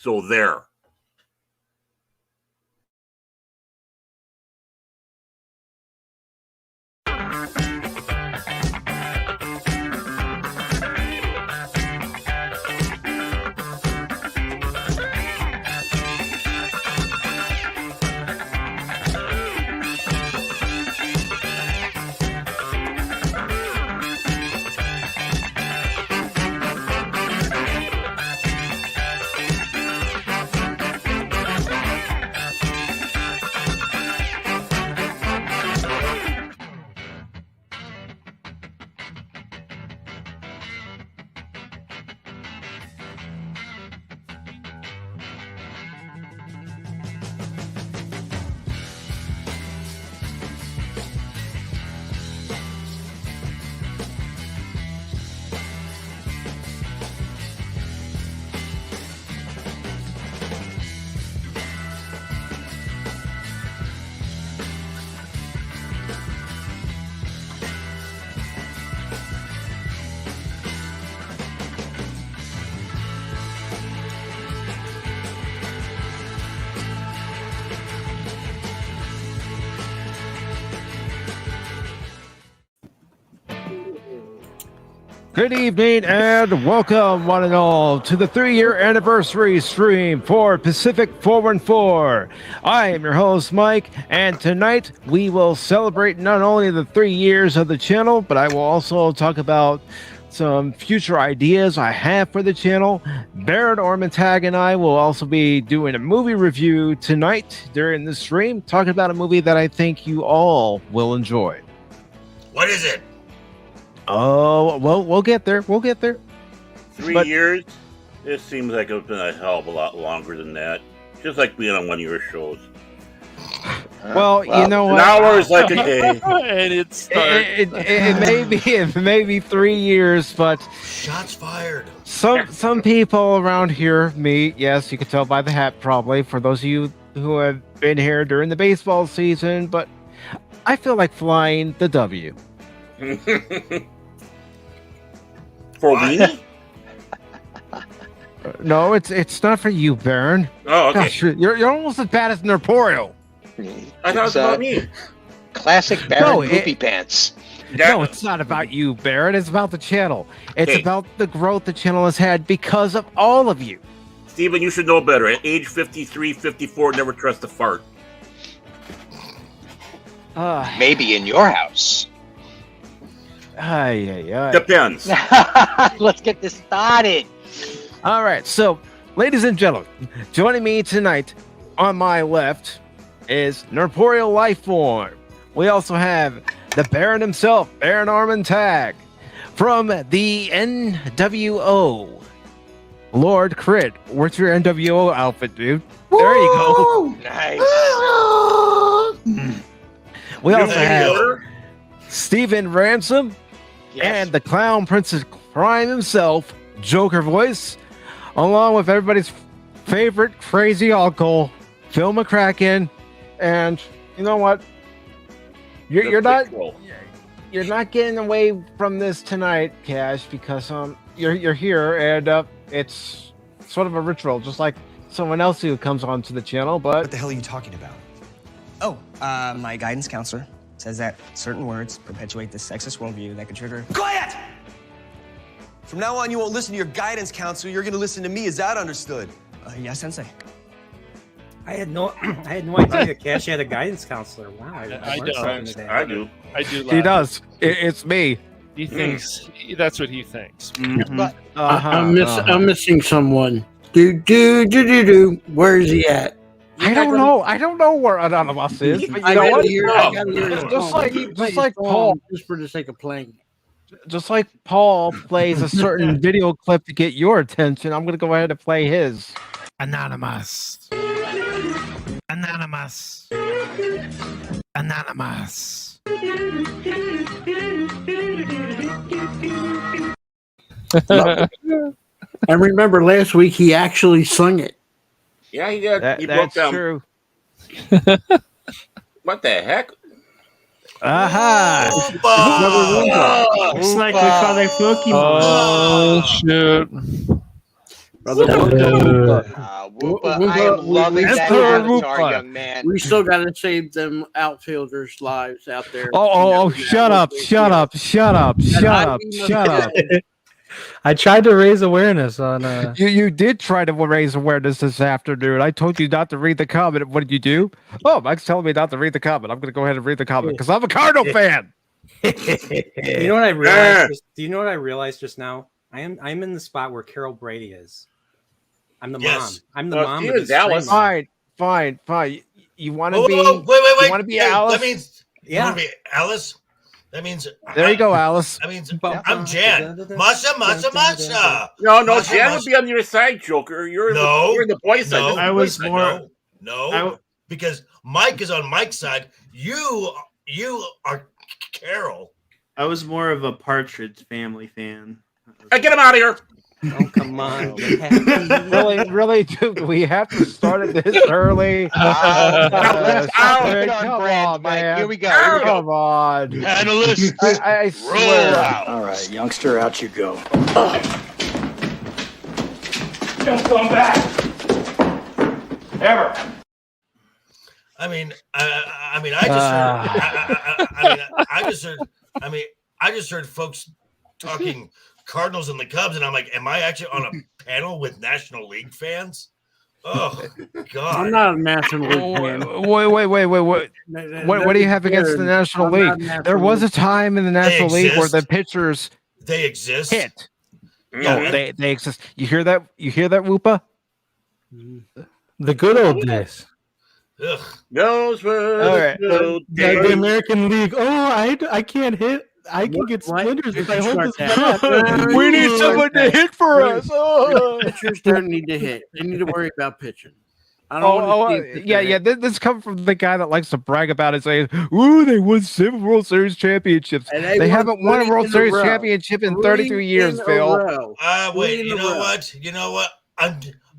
So there. Good evening and welcome, one and all, to the 3-year anniversary stream for PACIFIC414. I am your host, Mike, and tonight we will celebrate not only the 3 years of the channel, but I will also talk about some future ideas I have for the channel. Baron Ormantag and I will also be doing a movie review tonight during the stream, talking about a movie that I think you all will enjoy. What is it? Oh, well, we'll get there. We'll get there. 3 years? It seems like it's been a hell of a lot longer than that. Just like being on one of your shows. Well, you know what? An hour is like a day. And It may be 3 years, but Shots fired. some people around here, me, yes, you can tell by the hat probably, for those of you who have been here during the baseball season, but I feel like flying the W. For me? No, it's not for you, Baron. Oh, okay. Gosh, you're almost as bad as Nerporeal. I thought it was about me. Classic Baron poopy pants. No, it's not about you, Baron. It's about the channel. It's about the growth the channel has had because of all of you. Steven, you should know better. At age 53, 54, never trust a fart. Maybe in your house. Depends. Let's get this started. All right, so, ladies and gentlemen, joining me tonight on my left is Nerporeal Lifeform. We also have the Baron himself, Baron Ormantag, from the NWO. Lord Crit, where's your NWO outfit, dude? There you go. Nice. We also have Steven Ransom and the Clown Princess Crime himself, Joker Voice, along with everybody's favorite crazy uncle, Phil McCracken. And you know what? You're not getting away from this tonight, Cash, because you're here and it's sort of a ritual, just like someone else who comes onto the channel. But what the hell are you talking about? Oh, my guidance counselor says that certain words perpetuate this sexist worldview that could trigger. Quiet! From now on, you won't listen to your guidance counselor. You're going to listen to me. Is that understood? Yes, Sensei. I had no idea that Cash had a guidance counselor. Wow, I do. He does. It's me. He thinks that's what he thinks. Mm-hmm. I'm missing someone. Do. Where is he at? I don't know. I don't know where Anonymous is. But you know what? I gotta hear it. Just like Paul, just for the sake of playing. Just like Paul plays a certain video clip to get your attention, I'm gonna go ahead and play his. Anonymous. Anonymous. Anonymous. I remember last week he actually sung it. Yeah, he did. That's true. What the heck? Aha! It's like we call it Pokemon. Oh, shit. Whoopa, I am loving that Emperor avatar, Whoopa. young man. We still got to save them outfielders' lives out there. Oh, shut up. I tried to raise awareness on. You did try to raise awareness this afternoon. I told you not to read the comment. What did you do? Oh, Mike's telling me not to read the comment. I'm going to go ahead and read the comment because I'm a Cardinal fan. You know what I realized? Do you know what I realized just now? I'm in the spot where Carol Brady is. I'm the mom. I'm the mom. Of the Alice. Fine. You want to be? Wait. You want to be Alice? That means you want to be Alice. That means there you go, Alice. That means I'm Jan. Masha. No, Jan would be on your side, Joker. You're the boy side. I was more. No, because Mike is on Mike's side. You are Carol. I was more of a Partridge Family fan. Hey, get him out of here. Oh, come on. really, dude, we have to start it this early. Come on, Mike. Here we go. Come on. Analyst, I swear. All right, youngster, out you go. Don't come back. Ever. I just heard folks talking Cardinals and the Cubs, and I'm like, am I actually on a panel with National League fans? Oh God! I'm not a National League fan. Wait. What do you have against the National League? There was a time in the National League where the pitchers hit. Yeah, they exist. You hear that? Whoopa? The good old days. Those were the American League. Oh, I can't hit. I can get splinters if I hold this bat. We need someone to hit for us. Pitchers don't need to hit. They need to worry about pitching. I don't yeah. This comes from the guy that likes to brag about it, saying, "Ooh, they won 7 World Series championships. They haven't won a World Series championship in 33 years, Phil." Wait. You know what?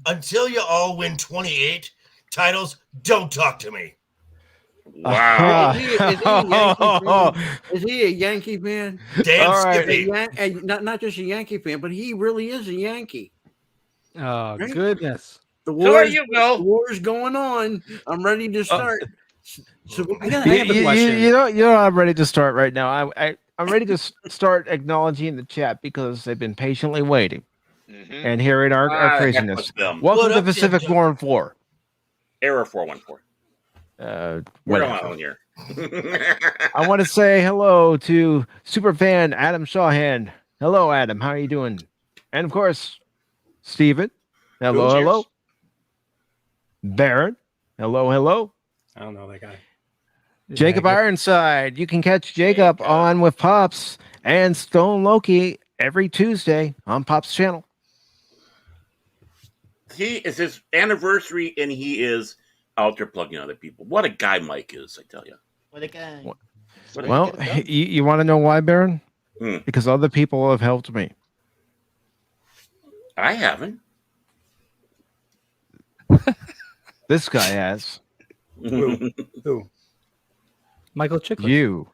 Until you all win 28 titles, don't talk to me. Wow. Is he a Yankee fan? Damn Skippy. Not just a Yankee fan, but he really is a Yankee. Oh, goodness. The war's going on. I'm ready to start. So I have a question. You know, I'm ready to start right now. I'm ready to start acknowledging the chat because they've been patiently waiting and hearing our craziness. Welcome to Pacific 414. Error 414. We're on here. I want to say hello to superfan Adam Shawhan. Hello, Adam. How are you doing? And of course, Steven. Hello. Baron. Hello. I don't know that guy. Jacob Ironside. You can catch Jacob on with Pops and Stone Loki every Tuesday on Pops' channel. It's his anniversary, and he is out there plugging other people. What a guy Mike is, I tell you. What a guy. Well, you want to know why, Baron? Because other people have helped me. I haven't. This guy has. Who? Michael Chiklis. You.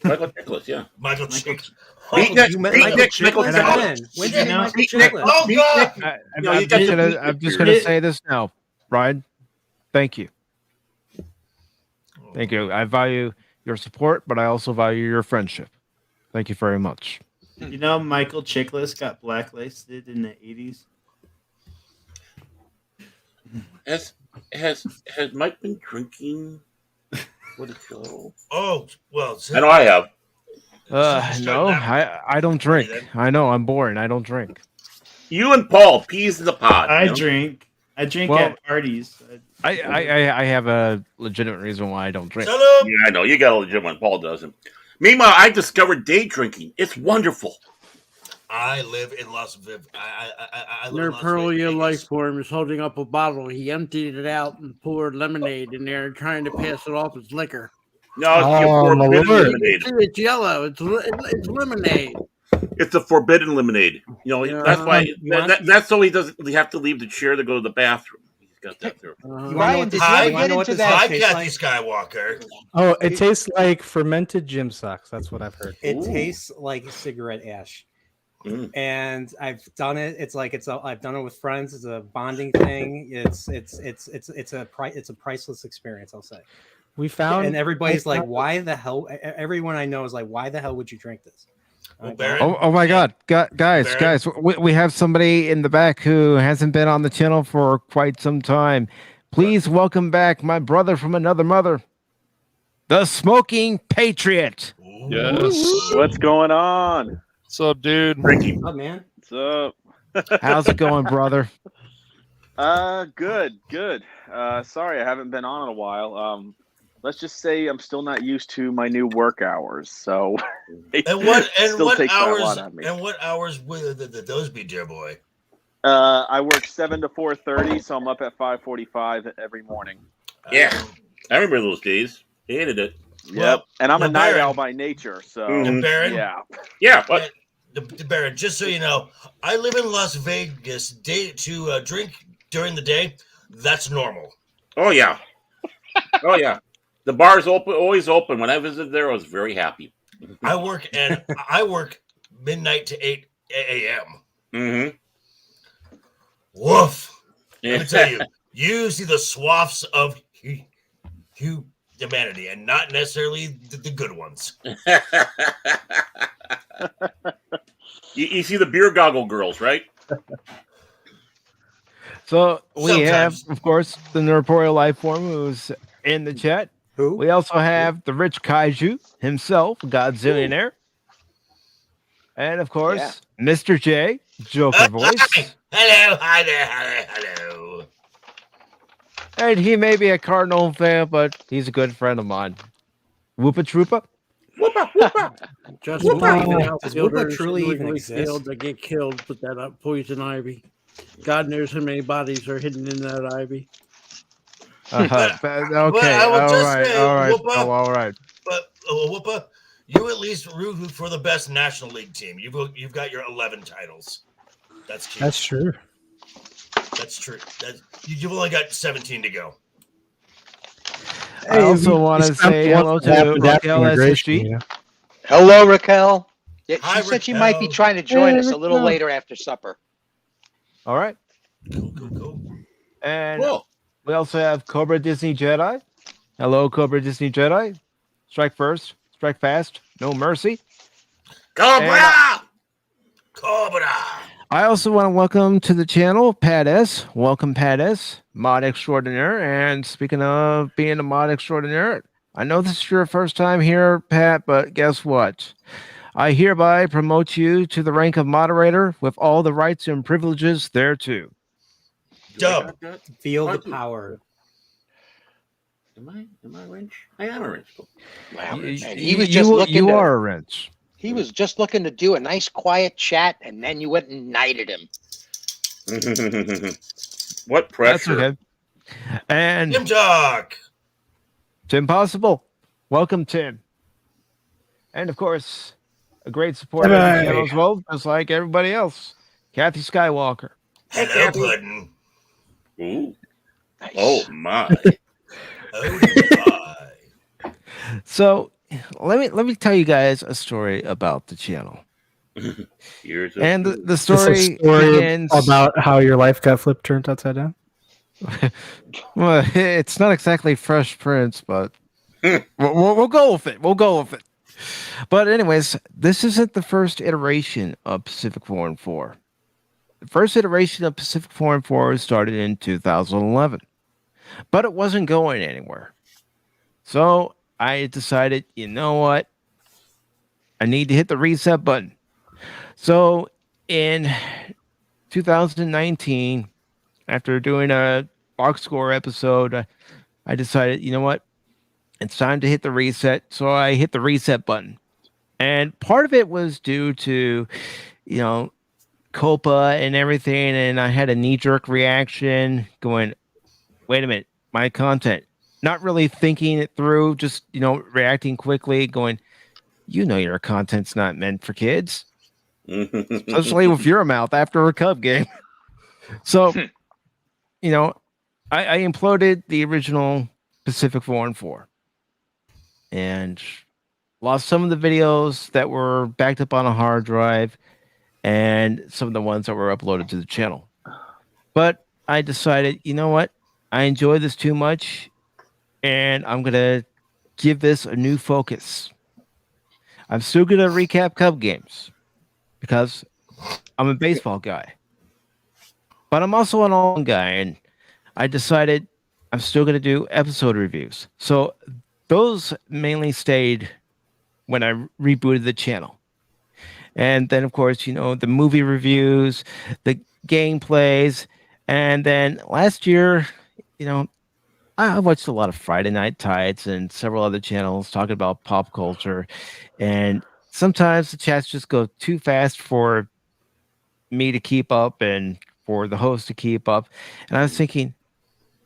Michael Chiklis, yeah. Michael Chiklis. You met Michael Chiklis? When did you meet Michael Chiklis? Oh, God! I'm just going to say this now, Brian. Thank you. Thank you. I value your support, but I also value your friendship. Thank you very much. You know, Michael Chiklis got blacklisted in the 80s. Has Mike been drinking for the show? Oh, well. I know I have. No, I don't drink. I know, I'm boring. I don't drink. You and Paul, peas in the pod. I drink at parties. I have a legitimate reason why I don't drink. Shut up. Yeah, I know. You got a legitimate one. Paul doesn't. Meanwhile, I discovered day drinking. It's wonderful. I live in Las Vegas. I live Their in Las Pearlia Vegas. life form is holding up a bottle. He emptied it out and poured lemonade in there, trying to pass it off as liquor. No, it's forbidden lemonade. It's yellow. It's lemonade. It's a forbidden lemonade. You know, that's why. That's so he doesn't have to leave the chair to go to the bathroom. He's got that there. Ryan, did you ever get into that? Hi, Kathy Skywalker. Oh, it tastes like fermented gym socks. That's what I've heard. It tastes like cigarette ash. and I've done it. I've done it with friends. It's a bonding thing. It's a priceless experience, I'll say. We found, and everybody's like, why the hell? Everyone I know is like, why the hell would you drink this? Oh my God, guys, we have somebody in the back who hasn't been on the channel for quite some time. Please welcome back my brother from another mother, the Smoking Patriot. Yes. What's going on? What's up, dude? What's up, man? What's up? How's it going, brother? Good. Sorry, I haven't been on in a while. Let's just say I'm still not used to my new work hours. So, what hours would those be, dear boy? I work 7 to 4:30, so I'm up at 5:45 every morning. Yeah, I remember those days. Hated it. Yep, Well, and I'm a night Baron. owl by nature. So, Baron, yeah, but Baron, just so you know, I live in Las Vegas. To drink during the day, that's normal. oh yeah. The bar's open, always open. When I visited there, I was very happy. I work midnight to 8 a.m. Mm-hmm. Woof. Let me tell you, you see the swaths of humanity and not necessarily the good ones. you see the beer goggle girls, right? So we have, of course, the Nerporeal life form who's in the chat. Who? We also have the Rich Kaiju himself, Godzillionaire. And of course, Mr. J, Joker voice. Hello, hi there, hello. And he may be a Cardinal fan, but he's a good friend of mine. Whoopa Troopa. Just Does Whoopa truly even exist? That get killed with that poison ivy. God knows how many bodies are hidden in that ivy. Okay, all right. But Whoopa, you at least root for the best National League team. You've got your 11 titles. That's cute. That's true. That's true. You've only got 17 to go. I also want to say hello to Raquel SSG. Hello, Raquel. Yeah, Hi, she said she Raquel. might be trying to join us a little later after supper. All right. Cool. And we also have Cobra Disney Jedi. Hello, Cobra Disney Jedi. Strike first, strike fast, no mercy. Cobra! Cobra! I also want to welcome to the channel Pat S. Welcome, Pat S. Mod extraordinaire. And speaking of being a mod extraordinaire, I know this is your first time here, Pat, but guess what? I hereby promote you to the rank of moderator with all the rights and privileges thereto. Dub. Feel the power. Am I a wrench? I am a wrench. Wow. And he was just looking. You are a wrench. He was just looking to do a nice, quiet chat, and then you went and knighted him. What pressure? That's okay. And Tim Talk. Tim Possible. Welcome, Tim. And of course, a great supporter of the channel as well, just like everybody else. Kathy Skywalker. Hello, Puddin'. Ooh. Nice. Oh my. Oh my. So let me tell you guys a story about the channel. And the story begins about how your life got flipped, turned upside down. Well, it's not exactly Fresh Prince, but we'll go with it. We'll go with it. But anyways, this isn't the first iteration of PACIFIC414. The first iteration of PACIFIC414 started in 2011, but it wasn't going anywhere. So I decided, you know what? I need to hit the reset button. So in 2019, after doing a box score episode, I decided, you know what? It's time to hit the reset. So I hit the reset button. And part of it was due to, you know, COPA and everything. And I had a knee-jerk reaction going, wait a minute, my content. Not really thinking it through, just, you know, reacting quickly, going, you know, your content's not meant for kids. Especially with your mouth after a Cub game. So, you know, I imploded the original PACIFIC414 and lost some of the videos that were backed up on a hard drive. and some of the ones that were uploaded to the channel. But I decided, you know what? I enjoy this too much, and I'm going to give this a new focus. I'm still going to recap Cub games because I'm a baseball guy. But I'm also an all guy, and I decided I'm still going to do episode reviews. So those mainly stayed when I rebooted the channel. And then, of course, the movie reviews, the gameplays. And then last year, I watched a lot of Friday Night Tides and several other channels talking about pop culture. And sometimes the chats just go too fast for me to keep up and for the host to keep up. And I was thinking,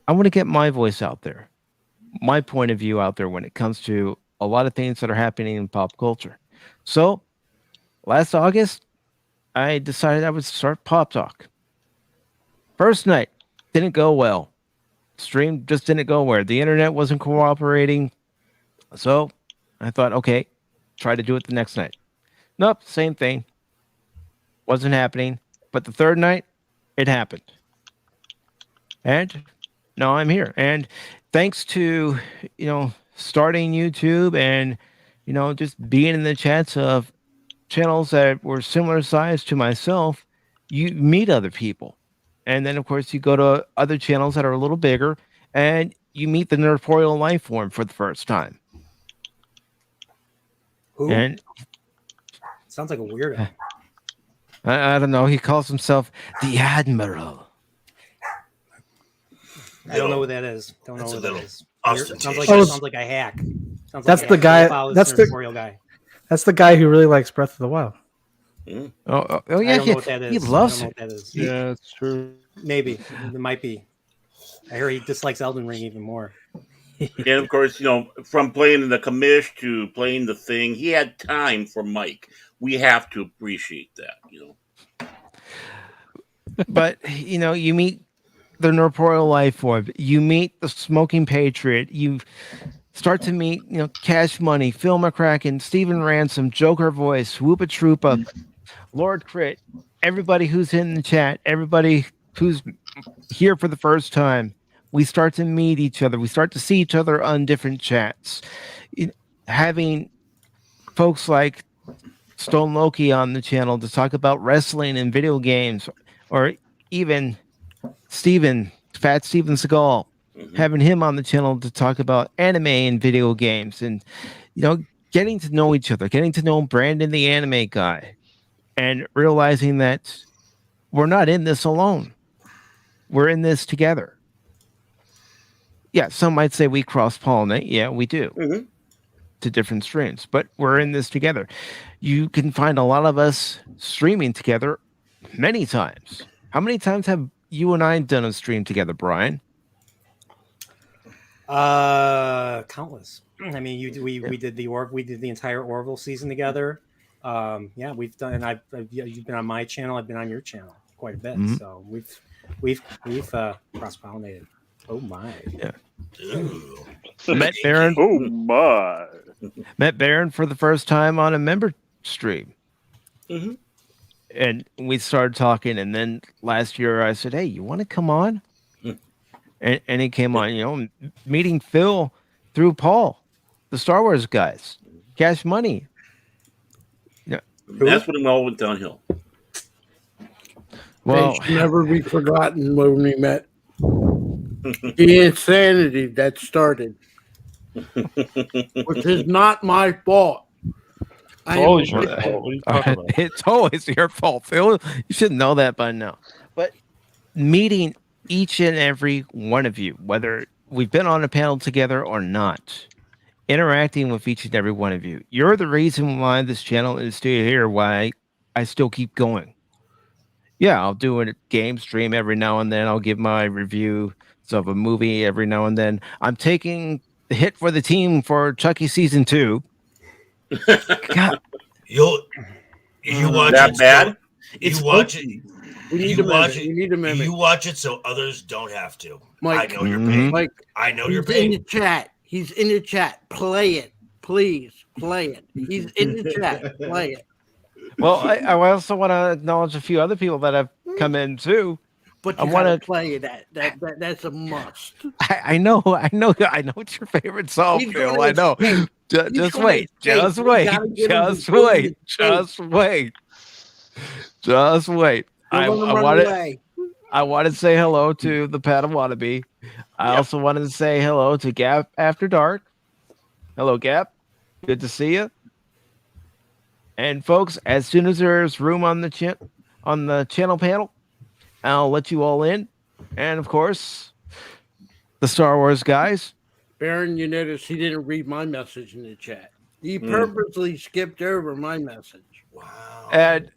I want to get my voice out there, my point of view out there when it comes to a lot of things that are happening in pop culture. So last August, I decided I would start Pop Talk. First night, didn't go well. Stream just didn't go where the internet wasn't cooperating. So I thought, okay, try to do it the next night. Nope, same thing. Wasn't happening. But the third night, it happened. And now I'm here. And thanks to, starting YouTube and, just being in the chats of channels that were similar size to myself, you meet other people. And then, of course, you go to other channels that are a little bigger and you meet the Nerforeal life form for the first time. Who? And sounds like a weirdo. I don't know. He calls himself the Admiral. I don't know what that is. Don't know what that is. Sounds like a hack. That's the guy. That's the guy. That's the guy who really likes Breath of the Wild. Oh yeah, I don't know what that is. He loves I it. don't know what that is. Yeah, it's true. Maybe it might be. I hear he dislikes Elden Ring even more. And of course, from playing the commish to playing the thing, he had time for Mike. We have to appreciate that, But you meet the Nerporeal life form. You meet the Smoking Patriot. You start to meet, Cash Money, Phil McCracken, Stephen Ransom, Joker Voice, Whoopa Troopa, Lord Crit, everybody who's in the chat, everybody who's here for the first time. We start to meet each other. We start to see each other on different chats. Having folks like Stone Loki on the channel to talk about wrestling and video games, or even Fat Steven Seagal, having him on the channel to talk about anime and video games, and getting to know each other, getting to know Brandon the anime guy, and realizing that we're not in this alone. We're in this together. Yeah, some might say we cross-pollinate. Yeah, we do. To different streams, but we're in this together. You can find a lot of us streaming together many times. How many times have you and I done a stream together, Brian? Countless. I mean, we did the entire Orville season together. Yeah, we've done, and you've been on my channel, I've been on your channel quite a bit. So we've cross-pollinated. Oh my. Yeah. Met Baron. Oh my. Met Baron for the first time on a member stream. And we started talking, and then last year I said, hey, you want to come on? And he came on, meeting Phil through Paul, the Star Wars guys, Cash Money. That's when it all went downhill. Well, they should never be forgotten when we met. The insanity that started, which is not my fault. It's always your fault. What are you talking about? It's always your fault, Phil. You should know that by now. But meeting each and every one of you, whether we've been on a panel together or not, interacting with each and every one of you, you're the reason why this channel is still here, why I still keep going. Yeah, I'll do a game stream every now and then. I'll give my review of a movie every now and then. I'm taking the hit for the team for Chucky season 2. God. You watch that it bad? You watch it. We need to watch it. You need to mimic. You watch it so others don't have to. Mike, I know your pain. Mike, I know your he's pain. in the chat. He's in the chat. Play it, please. Play it. He's in the chat. Play it. Well, I also want to acknowledge a few other people that have come in too. But I you want gotta to. play that. That's a must. I know it's your favorite song, He's Phil. gonna I know. escape. Just He's gonna wait. escape. Just We wait. gotta get him Just to go wait. to the Just wait. Just wait. I Don't let him run wanted. away. I want to say hello to the Padawannabe. I also wanted to say hello to Gap After Dark. Hello, Gap. Good to see you. And folks, as soon as there's room on the channel panel, I'll let you all in. And of course, the Star Wars guys. Baron, you notice he didn't read my message in the chat. He purposely skipped over my message. Wow. And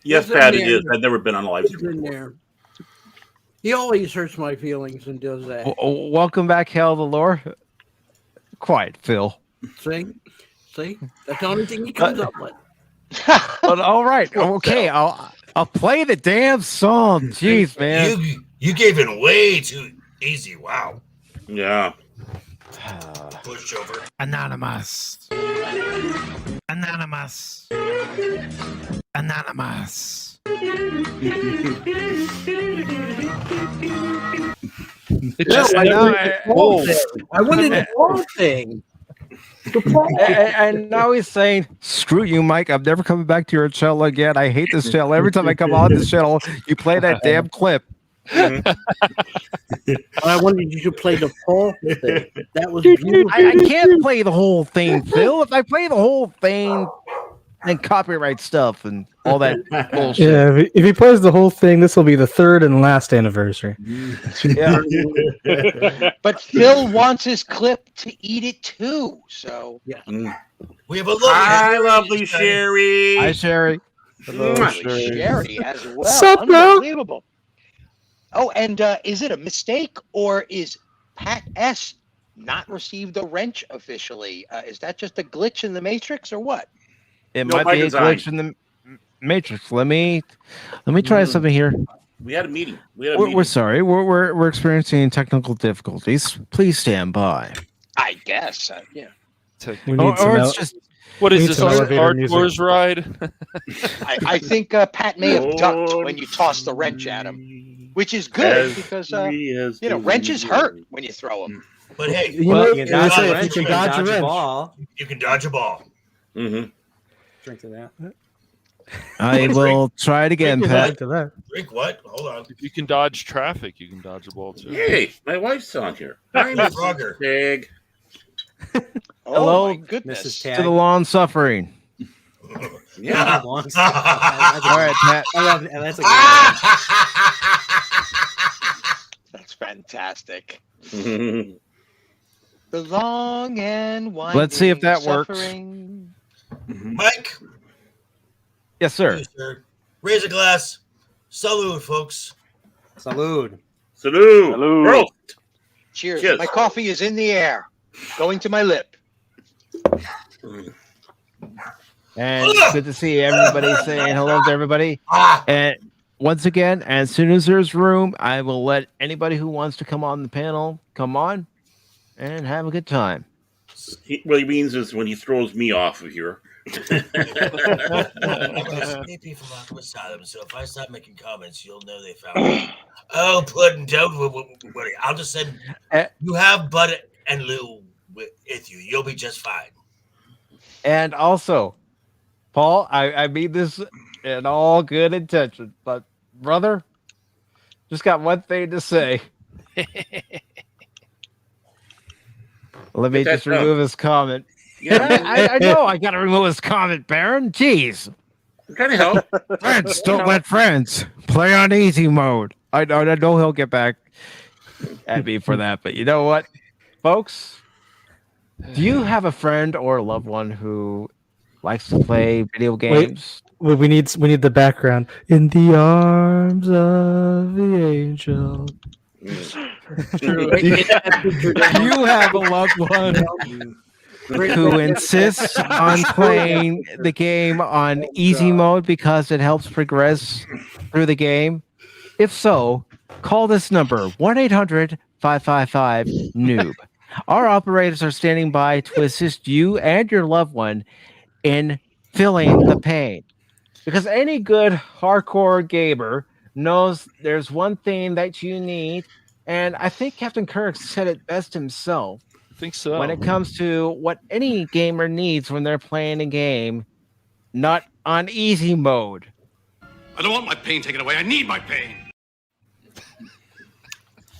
yes, Pat, it is. I've never been on a live stream before. There. He always hurts my feelings and does that. Welcome back, Hell the Lore. Quiet, Phil. See? That's the only thing he comes up with. But all right, okay. I'll play the damn song. Jeez, man. You gave it way too easy. Wow. Yeah. Pushover. Anonymous. Anonymous. Anonymous. I wanted the whole thing. And now he's saying, "Screw you, Mike. I'm never coming back to your channel again. I hate this channel. Every time I come on this channel, you play that damn clip." I wanted you to play the whole thing. That was beautiful. I can't play the whole thing, Phil. If I play the whole thing, then copyright stuff and all that bullshit. Yeah, if he plays the whole thing, this will be the third and last anniversary. Yeah. But Phil wants his clip to eat it too. So yeah. We have a lovely Hi, lovely Sherry. Hi, Sherry. Hello, Sherry as well. Sup, bro? Unbelievable. Oh, and is it a mistake or is Pat S not received a wrench officially? Is that just a glitch in the Matrix or what? It No, might by be a design. glitch in the Matrix. Let me try something here. We had a meeting. We're sorry. We're experiencing technical difficulties. Please stand by. I guess. Yeah. We need some it's just What is this? some Star elevator music. Wars ride? I think Pat may have ducked when you tossed the wrench at him, which is good because wrenches hurt when you throw them. But hey, You can dodge a wrench, you you can can dodge a dodge a wrench. ball. you can dodge a ball. Mm-hmm. Drink to that. I will try it again, Pat. To that. Drink what? Hold on. If you can dodge traffic, you can dodge a ball too. Hey, my wife's on here. Hi, Miss Frogger. Pig. Hello, my goodness. Mrs. To Tag. the long suffering. Yeah. All right, Pat. That's a good That's fantastic. Mhm. The long and winding Let's see if that works. suffering. Mike, Yes, sir. please, sir. Raise a glass. Salute, folks. Salute. Salute. Salute. Bro. Cheers. Cheers. My coffee is in the air, going to my lip. And good to see everybody saying hello to everybody. And once again, as soon as there's room, I will let anybody who wants to come on the panel come on and have a good time. What he means is when he throws me off of here. People not beside them, so if I stop making comments, you'll know they found me. Oh, pudding dough. I'll just send you have butter and Lou with you. You'll be just fine. And also, Paul, I mean this in all good intention, but brother, just got one thing to say. Let me just remove his comment. Yeah, I know I gotta remove his comment, Baron. Jeez. kind of help. Friends, don't let friends play on easy mode. I know he'll get back at me for that, but you know what, folks? Do you have a friend or a loved one who likes to play video games? Wait, we need the background. In the arms of the angel. Do you have a loved one who insists on playing the game on easy mode because it helps progress through the game? If so, call this number 1-800-555-NOOB. Our operators are standing by to assist you and your loved one in feeling the pain. Because any good hardcore gamer knows there's one thing that you need, and I think Captain Kirk said it best himself. I think so. When it comes to what any gamer needs when they're playing a game, not on easy mode. I don't want my pain taken away. I need my pain.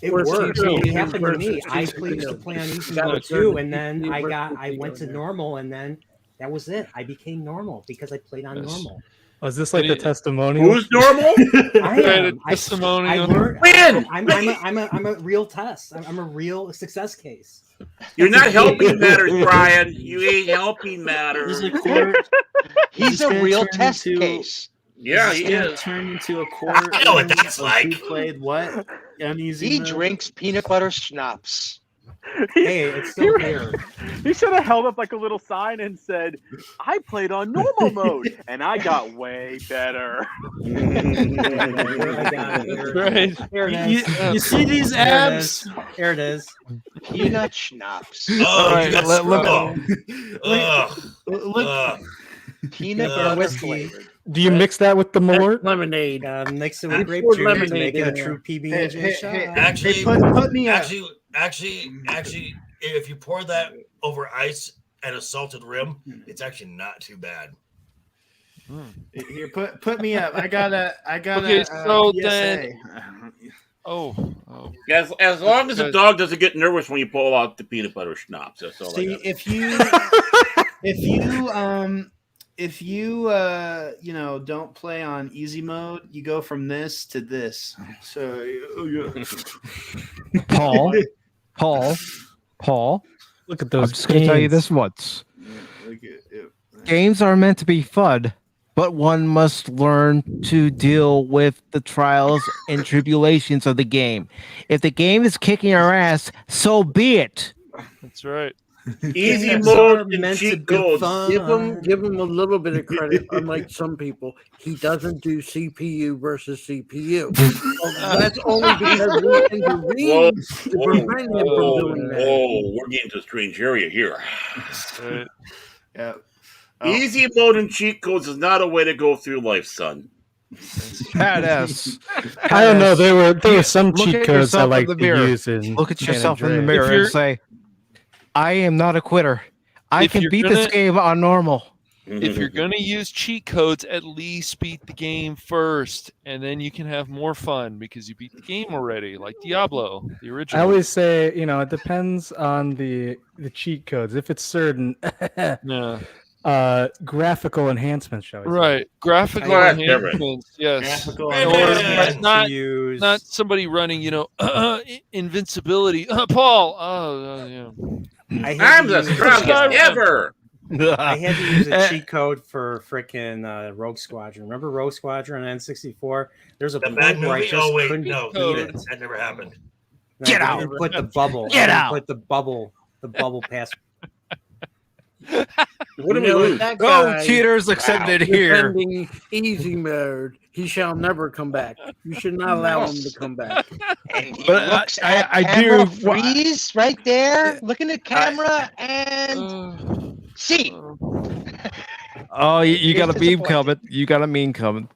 It works. It happened to me. I used to play on easy mode too, and then I went to normal, and then that was it. I became normal because I played on normal. Oh, is this like the testimonial? Who's normal? I am. Testimonial. When? I'm a real test. I'm a real success case. You're not helping matters, Brian. You ain't helping matters. He's a real test case. Yeah, he is. Turn into a court. I know what that's like. Who played what? Uneasy He mode? drinks peanut butter schnapps. Hey, it's still here. He should have held up like a little sign and said, "I played on normal mode and I got way better." I got it. Right. Here it is. You see these abs? Here it is. Peanut schnapps. Oh, All right, you got look. Peanut butter flavored. Do you mix that with the Malort? Lemonade. Mix it with grape Pour juice to lemonade make it in a there. true PB&J shot. Actually, put me up. actually, if you pour that over ice and a salted rim, it's actually not too bad. Here, put me up. I gotta. Okay, so PSA. then. Oh. As long as the dog doesn't get nervous when you pull out the peanut butter schnapps, that's all. See, if you don't play on easy mode, you go from this to this. So Paul. Look at those. I'm just going to tell you this once. Games are meant to be fun, but one must learn to deal with the trials and tribulations of the game. If the game is kicking our ass, so be it. That's right. Easy mode and meant to cheat be codes. fun. Give him a little bit of credit. Unlike some people, he doesn't do CPU versus CPU. That's only because we intervened to prevent him from doing that. Whoa, we're getting to a strange area here. Right. yeah. Easy mode and cheat codes is not a way to go through life, son. Badass. I don't know. There were some Look cheat at codes I yourself in like the to mirror. use. In Look at San yourself in the Andreas. mirror If and you're- say, I am not a quitter. I If can you're beat gonna- this game on normal. If you're going to use cheat codes, at least beat the game first, and then you can have more fun because you beat the game already, like Diablo, the I original. always say, it depends on the cheat codes. If it's certain Yeah. graphical enhancements, shall we say. Right. Graphical Well, that's enhancements, yes. Graphical Or enhancements. not somebody running, invincibility. Paul. Yeah. I'm the strongest ever. I had to use a cheat code for frickin' Rogue Squadron. Remember Rogue Squadron on N64? There's a The point bad where I movie? just Oh wait, couldn't no, beat it. that never happened. And Get I out. didn't put the bubble. Get I didn't out. Put the bubble past. What do we lose? That Go, guy, cheaters accepted here. defending easy mode, he shall never come back. You should not allow him to come back. And he But looks I at do- camera freeze right there, looking at camera and see. Oh, you got a He's meme disappointed. coming. You got a meme coming.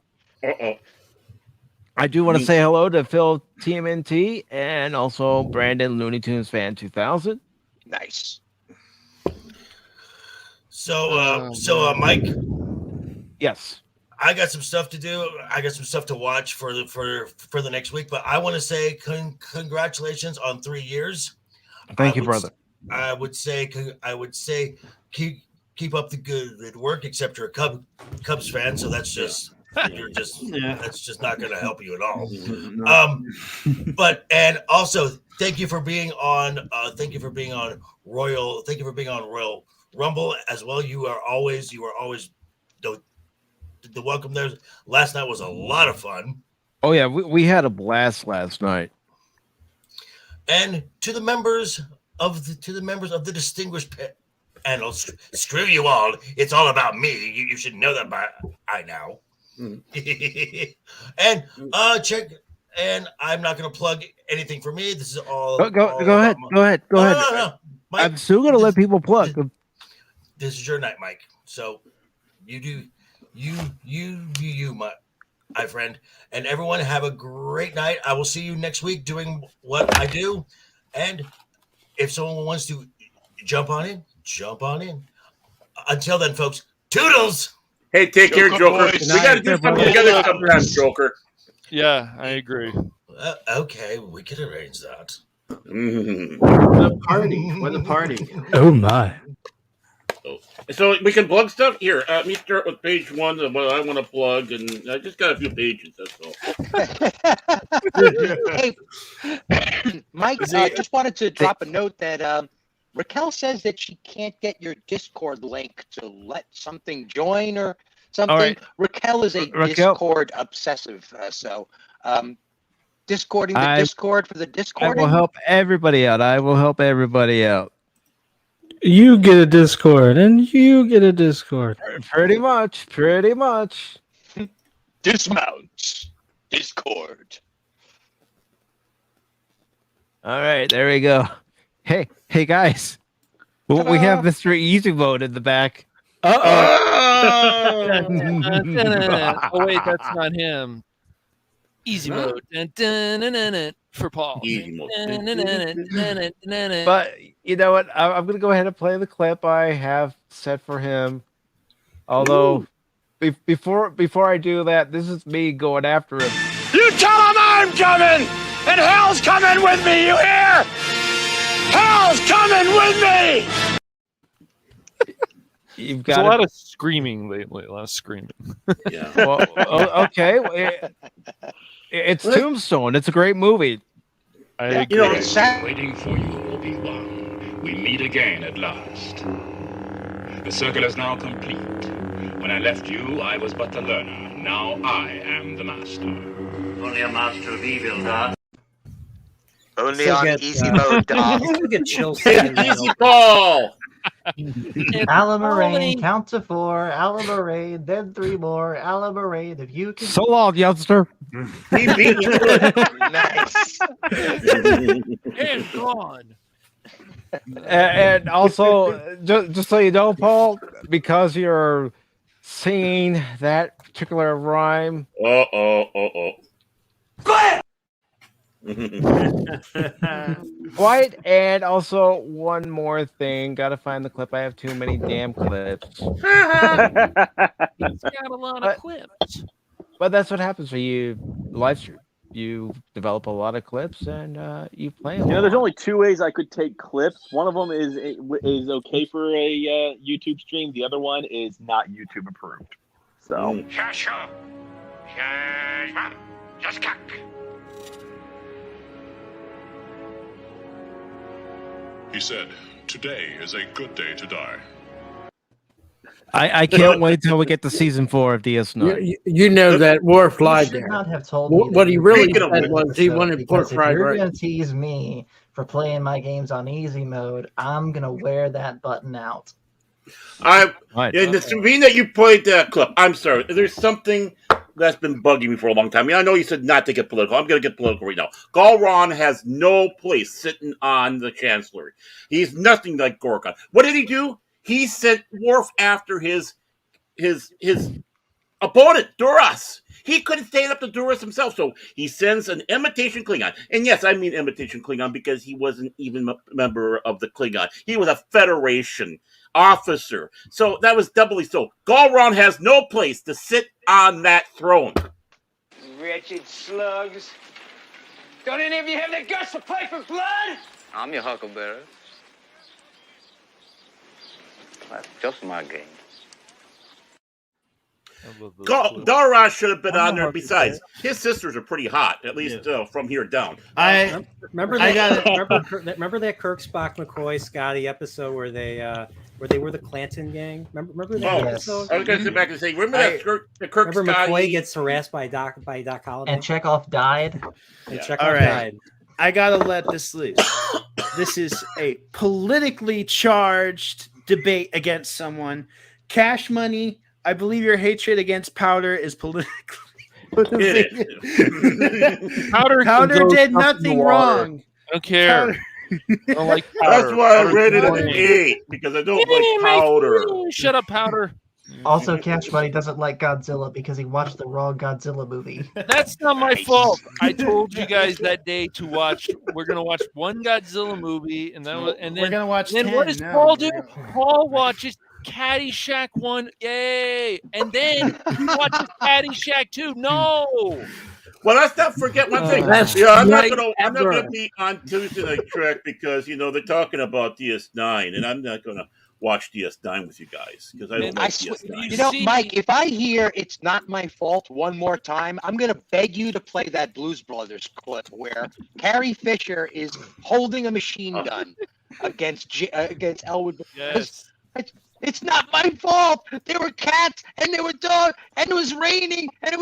Uh-oh. I do want to say hello to Phil TMNT and also Brandon Looney Tunes Fan 2000. Nice. So, Mike, Yes. I got some stuff to do. I got some stuff to watch for the next week. But I want to say congratulations on 3 years. Thank you, brother. I would say keep up the good work. Except you're a Cubs fan, so that's just that's just not going to help you at all. But and also thank you for being on. Thank you for being on Royal. Thank you for being on Royal Rumble as well. You are always the welcome there. Last night was a lot of fun. Oh yeah, we had a blast last night. And to the members of the distinguished panel, screw you all. It's all about me. You should know that by now. And check. And I'm not going to plug anything for me. This is all. Go ahead. Go ahead. No. Mike, I'm still gonna let people plug. this is your night, Mike. So You do, you, my friend, and everyone have a great night. I will see you next week doing what I do, and if someone wants to jump on in, jump on in. Until then, folks, toodles. Hey, take care, Joker. We got to do something together sometime, Joker. Yeah, I agree. Okay, we can arrange that. For the party. Oh my. So we can plug stuff here. Let me start with page 1 of what I want to plug, and I just got a few pages. That's all. Hey, Mike, just wanted to drop a note that Raquel says that she can't get your Discord link to let something join or something. All right. Raquel is a Discord obsessive, so Discording the Discord for the Discording. I will help everybody out. You get a Discord, and you get a Discord. Pretty much. Dismount. Discord. All right, there we go. Hey, guys. Well, we have Mr. Easy Mode in the back. Oh wait, that's not him. Easy mode. For Paul. Easy mode. But you know what? I'm going to go ahead and play the clip I have set for him. Although, before I do that, this is me going after him. You tell him I'm coming, and hell's coming with me, you hear? Hell's coming with me! You've There's got a lot of screaming lately. A lot of screaming. Yeah. Well, okay. It's Tombstone. It's a great movie. I agree. Waiting for you, Obi-Wan. We meet again at last. The circle is now complete. When I left you, I was but the learner. Now I am the master. Only a master of evil, Darth. Only on easy mode, Darth. You get chills. Easy Paul. Alamarine, count to 4. Alamarine, then 3 more. Alamarine, if you can. So long, youngster. He beat me. Nice. And gone. And also, just so you know, Paul, because you're singing that particular rhyme. Quite, and also one more thing. Gotta find the clip. I have too many damn clips. He's got a lot of clips. But that's what happens when you live stream. You develop a lot of clips and you play them. You know, there's only 2 ways I could take clips. One of them is okay for a YouTube stream. The other one is not YouTube approved. So. He said, "Today is a good day to die." I can't wait till we get to season 4 of DS9. You know that Worf lied there. Not have told me What he really said that was he wanted pork fried If you're rice. gonna tease me for playing my games on easy mode, I'm gonna wear that button out. In the screen that you played that clip, I'm sorry. There's something that's been bugging me for a long time. I know you said not to get political. I'm going to get political right now. Galron has no place sitting on the Chancellor. He's nothing like Gorkon. What did he do? He sent Worf after his opponent, Duras. He couldn't stand up to Duras himself, so he sends an imitation Klingon. And yes, I mean imitation Klingon because he wasn't even a member of the Klingon. He was a Federation officer. So that was doubly so. Galron has no place to sit on that throne. Wretched slugs. Don't any of you have the guts to play for blood? I'm your huckleberry. That's just my game. Dara should have been on there. Besides, his sisters are pretty hot, at least from here down. Remember that Kirk, Spock, McCoy, Scotty episode where they were the Clanton gang. Remember that episode? I was going to sit back and say, remember that Kirk remember Scotty? McCoy gets harassed by Doc Holliday, and Chekhov died. And Chekhov All right. died. I gotta let this loose. This is a politically charged debate against someone. Cash Money, I believe your hatred against Powder is politically. Powder did nothing wrong. I don't care. I don't like That's Powder. why I rated it an 8 because I don't like Powder. Shut up, Powder. Also, Cash Money doesn't like Godzilla because he watched the wrong Godzilla movie. That's not my fault. I told you guys that day to watch. We're gonna watch one Godzilla movie, and then We're gonna watch Then 10 what does now. Paul do? Paul watches Caddyshack 1, yay! And then he watches Caddyshack 2. No. Well, let's not forget one thing. Best I'm not night gonna ever. be on Tuesday Night Trek because they're talking about DS9, and I'm not gonna watch DS9 with you guys because I don't like DS9. Mike, if I hear "It's Not My Fault" one more time, I'm going to beg you to play that Blues Brothers clip where Carrie Fisher is holding a machine gun against Elwood. Yes. It's not my fault. There were cats and there were dogs and it was raining and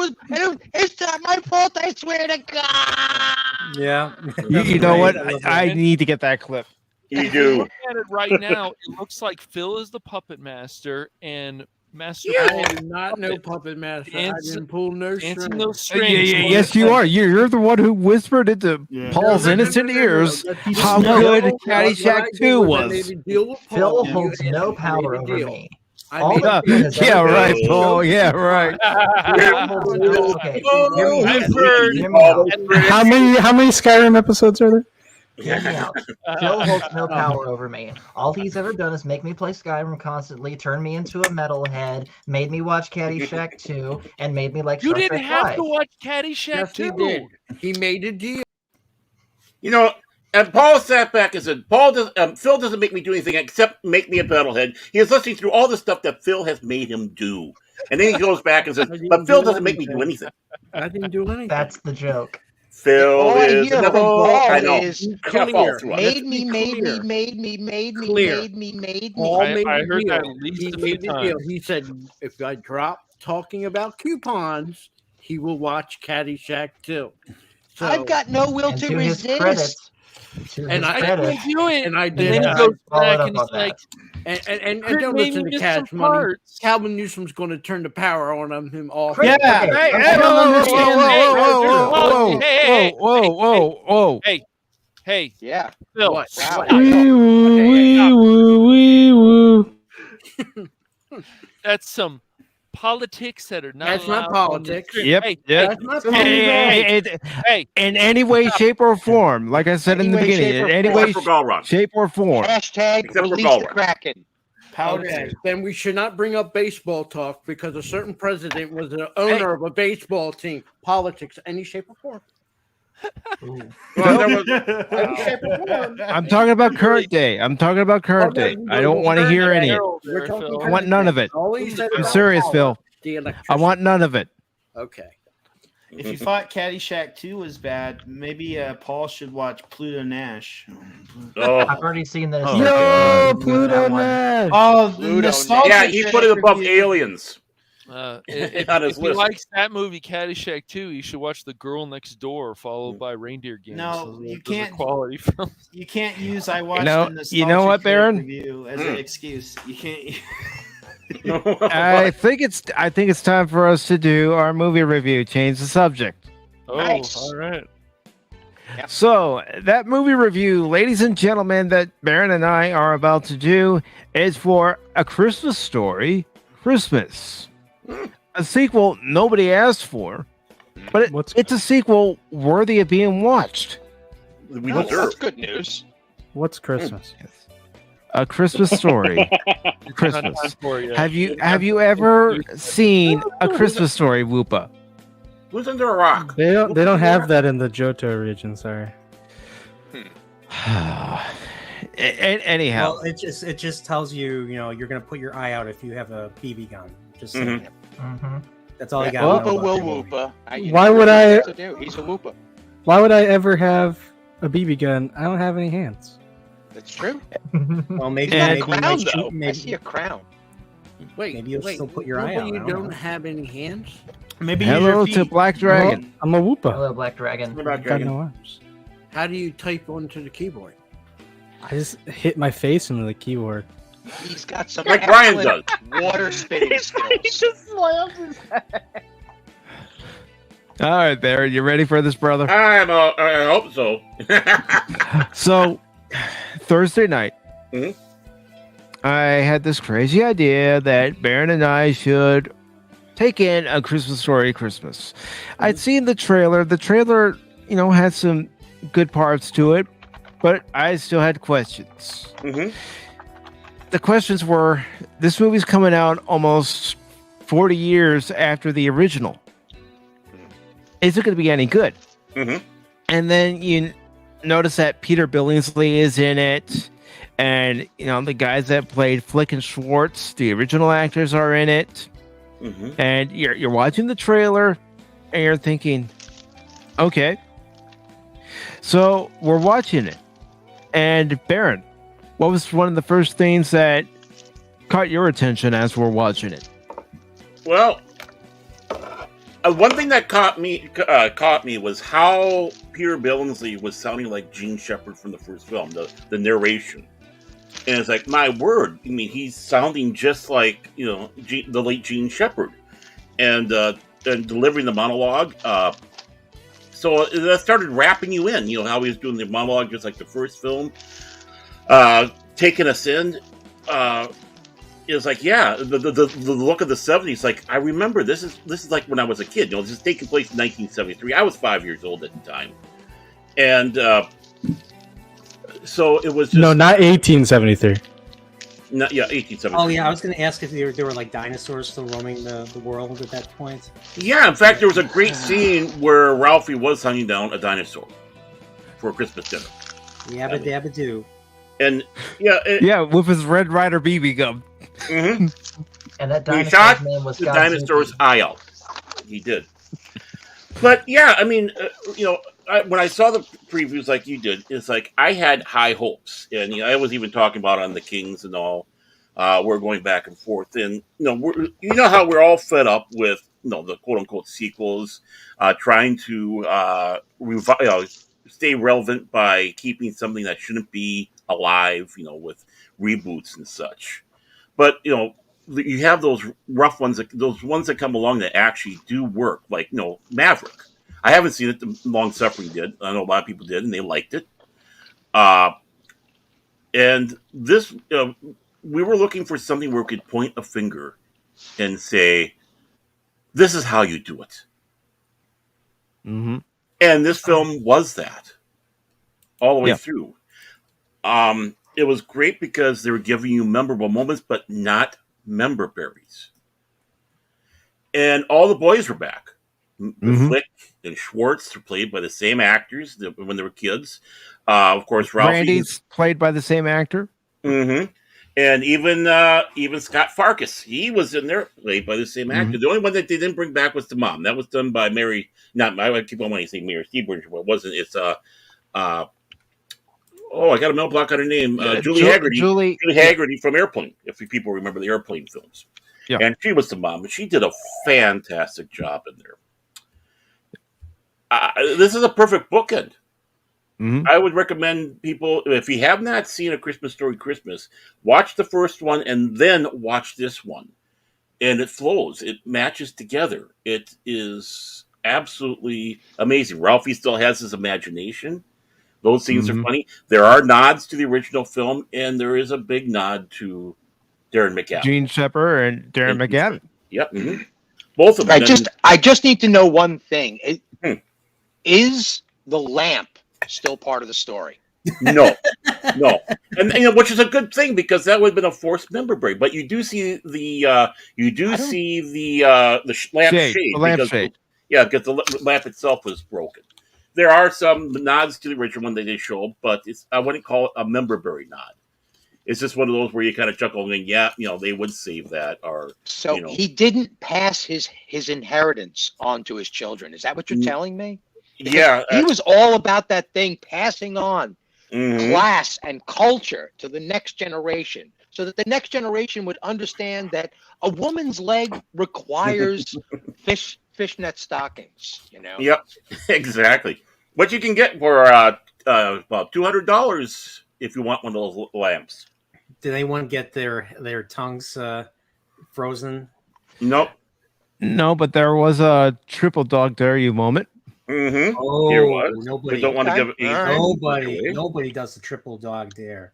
it's not my fault. I swear to God. Yeah. You know what? I need to get that clip. You do. Look at it right now. It looks like Phil is the puppet master and Master I Paul am not no puppet master. I didn't pull no dancing strings. those strings. Yes, you are. You're the one who whispered into Paul's innocent ears how good Caddyshack 2 was. Phil holds no power over me. Yeah, right, Paul. Yeah, right. How many Skyrim episodes are there? Hear me out. Phil holds no power over me. All he's ever done is make me play Skyrim constantly, turn me into a metalhead, made me watch Caddyshack 2, and made me like You Star didn't Trek have Live. to watch Caddyshack 2. He did. He made a deal. And Paul sat back and said, Phil doesn't make me do anything except make me a metalhead. He is listening through all the stuff that Phil has made him do. And then he goes back and says, but Phil doesn't make me do anything. I didn't do anything. That's the joke. Phil All I is hear from never. Paul I know. is Can't follow through on it. made me. Paul made I a heard deal. that at least He a few made the deal. times. He said, if I drop talking about coupons, he will watch Caddyshack 2. So, I've got no will And to to his resist. credit, and I can't do it. and I And did. then he that. goes Follow back up and he's on that. like, And Kurt don't made listen me to miss Cash some Money. parts. Calvin Newsom's going to turn the power on him off. Chris, okay, Whoa. Hey, Yeah. Phil. What? Wow. Wee woo, wee woo. That's some politics that are not. That's not allowed on the politics. street. Yep. Hey, Yep. That's not hey, In any way, shape, or form, like I said in the Any way, beginning, shape, or in any form. way, Except for Galron. shape, or form. Hashtag Except for release the Galway. Kraken. Okay, then we should not bring up baseball talk because a certain president was the owner of a baseball team. Politics, any shape or form. Any shape or form. I'm talking about current day. I'm talking about current day. I don't want to hear any. We're talking I want none of it. All he said I'm about serious, power, Phil. the I electricity. want none of it. Okay. If you thought Caddyshack 2 was bad, maybe Paul should watch Pluto Nash. Oh. I've already seen this. Yo, Pluto Nash. Oh, the Pluto nostalgia. Yeah, he put it above review. Aliens. If On his he list. likes that movie, Caddyshack 2, you should watch The Girl Next Door, followed by Reindeer Games. No, Those you are can't- quality films. You can't use I watched know- the nostalgia you know what, critic Baron? review as an excuse. You can't. I think it's time for us to do our movie review. Change the subject. Oh, Nice. all right. So that movie review, ladies and gentlemen, that Baron and I are about to do is for A Christmas Story, Christmas. A sequel nobody asked for, but it's a sequel worthy of being watched. We Oh, deserve. that's good news. What's Christmas? A Christmas Story, Not Christmas. time for it yet. Have you ever seen A Christmas Story, Whoopa? Who's under a rock? They don't have that in the Johto region. Sorry. Anyhow, Well, it just tells you, you're gonna put your eye out if you have a BB gun. Just saying. Mhm. That's all you Yeah, got. Whoopa will whoopa. Why would I- To do. He's a whoopa. Why would I ever have a BB gun? I don't have any hands. That's true. Well, maybe He's got a maybe you crown, might though. shoot- I maybe- see a crown. Wait, Maybe you'll still put your eye Whoopa, out, You I don't don't know. have any hands? Maybe use hello your to feet. Black Dragon. I'm a Whoopa. Hello, Black Dragon. Black Got Dragon. no arms. How do you type onto the keyboard? I just hit my face into the keyboard. He's got some Like Brian excellent water spitting skills. slams his head. All right, Baron, you ready for this, brother? I hope so. So, Thursday night, Mhm. I had this crazy idea that Baron and I should take in A Christmas Story Christmas. I'd seen the trailer. The trailer, had some good parts to it, but I still had questions. The questions were, this movie's coming out almost 40 years after the original. Is it going to be any good? And then you notice that Peter Billingsley is in it, and the guys that played Flick and Schwartz, the original actors, are in it. And you're watching the trailer, and you're thinking, okay. So we're watching it, and Baron, what was one of the first things that caught your attention as we're watching it? Well, one thing that caught me was how Peter Billingsley was sounding like Gene Shepard from the first film, the narration. And it's like, my word, I mean, he's sounding just like, the late Gene Shepard. And delivering the monologue. So that started wrapping you in, how he was doing the monologue just like the first film. Taking us in. It was like, yeah, the look of the 70s, like, I remember this is like when I was a kid. This is taking place in 1973. I was 5 years old at the time. And so it was just... No, not 1873. No, yeah, 1873. Oh, yeah, I was going to ask if there were like dinosaurs still roaming the world at that point. Yeah, in fact, there was a great scene where Ralphie was hunting down a dinosaur for a Christmas dinner. Yabba dabba doo. And, yeah... with his Red Ryder BB gun. And that he shot name was the dinosaur's eye out. He did. But, yeah, I mean, when I saw the previews like you did, it's like I had high hopes, and I was even talking about on the Kings and all. We're going back and forth, and how we're all fed up with the quote unquote sequels, trying to stay relevant by keeping something that shouldn't be alive, with reboots and such. But you have those rough ones, those ones that come along that actually do work, like Maverick. I haven't seen it. The Long Suffering did. I know a lot of people did, and they liked it. And this, we were looking for something where we could point a finger and say, "This is how you do it." And this film was that all the way through. It was great because they were giving you memorable moments, but not member berries. And all the boys were back. Flick and Schwartz were played by the same actors when they were kids. Of course, Ralphie. Randy's played by the same actor. And even Scott Farkas, he was in there, played by the same actor. The only one that they didn't bring back was the mom. That was done by Mary. I keep on wanting to say Mary Steenburgen, but it wasn't. It's I got a mental block on her name. Julie Haggerty. Julie Haggerty from Airplane, if people remember the Airplane films. Yeah. And she was the mom, and she did a fantastic job in there. This is a perfect bookend. I would recommend people, if you have not seen A Christmas Story Christmas, watch the first one and then watch this one. And it flows. It matches together. It is absolutely amazing. Ralphie still has his imagination. Those scenes are funny. There are nods to the original film, and there is a big nod to Darren McGavin. Gene Shepard and Darren McGavin. Yep. Both of them. I just need to know one thing. Is the lamp still part of the story? No. And which is a good thing, because that would have been a forced member break. But you do see the lamp shade. Yeah, because the lamp itself was broken. There are some nods to the original one that they show, but I wouldn't call it a memberberry nod. It's just one of those where you kind of chuckle and they would save that. He didn't pass his inheritance on to his children. Is that what you're telling me? Because he was all about that thing, passing on class and culture to the next generation, so that the next generation would understand that a woman's leg requires fishnet stockings. Yep, exactly. What you can get for about $200 if you want one of those lamps. Did anyone get their tongues frozen? Nope. No, but there was a triple dog dare you moment. Oh, Here was. Nobody. Don't want to give it. Nobody does the triple dog dare.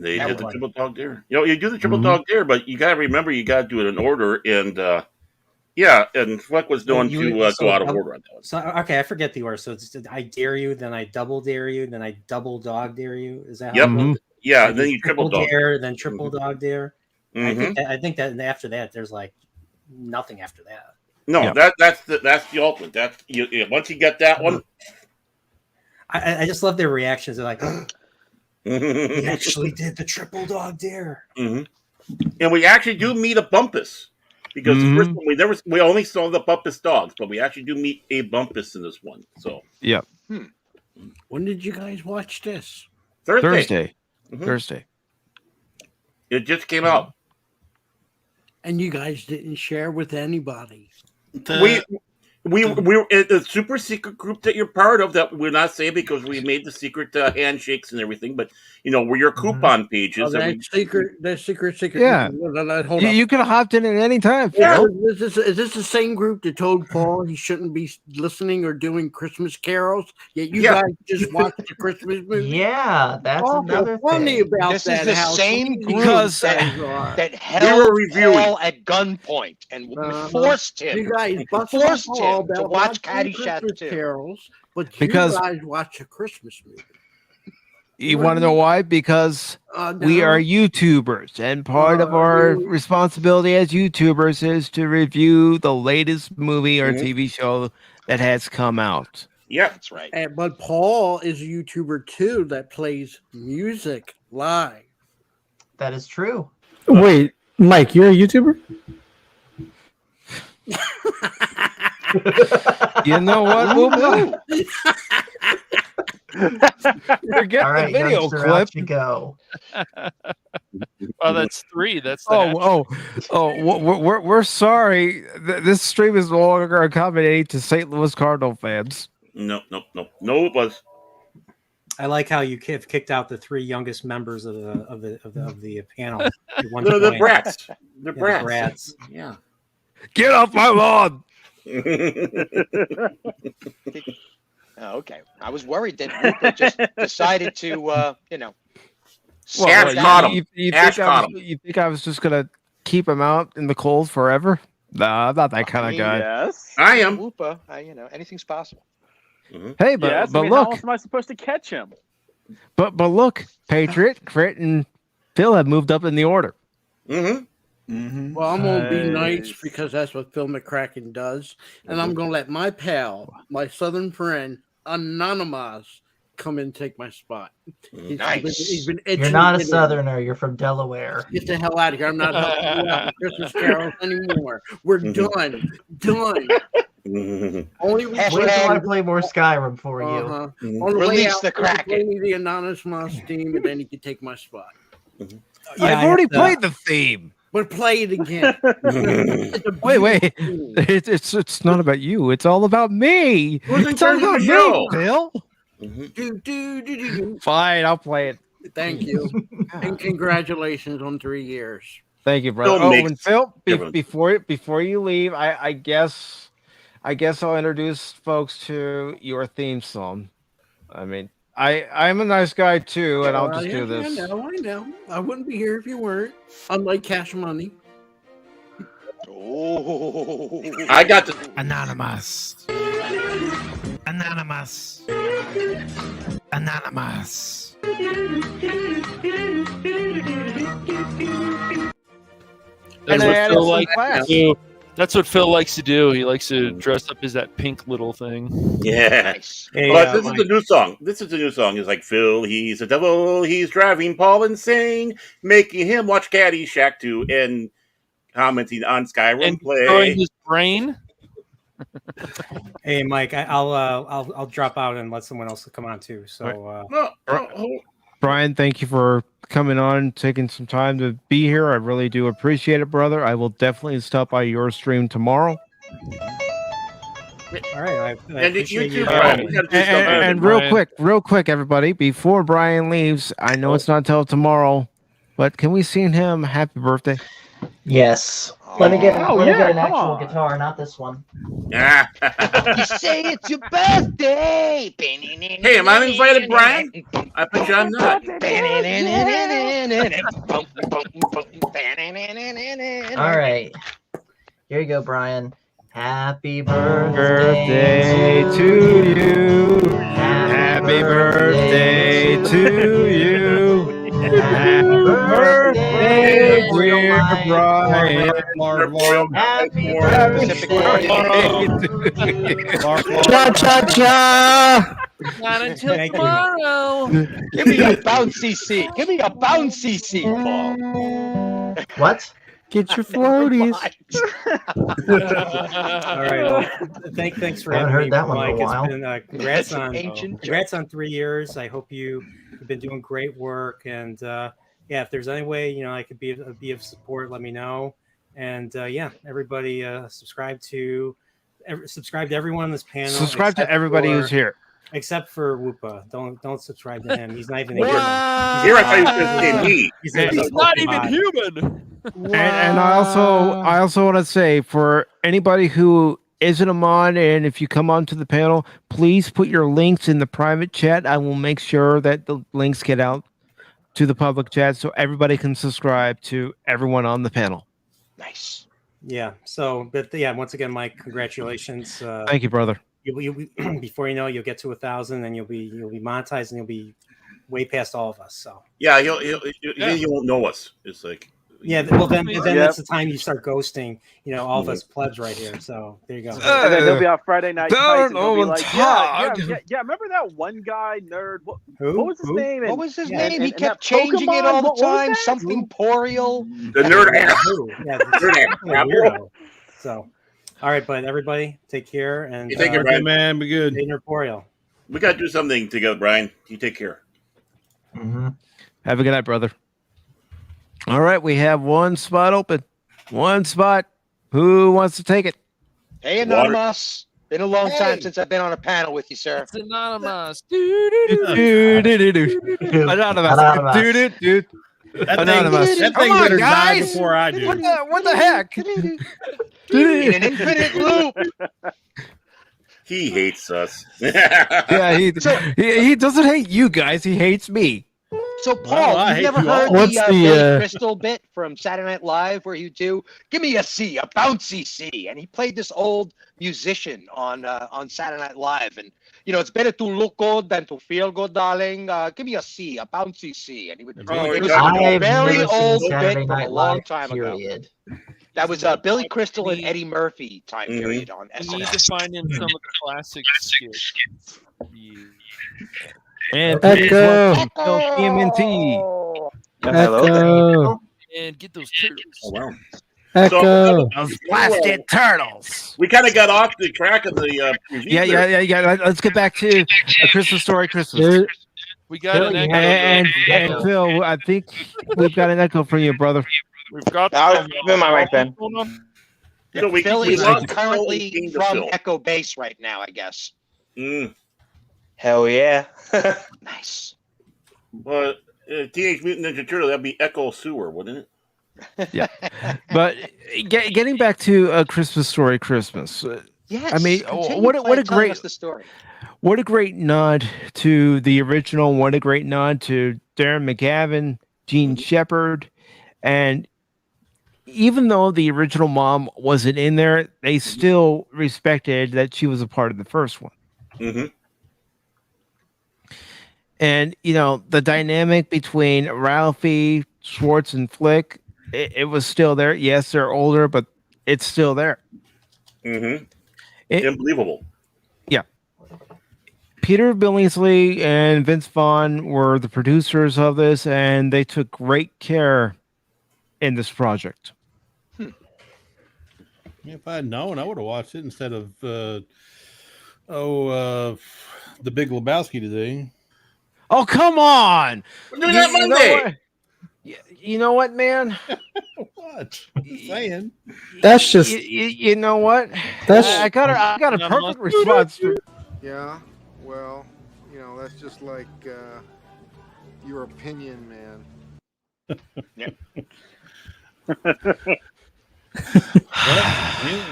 They did the triple dog dare. You do the triple dog dare, but you got to remember you got to do it in order. And and Fleck was known to go out of order on that one. So okay, I forget the order. So it's I dare you, then I double dare you, then I double dog dare you. Is that? Yep. How Yeah, and then you triple dog dare, then triple dog dare. I think that after that, there's like nothing after that. No, that's the ultimate. That's once you get that one. I just love their reactions. They're like, we actually did the triple dog dare. And we actually do meet a Bumpus. Because the first one we only saw the Bumpus dogs, but we actually do meet a Bumpus in this one. So When did you guys watch this? Thursday. Thursday. It just came out. And you guys didn't share with anybody. We're a super secret group that you're part of that we're not saying because we made the secret handshakes and everything, but we're your coupon pages. That secret. Yeah. Hold on. You could have hopped in at any time. Yeah. Is this the same group that told Paul he shouldn't be listening or doing Christmas carols? Yet you guys just watched the Christmas movie. Yeah, that's another funny thing. about This that. is the how same sweet group these that guys are. held Paul at gunpoint and forced him. You guys forced him about to watch watching Caddyshack Christmas 2. carols, but Because- you guys watch a Christmas movie. You want to know why? Because we are YouTubers, and part of our responsibility as YouTubers is to review the latest movie or TV show that has come out. Yeah, that's right. But Paul is a YouTuber too that plays music live. That is true. Wait, Mike, you're a YouTuber? You know what? You're getting All right, the video youngster, clip. out you go. Oh, that's 3. That's the We're sorry. This stream is no longer accommodating to St. Louis Cardinal fans. No, it was. I like how you have kicked out the 3 youngest members of the panel. The brats. The brats. brats. Yeah. Get off my lawn. Oh, okay. I was worried that Rupert just decided to, You think I was just gonna keep him out in the cold forever? Nah, I'm not that kind of guy. Yes, I am. Whoopa, anything's possible. Hey, but how look, else am I supposed to catch him? but look, Patriot, Crit, and Phil have moved up in the order. Well, I'm gonna be nice because that's what Phil McCracken does, and I'm gonna let my pal, my southern friend, Anonymous, come in and take my spot. He's been You're not a southerner. You're from Delaware. Get the hell out of here! I'm not helping you out with Christmas carols anymore. We're done. Only Wait till I play more Skyrim for you. Release the Kraken. Play me the Anonymous theme, and then you can take my spot. I've already played the theme. But play it again. Wait. It's not about you. It's all about me. It's all about me, Phil. Fine, I'll play it. Thank you. And congratulations on 3 years. Thank you, brother. And Phil, before you leave, I guess I'll introduce folks to your theme song. I mean, I'm a nice guy too, and I'll just do this. I know. I wouldn't be here if you weren't. Unlike Cash Money. Oh, I got the Anonymous. Anonymous. Anonymous. That's what Phil likes to do. He likes to dress up as that pink little thing. Yeah. Hey, But this is the new song. It's like, Phil, he's a devil. He's driving Paul insane, making him watch Caddyshack 2 and commenting on Skyrim And play. destroying his brain. Hey, Mike, I'll drop out and let someone else come on too. So, Brian, thank you for coming on, taking some time to be here. I really do appreciate it, brother. I will definitely stop by your stream tomorrow. all right, I And appreciate you too, you. Brian. We gotta do something. And real quick, everybody, before Brian leaves, I know it's not until tomorrow, but can we sing him happy birthday? Yes. Let me get an actual guitar, not this one. You say it's your birthday. Hey, am I invited, Brian? I bet you I'm not. All right. Here you go, Brian. Happy birthday to you. Happy birthday to you. Happy birthday, dear Brian. Happy birthday Cha cha cha. Not until Thank you. tomorrow. Give me a bouncy seat. Give me a bouncy seat, Paul. What? Get your floaties. All right. Well, thanks for Haven't having heard me, that one in a Mike. while. It's been congrats That's an on ancient congrats on 3 years. I hope you've been doing great work. And yeah, if there's any way I could be of support, let me know. And yeah, everybody subscribe to everyone on this panel. Subscribe to except everybody for- who's here. Except for Whoopa. Don't subscribe to him. He's not even a Here, human. I thought you were going to say me. He's not even human. And I also want to say, for anybody who isn't a mod, and if you come onto the panel, please put your links in the private chat. I will make sure that the links get out to the public chat so everybody can subscribe to everyone on the panel. Nice. Yeah. So, but yeah, once again, Mike, congratulations. Thank you, brother. You'll before you know it, you'll get to 1,000, and you'll be monetized, and you'll be way past all of us. So Yeah, you won't know us. It's like yeah. Well, then that's the time you start ghosting. All of us plebs right here. So there you go. And then he'll be on Friday Night Fights, and he'll be like, talk. yeah. Remember that one guy, nerd? What was his Who? name? What was his Yeah, name? He and kept that changing it Pokemon, all the what was time. that? Something Porial. the nerd app. Yeah, Weirdo. So, all right, but everybody, take care and You take care, Brian. Man, be good. Incorporeal. We got to do something together, Brian. You take care. Have a good night, brother. All right, we have one spot open. One spot. Who wants to take it? Hey, Anonymous. Been a long time since I've been on a panel with you, sir. It's anonymous. Anonymous. Anonymous. That Come thing on, better die guys. before I do. What the heck? In an infinite loop. He hates us. Yeah, he doesn't hate you guys. He hates me. So, Paul, I you hate never you heard all. What's the the, Billy Crystal bit from Saturday Night Live where you do, give me a C, a bouncy C. And he played this old musician on Saturday Night Live. And, it's better to look good than to feel good, darling. Give me a C, a bouncy C. And he would. It was a very old bit from a long time ago. That was Billy Crystal and Eddie Murphy time period on SNL. We need to find in some of the classic skits. And Echo. TMNT. Echo. And get those turtles. Oh, wow. Echo. Those plastic turtles. We kind of got off the track of the review. Yeah. Let's get back to A Christmas Story Christmas. We got an echo. And Phil, I think we've got an echo from you, brother. We've got I'll give my mic then. So we Phil we is lost currently Phil from Phil. Echo Base right now, I guess. Hell yeah. Nice. But Teenage Mutant Ninja Turtle, that'd be Echo Sewer, wouldn't it? Yeah. But getting back to A Christmas Story Christmas. Yes. I mean, continue what a telling great us the story. What a great nod to the original. What a great nod to Darren McGavin, Gene Shepard. And even though the original mom wasn't in there, they still respected that she was a part of the first one. Mm-hmm. And, the dynamic between Ralphie, Schwartz, and Flick, it was still there. Yes, they're older, but it's still there. Mm-hmm. Unbelievable. Yeah. Peter Billingsley and Vince Vaughn were the producers of this, and they took great care in this project. If I had known, I would have watched it instead of The Big Lebowski today. Oh, come on! We're doing that Monday. You know what, man? What? I'm just saying. That's just. You know what? That's. I got a perfect response to. Yeah, well, that's just like your opinion, man.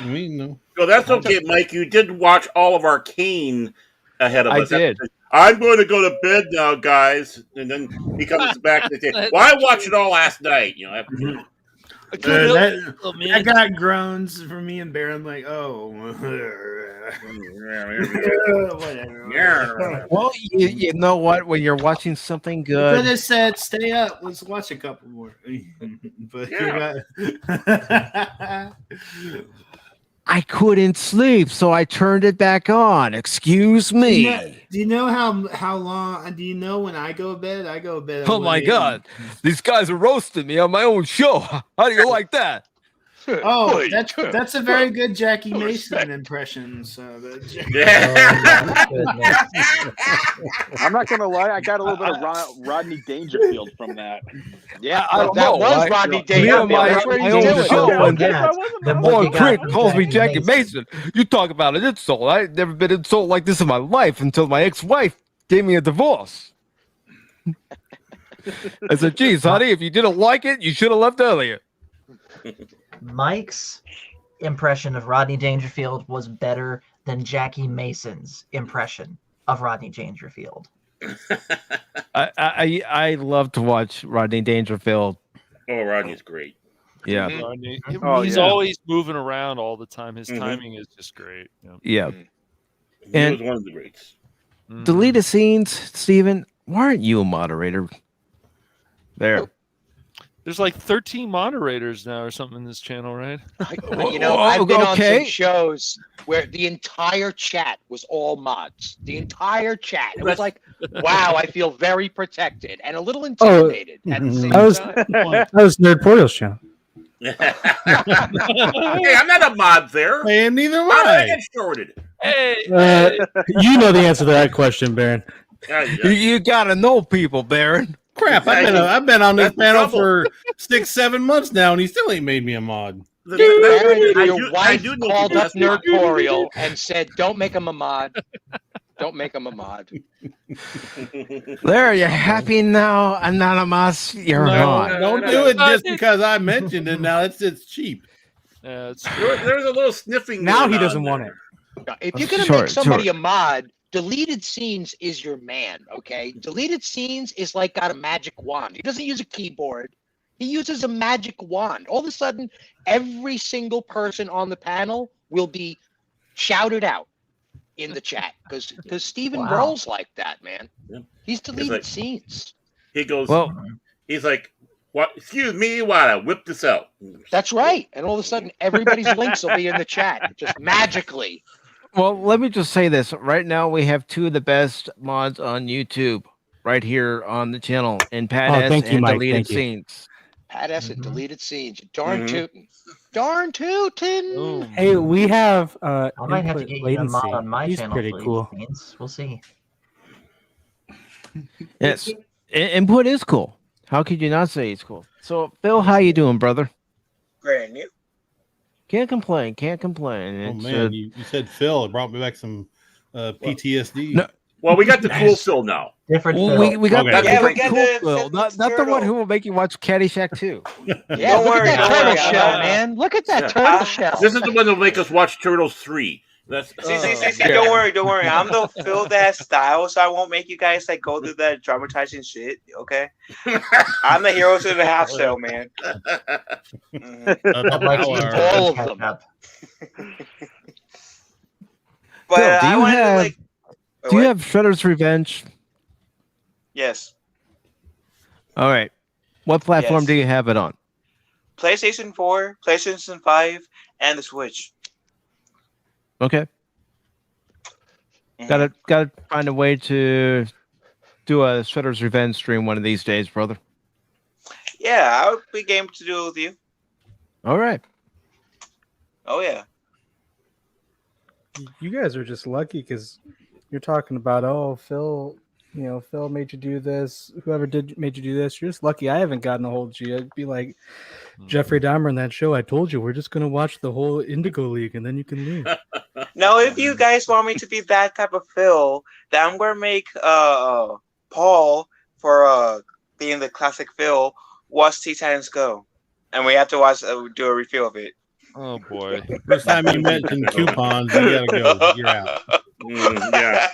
No. So that's okay, Mike. You did watch all of Arcane ahead of I us. did. I'm going to go to bed now, guys. And then he comes back and says, "Well, I watched it all last night." You know. I got groans from me and Bear. I'm like, oh. Well, you know what? When you're watching something You good, could have said, stay up. Let's watch a couple more. But I couldn't sleep, so I turned it back on. Excuse me. Do you know how long? Do you know when I go to bed? I go to bed. At Oh my 1 a.m. God, these guys are roasting me on my own show. How do you like that? Oh, that's a very good Jackie Mason impression. So I'm not gonna lie, I got a little bit of Rodney Dangerfield from that. Yeah, I don't that know. was Rodney Me on Dangerfield. my That's what he's own doing. show, and The Boy movie Crick got calls me Jackie Jackie Mason. You talk about an insult. I've never been insulted like this in my life until my ex-wife gave me a divorce. I said, geez, honey, if you didn't like it, you should have left earlier. Mike's impression of Rodney Dangerfield was better than Jackie Mason's impression of Rodney Dangerfield. I love to watch Rodney Dangerfield. Oh, Rodney's great. Yeah. Rodney, Oh, he's yeah. always moving around all the time. His Mhm. timing is just great. Yeah. He And was one of the greats. deleted scenes, Steven, why aren't you a moderator? There. There's like 13 moderators now or something in this channel, right? You know, I've been on some shows where the entire chat was all mods. The entire chat. It was like, wow, I feel very protected and a little intimidated at the same I was time. Nerd Portal's channel. Hey, I'm not a mod there. And neither am How did I I. get shorted? Hey, You know the answer to that question, Baron. You gotta know people, Baron. Crap, I've been on this That's the panel trouble. for 6-7 months now, and he still ain't made me a mod. Baron, I your do wife know called people. up Nerdtorial and said, don't make him a mod. Don't make him a mod. There, you're happy now, Anonymous. You're on. Don't do it just because I mentioned it. Now it's cheap. It's There's a little sniffing. Now going he on doesn't there. want it. If you're going to make somebody a mod, deleted scenes is your man, okay? Deleted scenes is like got a magic wand. He doesn't use a keyboard. He uses a magic wand. All of a sudden, every single person on the panel will be shouted out in the chat because Steven rolls like that, man. Yeah. He's deleted like- scenes. He goes. Well, he's like, "What? Excuse me, while I whip this out." That's right. And all of a sudden, everybody's links will be in the chat just magically. Well, let me just say this. Right now, we have two of the best mods on YouTube right here on the channel in Pat S thank you, and Mike. Deleted Thank you. Scenes. Pat S and deleted scenes. Darn tootin'. Darn tootin'. Hey, we have I might have to input get you a latency. mod on my He's channel. pretty for cool. these scenes. We'll see. Yes, input is cool. How could you not say it's cool? So, Phil, how you doing, brother? Great, and you? Can't complain. Can't complain. Oh It's, man, you said Phil. It brought me back some PTSD. No. Well, we got the cool Phil now. Different well, Phil. we got Okay. that Yeah, we different got cool the Phil, not the one who will make you watch Caddyshack 2. Yeah, Don't look worry, at that don't turtle worry, shell, I'm- man. Look at that turtle shell. This is the one that'll make us watch Turtles 3. That's See, don't worry. I'm the Phil that style, so I won't make you guys like go through that dramatizing shit. Okay, I'm the hero to the half cell, man. I'd like you to All of catch them. up. But Phil, do I you wanted have to like. do you What? have Shredder's Revenge? Yes, All right. What platform Yes. do you have it on? PlayStation 4, PlayStation 5, and the Switch. Okay. Gotta find a way to do a Shredder's Revenge stream one of these days, brother. Yeah, I would be game to do it with you. All right. Oh yeah. You guys are just lucky because you're talking about, oh, Phil, Phil made you do this. Whoever made you do this. You're just lucky I haven't gotten a hold of you. It'd be like Jeffrey Dahmer in that show. I told you, we're just going to watch the whole Indigo League and then you can leave. Now, if you guys want me to be that type of Phil, then I'm gonna make Paul for being the classic Phil watch Teen Titans Go, and we have to watch do a review of it. Oh boy! First time you mentioned coupons, you gotta go. You're out. Yeah.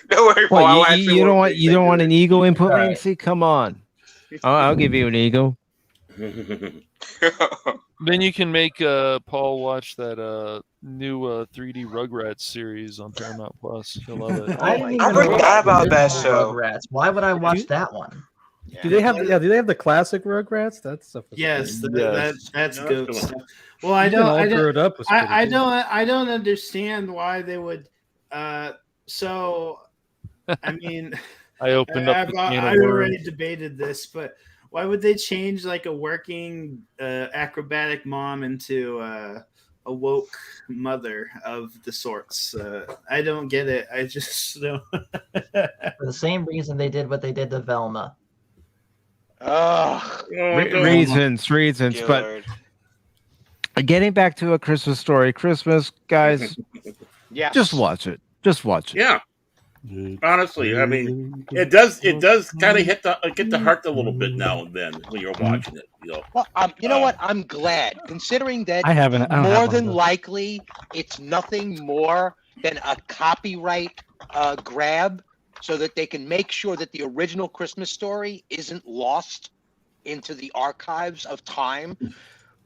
Don't worry, Paul. Well, I'll you, answer you don't one want thing you don't later. want an ego input, All right. Nancy? Come on, I'll give you an ego. Then you can make Paul watch that new 3D Rugrats series on Paramount Plus. He'll love it. I didn't even I know forgot about that original show. Rugrats. Why would I watch that one? Do they have? Yeah, do they have the classic Rugrats? That stuff. Yes, Yes. that's No, goat that's the stuff. Well, I Even don't. all I Growed don't. Up was pretty I good. don't understand why they would. So, I mean, I opened up the can I've of already worms. debated this, but why would they change like a working acrobatic mom into a woke mother of the sorts? I don't get it. I just don't. For the same reason they did what they did to Velma. Reasons, but getting back to A Christmas Story, Christmas, guys, Yes. just watch it. Just watch it. Yeah. Honestly, I mean, it does kind of get the heart a little bit now and then when you're watching it. You know. Well, you know what? I'm glad, considering that I don't have more one than of those. likely it's nothing more than a copyright grab, so that they can make sure that the original Christmas Story isn't lost into the archives of time.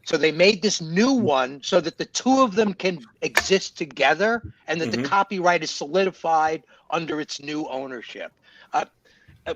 So they made this new one so that the two of them can exist together, and that the copyright is solidified under its new ownership.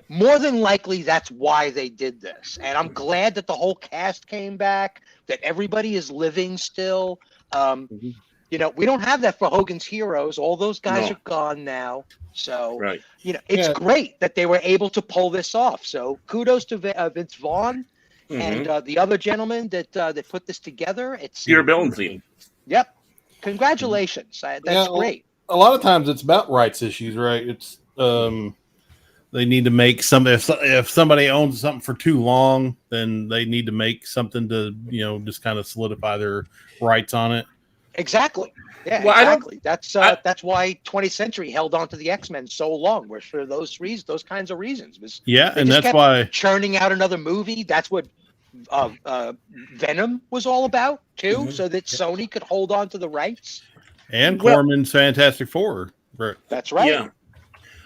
More than likely, that's why they did this. And I'm glad that the whole cast came back, that everybody is living still. You know, we don't have that for Hogan's Heroes. All those guys No. are gone now. So, Right. you know, it's great that they were able to pull this off. So kudos to Vince Vaughn and the other gentleman that put this together. It's Peter Billingsley. Yep. Congratulations. That's great. A lot of times it's about rights issues, right? It's they need to make something. If somebody owns something for too long, then they need to make something to just kind of solidify their rights on it. Exactly. Yeah, Well, exactly. That's why 20th Century held on to the X-Men so long. Was for those reasons, those kinds of reasons. Yeah, They and just that's kept why churning out another movie. That's what Venom was all about too, so that Sony could hold on to the rights. and Corman's Fantastic Four. Right. That's right. Yeah.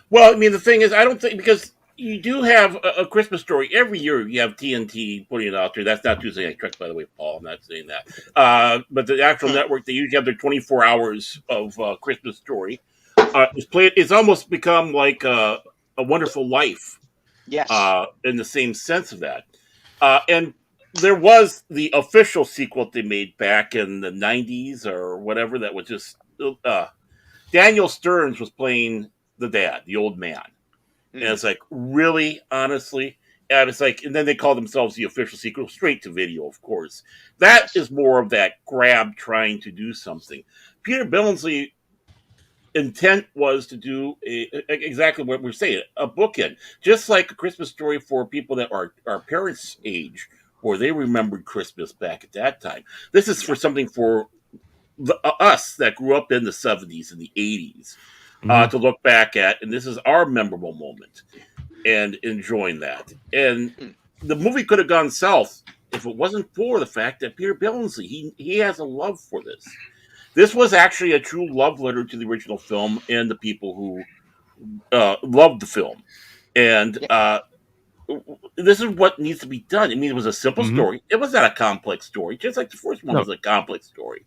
Well, I mean, the thing is, I don't think, because you do have a Christmas Story every year. You have TNT putting it out there. That's not using a trick, by the way, Paul. I'm not saying that. But the actual network, they usually have their 24 hours of Christmas Story. It's played. It's almost become like a Wonderful Life. Yes. In the same sense of that. And there was the official sequel they made back in the 90s or whatever that was just Daniel Stearns was playing the dad, the old man. And it's like, really, honestly? And it's like, and then they call themselves the official sequel, straight to video, of course. That is more of that grab trying to do something. Peter Billingsley intent was to do exactly what we're saying, a bookend, just like A Christmas Story for people that are our parents' age, or they remembered Christmas back at that time. This is for something for us that grew up in the 70s and the 80s to look back at, and this is our memorable moment and enjoying that. And the movie could have gone south if it wasn't for the fact that Peter Billingsley, he has a love for this. This was actually a true love letter to the original film and the people who loved the film. And this is what needs to be done. I mean, it was a simple story. It was not a complex story, just like the first one was a complex story.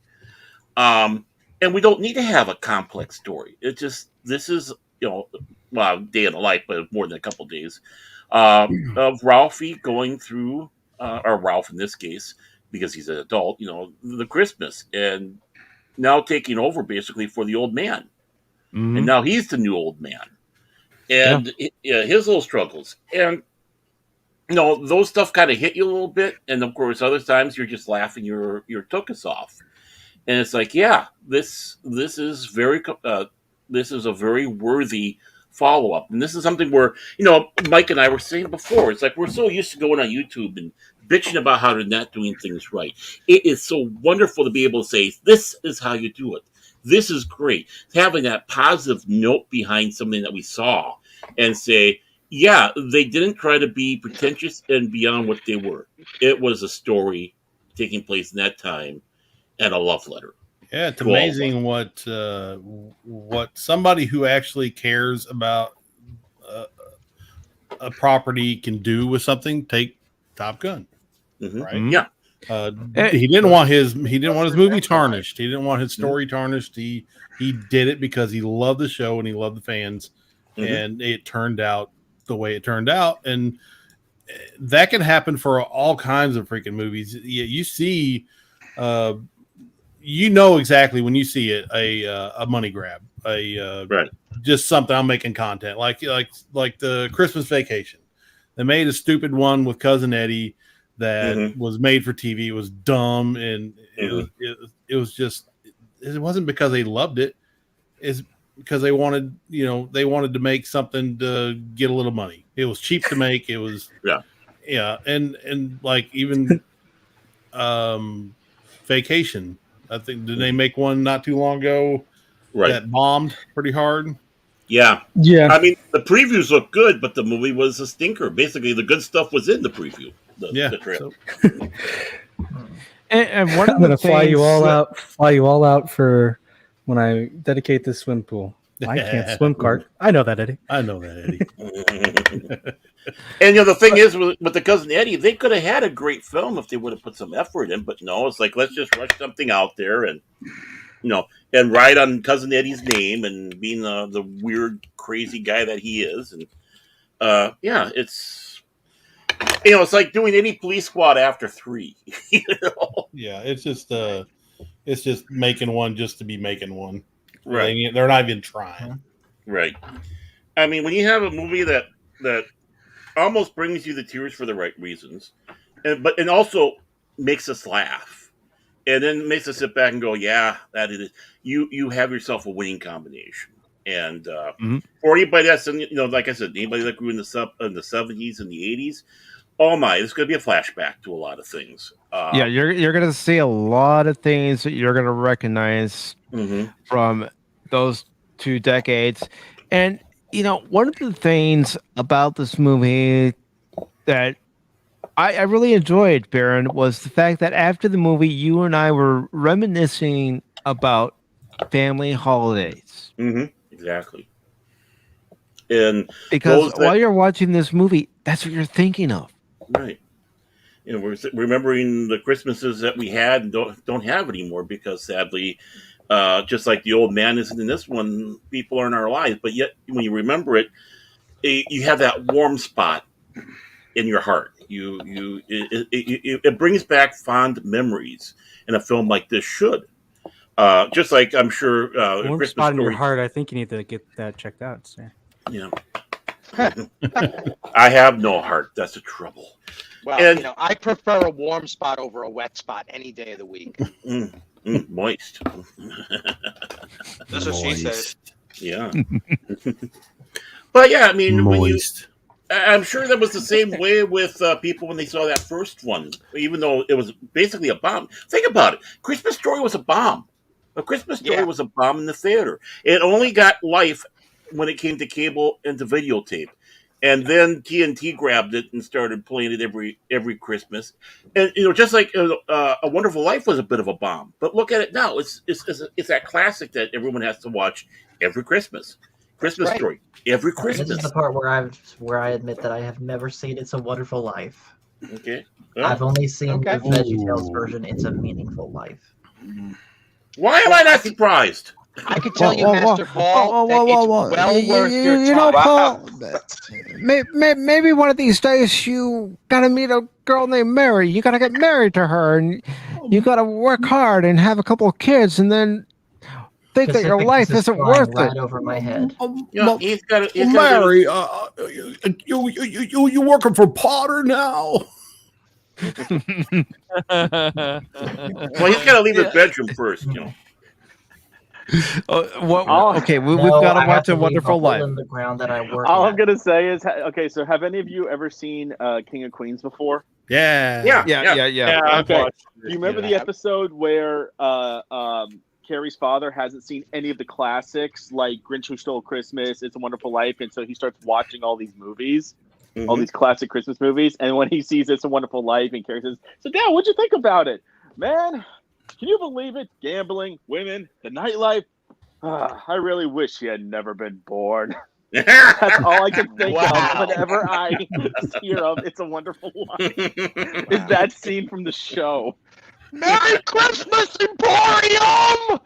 And we don't need to have a complex story. It just, this is, a day in the life, but more than a couple of days, of Ralphie going through, or Ralph in this case, because he's an adult, the Christmas, and now taking over basically for the old man. And now he's the new old man. And his little struggles. And, those stuff kind of hit you a little bit. And of course, other times you're just laughing your tuchus off. And it's like, this is this is a very worthy follow-up. And this is something where, Mike and I were saying before, it's like we're so used to going on YouTube and bitching about how they're not doing things right. It is so wonderful to be able to say, this is how you do it. This is great. Having that positive note behind something that we saw and say, Yeah, they didn't try to be pretentious and beyond what they were. It was a story taking place in that time and a love letter. Yeah, it's amazing what somebody who actually cares about a property can do with something. Take Top Gun, right? Yeah. He didn't want his movie tarnished. He didn't want his story tarnished. He did it because he loved the show and he loved the fans, and it turned out the way it turned out. And that can happen for all kinds of freaking movies. You see, you know exactly when you see it a money grab, just something. I'm making content like the Christmas Vacation. They made a stupid one with Cousin Eddie that was made for TV. It was dumb, and it was just, it wasn't because they loved it. It's because they wanted to make something to get a little money. It was cheap to make. It was and like even Vacation. I think, did they make one not too long ago that bombed pretty hard? Yeah. Yeah. I mean, the previews look good, but the movie was a stinker. Basically, the good stuff was in the preview. The trailer. And one of I'm gonna the fly you things all out for when I dedicate this swim pool. I can't swim cart. I know that, Eddie. I know that, Eddie. And the thing is, with the Cousin Eddie, they could have had a great film if they would have put some effort in. But no, it's like, let's just rush something out there and and ride on Cousin Eddie's name and being the weird, crazy guy that he is. And it's like doing any Police Squad after 3. Yeah, it's just making one just to be making one. Right. They're not even trying. Right. I mean, when you have a movie that almost brings you the tears for the right reasons, and also makes us laugh, and then makes us sit back and go, yeah, that is, you have yourself a winning combination. And for anybody that's like I said, anybody that grew in the 70s and the 80s, oh my, it's going to be a flashback to a lot of things. You're going to see a lot of things that you're going to recognize from those 2 decades. And one of the things about this movie that I really enjoyed, Baron, was the fact that after the movie, you and I were reminiscing about family holidays. Exactly. And because while you're watching this movie, that's what you're thinking of. Right. We're remembering the Christmases that we had and don't have anymore because sadly, just like the old man isn't in this one, people are in our lives. But yet, when you remember it, you have that warm spot in your heart. It brings back fond memories, and a film like this should. Just like I'm sure warm Christmas spot in your Story. heart. I think you need to get that checked out. So. Yeah. I have no heart. That's the trouble. Well, I prefer a warm spot over a wet spot any day of the week. Moist. That's what she said. Yeah. But yeah, I mean, I'm sure that was the same way with people when they saw that first one, even though it was basically a bomb. Think about it. Christmas Story was a bomb. A Christmas Story was a bomb in the theater. It only got life when it came to cable and to videotape. And then TNT grabbed it and started playing it every Christmas. And just like A Wonderful Life was a bit of a bomb. But look at it now. It's that classic that everyone has to watch every Christmas. Christmas Story every Christmas. This is the part where I admit that I have never seen It's a Wonderful Life. Okay. I've only seen the VeggieTales version. It's a Meaningful Life. Why am I not surprised? I can tell you, Master Paul, that it's well worth your time. Paul, maybe one of these days you gotta meet a girl named Mary. You gotta get married to her, and you gotta work hard and have a couple of kids, and then think that your life isn't worth it. Over my head. He's got Mary, you working for Potter now? Well, he's got to leave his bedroom first, Okay, we've got to watch A Wonderful Life. All I'm gonna say is, okay, so have any of you ever seen King of Queens before? Yeah. Okay. Do you remember the episode where Carrie's father hasn't seen any of the classics like Grinch Who Stole Christmas, It's a Wonderful Life, and so he starts watching all these movies, all these classic Christmas movies. And when he sees It's a Wonderful Life, and Carrie says, "So, Dad, what'd you think about it, man? Can you believe it? Gambling, women, the nightlife. I really wish he had never been born." That's all I can think of whenever I hear of It's a Wonderful Life. Is that scene from the show? Merry Christmas, Emporium!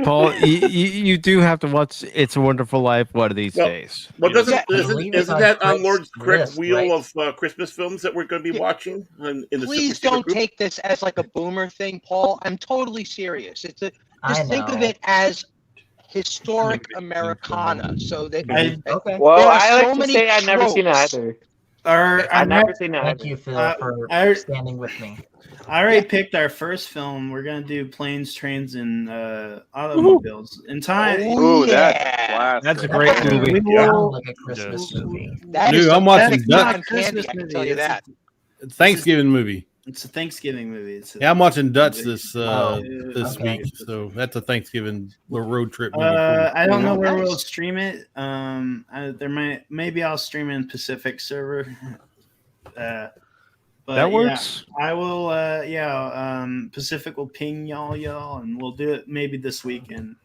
Paul, you do have to watch It's a Wonderful Life one of these days. Well, isn't that on Lord's correct wheel of Christmas films that we're going to be watching? In the Please Super don't Group? take this as like a boomer thing, Paul. I'm totally serious. Just think of know. it as historic Americana. So that Well, there are I like so to many say I've never seen it tropes. either. I've never seen it Thank either. you, Phil, for standing with me. I already picked our first film. We're gonna do Planes, Trains, and Automobiles. In time. Ooh, that's a great movie. Like a Christmas movie. Dude, I'm watching not a Dutch. Christmas I can movie. tell you that. Thanksgiving movie. It's a Thanksgiving movie. Yeah, I'm watching Dutch this okay. week, so that's a Thanksgiving little road trip movie. I don't know where we'll stream it. Maybe I'll stream in Pacific server. But That works. Yeah, I will. Pacific will ping y'all, and we'll do it maybe this weekend.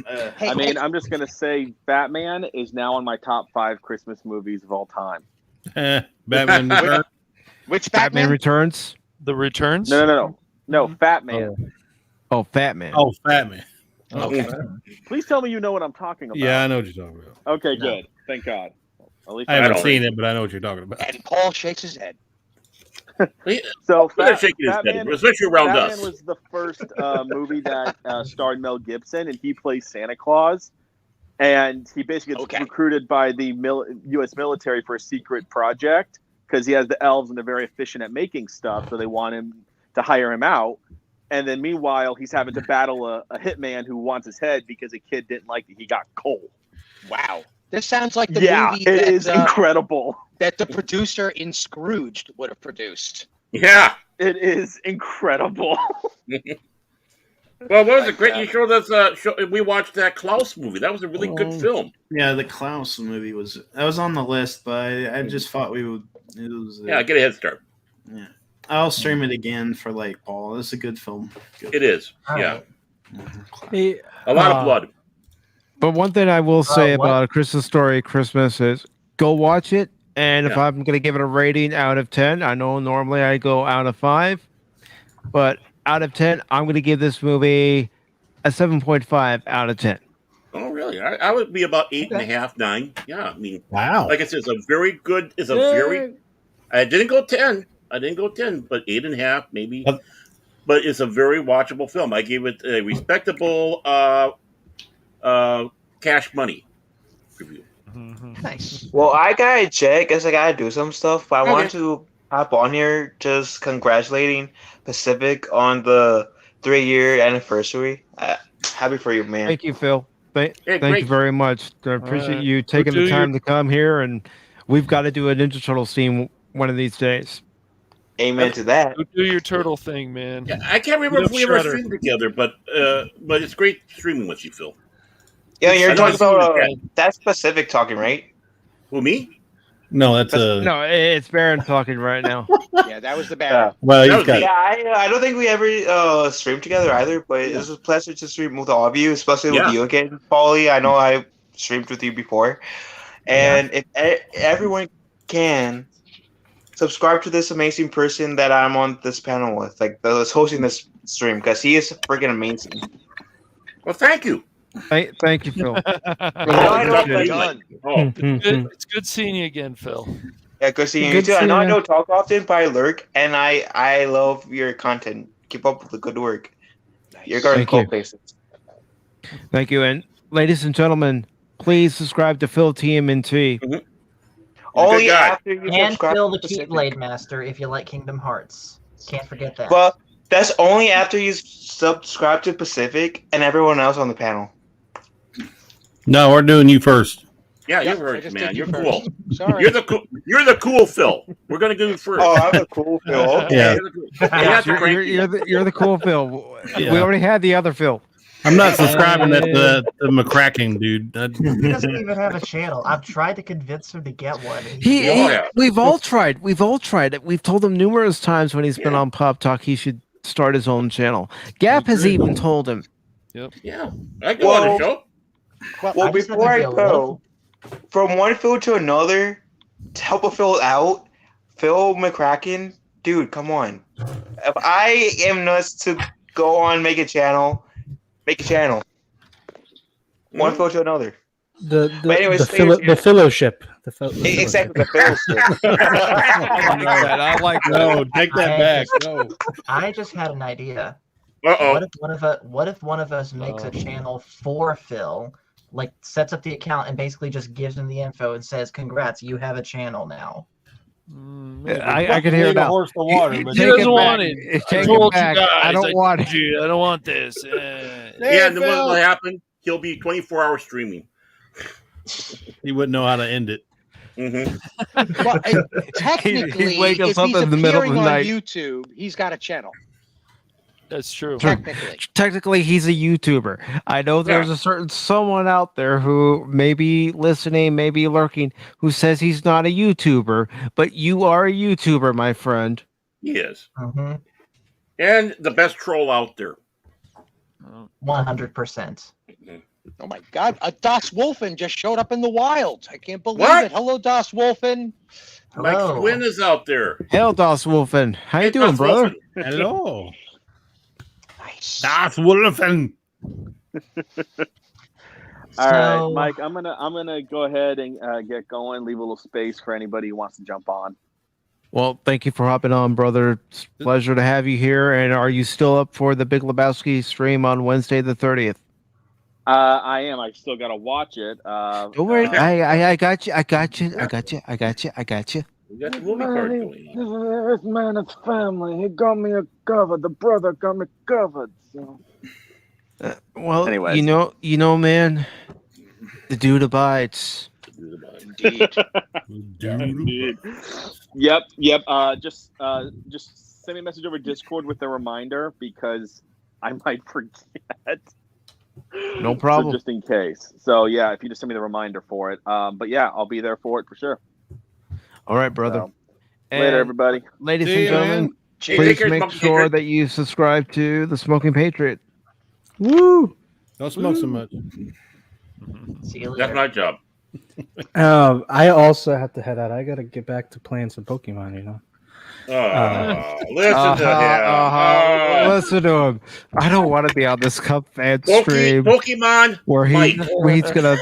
I mean, I'm just gonna say Batman is now in my top 5 Christmas movies of all time. Batman Returns. Which Batman Returns? The Returns? No, Fat Man. Oh, Fat Man. Oh, Fat Man. Okay. Please tell me you know what I'm talking about. Yeah, I know what you're talking about. Okay, good. Thank God. At least I haven't seen it, but I know what you're talking about. And Paul shakes his head. So shaking his head, especially around Batman us. was the first movie that starred Mel Gibson, and he plays Santa Claus. And he basically gets recruited by the U.S. military for a secret project because he has the elves and they're very efficient at making stuff, so they want him to hire him out. And then meanwhile, he's having to battle a hitman who wants his head because a kid didn't like that he got coal. Wow. This sounds like the movie it is incredible. That the producer in Scrooged would have produced. Yeah. It is incredible. Well, what was it great? You showed us. We watched that Klaus movie. That was a really good film. Yeah, the Klaus movie was on the list, but I just thought we would. It was. Get a head start. Yeah, I'll stream it again for Paul. It's a good film. It is. Yeah. Hey, a lot of blood. But one thing I will say about A Christmas Story Christmas is go watch it. And if I'm going to give it a rating out of 10, I know normally I go out of 5. But out of 10, I'm going to give this movie a 7.5 out of 10. Oh, really? I would be about 8.5, 9. Yeah, I mean, wow. Like I said, it's a very good. It's a very. I didn't go 10. But 8.5 maybe. But it's a very watchable film. I gave it a respectable cash money review. Nice. Well, I gotta check. Guess I gotta do some stuff. But I want to hop on here just congratulating Pacific on the 3-year anniversary. Happy for you, man. Thank you, Phil. Thank you very much. I appreciate you taking the time to come here, and we've got to do a Ninja Turtle scene one of these days. Amen to that. Go do your turtle thing, man. Yeah, I can't remember if we ever streamed together, but it's great streaming with you, Phil. Yeah, you're talking about that's Pacific talking, right? Who, me? No, that's no, it's Baron talking right now. Yeah, that was the Baron. Well, he's got I don't think we ever streamed together either, but it was a pleasure to stream with all of you, especially with you again, Paulie. I know I streamed with you before, and if everyone can subscribe to this amazing person that I'm on this panel with, that's hosting this stream, because he is freaking amazing. Well, thank you. Thank you, Phil. It's good seeing you again, Phil. Yeah, good seeing you too. I know I don't talk often, but I lurk, and I love your content. Keep up with the good work. You're going to cool places. Thank you. And ladies and gentlemen, please subscribe to Phil TMNT. Only after you And subscribe Phil to the Keyblade Master if you like Kingdom Hearts. Can't forget that. Well, that's only after you subscribe to Pacific and everyone else on the panel. No, we're doing you first. Yeah, Yep, you I heard, just man. did You're you cool. first. Sorry. You're the cool Phil. We're gonna do it first. Oh, I'm the cool Phil. Okay. Yeah. You're the cool Phil. Yeah. We already had the other Phil. I'm not subscribing to McCracken, dude. He doesn't even have a channel. I've tried to convince him to get one. We've all tried. We've all tried it. We've told him numerous times when he's been on Pop Talk he should start his own channel. Gap has even told him. Yep. Yeah. I go on the show. Well, before I go, from one Phil to another, to help a Phil out, Phil McCracken, dude, come on. If I am nuts to go on, make a channel. One Phil to another. But anyways, the fellowship. Exactly, the fellowship. I like that. No, take that back. No. I just had an idea. Uh-oh. What if one of us makes a channel for Phil, like sets up the account and basically just gives him the info and says, "Congrats, you have a channel now." I can hear it now. Horse to water, but He doesn't want it. Take I told it back. you guys, I don't want it. I don't want this. Yeah, and then what will happen? He'll be 24-hour streaming. He wouldn't know how to end it. Mm-hmm. Well, technically, He'd wake us if up he's in the middle of appearing the on night. YouTube, he's got a channel. That's true. Technically, he's a YouTuber. I know there's a certain someone out there who may be listening, maybe lurking, who says he's not a YouTuber, but you are a YouTuber, my friend. He is. Mm-hmm. And the best troll out there. 100%. Oh my God! Das Wolfen just showed up in the wild. I can't believe What? it. Hello, Das Wolfen. Mike Swin is out there. Hell, Das Wolfen. How you doing, Das brother? Wolfen. Hello. Nice. Das Wolfen. All right, Mike. I'm gonna go ahead and get going. Leave a little space for anybody who wants to jump on. Well, thank you for hopping on, brother. It's a pleasure to have you here. And are you still up for the Big Lebowski stream on Wednesday the 30th? I am. I still gotta watch it. Don't worry. I got you. I got you. I got you. I got you. I got you. We got the movie card going on. This man is family. He got me covered. The brother got me covered. So. Well, Anyways. you know, man, the dude abides. Indeed. Indeed. Yep. Just send me a message over Discord with a reminder because I might forget. No problem. So just in case. So yeah, if you just send me the reminder for it. But yeah, I'll be there for it for sure. All right, brother. So, later, everybody. Ladies See and you, gentlemen, man. please Cheers, make Smoking sure Patriot. that you subscribe to the Smoking Patriot. Woo! Don't smoke so much. See you That's later. my job. I also have to head out. I got to get back to playing some Pokemon. You know. Listen to him. Listen to him. I don't want to be on this Cup fan stream Pokemon where Mike. he's gonna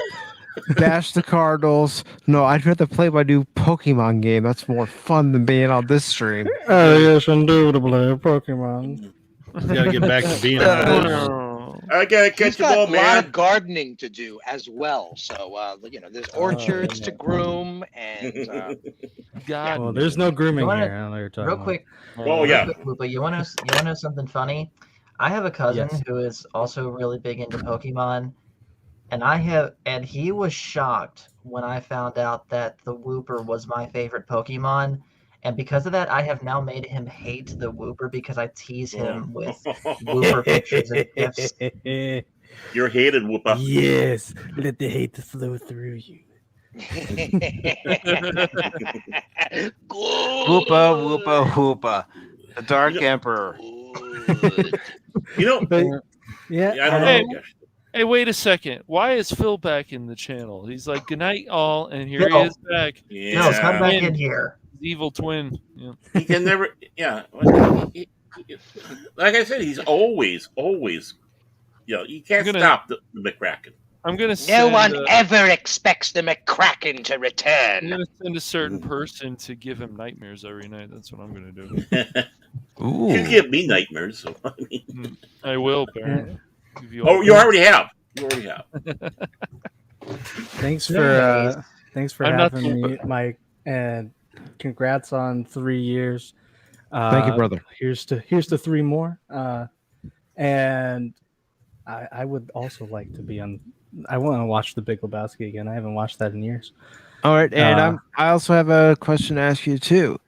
bash the Cardinals. No, I'd rather play my new Pokemon game. That's more fun than being on this stream. Oh yes, indubitably Pokemon. You gotta get back to being on. I gotta He's catch them got all, a lot man. of gardening to do as well. So there's orchards to groom and. God. Well, there's no grooming You wanna- here. I don't know what you're talking Real about. quick. Oh, yeah. Real quick, Lupa, you want to know something funny? I have a cousin Yes. who is also really big into Pokemon, and he was shocked when I found out that the Wooper was my favorite Pokemon. And because of that, I have now made him hate the Wooper because I tease him with Wooper pictures and gifs. You're hated, Whoopa. Yes, let the hate flow through you. Whoopa. The Dark Emperor. You know, Yeah, I don't Hey, know. hey, wait a second. Why is Phil back in the channel? He's like, "Good night, all," and here Phil. he is back. No, come back in here. Evil twin. Yeah. He can never. Yeah. Like I said, he's always. You can't stop the McCracken. I'm gonna. No Send, one ever expects the McCracken to I'm return. gonna send a certain person to give him nightmares every night. That's what I'm gonna do. Ooh. You give me nightmares. So, I mean. I will, Baron. Give you Oh, all- you already have. You already have. Thanks for I'm not having me, Mike, and congrats on 3 years. Thank you, brother. Here's to 3 more. And I would also like to be on I want to watch The Big Lebowski again. I haven't watched that in years. All right, and I also have a question to ask you too.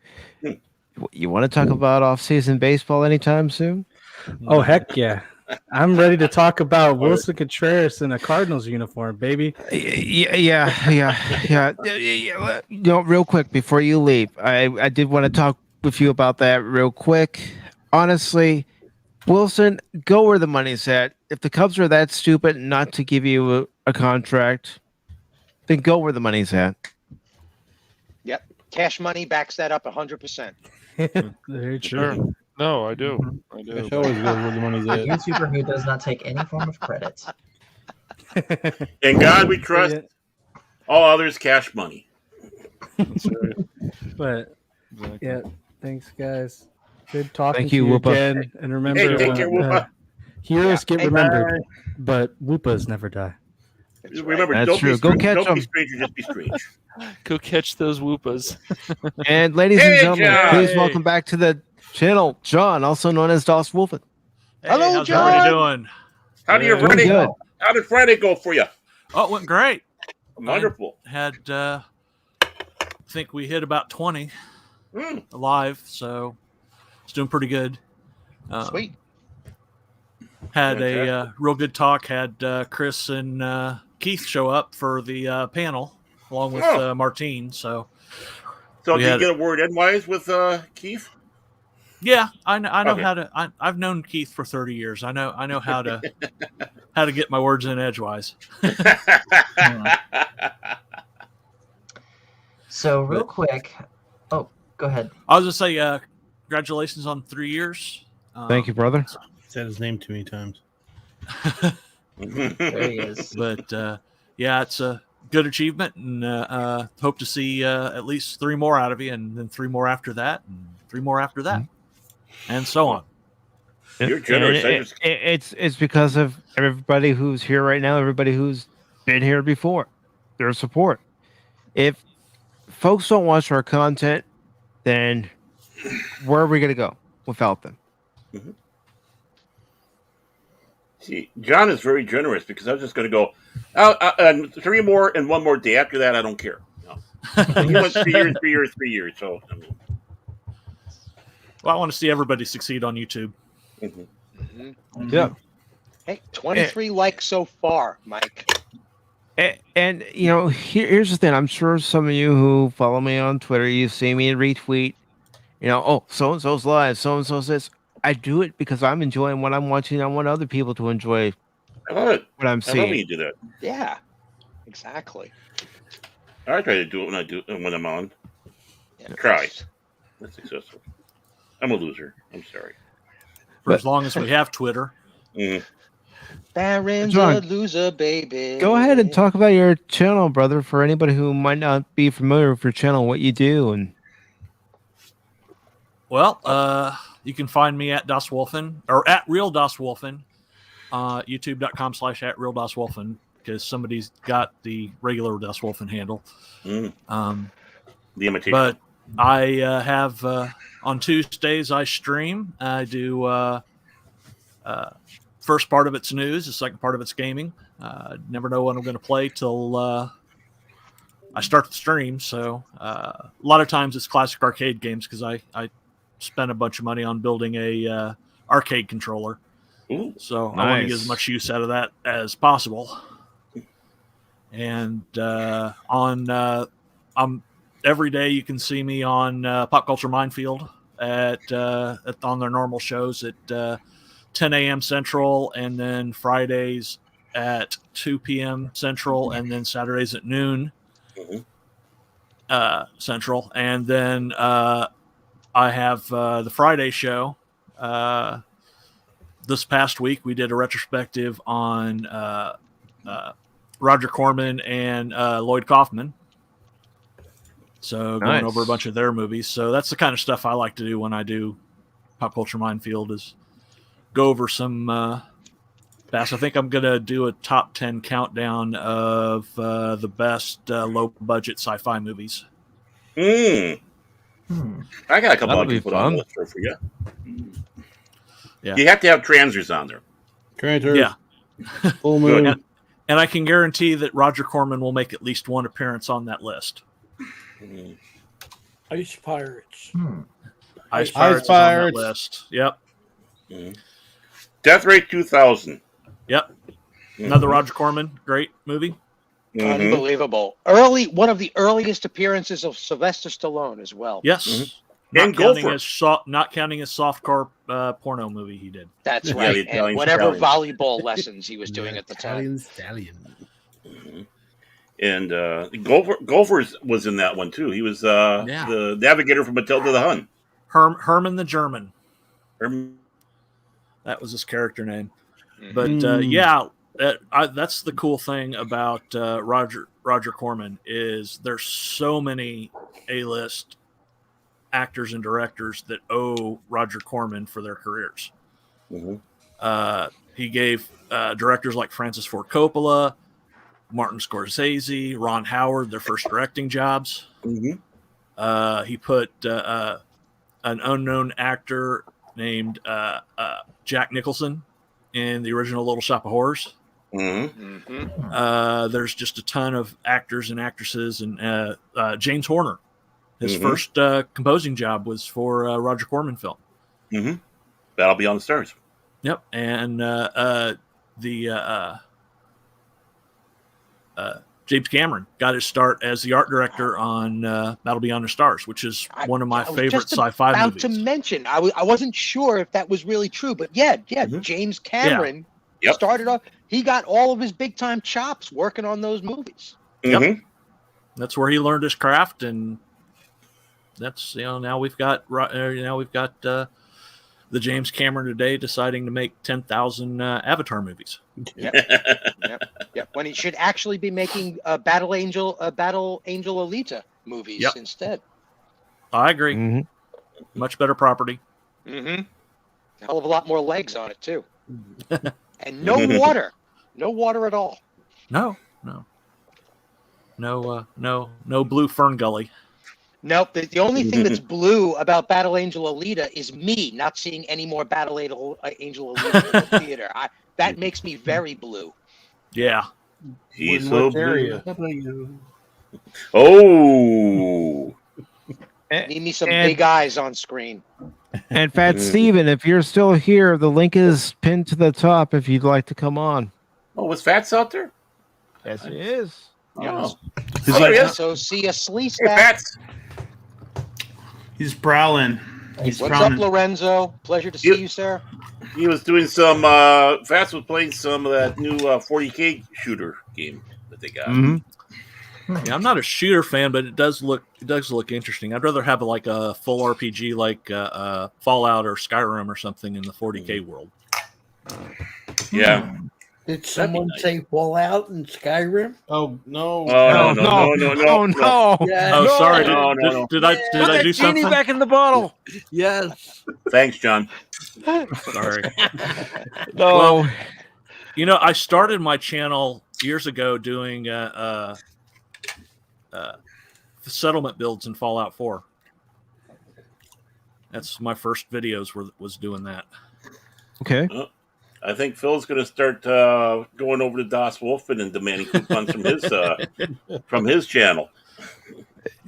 You want to talk about off-season baseball anytime soon? Oh heck yeah! I'm ready to talk about Wilson Contreras in a Cardinals uniform, baby. Yeah. Real quick before you leave, I did want to talk with you about that real quick. Honestly, Wilson, go where the money's at. If the Cubs are that stupid not to give you a contract, then go where the money's at. Yep. Cash money backs that up 100%. Very Sure. true. No, I do. I do. Cash always goes where the money's A at. YouTuber who does not take any form of credit. In God we trust. All others, cash money. That's right. But Exactly. yeah, thanks guys. Good talking Thank to you, you Whoopa. again. And remember, Hey, take care, Whoopa. heroes get Hey, remembered, but Whoopas never die. Remember, That's don't true. be Go strange. catch Don't be 'em. strange. Just be strange. Go catch those whoopas. And ladies and Hey, gentlemen, John. please welcome back to the channel, John, also known as Das Wolfen. Hello, how's John. everybody doing? How did your Doing Friday good. go? How did Friday go for you? Oh, it went great. Wonderful. Had I think we hit about 20 alive, so it's doing pretty good. Sweet. Had a real good talk. Had Chris and Keith show up for the panel along with Martine. So So we did you had- get a word edgewise with Keith? yeah, I know Okay. how to. I've known Keith for 30 years. I know how to how to get my words in edgewise. So real quick. Oh, go ahead. I was gonna say congratulations on 3 years. Thank you, brother. Said his name too many times. There he is. But yeah, it's a good achievement, and hope to see at least 3 more out of you, and then 3 more after that, and 3 more after that, and so on. You're generous. It's because of everybody who's here right now, everybody who's been here before, their support. If folks don't watch our content, then where are we going to go without them? Mm-hmm. See, John is very generous because I was just going to go, and 3 more and 1 more day after that. I don't care. No. He went 3 years, 3 years, 3 years. So, I mean, Well, I want to see everybody succeed on YouTube. Yeah. Hey, 23 likes so far, Mike. And you know, here's the thing. I'm sure some of you who follow me on Twitter, you see me retweet, you know, oh, so and so's live, so and so's this. I do it because I'm enjoying what I'm watching. I want other people to enjoy I love it. what I'm I love seeing. when you do that. Yeah, exactly. I try to do it when I'm on. Try. That's successful. I'm a loser. I'm sorry. For as long as we have Twitter. Baron's John, a loser, baby. Go ahead and talk about your channel, brother, for anybody who might not be familiar with your channel, what you do. And Well, you can find me at Das Wolfen or at Real Das Wolfen, youtube.com/@RealDasWolfen, because somebody's got the regular Das Wolfen handle. The imitation. But I have on Tuesdays I stream. I do first part of it's news, the second part of it's gaming. Never know what I'm going to play till I start the stream. So a lot of times it's classic arcade games because I spent a bunch of money on building a arcade controller. Ooh, so I want to get nice. as much use out of that as possible. And I'm every day you can see me on Pop Culture Minefield on their normal shows at 10 a.m. Central, and then Fridays at 2 p.m. Central, and then Saturdays at noon Central. And then I have the Friday show. This past week, we did a retrospective on Roger Corman and Lloyd Kaufman. So going Nice. over a bunch of their movies. So that's the kind of stuff I like to do when I do Pop Culture Minefield, is go over some best. I think I'm going to do a top 10 countdown of the best low-budget sci-fi movies. I got a couple That'll I be can put on fun. the list for you. Yeah. You have to have transers on there. Transers. Yeah. Full moon. And And I can guarantee that Roger Corman will make at least one appearance on that list. Ice Pirates. Ice Pirates is on that list. Yep. Death Race 2000. Yep. Another Roger Corman, great movie. Unbelievable. One of the earliest appearances of Sylvester Stallone as well. Yes. And Gopher. Not counting his softcore porno movie he did. That's right. And whatever volleyball lessons he was doing at the time. Stallion. And Gopher was in that one too. He was the navigator from Matilda the Hun. Herman the German. That was his character name. But that's the cool thing about Roger Corman is there's so many A-list actors and directors that owe Roger Corman for their careers. He gave directors like Francis Ford Coppola, Martin Scorsese, Ron Howard their first directing jobs. He put an unknown actor named Jack Nicholson in the original Little Shop of Horrors. There's just a ton of actors and actresses, and James Horner. His first composing job was for a Roger Corman film. That'll Be on the Stars. Yep, and James Cameron got his start as the art director on Battle Beyond the Stars, which is one of my favorite sci-fi movies. To mention, I wasn't sure if that was really true, but James Cameron started off. He got all of his big time chops working on those movies. That's where he learned his craft, and that's now we've got the James Cameron today deciding to make 10,000 Avatar movies. Yep. When he should actually be making Battle Angel Alita movies instead. I agree. Much better property. A hell of a lot more legs on it too. And no water. No water at all. No blue fern gully. Nope. The only thing that's blue about Battle Angel Alita is me not seeing any more Battle Angel Alita in the theater. That makes me very blue. Yeah. He's so blue. Need me some big eyes on screen. And Fat Steven, if you're still here, the link is pinned to the top if you'd like to come on. Oh, was Fats out there? Yes, he is. Oh. So see a sleaze Fats. He's prowling. What's up, Lorenzo? Pleasure to see you, sir. He was doing some. Fats was playing some of that new 40K shooter game that they got. Yeah, I'm not a shooter fan, but it does look interesting. I'd rather have a full RPG like Fallout or Skyrim or something in the 40K world. Yeah. Did someone say Fallout and Skyrim? Oh no! No! Oh, sorry. Did I do something? Genie back in the bottle. Yes. Thanks, John. Sorry. No. Well, I started my channel years ago doing settlement builds in Fallout 4. That's my first videos was doing that. Okay. I think Phil's going to start going over to Das Wolfen and demanding coupons from his channel.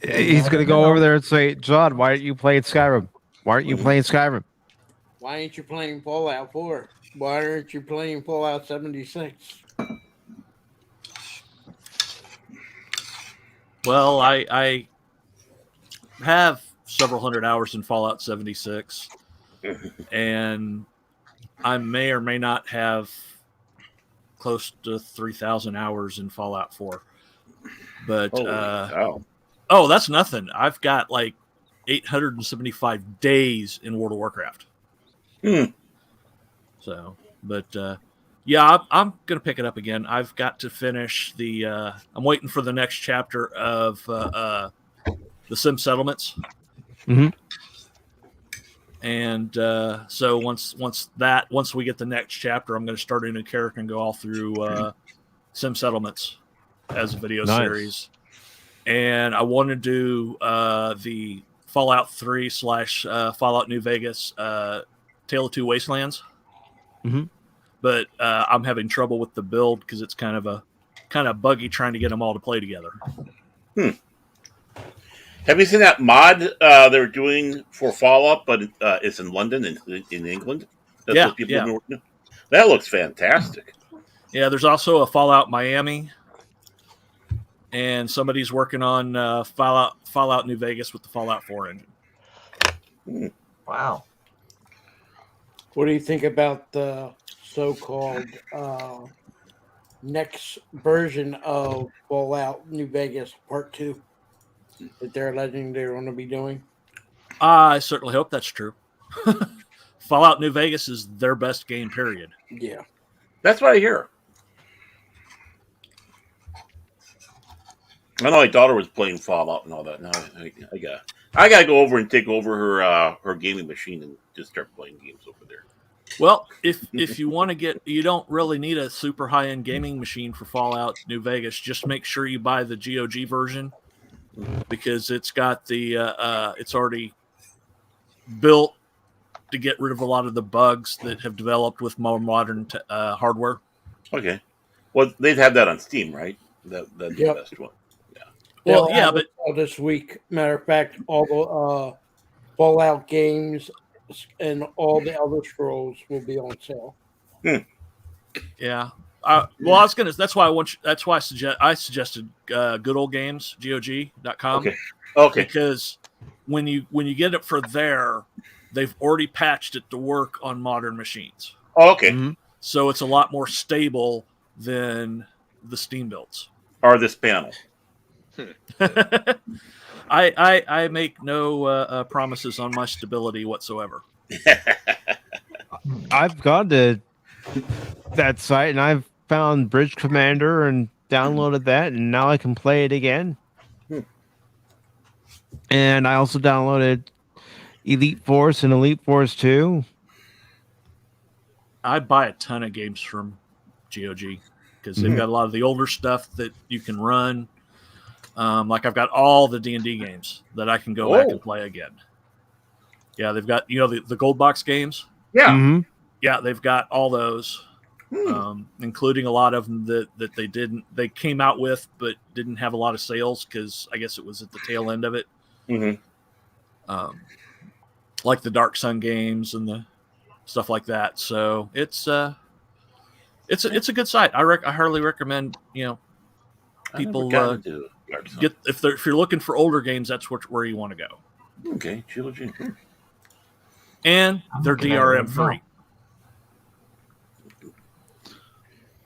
He's going to go over there and say, John, why aren't you playing Skyrim? Why aren't you playing Skyrim? Why aren't you playing Fallout 4? Why aren't you playing Fallout 76? Well, I have several hundred hours in Fallout 76, and I may or may not have close to 3,000 hours in Fallout 4. But that's nothing. I've got 875 days in World of Warcraft. So, but I'm going to pick it up again. I've got to finish I'm waiting for the next chapter of the Sim Settlements. And so once we get the next chapter, I'm going to start a new character and go all through Sim Settlements as a video series. And I want to do the Fallout 3 / Fallout New Vegas Tale of Two Wastelands. But I'm having trouble with the build because it's kind of a kind of buggy trying to get them all to play together. Have you seen that mod they're doing for Fallout, but it's in London, in England? That's Yeah, what people have been working on? That looks fantastic. Yeah, there's also a Fallout Miami, and somebody's working on Fallout New Vegas with the Fallout 4 engine. Wow. What do you think about the so-called next version of Fallout New Vegas Part 2 that they're alleging they're going to be doing? I certainly hope that's true. Fallout New Vegas is their best game, period. Yeah. That's what I hear. I know my daughter was playing Fallout and all that. Now I gotta go over and take over her gaming machine and just start playing games over there. Well, if you want to you don't really need a super high-end gaming machine for Fallout New Vegas. Just make sure you buy the GOG version because it's got the it's already built to get rid of a lot of the bugs that have developed with more modern hardware. Okay, well they'd have that on Steam, right? That's the best one. Well, yeah, but this week, matter of fact, all the Fallout games and all the Elder Scrolls will be on sale. Yeah. Well, I was gonna. That's why I suggested Good Old Games, GOG.com. Okay. Because when you get it for there, they've already patched it to work on modern machines. Oh, okay. So it's a lot more stable than the Steam builds. Or this panel. I make no promises on my stability whatsoever. I've gone to that site and I've found Bridge Commander and downloaded that, and now I can play it again. And I also downloaded Elite Force and Elite Force 2. I buy a ton of games from GOG because they've got a lot of the older stuff that you can run. Like I've got all the D&D games that I can go back and play again. Yeah, they've got the gold box games. Yeah, yeah, they've got all those, including a lot of them that they came out with but didn't have a lot of sales because I guess it was at the tail end of it. Like the Dark Sun games and the stuff like that. So it's a good site. I highly recommend people if you're looking for older games, that's where you want to go. Okay, GOG. And they're DRM free.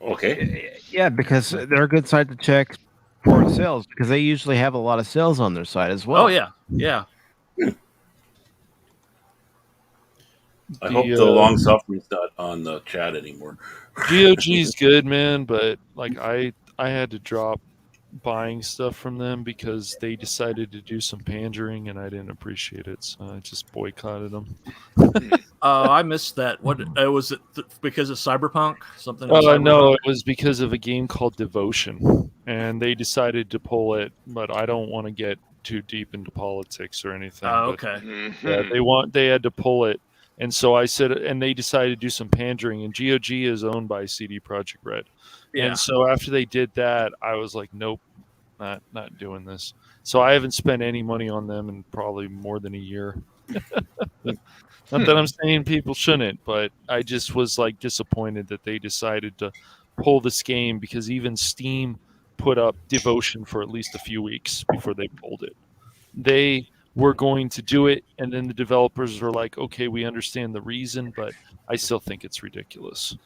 Okay. Yeah, because they're a good site to check for sales because they usually have a lot of sales on their site as well. Oh yeah. I hope the long suffering's not on the chat anymore. GOG's good, man, but like I had to drop buying stuff from them because they decided to do some pandering and I didn't appreciate it, so I just boycotted them. I missed that. What was it because of Cyberpunk? Something? No, it was because of a game called Devotion, and they decided to pull it. But I don't want to get too deep into politics or anything. Oh, but, okay. Yeah, they had to pull it, and so I said, and they decided to do some pandering. And GOG is owned by CD Projekt Red. Yeah. And so after they did that, I was like, nope, not doing this. So I haven't spent any money on them in probably more than a year. Not that I'm saying people shouldn't, but I just was like disappointed that they decided to pull this game because even Steam put up Devotion for at least a few weeks before they pulled it. They were going to do it, and then the developers were like, okay, we understand the reason, but I still think it's ridiculous.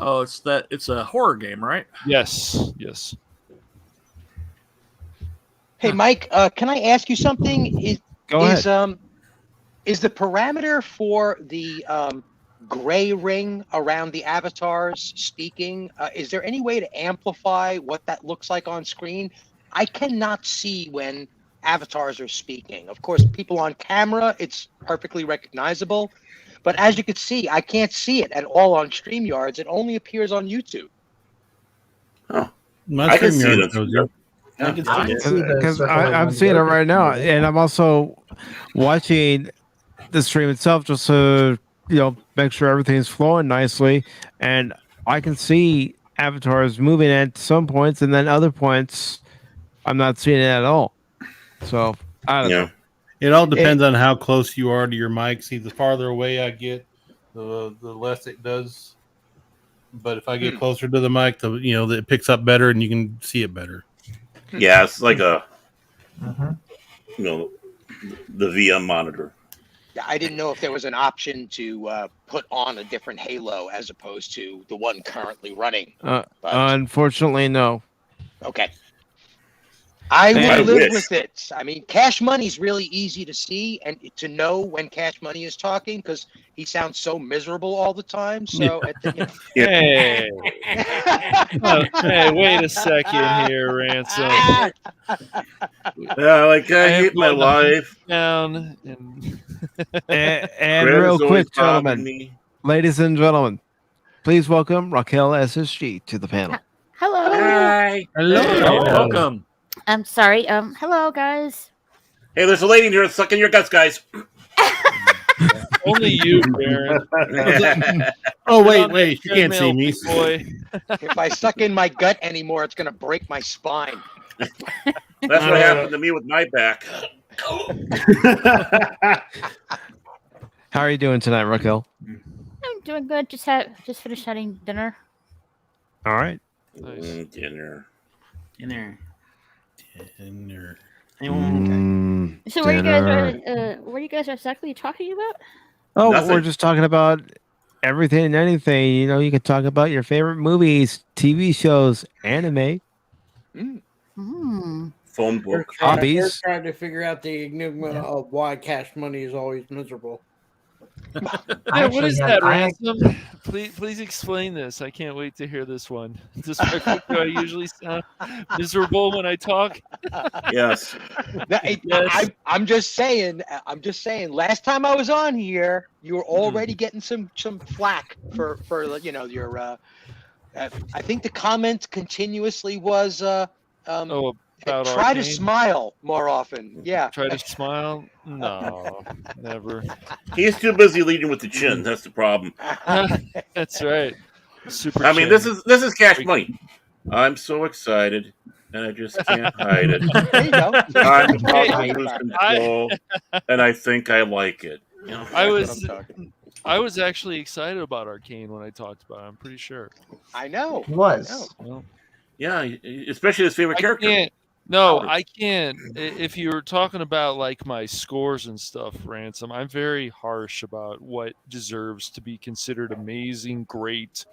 Oh, it's a horror game, right? Yes. Hey, Mike, can I ask you something? Go ahead. Is the parameter for the gray ring around the avatars speaking, is there any way to amplify what that looks like on screen? I cannot see when avatars are speaking. Of course, people on camera, it's perfectly recognizable. But as you can see, I can't see it at all on StreamYards. It only appears on YouTube. Oh, I can see it. Because I'm seeing it right now, and I'm also watching the stream itself just to make sure everything's flowing nicely, and I can see Avatar is moving at some points, and then other points, I'm not seeing it at all. So I don't know. It all depends on how close you are to your mic. See, the farther away I get, the less it does. But if I get closer to the mic, it picks up better and you can see it better. Yeah, it's like the VM monitor. I didn't know if there was an option to put on a different Halo as opposed to the one currently running. Unfortunately, no. Okay. I will live with it. I mean, Cash Money's really easy to see and to know when Cash Money is talking because he sounds so miserable all the time. So, Hey, wait a second here, Ransom. Yeah, like I hate my life. Down and real quick, gentlemen, ladies and gentlemen, please welcome Raquel SSG to the panel. Hello. Hi. Hello. Welcome. I'm sorry. Hello, guys. Hey, there's a lady in here sucking your guts, guys. Only you, Baron. Oh, wait. You can't see me. Boy. If I suck in my gut anymore, it's going to break my spine. That's what happened to me with my back. How are you doing tonight, Raquel? I'm doing good. Just finished having dinner. All right. Nice. Dinner. So what are you guys exactly talking about? Oh, Nothing. we're just talking about everything and anything. You can talk about your favorite movies, TV shows, anime. Phone book. Hobbies. We're trying to figure out the enigma of why Cash Money is always miserable. What is that, Ransom? Please explain this. I can't wait to hear this one. Do I usually sound miserable when I talk? Yes. I'm just saying. Last time I was on here, you were already getting some flack for your. I think the comment continuously was try to smile more often. Yeah. Try to smile? No, never. He's too busy leading with the chin. That's the problem. That's right. Super. I mean, this is Cash Money. I'm so excited, and I just can't hide it. There you go. I'm about to lose control, and I think I like it. I was actually excited about Arcane when I talked about it. I'm pretty sure. I know. Yeah, especially his favorite character. I can't. If you were talking about like my scores and stuff, Ransom, I'm very harsh about what deserves to be considered amazing, great,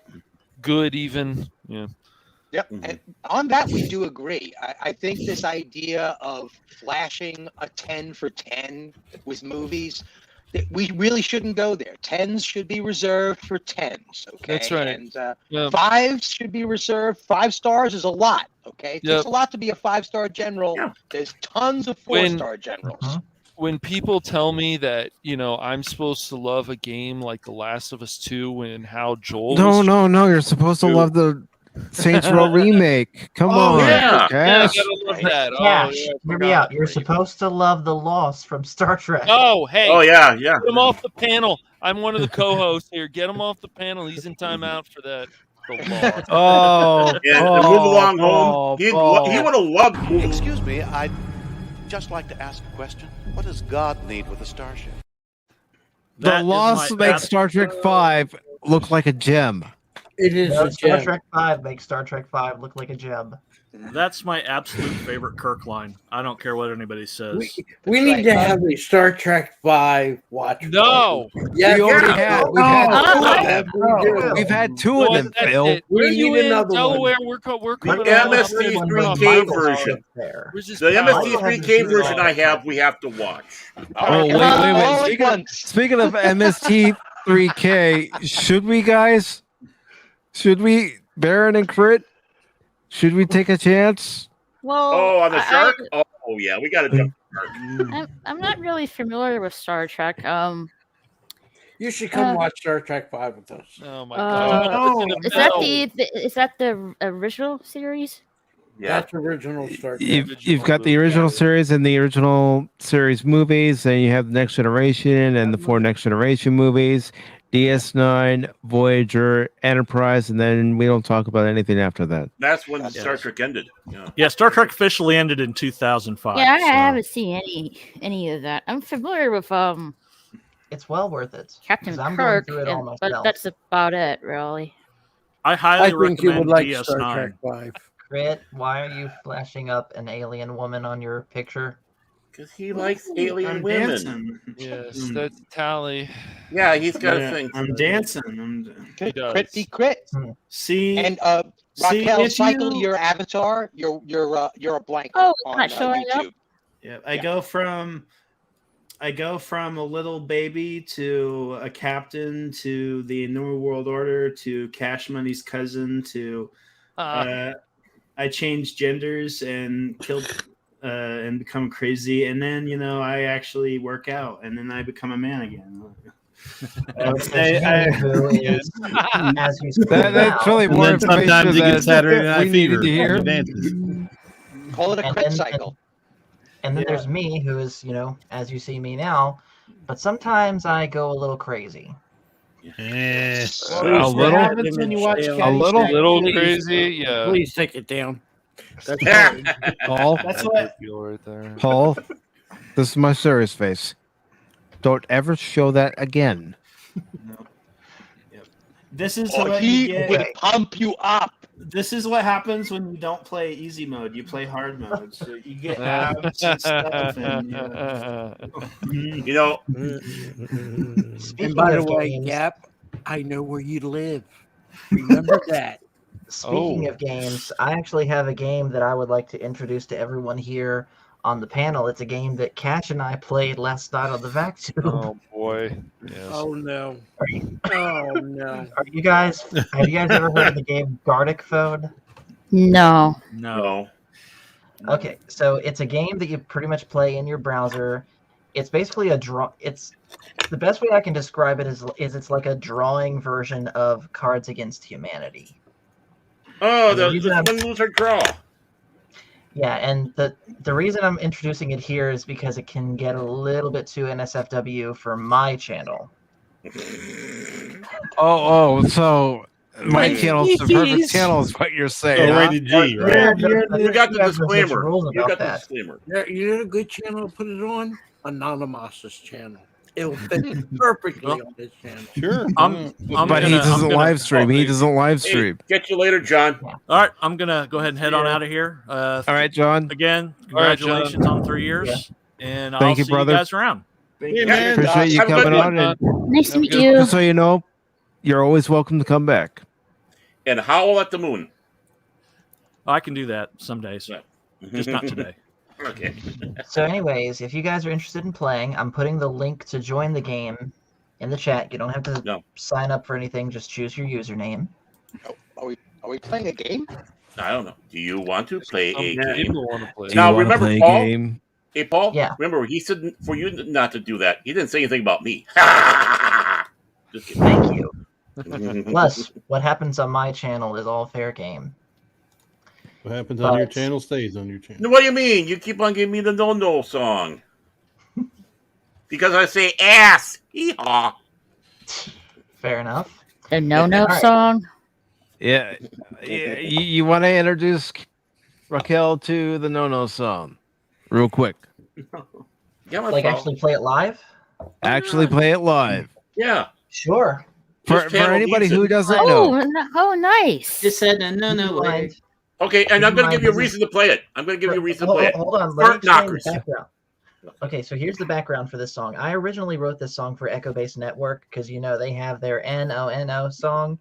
good, even. Yeah. Yep. And on that, we do agree. I think this idea of flashing a 10 for 10 with movies, we really shouldn't go there. 10s should be reserved for 10s. Okay. That's right. And 5s should be reserved. 5 stars is a lot. Okay. It takes a lot to be a 5-star general. Yeah. There's tons of 4-star generals. When people tell me that, I'm supposed to love a game like The Last of Us 2 and how Joel No. You're supposed to love the Saints Row remake. Come on. Yeah. Cash. I gotta love that. Cash, hear me out. You're supposed to love the Lost from Star Trek. Oh, hey. Oh, yeah. Get him off the panel. I'm one of the co-hosts here. Get him off the panel. He's in timeout for that. The Lost. And move along home. He would have loved. Excuse me, I'd just like to ask a question. What does God need with a starship? The Lost makes Star Trek 5 look like a gem. It is a Star gem. Trek 5 makes Star Trek 5 look like a gem. That's my absolute favorite Kirk line. I don't care what anybody says. We need to have a Star Trek 5 watch. No. Yes, we already have. We've had 2 of them, Phil. We need another Delaware, one. We're The MST3K version. The MST3K version I have, we have to watch. Oh, wait. Speaking of MST3K, should we, guys? Should we, Baron and Crit? Should we take a chance? Well, on the shark? Oh, yeah, we got to jump the shark. I'm not really familiar with Star Trek. You should come watch Star Trek 5 with us. Oh my god! Is that the original series? Yeah, that's original Star Trek. You've got the original series and the original series movies, and you have the Next Generation and the 4 Next Generation movies. DS9, Voyager, Enterprise, and then we don't talk about anything after that. That's when Star Trek ended. Yeah. Yeah, Star Trek officially ended in 2005. Yeah, I so- haven't seen any of that. I'm familiar with It's well worth it. Captain 'cause I'm going Kirk, through it all but myself. that's about it, really. I highly I think you would recommend like DS9. Star Trek 5. Crit, why are you flashing up an alien woman on your picture? Because he likes alien I'm women. dancing. Yes, that's Tally. Yeah, he's got Yeah, a thing. I'm dancing. Crit be crit. See, And see, Raquel, if cycle you- your avatar. You're a blank. Oh, on not showing up. YouTube. Yeah, I go from a little baby to a captain to the New World Order to Cash Money's cousin to I change genders and killed and become crazy, and then I actually work out, and then I become a man again. I would say As you That's really more And then sometimes information you get that Saturday Night we needed Fever. to hear. and dances. Call it a And crit then- cycle. And then there's me, who is, as you see me now, but sometimes I go a little crazy. Eh. A little, happens when you watch a Caddyshack. little, Please, crazy, yeah. Please take it down. That's fine. Paul. That's what. Right there. Paul, this is my serious face. Don't ever show that again. This is Or what he you get. would pump you up. This is what happens when you don't play easy mode. You play hard mode. So you get abs and stuff. And, You know, And by the way, games- Gap, I know where you live. Remember that. Speaking of games, I actually have a game that I would like to introduce to everyone here on the panel. It's a game that Cash and I played last night on the VacTube. Oh boy. Yes. Oh no. Oh no. Have you guys ever heard of the game Gartic Phone? No. No. Okay, so it's a game that you pretty much play in your browser. It's basically a draw. It's the best way I can describe it is it's like a drawing version of Cards Against Humanity. oh, the reason I'm- win, lose, or draw. Yeah, and the reason I'm introducing it here is because it can get a little bit too NSFW for my channel. So my Wait, channel is the perfect geez. channel, is what you're saying. So huh? rated G, right? You got the There's disclaimer. rules You about got the that. disclaimer. You know a good channel to put it on? Anonymous's channel. It'll fit perfectly on this channel. Sure. But he doesn't live stream. He doesn't live Hey, stream. catch you later, John. All right, I'm gonna go ahead and head on out of here. All right, John. Again, All right, congratulations on 3 years, and Thank I'll you, see brother. you guys around. Yeah, man. Appreciate you Have a good coming one. on. And Nice to meet good- you. just so you know, you're always welcome to come back. And howl at the moon. I can do that some days, just not today. Okay. So anyways, if you guys are interested in playing, I'm putting the link to join the game in the chat. You don't have to sign up for anything. Just choose your username. Are we playing a game? I don't know. Do you want to play a Some game? people want to play. Do you Now, wanna remember, play a Paul? game? Hey, Paul? Yeah. Remember, he said for you not to do that. He didn't say anything about me. Just kidding. Thank you. Plus, what happens on my channel is all fair game. What happens on your But- channel stays on your channel. What do you mean? You keep on giving me the no-no song. Because I say ass. Hee-haw. Fair enough. The no-no All right. song. Yeah. You want to introduce Raquel to the no-no song real quick? Yeah, my Like Paul. actually play it live? Actually play it live. Yeah. Sure. For anybody who doesn't Oh, know. oh, nice. Just said no way. Okay, and I'm going to give you a This is- reason to play it. I'm going to give you a reason to Hold, play it. hold on. Let me Fart explain knockers. the background. Okay, so here's the background for this song. I originally wrote this song for Echo Base Network because they have their NONO song,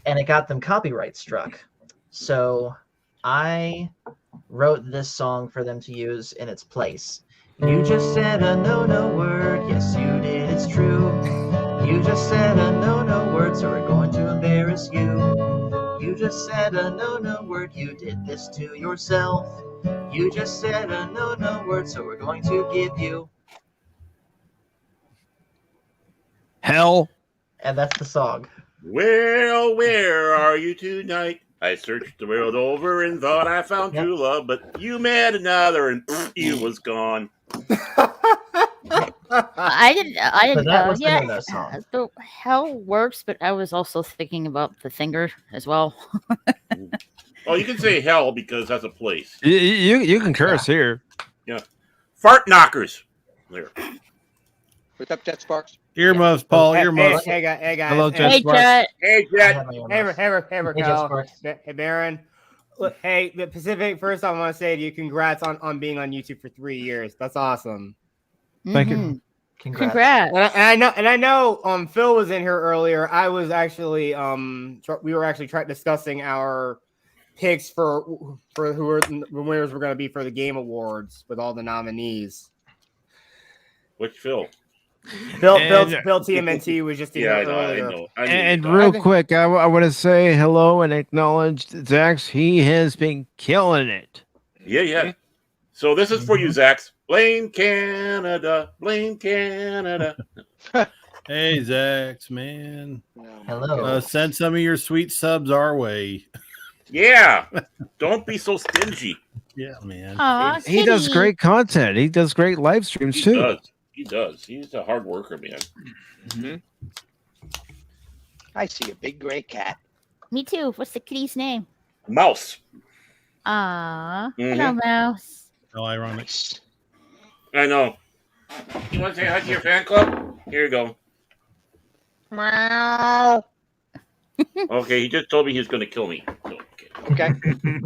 and it got them copyright struck. So I wrote this song for them to use in its place. You just said a no-no word. Yes, you did. It's true. You just said a no-no word, so we're going to embarrass you. You just said a no-no word. You did this to yourself. You just said a no-no word, so we're going to give you hell. And that's the song. Well, where are you tonight? I searched the world over and thought I found true love, but you met another and you was gone. I didn't. So that was the Yeah, no-no song. the hell works, but I was also thinking about the finger as well. Oh, you can say hell because that's a place. You can curse here. Yeah. Fart knockers. There. What's up, Jet Sparks? Earmuffs, Paul. Hey, Earmuffs. hey, guys. Hello, Jet Hey, Sparks. Jet. Hey, Jet. Hey, Raquel. Sparks. Hey, Baron. Look, hey, the Pacific. First, I want to say to you, congrats on being on YouTube for 3 years. That's awesome. Thank you. Mhm. Congrats. And I know. Phil was in here earlier. I was actually we were actually discussing our picks for who are the winners were going to be for the Game Awards with all the nominees. Which Phil? Phil TMNT was just in here earlier. I know. And real quick, I want to say hello and acknowledge Zax. He has been killing it. Yeah. So this is for you, Zax. Blame Canada. Blame Canada. Hey, Zax, man. Hello. Send some of your sweet subs our way. Yeah. Don't be so stingy. Yeah, man. Aw, He does kitty. great content. He does great live streams He too. does. He's a hard worker, man. Mm-hmm. I see a big gray cat. Me too. What's the kitty's name? Mouse. Ah, Mhm. hello, mouse. How ironic. Nice. I know. You want to say hi to your fan club? Here you go. Meow. Okay, he just told me he was going to kill me. So, Okay.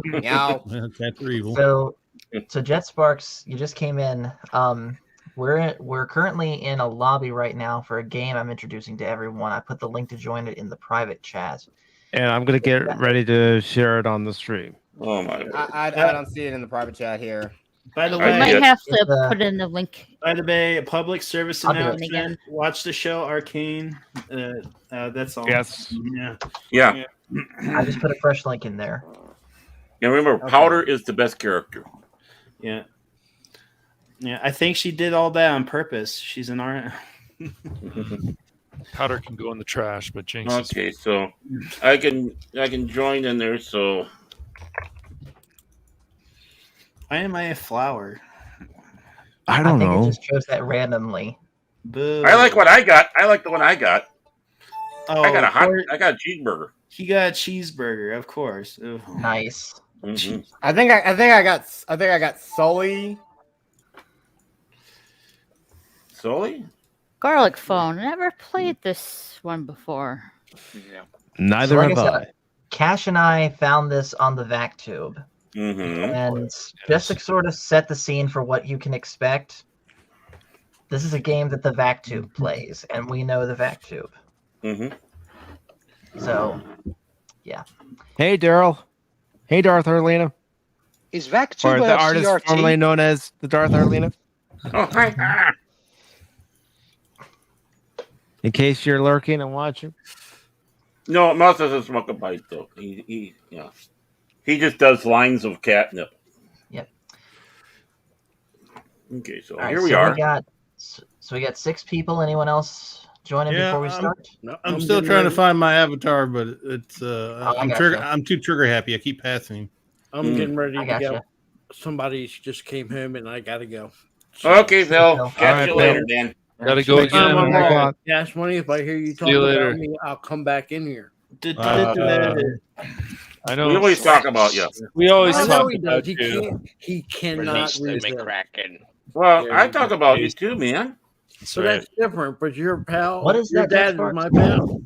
Meow. Cats are evil. So Jet Sparks, you just came in. We're currently in a lobby right now for a game I'm introducing to everyone. I put the link to join it in the private chat. And I'm gonna get ready to share it on the stream. Oh my word. I don't see it in the private chat here. By the We way, might have to put in the link. By the way, a public service I'll do it announcement. again. Watch the show Arcane. That's all. Yes. Yeah. I just put a fresh link in there. And remember, Powder is the best character. Yeah. Yeah, I think she did all that on purpose. She's an art. Powder can go in the trash, but Jinx is Okay, so I can join in there. So why am I a flower? I don't think know. it just chose that randomly. Boo. I like what I got. I like the one I got. Oh, I got a cheeseburger. He got a cheeseburger, of course. Ugh. Nice. Mm-hmm. I think I got Sully. Sully? Garlic phone. Never played this one before. Yeah. Neither Like have I I. said, Cash and I found this on the VacTube. Mm-hmm. And just to sort of set the scene for what you can expect, this is a game that the VacTube plays, and we know the VacTube. Mm-hmm. So, yeah. Hey, Daryl. Hey, Darth Arlena. Is Or VacTube the a artist CRT? formerly known as the Darth Arlena. Oh, hi. In case you're lurking and watching. No, Mouse doesn't smoke a pipe though. He just does lines of catnip. Yep. Okay, so All right, here we so are. We got 6 people. Anyone else join in before we start? I'm still trying to find my avatar, but it's I'm gotcha. I'm too trigger happy. I keep passing. I'm getting ready I to gotcha. go. Somebody just came home and I gotta go. Okay, Phil. All Catch right, you Phil. later, man. gotta go again. Yes, money. If I hear you See talk you about later. me, I'll come back in here. I know. We always talk about you. We always I know talk he does. about He you. can't. He cannot Release the resist. McCracken. Well, I talk about you too, man. So that's different. But your pal, What is your that, dad is Sparks? my pal.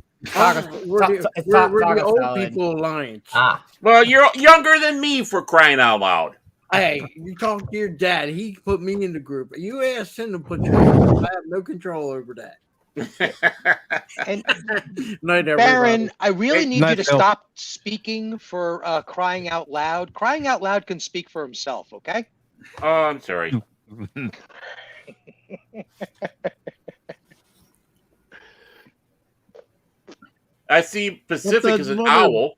We're the old salad. people alliance. Ah, Well, you're younger than me for crying out loud. Hey, you talk to your dad. He put me in the group. You asked him to put you in the group. I have no control over that. And Night, everybody. Baron, I really need you Night, to Phil. stop speaking for crying out loud. Crying out loud can speak for himself, okay? Oh, I'm sorry. I see Pacific is an owl.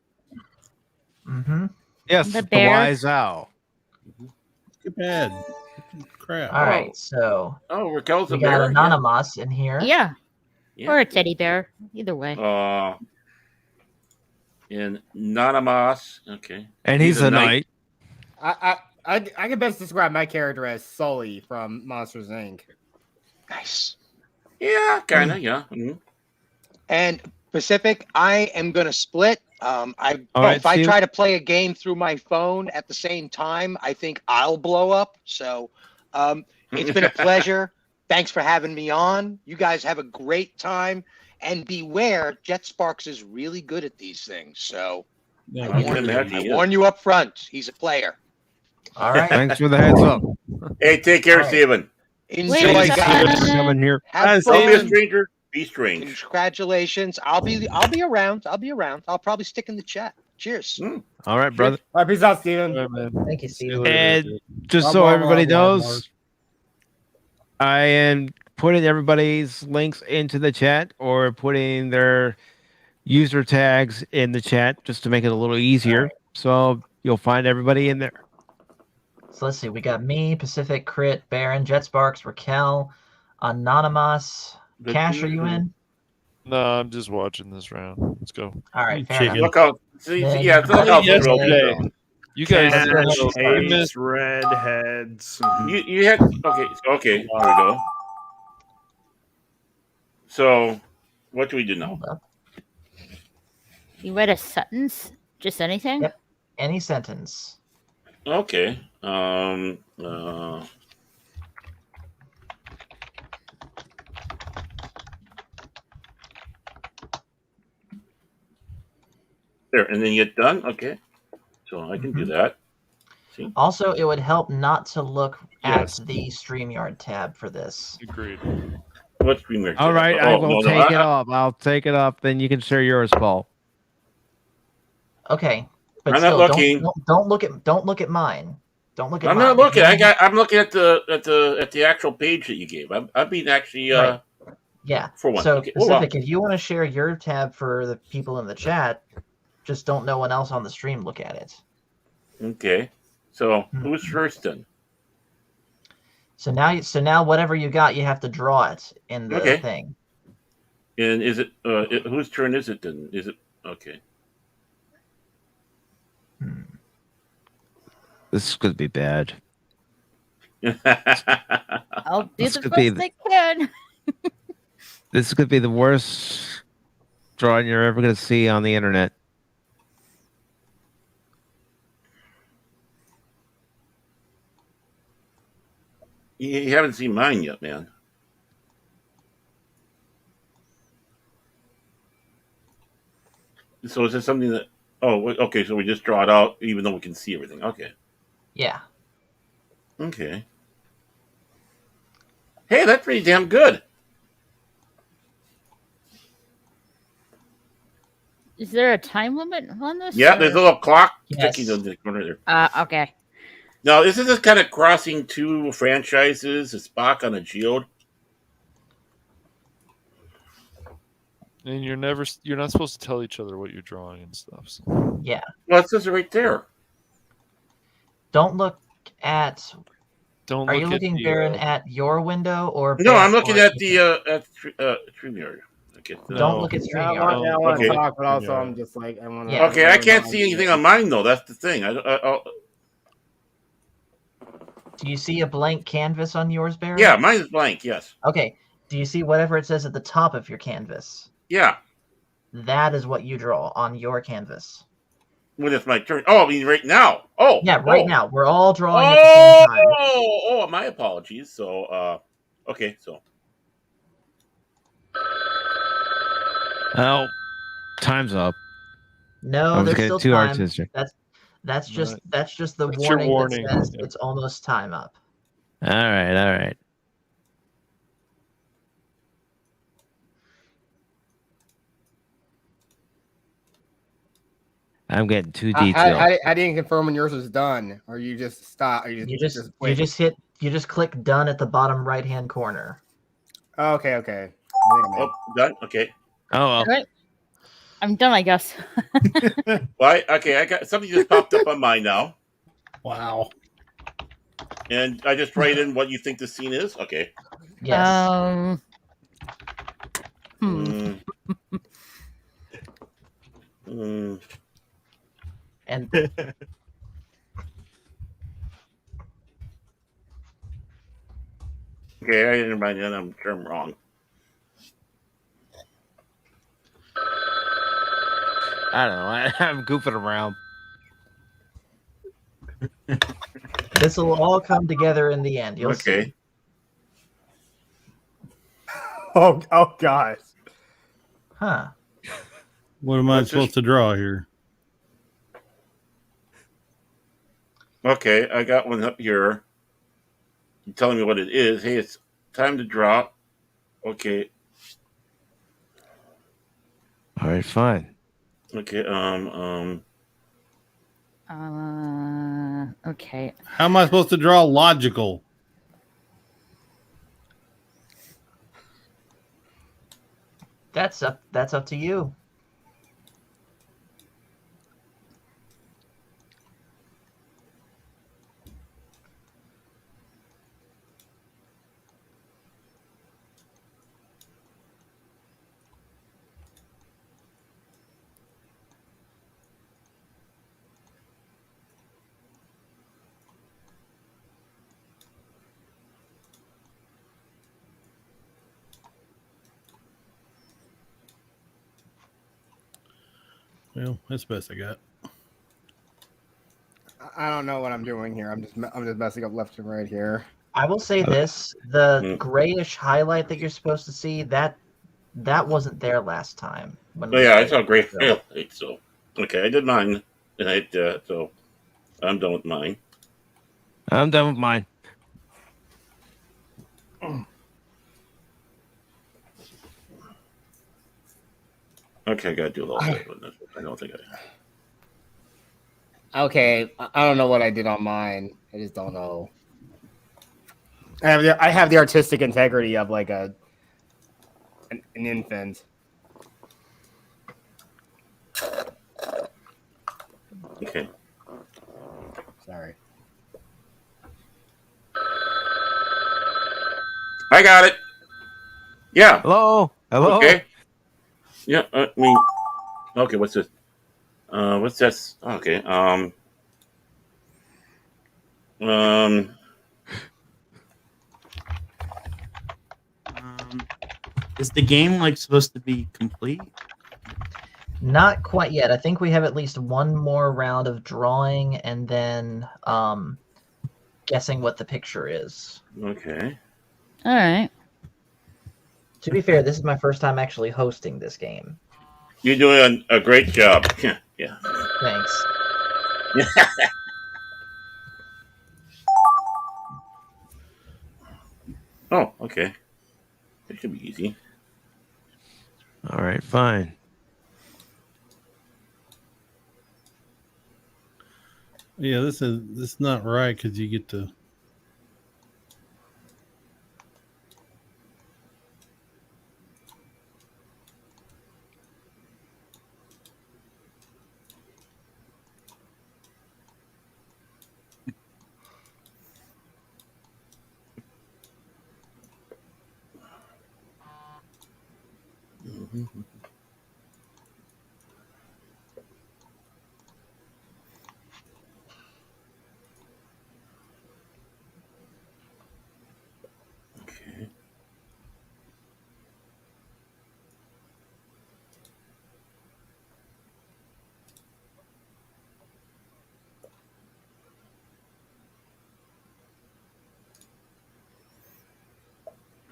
mm-hmm. Yes, The the, bear. wise owl. Too bad. Crap. All right. So Oh, Raquel's a we got bear. Anonymous in here. Yeah. Yeah. Or a teddy bear. Either way. In Anonymous. Okay. And he's a knight. I can best describe my character as Sully from Monsters Inc. Nice. Yeah, kind of. Yeah. Mm-hmm. And Pacific, I am going to split. If I Steve. try to play a game through my phone at the same time, I think I'll blow up. So it's been a pleasure. Thanks for having me on. You guys have a great time. And beware, Jet Sparks is really good at these things. So I warn you up front. He's a player. All right. Thanks for the heads up. Hey, take care, Steven. Enjoy, guys. Coming here. Have Don't be a fun. stranger. Be strange. Congratulations. I'll be around. I'll probably stick in the chat. Cheers. All right, brother. All right, peace out, Steven. Thank you, Steven. And just so everybody knows, I am putting everybody's links into the chat or putting their user tags in the chat just to make it a little easier. So you'll find everybody in there. So let's see. We got me, Pacific, Crit, Baron, Jet Sparks, Raquel, Anonymous. Cash, are you in? No, I'm just watching this round. Let's go. All right, fair enough. Look out. Yeah, look out. Yesterday. You guys Cash, missed redheads. You had okay. Here we go. So, what do we do now? You read a sentence? Just anything? Yep. Any sentence. Okay. There, and then you get done. Okay. So I can do that. See? Also, it would help not to look at the StreamYard tab for this. Agreed. What StreamYard? All right, I will take it off. I'll take it off. Then you can share yours, Paul. Okay, but I'm still, not looking. Don't look at mine. Don't look at I'm mine. not looking. I'm looking at the actual page that you gave. I've been actually Right. Yeah. for one. So Okay. Oh, wow. Pacific, if you want to share your tab for the people in the chat, just don't no one else on the stream look at it. Okay. So who's first then? So now whatever you got, you have to draw it in the thing. And is it whose turn is it then? Is it okay? This is going to be bad. I'll do This the could be best I can. This could be the worst drawing you're ever going to see on the internet. You haven't seen mine yet, man. So is this something that? Oh, okay. So we just draw it out, even though we can see everything. Okay. Yeah. Okay. Hey, that's pretty damn good. Is there a time limit on this? Yeah, there's a little clock Yes. ticking on the corner there. Okay. Now, this is just kind of crossing two franchises, a Spock on a Geode. And you're not supposed to tell each other what you're drawing and stuff. So. Yeah. Well, it says it right there. Don't look at. Don't. Are look you at looking, the, Baron, at your window or? No, I'm looking or- at the StreamYard. Okay. Don't look at Yeah, I StreamYard. want to Okay. talk, but also I'm just like I want to. Yeah. Okay, I can't see anything on mine though. That's the thing. Do you see a blank canvas on yours, Baron? Yeah, mine is blank. Yes. Okay. Do you see whatever it says at the top of your canvas? Yeah. That is what you draw on your canvas. When it's my turn. Oh, I mean right now. Oh. Yeah, right now. We're all drawing Oh, at the same time. oh, my apologies. So, okay, so. Oh, time's up. I No, was there's getting still too time. artistic. That's just the That's your warning, warning. that says Yeah. it's almost time up. All right. I'm getting too detailed. How do you confirm when yours is done, or you just stop? Or you You just click done at the bottom right hand corner. Oh, okay. Oh, done? Okay. Oh, well. All right. I'm done, I guess. Why? Okay, I got something just popped up on mine now. Wow. And I just write in what you think the scene is? Okay. Yes. And Okay, Okay, I didn't mind that. I'm sure I'm wrong. I don't know. I'm goofing around. This will all come together in the end. You'll see. Oh, guys. Huh. What am I supposed to draw here? Okay, I got one up here. You're telling me what it is. Hey, it's time to draw. Okay. All right, fine. Okay. Okay. How am I supposed to draw logical? That's up to you. Well, that's the best I got. I don't know what I'm doing here. I'm just messing up left and right here. I will say this: the grayish highlight that you're supposed to see that wasn't there last time. Oh, yeah, I saw great highlight. So, okay, I did mine, and so I'm done with mine. I'm done with mine. Okay, I gotta do a little bit. I don't think Okay, I don't know what I did on mine. I just don't know. I have the artistic integrity of like an infant. Okay. Sorry. I got it. Yeah. Hello. Okay. Yeah. I mean. Okay. What's this? What's this? Okay. Is the game like supposed to be complete? Not quite yet. I think we have at least one more round of drawing and then guessing what the picture is. Okay. All right. To be fair, this is my first time actually hosting this game. You're doing a great job. Yeah. Thanks. Oh, okay. That should be easy. All right, fine. Yeah, this is not right because you get to.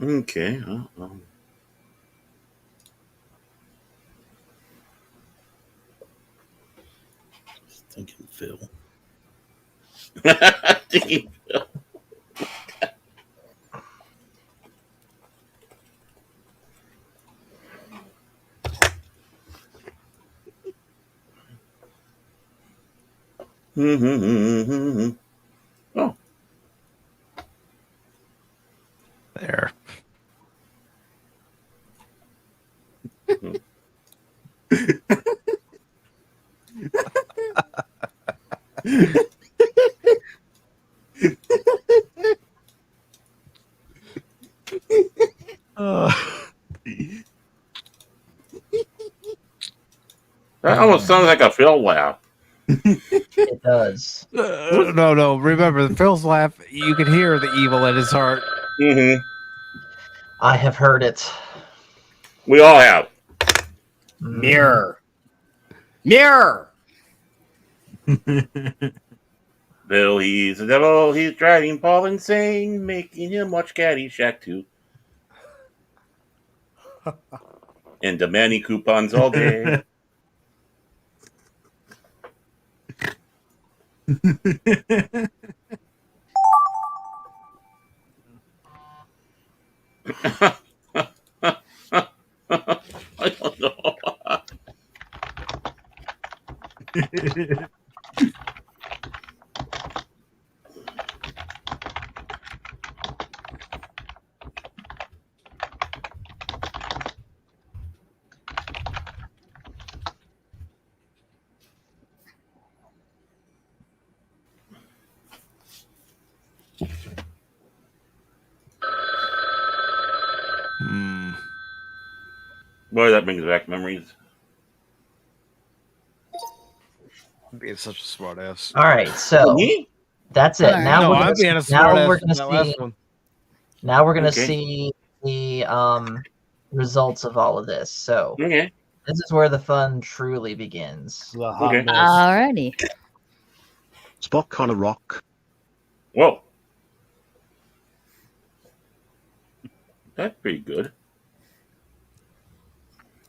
Okay. Thinking Phil. Thinking Phil. Oh. There. That almost sounds like a Phil laugh. It does. No. Remember, Phil's laugh. You can hear the evil in his heart. Mm-hmm. I have heard it. We all have. Mirror. Mirror. Bill, he's the devil. He's driving Paul insane, making him watch Caddyshack too. And demanding coupons all day. I don't know. Boy, that brings back memories. Being such a smart ass. All right, so that's it. Now No, we're I'm gonna, being a now smart we're ass gonna in that last see. one. Now we're gonna Okay. see the results of all of this. So Okay. this is where the fun truly begins. Okay. Alrighty. Spock on a rock. Whoa. That's pretty good.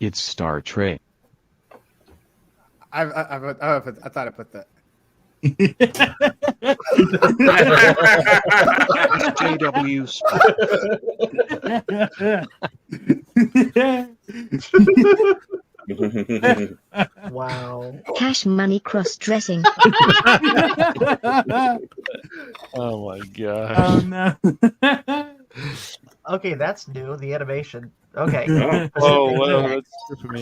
It's Star Trek. I thought I put that. SJW Wow. Cash money cross-dressing. Oh my gosh. Oh no. Okay, that's new. The animation. Okay. Oh, well, that's tripping me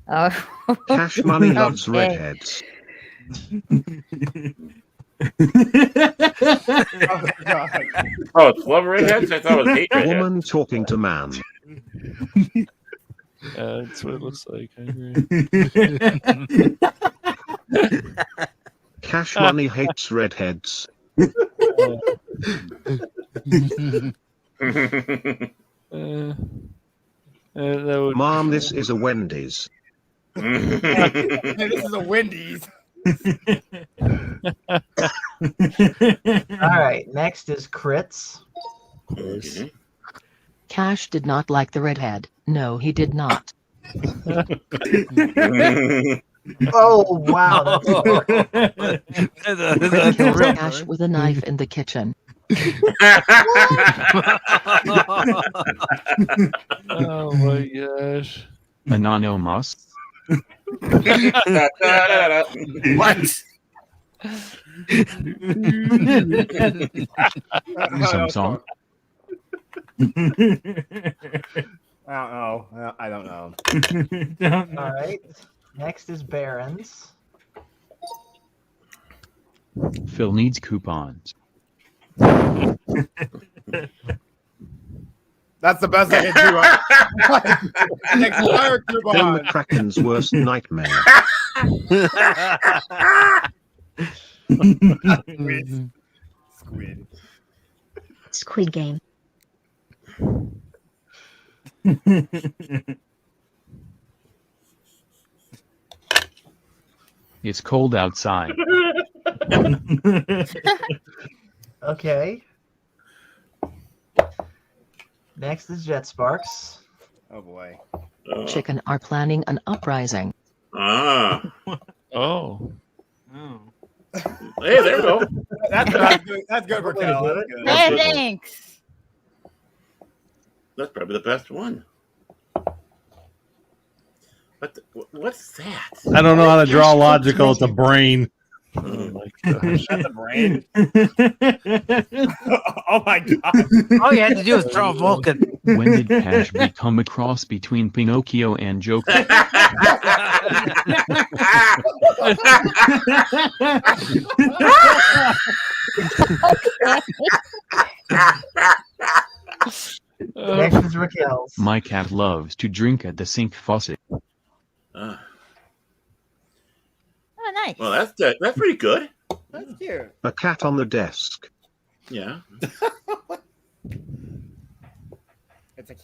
out. Oh. Cash money loves Okay. redheads. Oh, it's love redheads? I thought it was hate redheads. Woman talking to man. That's what it looks like. I agree. Cash money hates redheads. Mom, this is a Wendy's. This is a Wendy's. All right. Next is crits. Cash did not like the redhead. No, he did not. Oh wow! Crit kills Cash with a knife in the kitchen. Oh my gosh. Anonymous. What? Some song. I don't know. All right. Next is Barons. Phil needs coupons. That's the best I can do. Expire Phil coupon. McCracken's worst nightmare. Squid. Squid Game. It's cold outside. Okay. Next is Jet Sparks. Oh boy. Chicken are planning an uprising. Ah. Oh. Hey, there we go. That's good. That's good, Raquel. That's good. Hey, thanks. That's probably the best one. What's that? I don't know how to draw logical. It's a brain. Oh my gosh. That's a brain. Oh my god. All you had to do was draw Vulcan. When did Cash become a cross between Pinocchio and Joker? Next is Raquel's. My cat loves to drink at the sink faucet. Oh, nice. Well, that's pretty good. That's cute. A cat on the desk. Yeah. It's a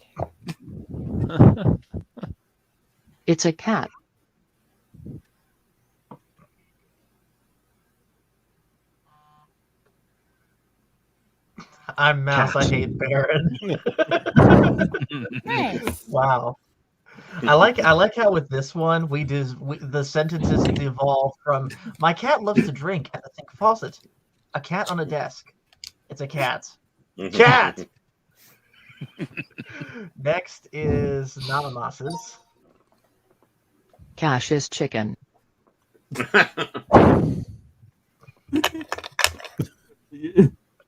It's a cat. I'm Mouse. I hate Baron. Nice. Wow. I like how with this one the sentences evolve from my cat loves to drink at the sink faucet. A cat on a desk. It's a cat. Cat. Next is Nanamas's. Cash is chicken.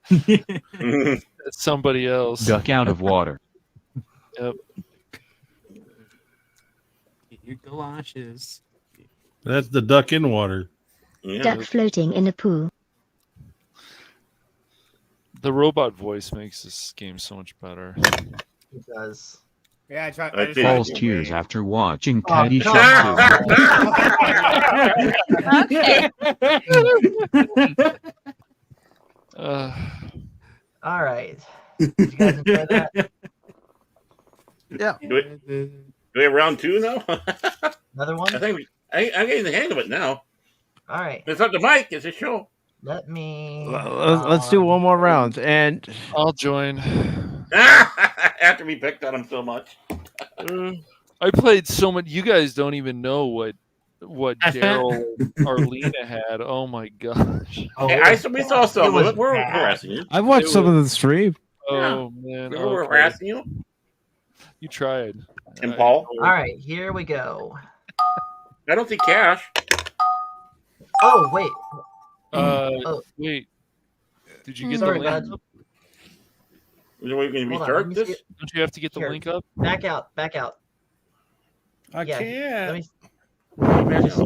That's somebody else. Duck out of water. Yep. Your galoshes. That's the duck in water. Duck floating in a pool. The robot voice makes this game so much better. It does. Yeah, I tried. I Falls tears after watching Oh, Caddyshack 2. Okay. All right. Did you guys enjoy that? Yeah. Do we have round 2 now? Another one? I think I'm getting the hang of it now. All right. It's up to Mike. It's a show. Let me. Let's do one more round, and I'll join. After we picked on him so much. I played so much. You guys don't even know what Daryl or Lena had. Oh my gosh! Hey, we saw some of it. We're harassing you. I watched some of the stream. Oh man, We're harassing you. You tried. And Paul. All right, here we go. I don't see cash. Oh wait. Wait. Did you get Sorry, the link? bud. Is there a way we can Hold on, restart let me this? see- Don't you have to get the Here. link up? Back out. I can't. Let me just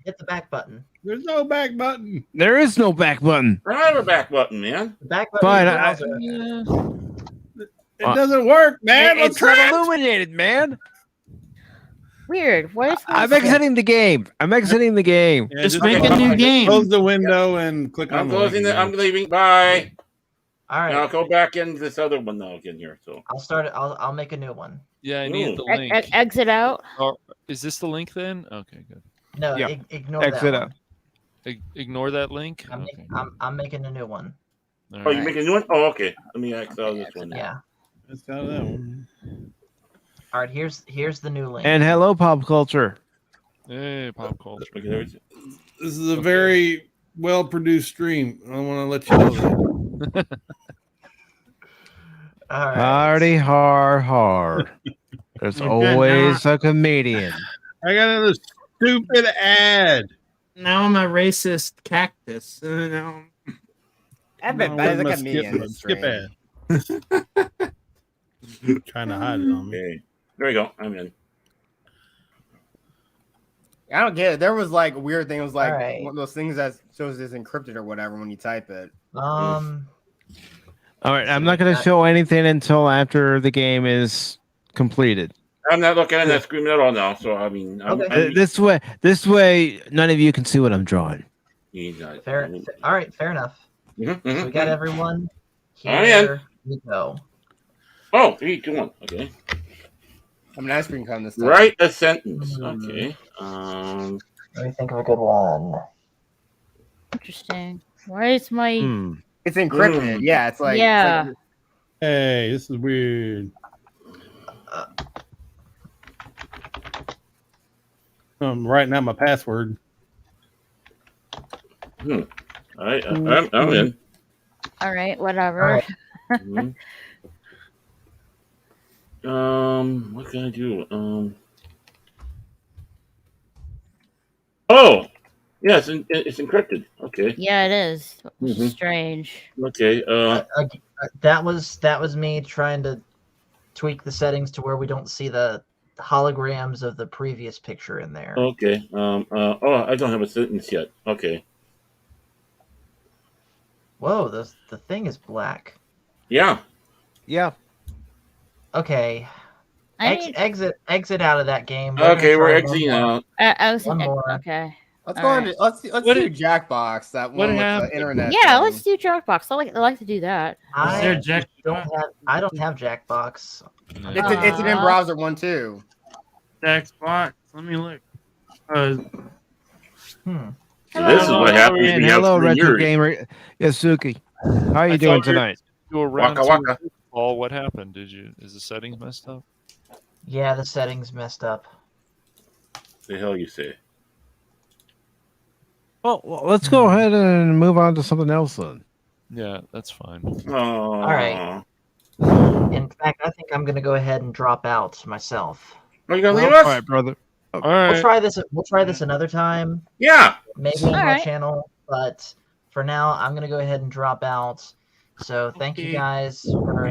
hit the back button. There's no back button. There is no back button. I have a back button, man. The back button. Fine, is I- browser. It doesn't work, man. I'm It's not trapped. illuminated, man. Weird. What is I'm exiting the game. Yeah, Just make a new game. Close the window and click on I'm the closing link. it. I'm leaving. Bye. All right. Now I'll go back into this other one now again here. So I'll start it. I'll make a new one. Yeah, I need the E- link. exit out? Oh, is this the link then? Okay, good. No, Yeah. ignore Exit that out. one. Ignore that link. I'm, Okay. I'm making a new one. All oh, right. you make a new one? Oh, okay. Let me X out this one. Yeah. Let's go that one. All right. Here's the new link. And hello, pop culture. Hey, pop culture. This is a very well produced stream. I want to let you know that. All right. Hardy har. There's You're good always a comedian. I got another stupid ad. Now I'm a racist cactus. No. I bet No, that is I'm like gonna a me in the skip stream. ad. Trying to hide it on me. Okay. There we go. I'm in. I don't get it. There was like weird thing. It was like All right. one of those things that shows it's encrypted or whatever when you type it. All right, I'm not going to show anything until after the game is completed. I'm not looking at that screen at all now. So I mean, This way, none of you can see what I'm drawing. Fair. All right. Fair enough. So we got everyone. I am. Here we go. Oh, 3, 2, 1. Okay. I mean, ice cream cone this time. Write a sentence. Okay. Let me think of a good one. Interesting. Why is my It's encrypted. Yeah, it's like yeah. It's like, Hey, this is weird. I'm writing out my password. All right. I'm in. All right, whatever. All right. Mhm. What can I do? Oh, yeah, it's encrypted. Okay. Yeah, it is. Which Mhm. is strange. Okay. That was me trying to tweak the settings to where we don't see the holograms of the previous picture in there. Okay. Oh, I don't have a sentence yet. Okay. Whoa, the thing is black. Yeah. Yeah. Okay. I need- Exit out of that game. Okay, we're gonna try exiting one more. out. I was One more. okay. let's All go right. into let's do Jackbox. That what one with happened? the internet. Yeah, thing. let's do Jackbox. I like to do that. I there Jack- don't have Jackbox. It's an in-browser one too. Xbox. Let me look. So this is what happens when And you have hello, 3 retro years. gamer Yasuki. How are you doing tonight? Do a round Waka two. waka. Paul, what happened? Is the settings messed up? Yeah, the settings messed up. The hell you say? Well, let's go ahead and move on to something else then. Yeah, that's fine. All right. In fact, I think I'm going to go ahead and drop out myself. Are you gonna leave us? All right, brother. All right. We'll try this another time. Yeah. Maybe on my channel, but for now, I'm going to go ahead and drop out. So thank you guys for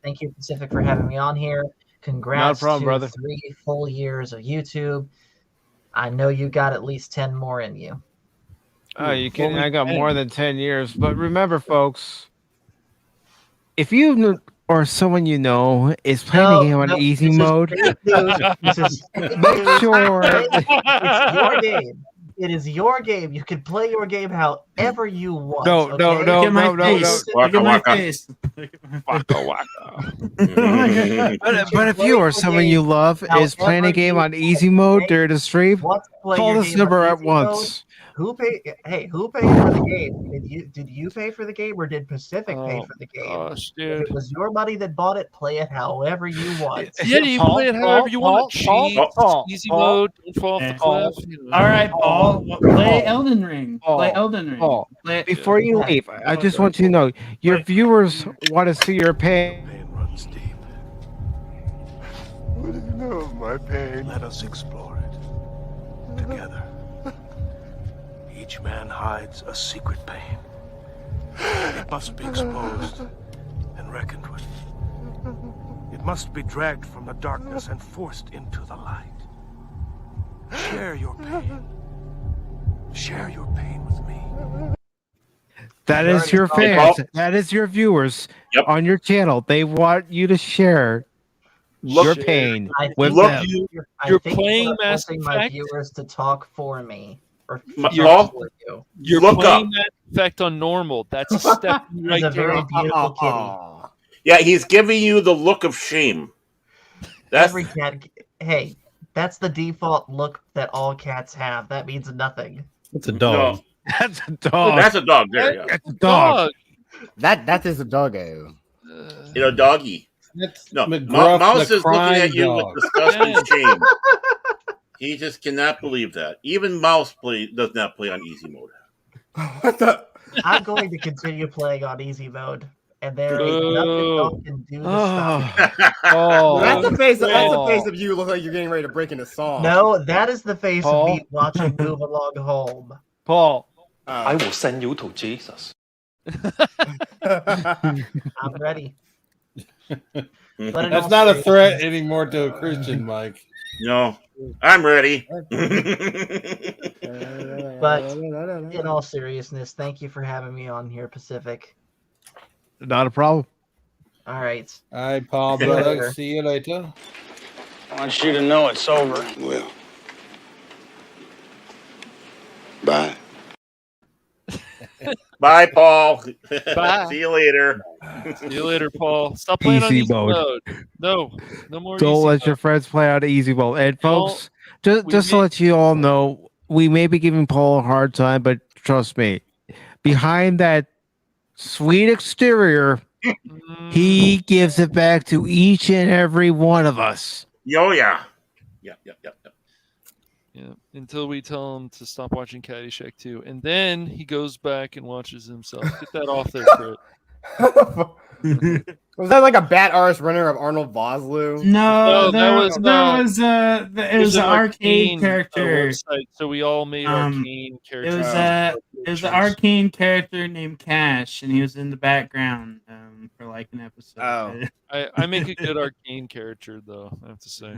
thank you Pacific for having me on here. Congrats problem, to brother. 3 full years of YouTube. I know you got at least 10 more in you. Oh, you can. I got more than 10 years. But remember, folks, if you or someone you know is playing the game on easy mode, This is make sure it's your game. It is your game. You can play your game however you want. No. Look at my face. Look at my face. Waka waka. But if you or someone you love is playing a game on easy mode during the stream, call this number at once. Who paid? Hey, who paid for the game? Did you pay for the game, or did Pacific pay for the game? Gosh, If dude. it was your money that bought it, play it however you want. Yeah, you can play it however you want. Cheat, easy mode, don't fall off the cliff. You know. All right, Paul. Play Elden Ring. Play Elden Ring. Paul, Play it. before you leave, I just want you to know your viewers want to see your pain. What do you know of my pain? Let us explore it together. Each man hides a secret pain. It must be exposed and reckoned with. It must be dragged from the darkness and forced into the light. Share your pain. Share your pain with me. That is your fans. That is your viewers on your channel. They want you to share your pain with them. You're playing Mass forcing my Effect. viewers to talk for me. Or You're, for you. you're Look playing up. Mass Effect on normal. That's a step right It's a very there. beautiful kitty. Yeah, he's giving you the look of shame. That's Every cat. Hey, that's the default look that all cats have. That means nothing. It's a dog. No. That's a dog. That's a dog. There, yeah. That's a dog. That is a doggo. You know, doggy. That's No, McGruff, Mouse the is looking crime at you dog. with disgust and shame. He just cannot believe that. Even Mouse does not play on easy mode. What the? I'm going to continue playing on easy mode, and there ain't nothing dog can do to stop me. Oh, That's the face. That's the face of you. Look like you're getting ready to break into song. No, that is the face Paul? of me watching Move Along Home. Paul. I will send you to Jesus. I'm ready. But in That's all not a seriousness- threat anymore to a Christian, Mike. No, I'm ready. But in all seriousness, thank you for having me on here, Pacific. Not a problem. All right. All right, Paul, See you brother. later. See you later. I want you to know it's over. Well. Bye. Bye, Paul. Bye. See you later. See you later, Paul. Stop playing on Easy easy mode. mode. No more Don't easy let mode. your friends play on easy mode. And folks, we just to let you all know, we may be giving Paul a hard time, but trust me, behind that sweet exterior, he gives it back to each and every one of us. Oh, yeah. Yep. Yeah, until we tell him to stop watching Caddyshack 2. And then he goes back and watches himself. Get that off there, Crit. Was that like a bad artist runner of Arnold Vosloo? No, that was it was an arcade Arcane, character. website, so we all made arcane It characters. was an arcane character named Cash, and he was in the background for like an episode. Oh. I make a good arcane character, though, I have to say.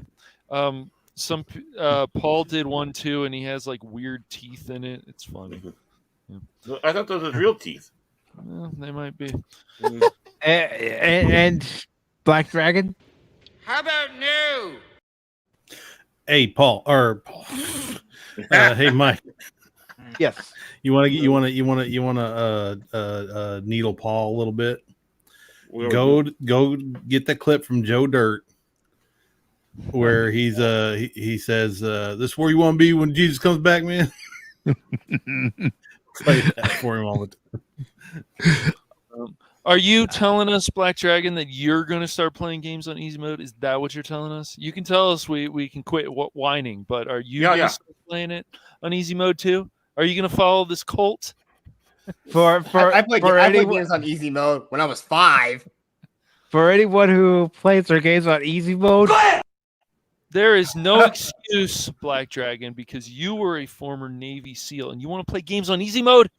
Paul did one too, and he has like weird teeth in it. It's funny. Yeah. I thought those were real teeth. Well, they might be. And Black Dragon? How about no? Hey, Paul. Hey, Mike. Yes. You want to needle Paul a little bit? Go get the clip from Joe Dirt where he says, "This is where you want to be when Jesus comes back, man." Play that for him all the time. Are you telling us, Black Dragon, that you're going to start playing games on easy mode? Is that what you're telling us? You can tell us we can quit whining, but are you going to start playing it on easy mode too? Are you going to follow this cult? I played games on easy mode when I was 5. For anyone who plays their games on easy mode, there is no excuse, Black Dragon, because you were a former Navy SEAL and you want to play games on easy mode.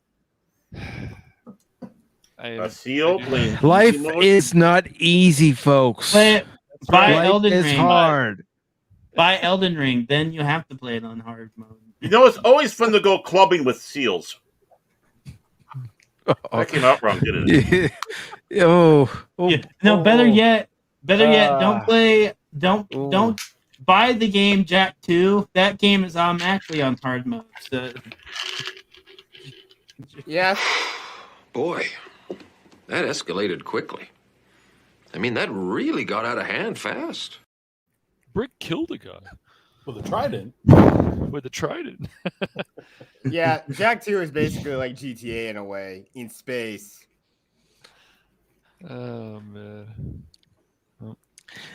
A SEAL playing life easy mode? is not easy, folks. Play it by Life Elden is Ring. hard. By Elden Ring, then you have to play it on hard mode. You know, it's always fun to go clubbing with SEALs. That came out wrong, didn't it? Better yet, don't buy the game Jack 2. That game is automatically on hard mode. So. Yeah. Boy, that escalated quickly. I mean, that really got out of hand fast. Brick killed a guy. With a trident. With a trident. Yeah, Jack 2 is basically like GTA in a way, in space. Oh, man.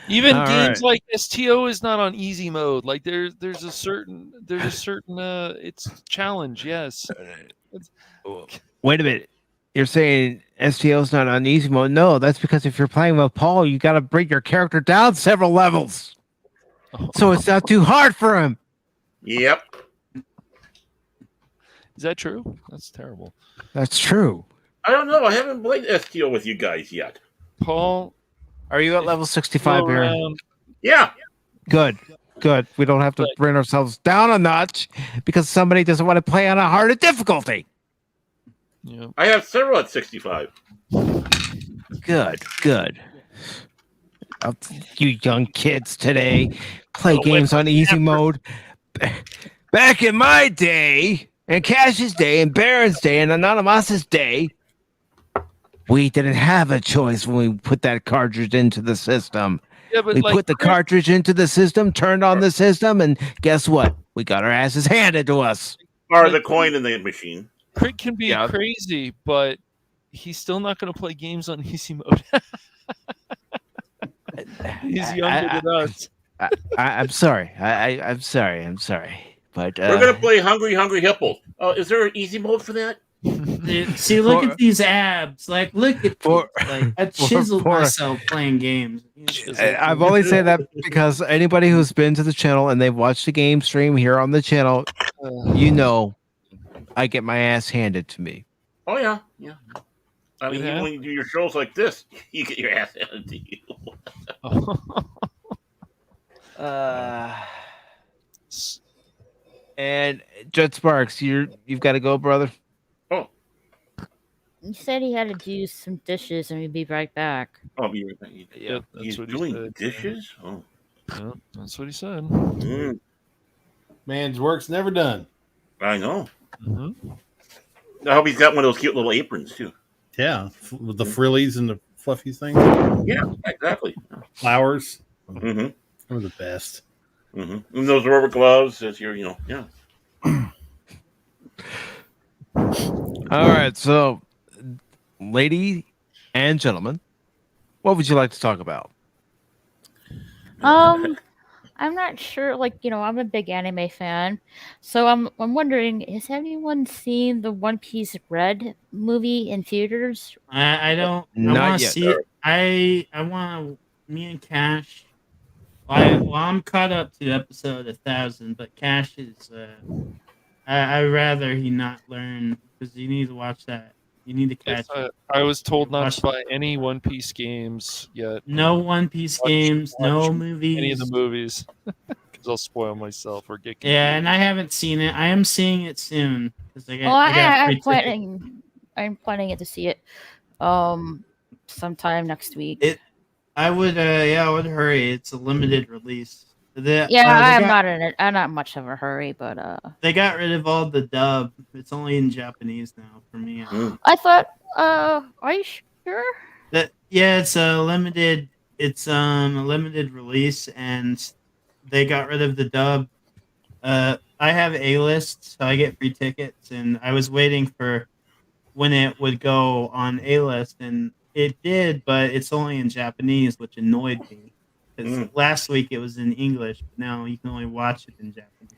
Even games like STO is not on easy mode. Like there's a certain it's challenge, yes. Wait a minute. You're saying STO is not on easy mode? No, that's because if you're playing with Paul, you got to bring your character down several levels. So it's not too hard for him. Yep. Is that true? That's terrible. That's true. I don't know. I haven't played STO with you guys yet. Paul, are you at level 65 here? Yeah. Good. We don't have to bring ourselves down a notch because somebody doesn't want to play on a harder difficulty. Yeah. I have several at 65. Good. You young kids today play games on easy mode. Back in my day, and Cash's day, and Baron's day, and Anonymous's day, we didn't have a choice when we put that cartridge into the system. Yeah, but we put the cartridge into the system, turned on the system, and guess what? We got our asses handed to us. Or the coin in the machine. Crick can be crazy, but he's still not going to play games on easy mode. He's younger than us. I'm sorry. I'm sorry. But we're gonna play Hungry Hippo. Is there an easy mode for that? See, look at these abs. Like, look at I chiseled myself playing games. I've only said that because anybody who's been to the channel and they've watched the game stream here on the channel, I get my ass handed to me. Oh yeah. I mean, even when you do your shows like this, you get your ass handed to you. And Jet Sparks, you've got to go, brother. Oh, he said he had to do some dishes and he'd be right back. I'll be right back. Yeah, he's doing dishes. Oh, yeah, that's what he said. Mm. Man's work's never done. I know. Mm-hmm. I hope he's got one of those cute little aprons too. Yeah, with the frillies and the fluffy things. Yeah, exactly. Flowers. Mm-hmm. They're the best. Mm-hmm. And those rubber gloves, as you're, yeah. All right, so, lady and gentlemen, what would you like to talk about? I'm not sure. Like, I'm a big anime fan, so I'm wondering, has anyone seen the One Piece Red movie in theaters? I don't. I want to see it. I want me and Cash. I'm caught up to episode 1000, but Cash is. I'd rather he not learn because you need to watch that. You need to catch it. I was told not to buy any One Piece games yet. No One Piece games, no movies. Any of the movies. Because I'll spoil myself or get confused. Yeah, and I haven't seen it. I am seeing it soon. I'm planning to see it sometime next week. I would hurry. It's a limited release. I'm not much of a hurry, but they got rid of all the dub. It's only in Japanese now for me. I thought, are you sure? It's a limited. It's a limited release, and they got rid of the dub. I have A-list, so I get free tickets, and I was waiting for when it would go on A-list, and it did, but it's only in Japanese, which annoyed me. Because last week it was in English, but now you can only watch it in Japanese.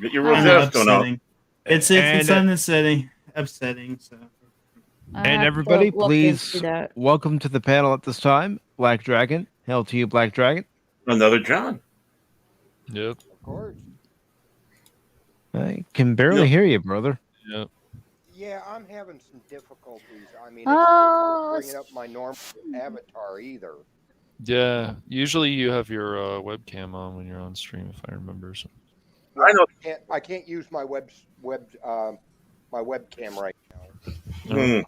Get your Rosetta Stone out. It's upsetting. So. And everybody, please welcome to the panel at this time, Black Dragon. Hail to you, Black Dragon. Another John. Yep. Of course. I can barely hear you, brother. Yep. Yeah, I'm having some difficulties. I mean, it's not bringing up my normal avatar either. Yeah. Usually you have your webcam on when you're on stream, if I remember. So. I know. I can't use my my webcam right now.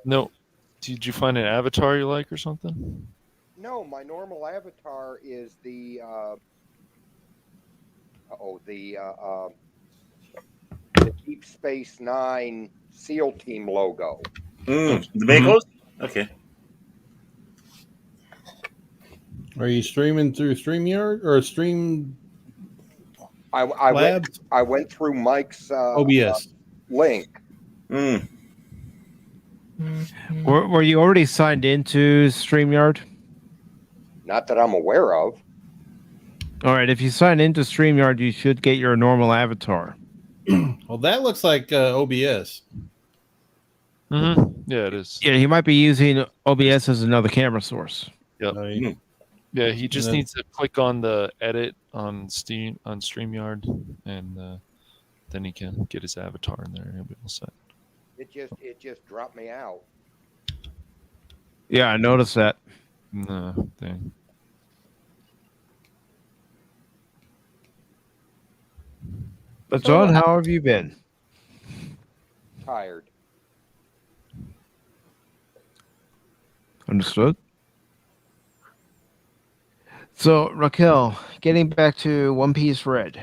No. Did you find an avatar you like or something? No, my normal avatar is the Deep Space Nine SEAL Team logo. The Makos? Okay. Are you streaming through StreamYard or Stream? I went through Mike's OBS link. Were you already signed into StreamYard? Not that I'm aware of. All right, if you sign into StreamYard, you should get your normal avatar. Well, that looks like OBS. Mm-hmm. Yeah, it is. Yeah, he might be using OBS as another camera source. Yep. Yeah, he just needs to click on the edit on StreamYard, and then he can get his avatar in there, and he'll be all set. It just dropped me out. Yeah, I noticed that. No, dang. But John, how have you been? Tired. Understood. So, Raquel, getting back to One Piece Red.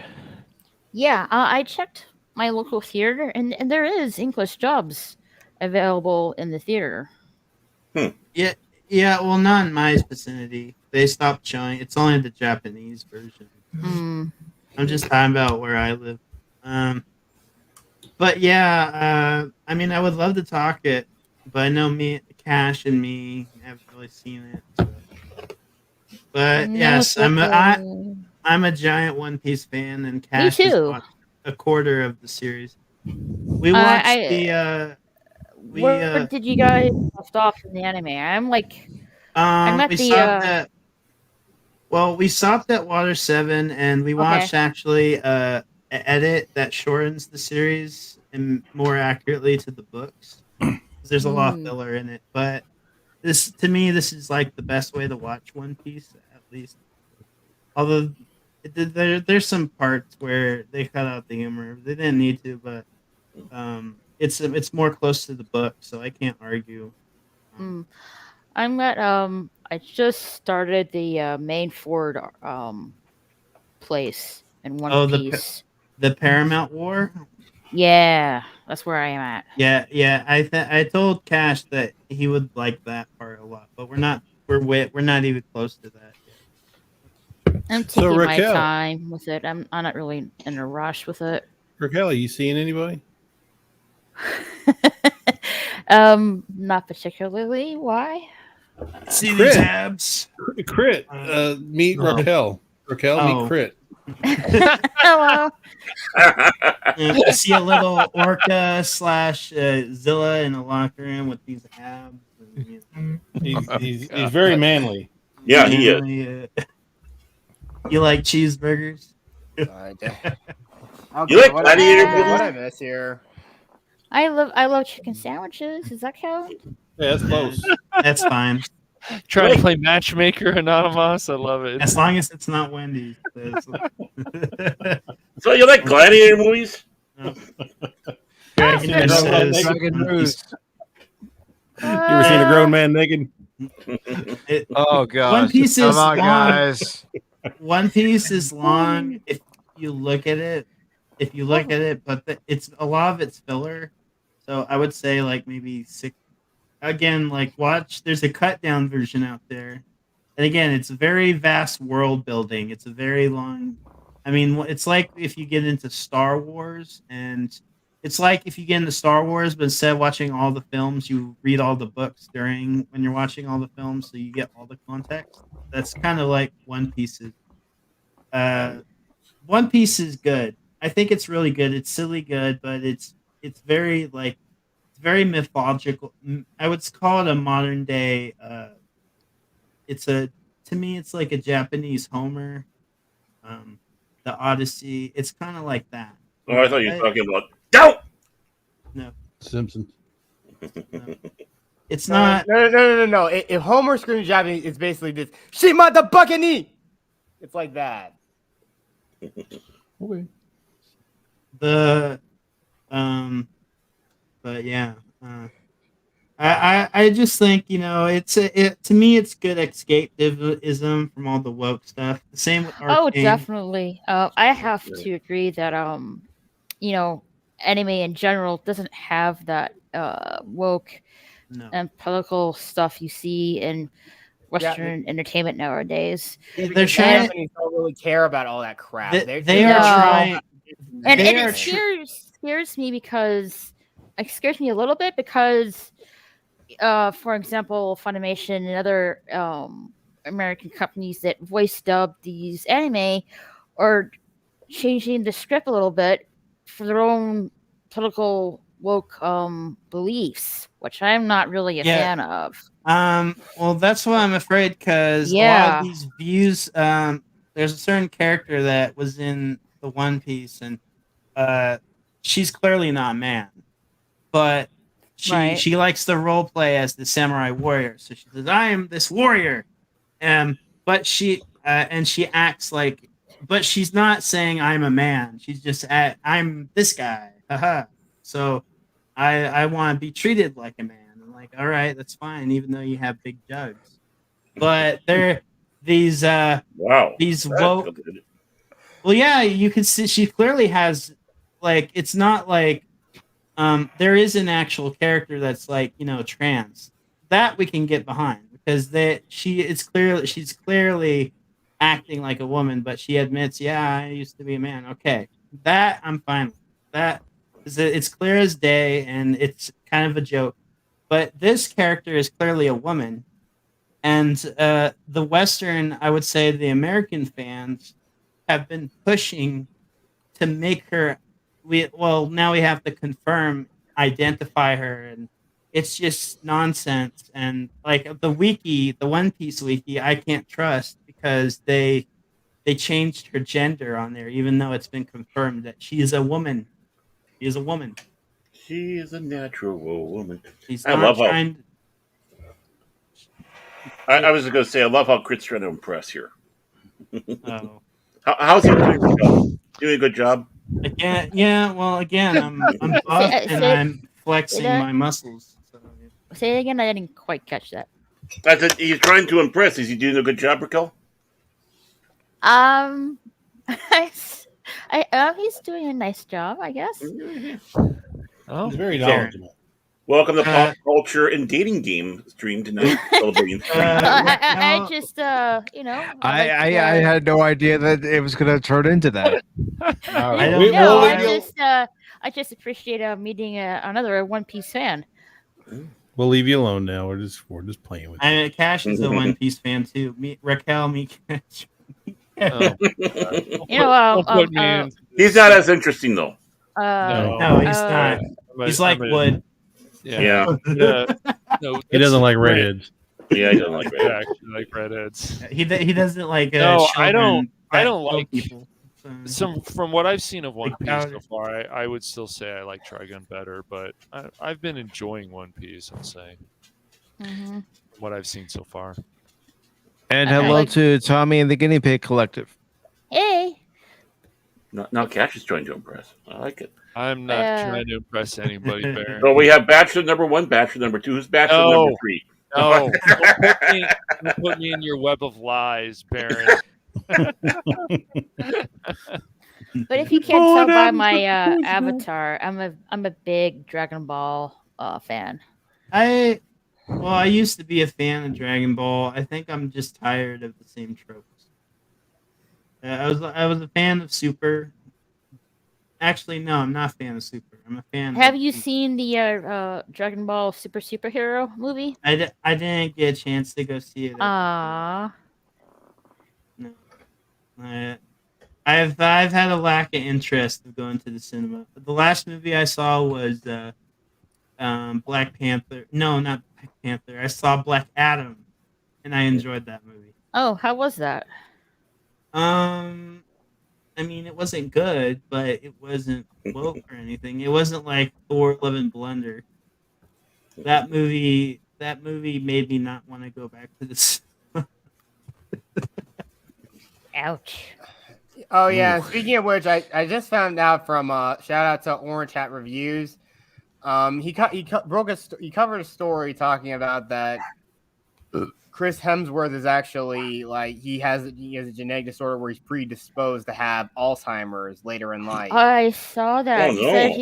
Yeah, I checked my local theater, and there is English dubs available in the theater. Yeah. Well, not in my vicinity. They stopped showing. It's only the Japanese version. I'm just talking about where I live. But yeah, I mean, I would love to talk it, but I know Cash and me haven't really seen it. So. But yes, I'm a giant One Piece fan, and Cash has watched a quarter of the series. We watched Where did you guys left off in the anime? I'm like, I'm at we stopped at Water 7, and we watched actually an edit that shortens the series and more accurately to the books. There's a lot of filler in it, but this is like the best way to watch One Piece, at least. Although there's some parts where they cut out the humor. They didn't need to, but it's more close to the book, so I can't argue. I'm at I just started the main Ford place in One Piece. The Paramount War? Yeah, that's where I am at. Yeah. I told Cash that he would like that part a lot, but we're not even close to that yet. I'm taking my time with it. I'm not really in a rush with it. Raquel, are you seeing anybody? Not particularly. Why? See these abs? Crit. Meet Raquel. Raquel, meet Crit. Hello. I see a little orca / Zilla in the locker room with these abs. He's very manly. Yeah, he is. You like cheeseburgers? Okay, You like gladiator what movies? I miss here? I love chicken sandwiches. Does that count? Yeah, that's close. That's fine. Trying to play matchmaker anonymous. I love it. As long as it's not Wendy's. So you like gladiator movies? You ever seen a grown man naked? Oh god! One Piece is long. Guys. One Piece is long if you look at it. But it's a lot of it's filler. So I would say like maybe 6. Again, like watch. There's a cut down version out there. And again, it's very vast world building. It's a very long. I mean, it's like if you get into Star Wars, and it's like if you get into Star Wars, but instead of watching all the films, you read all the books when you're watching all the films, so you get all the context. That's kind of like One Piece is. One Piece is good. I think it's really good. It's silly good, but it's very like it's very mythological. I would call it a modern day. To me, it's like a Japanese Homer, the Odyssey. It's kind of like that. Oh, I thought you were talking about don't. No, Simpsons. No. It's not. No. If Homer screams Japanese, it's basically this. Shimada Bakani. It's like that. Okay. But yeah. I just think to me it's good escapism from all the woke stuff. The same with Oh, Arcane. definitely. I have to agree that anime in general doesn't have that woke and political stuff you see in Western entertainment nowadays. They're trying. Japanese don't really care about all that crap. They are trying. And it scares me because it scares me a little bit because, for example, Funimation and other American companies that voice dub these anime are changing the script a little bit for their own political woke beliefs, which I'm not really a fan of. Well, that's why I'm afraid because a lot of these views. There's a certain character that was in the One Piece, and she's clearly not a man, but she likes to role play as the samurai warrior. So she says, "I am this warrior," but she acts like, but she's not saying I'm a man. She's just I'm this guy. Haha. So I want to be treated like a man. I'm like, all right, that's fine, even though you have big jugs. But they're these these woke. Well, yeah, you can see she clearly has it's not like there is an actual character that's trans. That we can get behind because she's clearly acting like a woman, but she admits, yeah, I used to be a man. Okay, that I'm fine with. That it's clear as day, and it's kind of a joke. But this character is clearly a woman, and the Western, I would say, the American fans have been pushing to make her. Now we have to identify her, and it's just nonsense. And the One Piece wiki, I can't trust because they changed her gender on there, even though it's been confirmed that she is a woman. She is a woman. She is a natural woman. I love how. I was going to say, I love how Crit's trying to impress here. Oh. How's he doing? Doing a good job? Again, I'm buff and I'm flexing my muscles. So, yeah. Say it again. I didn't quite catch that. I said he's trying to impress. Is he doing a good job, Raquel? He's doing a nice job, I guess. Oh, he's very knowledgeable. Welcome to Pop Culture and Dating Game stream tonight. Celebrating. I just, I had no idea that it was going to turn into that. I just appreciate meeting another One Piece fan. We'll leave you alone now. We're just playing with you. Cash is a One Piece fan too. Raquel, Cash. He's not as interesting though. No, he's not. He's like wood. Yeah. No, he doesn't like redheads. Yeah, he doesn't like redheads. I actually like redheads. He doesn't like. No, I don't like people. From what I've seen of One Piece so far, I would still say I like Trigun better, but I've been enjoying One Piece. I'll say what I've seen so far. And hello to Tommy and the Guinea Pig Collective. Hey. Now Cash is trying to impress. I like it. I'm not trying to impress anybody, Baron. So we have Bachelor number 1, Bachelor number 2. Who's Bachelor number 3? No, don't put me in your web of lies, Baron. But if you can't tell by my avatar, I'm a big Dragon Ball fan. Well, I used to be a fan of Dragon Ball. I think I'm just tired of the same tropes. I was a fan of Super. Actually, no, I'm not a fan of Super. I'm a fan. Have you seen the Dragon Ball Super Superhero movie? I didn't get a chance to go see it. Ah. No. I've had a lack of interest of going to the cinema. The last movie I saw was Black Panther. No, not Black Panther. I saw Black Adam, and I enjoyed that movie. Oh, how was that? I mean, it wasn't good, but it wasn't woke or anything. It wasn't like Thor: Love and Blunder. That movie made me not want to go back to this. Ouch. Oh yeah. Speaking of which, I just found out from shout out to Orange Hat Reviews. He covered a story talking about that Chris Hemsworth is actually like he has a genetic disorder where he's predisposed to have Alzheimer's later in life. I saw that. Oh, He no. said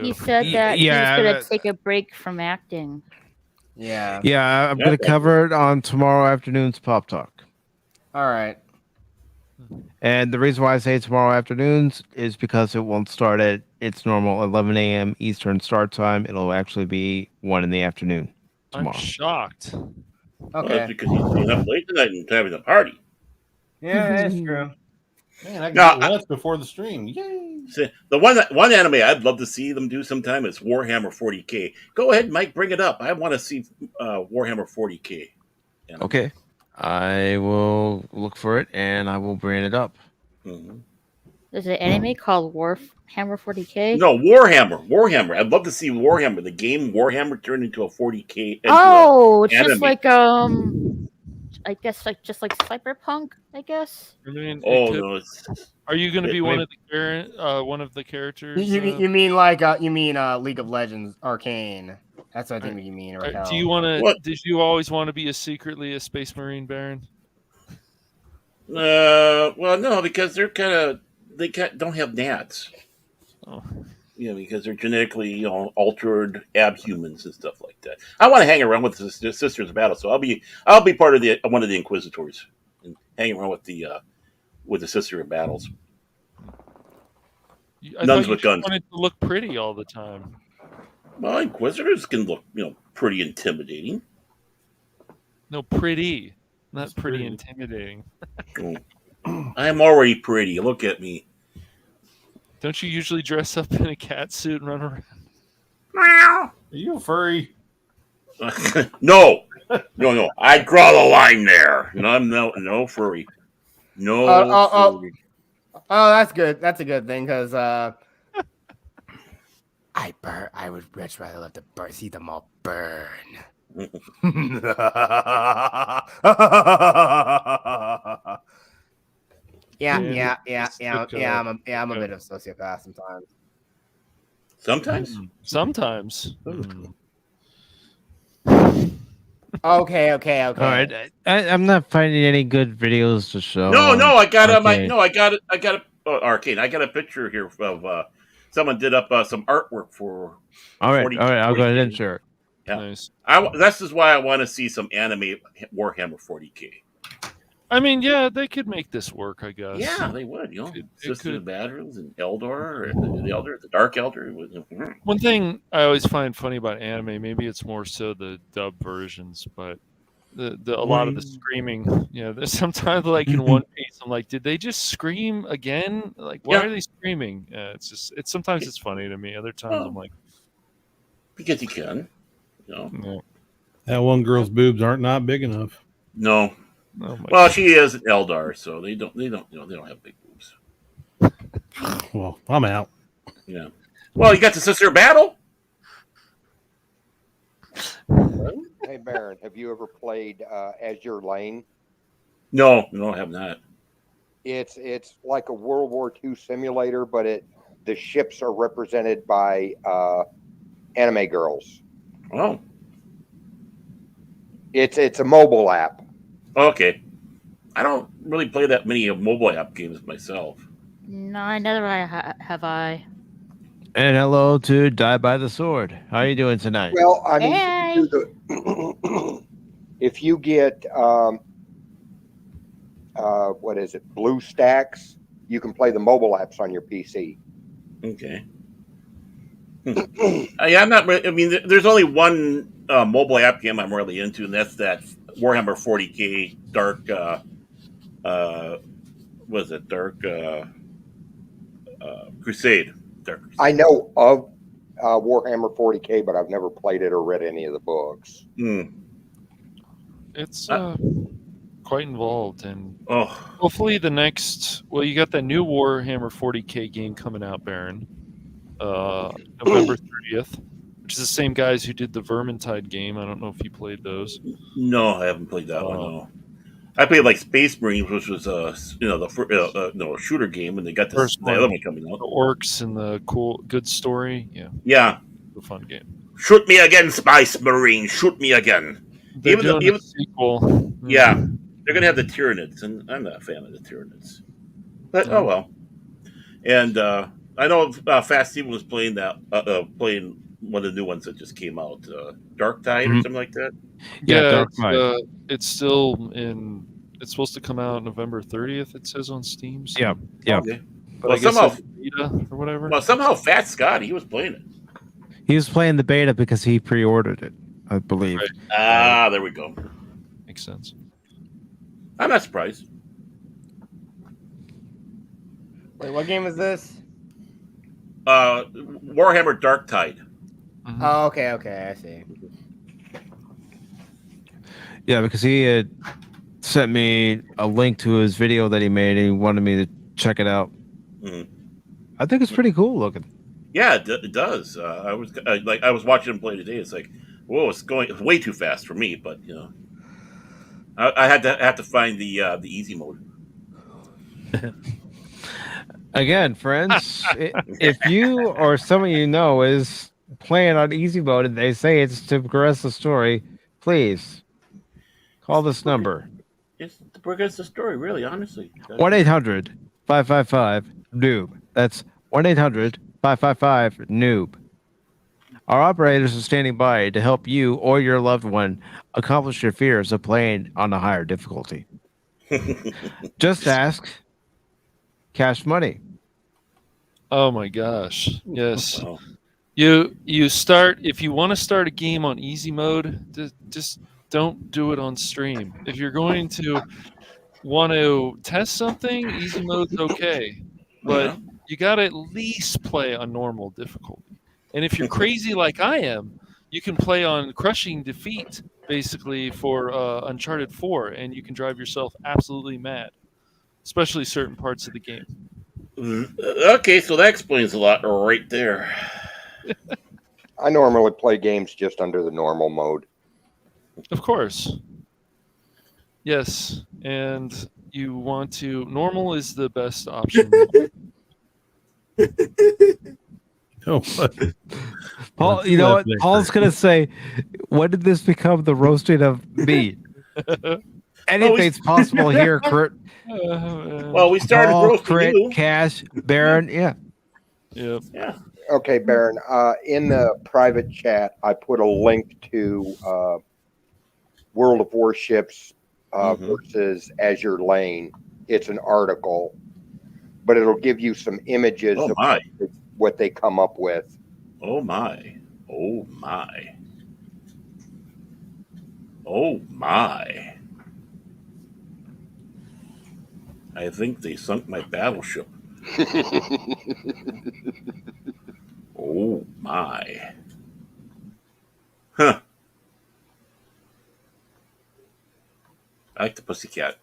he said that he was gonna take a break from acting. Yeah. Yeah, I'm gonna cover it on tomorrow afternoon's Pop Talk. All right. And the reason why I say tomorrow afternoons is because it won't start at its normal 11 a.m. Eastern start time. It'll actually be 1 in the afternoon tomorrow. I'm shocked. Okay. Well, that's because he's staying up late tonight and having a party. Yeah, that's true. Man, I No, got lunch before the stream. Yay! See, the one anime I'd love to see them do sometime is Warhammer 40K. Go ahead, Mike, bring it up. I want to see Warhammer 40K. Okay. I will look for it and I will bring it up. Mm-hmm. There's an anime called Warhammer 40K. No, Warhammer. I'd love to see Warhammer, the game Warhammer, turned into a 40K. Oh, it's anime. just like I guess just like Cyberpunk, I guess. I mean, no, are you going to be one of the characters? You mean like League of Legends Arcane? That's what I think you mean. Do you want to? Did you always want to be secretly a Space Marine Baron? Well, no, because they're don't have gnats. Oh. Because they're genetically, altered abhumans and stuff like that. I want to hang around with the Sisters of Battle, so I'll be part of one of the Inquisitors and hang around with the Sister of Battles. Nuns with guns. Wanted to look pretty all the time. Well, Inquisitors can look, pretty intimidating. No, pretty, not pretty intimidating. I'm already pretty. Look at me. Don't you usually dress up in a cat suit and run around? Are you a furry? No. I draw the line there. No, I'm no furry. No furry. Oh, that's good. That's a good thing because I would much rather let see them all burn. Yeah. I'm a bit of a sociopath sometimes. Sometimes. Okay. All right, I'm not finding any good videos to show. No, I got it. Arcane. I got a picture here of someone did up some artwork for. All right. I'll go ahead and share it. Yeah. Nice. This is why I want to see some anime Warhammer 40K. I mean, yeah, they could make this work, I guess. Yeah, they would. Sisters of Battles and Eldar, the Dark Elder. One thing I always find funny about anime, maybe it's more so the dub versions, but a lot of the screaming. There's sometimes like in One Piece, I'm like, did they just scream again? Like, why are they screaming? It's sometimes it's funny to me. Other times I'm like, because you can. That one girl's boobs aren't not big enough. No. Oh well, she is an Eldar, so they don't have big boobs. Well, I'm out. Yeah. Well, you got the Sister of Battle. Hey, Baron, have you ever played Azure Lane? No, I have not. It's like a World War II simulator, but the ships are represented by anime girls. Oh. It's a mobile app. Okay. I don't really play that many mobile app games myself. No, I never have I. And hello to Die by the Sword. How are you doing tonight? Well, I mean, Hey. do the if you get what is it, Blue Stacks, you can play the mobile apps on your PC. Okay. Yeah, I'm not. I mean, there's only one mobile app game I'm really into, and that's that Warhammer 40k Dark. Was it Dark Crusade? Dark Crusade. I know of Warhammer 40k, but I've never played it or read any of the books. It's quite involved, and oh, hopefully the next. Well, you got that new Warhammer 40k game coming out, Baron, November 30th, which is the same guys who did the Vermintide game. I don't know if you played those. No, I haven't played that one. No. I played like Space Marines, which was a shooter game, and they got the other one coming out. The orcs and the good story. Yeah, a fun game. Shoot me again, Space Marine. Shoot me again. Even the sequel. Yeah, they're gonna have the Tyranids, and I'm not a fan of the Tyranids. But oh well. And I know Fast Steven was playing playing one of the new ones that just came out, Dark Tide or something like that. Yeah, it's still in. It's supposed to come out November 30th. It says on Steam. So. Yeah. Okay. But Well, I guess somehow, it's beta or whatever. Well, somehow Fat Scott, he was playing it. He was playing the beta because he pre-ordered it, I believe. Right. Ah, there we go. Makes sense. I'm not surprised. Wait, what game is this? Warhammer Dark Tide. Oh, okay, I see. Yeah, because he had sent me a link to his video that he made, and he wanted me to check it out. I think it's pretty cool looking. Yeah, it does. I was watching him play today. It's like, whoa, it's way too fast for me. But you know, I had to find the easy mode. Again, friends, if you or someone you know is playing on easy mode and they say it's to progress the story, please call this number. It's to progress the story, really, honestly. 1-800-555-NOOB. That's 1-800-555-NOOB. Our operators are standing by to help you or your loved one accomplish your fears of playing on a higher difficulty. Just ask Cash Money. Oh my gosh. Yes. You start, if you want to start a game on easy mode, just don't do it on stream. If you're going to want to test something, easy mode's okay. But you got to at least play on normal difficulty. And if you're crazy like I am, you can play on Crushing Defeat, basically, for Uncharted 4, and you can drive yourself absolutely mad, especially certain parts of the game. Okay, so that explains a lot right there. I normally play games just under the normal mode. Of course. Yes, and you want to... Normal is the best option. Oh, Paul, you know what? Paul's going to say, when did this become the roasting of meat? Anything's possible here, Kurt. Well, we started Paul, roasting Crit, you. Cash, Baron, yeah. Yep. Yeah. Okay, Baron. In the private chat, I put a link to World of Warships versus Azure Lane. It's an article, but it'll give you some images of what they come up with. Oh my. Oh my. Oh my. I think they sunk my battleship. Oh my. Huh. I like the pussycat.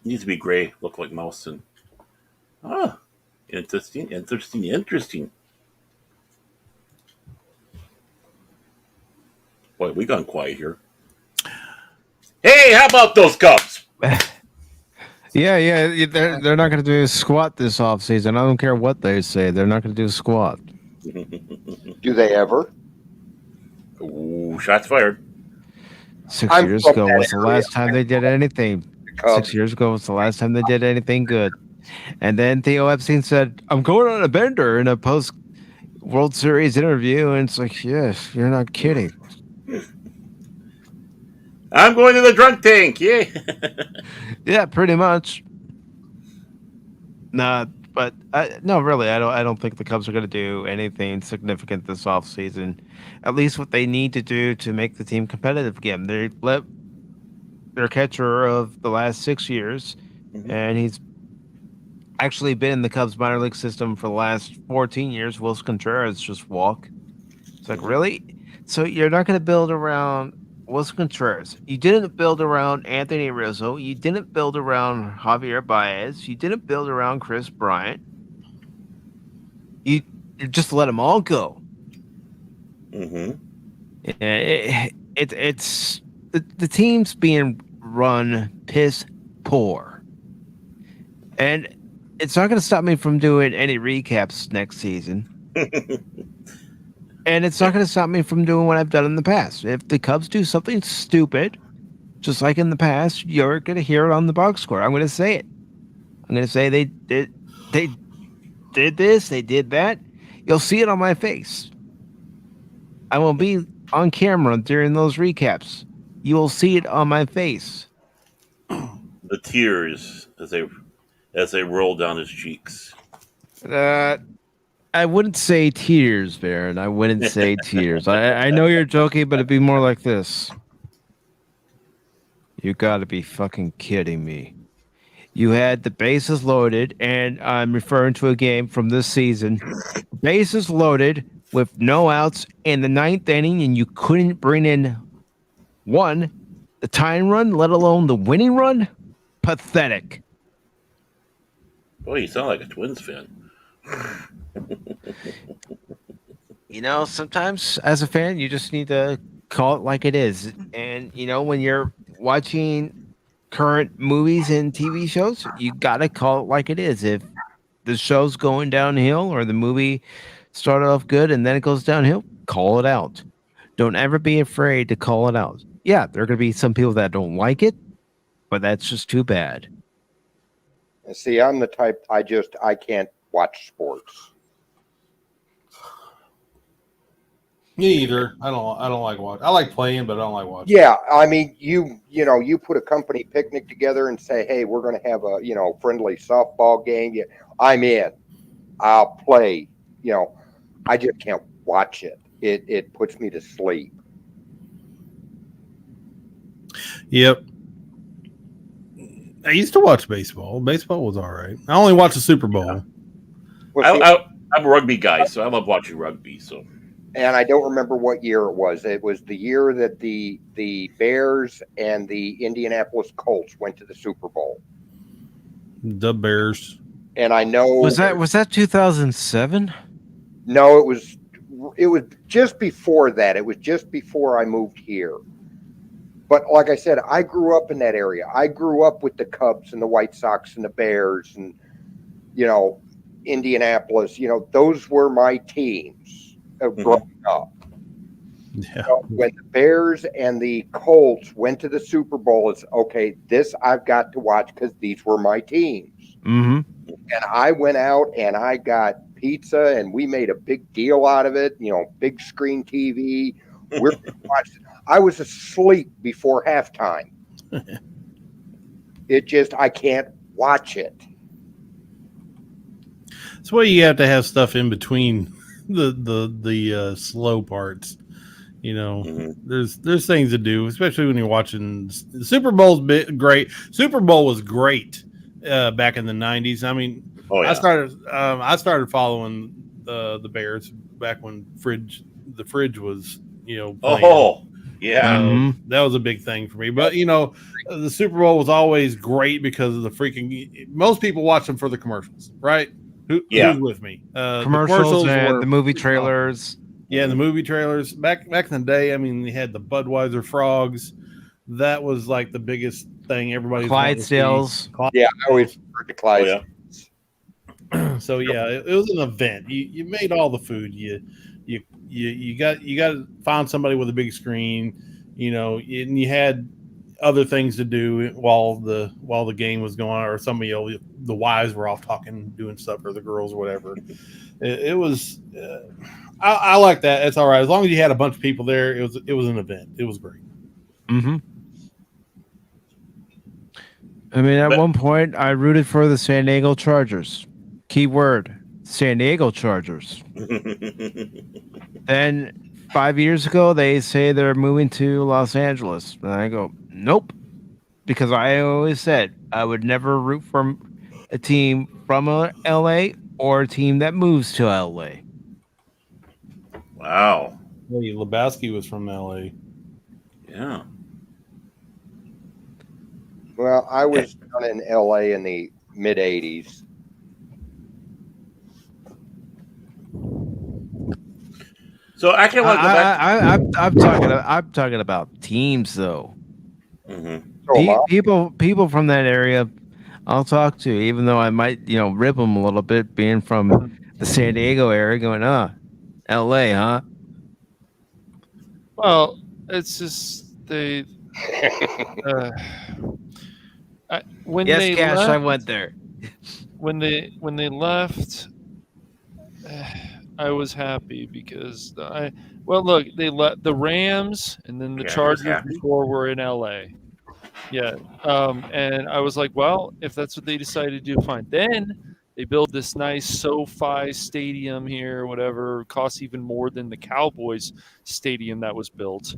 Needs to be gray, look like mouse. And interesting. Boy, we gone quiet here. Hey, how about those Cubs? Yeah, they're not going to do a squat this offseason. I don't care what they say. They're not going to do a squat. Do they ever? Ooh, shots fired. 6 years ago was the last time they did anything. 6 years ago was the last time they did anything good. And then Theo Epstein said, I'm going on a bender in a post-World Series interview. And it's like, yes, you're not kidding. I'm going to the drunk tank. Yeah. Yeah, pretty much. Nah, but no, really, I don't think the Cubs are going to do anything significant this offseason. At least what they need to do to make the team competitive again. They let their catcher of the last 6 years, and he's actually been in the Cubs minor league system for the last 14 years. Wilson Contreras just walk. It's like, really? So you're not going to build around Wilson Contreras. You didn't build around Anthony Rizzo. You didn't build around Javier Baez. You didn't build around Chris Bryant. You just let them all go. It's the team's being run piss poor. And it's not going to stop me from doing any recaps next season. And it's not going to stop me from doing what I've done in the past. If the Cubs do something stupid, just like in the past, you're going to hear it on the box score. I'm going to say it. I'm going to say they did this, they did that. You'll see it on my face. I will be on camera during those recaps. You will see it on my face. The tears as they roll down his cheeks. I wouldn't say tears, Baron. I wouldn't say tears. I know you're joking, but it'd be more like this. You got to be fucking kidding me. You had the bases loaded, and I'm referring to a game from this season. Bases loaded with no outs in the ninth inning, and you couldn't bring in the tying run, let alone the winning run? Pathetic. Boy, you sound like a Twins fan. You know, sometimes as a fan, you just need to call it like it is. And, you know, when you're watching current movies and TV shows, you got to call it like it is. If the show's going downhill or the movie started off good and then it goes downhill, call it out. Don't ever be afraid to call it out. Yeah, there are going to be some people that don't like it, but that's just too bad. See, I'm the type, I can't watch sports. Me either. I don't like watching. I like playing, but I don't like watching. Yeah, I mean, you put a company picnic together and say, hey, we're going to have a friendly softball game. Yeah, I'm in. I'll play. I just can't watch it. It puts me to sleep. Yep. I used to watch baseball. Baseball was all right. I only watched the Super Bowl. I'm a rugby guy, so I love watching rugby. So. And I don't remember what year it was. It was the year that the Bears and the Indianapolis Colts went to the Super Bowl. The Bears. And I know was that 2007? No, it was just before that. It was just before I moved here. But like I said, I grew up in that area. I grew up with the Cubs and the White Sox and the Bears and Indianapolis. Those were my teams. Growing up. Yeah. When the Bears and the Colts went to the Super Bowl, it's okay, this I've got to watch because these were my teams. Mm-hmm. And I went out and I got pizza and we made a big deal out of it, big screen TV. We're watching. I was asleep before halftime. I can't watch it. That's why you have to have stuff in between the slow parts. There's things to do, especially when you're watching. The Super Bowl's great. Super Bowl was great back in the 90s. I mean, I started following the Bears back when the fridge was playing. Oh yeah, that was a big thing for me. But the Super Bowl was always great because of the freaking. Most people watch them for the commercials, right? Who's with me? Commercials and the movie trailers. Yeah, the movie trailers. Back in the day, I mean, they had the Budweiser frogs. That was like the biggest thing. Everybody. Clydesdales. Yeah, I always heard the Clydesdales. So yeah, it was an event. You made all the food. You got to find somebody with a big screen. And you had other things to do while the game was going on, or some of the wives were off talking, doing stuff, or the girls or whatever. It was I like that. It's all right as long as you had a bunch of people there. It was an event. It was great. Mm-hmm. I mean, at one point, I rooted for the San Diego Chargers. Keyword: San Diego Chargers. Then 5 years ago, they say they're moving to Los Angeles, and I go, nope, because I always said I would never root for a team from LA or a team that moves to LA. Wow. Hey, Lebowski was from LA. Yeah. Well, I was down in LA in the mid '80s. So I can want to go back. I'm talking about teams, though. Mm-hmm. People from that area, I'll talk to, even though I might, rib them a little bit, being from the San Diego area, going, LA, huh? Well, it's just they. When yes, they Cash, left, I went there. When they left, I was happy because look, they let the Rams and then the Chargers before were in LA. Yeah. And I was like, well, if that's what they decided to do, fine. Then they build this nice SoFi stadium here, whatever, costs even more than the Cowboys stadium that was built.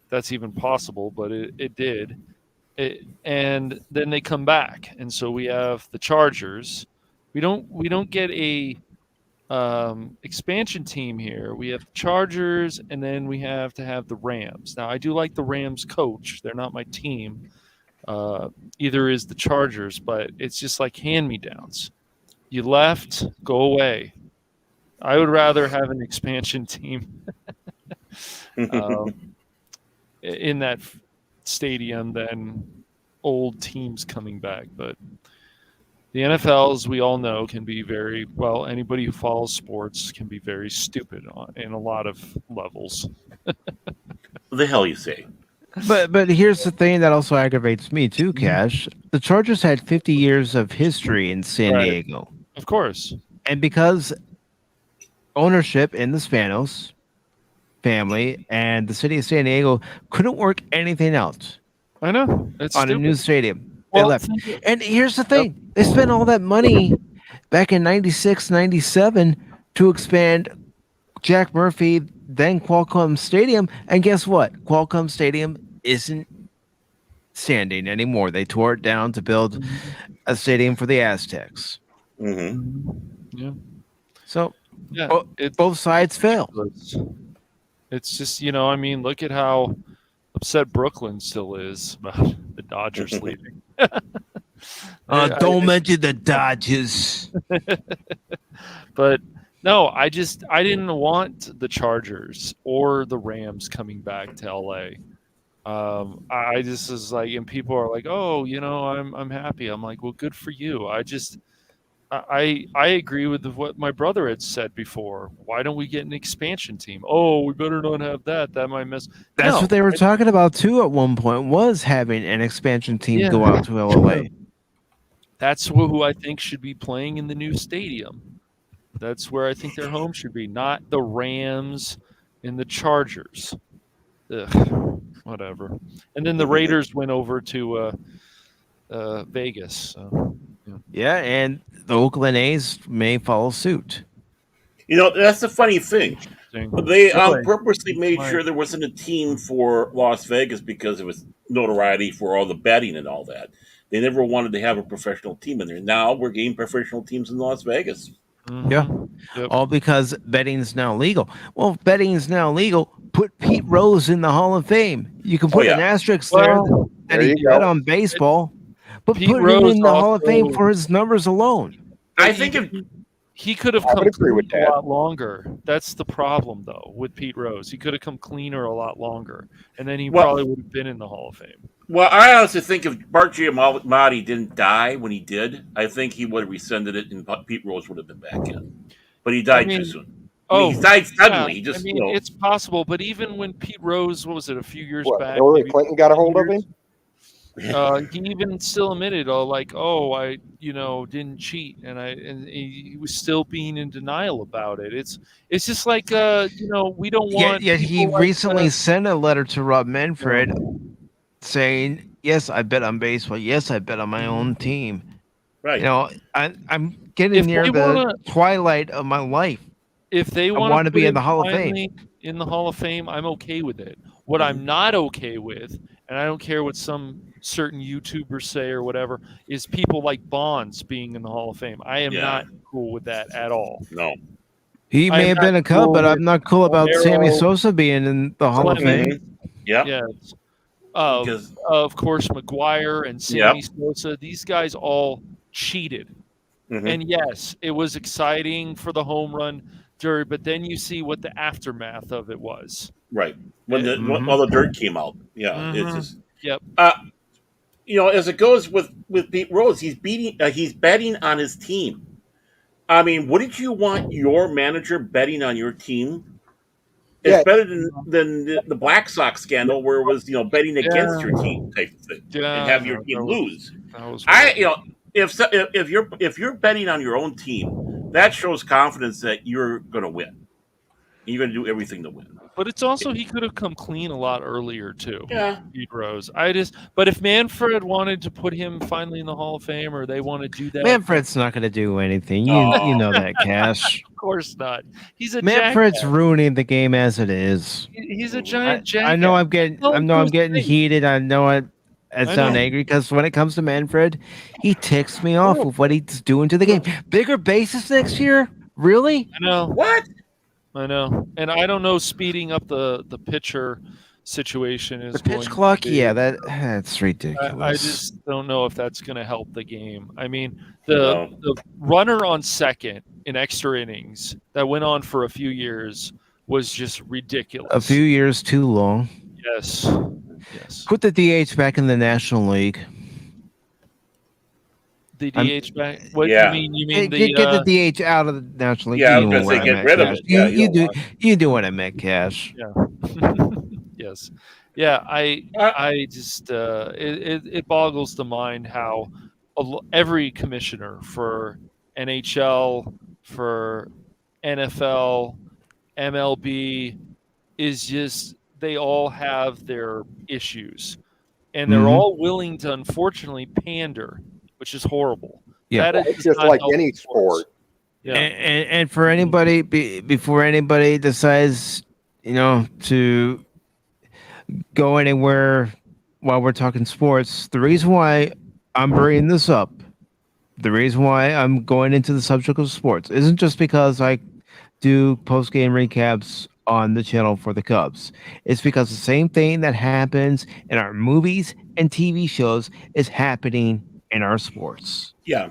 That's even possible, but it did. And then they come back, and so we have the Chargers. We don't get a expansion team here. We have the Chargers, and then we have to have the Rams. Now, I do like the Rams coach. They're not my team. Either is the Chargers, but it's just like hand-me-downs. You left, go away. I would rather have an expansion team in that stadium than old teams coming back. But the NFL, as we all know, can be very, well, anybody who follows sports can be very stupid in a lot of levels. What the hell you say? But here's the thing that also aggravates me too, Cash. The Chargers had 50 years of history in San Diego. Of course. And because ownership in the Spanos family and the city of San Diego couldn't work anything else. I know. It's on stupid. a new stadium. Well, they left. And here's the thing. They spent all that money back in 96, 97 to expand Jack Murphy, then Qualcomm Stadium. And guess what? Qualcomm Stadium isn't standing anymore. They tore it down to build a stadium for the Aztecs. Mm-hmm. Yeah. So yeah, both sides fail. It's just, I mean, look at how upset Brooklyn still is about the Dodgers leaving. Don't mention the Dodgers. But no, I didn't want the Chargers or the Rams coming back to LA. I just was like, and people are like, oh, I'm happy. I'm like, well, good for you. I agree with what my brother had said before. Why don't we get an expansion team? Oh, we better not have that. That might mess. That's what they were talking about too at one point, was having an expansion team go out to LA. That's who I think should be playing in the new stadium. That's where I think their home should be, not the Rams and the Chargers. Ugh, whatever. And then the Raiders went over to Vegas. So, yeah, and the Oakland A's may follow suit. That's the funny thing. They purposely made sure there wasn't a team for Las Vegas because it was notoriety for all the betting and all that. They never wanted to have a professional team in there. Now we're getting professional teams in Las Vegas. Mm-hmm. Yeah. Yep. All because betting is now legal. Well, if betting is now legal, put Pete Rose in the Hall of Fame. You can put an asterisk there that he bet on baseball, but Pete put Rose him in the Hall of also- Fame for his numbers alone. I think if he could have come clean a lot longer. That's the problem, though, with Pete Rose. He could have come cleaner a lot longer, and then he probably would have been in the Hall of Fame. Well, I honestly think if Bart Giamatti didn't die when he did, I think he would have rescinded it and Pete Rose would have been back in. But he died too soon. He died suddenly. He just, it's possible. But even when Pete Rose, what was it, a few years back? Hillary Clinton got a hold of him? He even still admitted, I didn't cheat, and he was still being in denial about it. It's just like we don't want. Yet he recently sent a letter to Rob Manfred saying Yes, I bet on baseball. Yes, I bet on my own team. Right. You know, I'm getting near the twilight of my life. If they I want to be in the Hall of Fame. In the Hall of Fame, I'm okay with it. What I'm not okay with, and I don't care what some certain YouTubers say or whatever, is people like Bonds being in the Hall of Fame. I am not cool with that at all. No. He may have been a Cub, but I'm not cool about Sammy Sosa being in the Hall of Fame. Yeah. Yes. Of course, McGuire and Sammy Sosa, these guys all cheated. And yes, it was exciting for the home run derby, but then you see what the aftermath of it was. Right. When all the dirt came out. Yeah. It's just. Yep. You know, as it goes with Pete Rose, he's betting on his team. I mean, wouldn't you want your manager betting on your team? It's better than the Black Sox scandal, where it was betting against your team type of thing, and have your team lose. If you're betting on your own team, that shows confidence that you're going to win. You're going to do everything to win. But it's also he could have come clean a lot earlier too. Yeah, Pete Rose. But if Manfred wanted to put him finally in the Hall of Fame, or they want to do that, Manfred's not going to do anything. You know that, Cash. Of course not. He's a Manfred's jackass. ruining the game as it is. He's a giant jackass. I know I'm getting heated. I know I sound angry because when it comes to Manfred, he ticks me off with what he's doing to the game. Bigger bases next year? Really? I know. What? I know. And I don't know speeding up the pitcher situation is the pitch clock. That's ridiculous. I just don't know if that's going to help the game. I mean, the runner on second in extra innings that went on for a few years was just ridiculous. A few years too long. Yes. Put the DH back in the National League. The DH back? What do you mean? You mean get the DH out of the National League? Yeah, I was going to say get rid of it. You do what I meant, Cash. Yeah. Yes. Yeah. I just it boggles the mind how every commissioner for NHL, for NFL, MLB is just they all have their issues, and they're all willing to unfortunately pander, which is horrible. Yeah, it's just like any sport. Yeah, and for anybody before anybody decides, to go anywhere while we're talking sports, the reason why I'm bringing this up, the reason why I'm going into the subject of sports, isn't just because I do post-game recaps on the channel for the Cubs. It's because the same thing that happens in our movies and TV shows is happening in our sports. Yeah,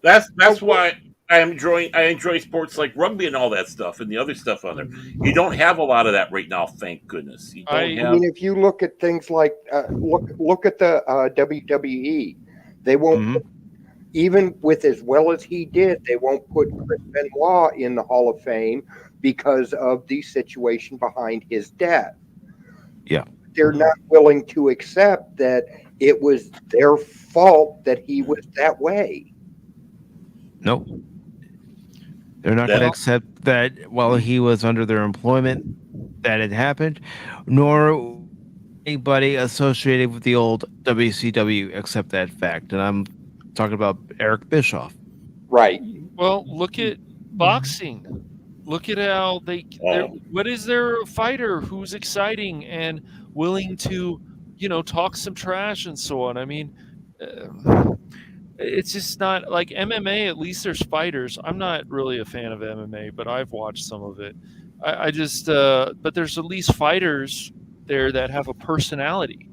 that's why I enjoy sports like rugby and all that stuff and the other stuff on there. You don't have a lot of that right now, thank goodness. I mean, if you look at things like look at the WWE, they won't even with as well as he did, they won't put Chris Benoit in the Hall of Fame because of the situation behind his death. Yeah, they're not willing to accept that it was their fault that he was that way. Nope. They're not going to accept that while he was under their employment that it happened, nor anybody associated with the old WCW accept that fact. And I'm talking about Eric Bischoff. Right. Well, look at boxing. Look at how what is their fighter who's exciting and willing to, talk some trash and so on. I mean, it's just not like MMA. At least there's fighters. I'm not really a fan of MMA, but I've watched some of it. I just, but there's at least fighters there that have a personality.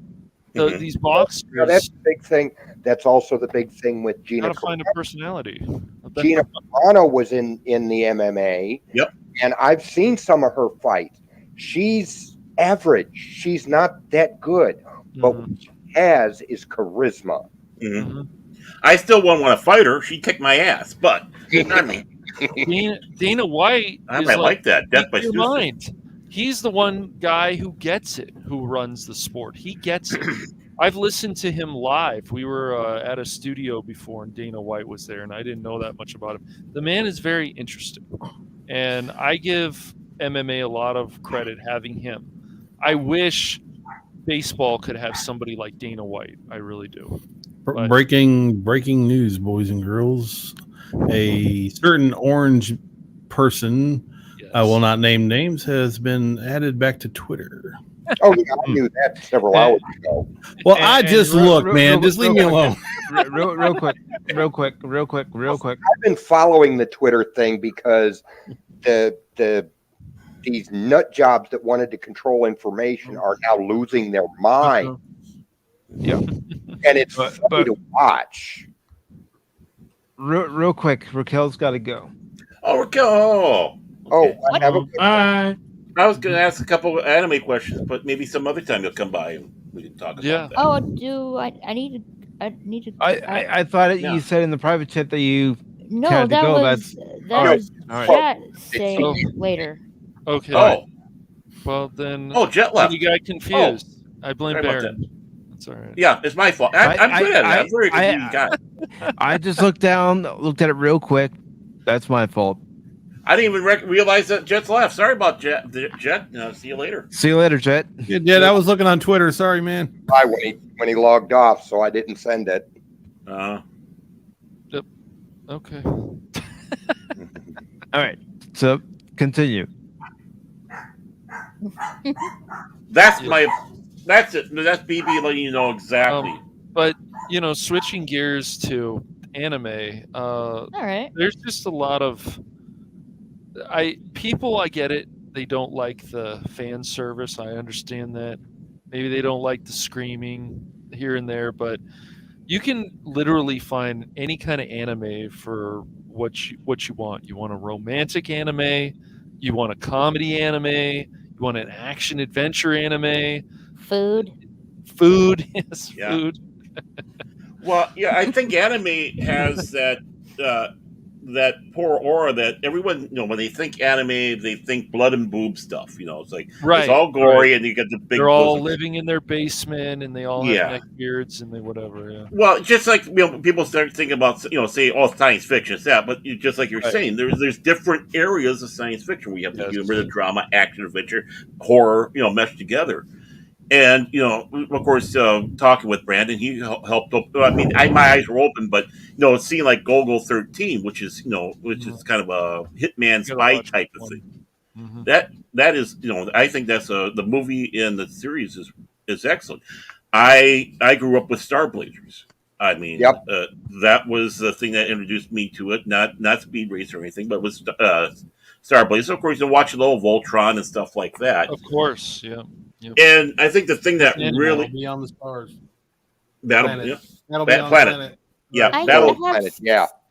These boxers. Now that's the big thing. That's also the big thing with Gina. Gotta find a personality. Gina Carano was in the MMA. Yep. And I've seen some of her fights. She's average. She's not that good. But what she has is charisma. I still wouldn't want to fight her. She'd kick my ass. But I mean, Dana White. I might like that. Death by mind. He's the one guy who gets it. Who runs the sport? He gets it. I've listened to him live. We were at a studio before, and Dana White was there, and I didn't know that much about him. The man is very interesting, and I give MMA a lot of credit having him. I wish baseball could have somebody like Dana White. I really do. Breaking news, boys and girls. A certain orange person, I will not name names, has been added back to Twitter. Oh, yeah, I knew that several hours ago. Well, I just look, man. Just leave me alone. Real quick. I've been following the Twitter thing because these nut jobs that wanted to control information are now losing their mind. Yeah, and it's funny to watch. Real quick, Raquel's got to go. Oh, Raquel. Oh, I was going to ask a couple of anime questions, but maybe some other time you'll come by and we can talk about that. Oh, I need to. I thought you said in the private chat that you No, had to that go. was All chat saying later. Okay. Oh. Well, then. Oh, Jet left. You got confused. I blame Sorry about Baron. That's all right. Yeah, it's my fault. I'm good at it. I'm a very convenient guy. I just looked at it real quick. That's my fault. I didn't even realize that Jet's left. Sorry about Jet. See you later. See you later, Jet. Yeah, Jet, I was looking on Twitter. Sorry, man. When he logged off, so I didn't send it. Yep. Okay. All right. So continue. That's it. That's BB letting you know exactly. But switching gears to anime. All right. There's just a lot of people. I get it. They don't like the fan service. I understand that. Maybe they don't like the screaming here and there, but you can literally find any kind of anime for what you want. You want a romantic anime, you want a comedy anime, you want an action adventure anime, food, yes, food. Well, yeah, I think anime has that poor aura that everyone, when they think anime, they think blood and boob stuff. It's like it's all gory, and you get the big. They're all living in their basement, and they all have neck beards, and they whatever. Yeah. Well, just like people start thinking about say science fiction, it's that, but just like you're saying, there's different areas of science fiction. We have the humor, the drama, action, adventure, horror, meshed together. And of course, talking with Brandon, he helped. I mean, my eyes were open, but seeing like Gogol 13, which is kind of a hitman spy type of thing. Mm-hmm. That is, I think that's the movie and the series is excellent. I grew up with Star Blazers. I mean, that was the thing that introduced me to it. Not Speed Racer or anything, but it was Star Blazers. Of course, you watch a little Voltron and stuff like that. Of course, yeah. Yep. And I think the thing that really Beyond the Stars. That'll Planet. be Planet. Yeah, I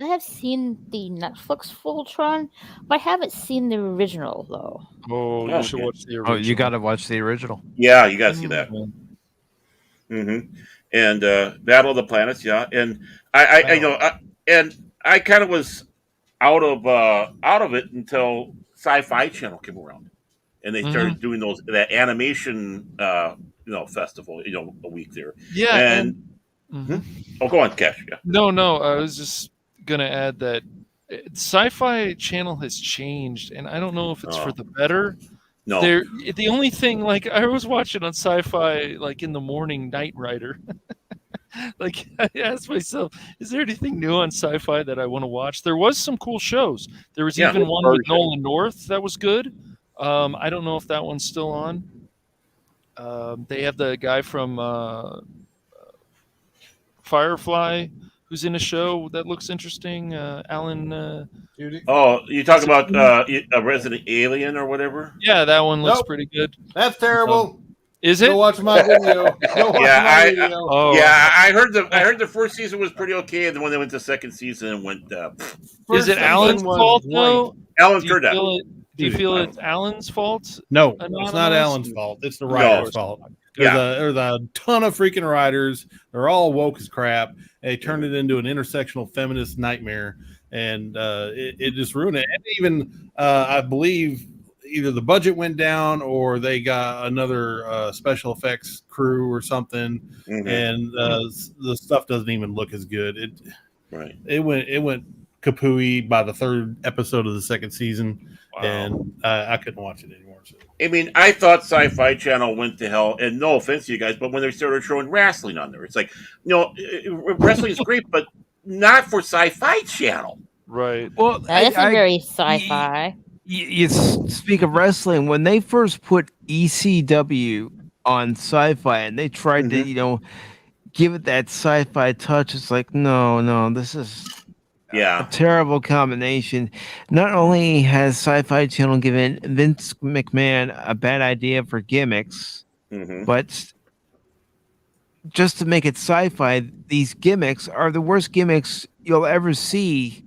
have seen the Netflix Voltron, but I haven't seen the original though. Oh, you should watch the original. Oh, you got to watch the original. Yeah, you got to see that. Mm-hmm. And Battle of the Planets, and I kind of was out of it until Sci-Fi Channel came around. And they started doing that animation, festival, a week there. Yeah. And oh, go on, Cash. Yeah. No. I was just gonna add that Sci-Fi Channel has changed, and I don't know if it's for the better. No. The only thing, like I was watching on Sci-Fi, like in the morning, Knight Rider. Like I asked myself, is there anything new on Sci-Fi that I want to watch? There was some cool shows. There was even one with Nolan North that was good. I don't know if that one's still on. They have the guy from Firefly who's in a show that looks interesting. Alan. Oh, you talk about a Resident Alien or whatever? Yeah, that one looks pretty good. That's terrible. Is it? Go watch my video. I heard the first season was pretty okay, and then when they went to the second season, it went. Is it Alan's fault though? Alan Turdak. Do you feel it's Alan's fault? No, it's not Alan's fault. It's the writer's fault. There's a ton of freaking writers. They're all woke as crap. They turned it into an intersectional feminist nightmare, and it just ruined it. And even I believe either the budget went down or they got another special effects crew or something, and the stuff doesn't even look as good. It went kapooey by the third episode of the second season. Wow. And I couldn't watch it anymore. watch it. I mean, I thought Sci-Fi Channel went to hell, and no offense to you guys, but when they started showing wrestling on there, it's like, wrestling is great, but not for Sci-Fi Channel. Right. Well, That isn't very sci-fi. You speak of wrestling. When they first put ECW on Sci-Fi, and they tried to, give it that sci-fi touch, it's like, no, this is a terrible combination. Not only has Sci-Fi Channel given Vince McMahon a bad idea for gimmicks, but just to make it sci-fi, these gimmicks are the worst gimmicks you'll ever see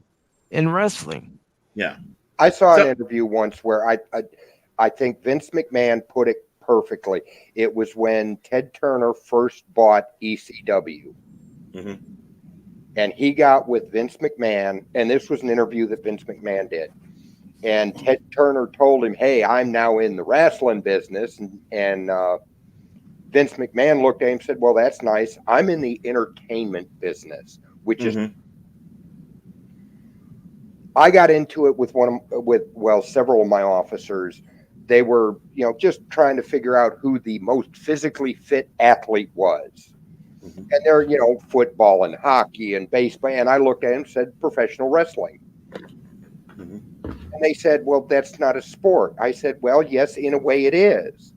in wrestling. Yeah. I saw an interview once where I think Vince McMahon put it perfectly. It was when Ted Turner first bought ECW. And he got with Vince McMahon, and this was an interview that Vince McMahon did. And Ted Turner told him, hey, I'm now in the wrestling business. And Vince McMahon looked at him and said, well, that's nice. I'm in the entertainment business, which is... I got into it with several of my officers. They were, just trying to figure out who the most physically fit athlete was. And they're, football and hockey and baseball. And I looked at him and said, professional wrestling. And they said, well, that's not a sport. I said, well, yes, in a way it is.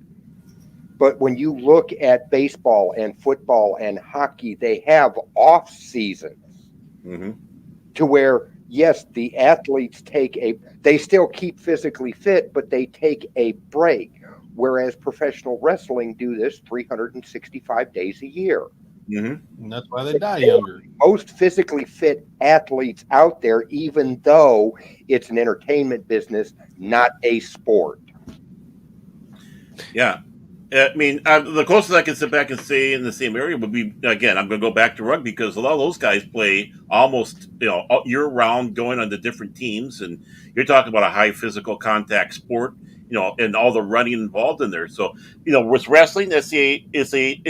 But when you look at baseball and football and hockey, they have off seasons to where, yes, the athletes they still keep physically fit, but they take a break. Whereas professional wrestling do this 365 days a year. And that's why they die younger. Most physically fit athletes out there, even though it's an entertainment business, not a sport. Yeah. I mean, the closest I can sit back and say in the same area would be, again, I'm going to go back to rugby because a lot of those guys play almost, year round, going on to different teams. And you're talking about a high physical contact sport, and all the running involved in there. So, with wrestling, it's a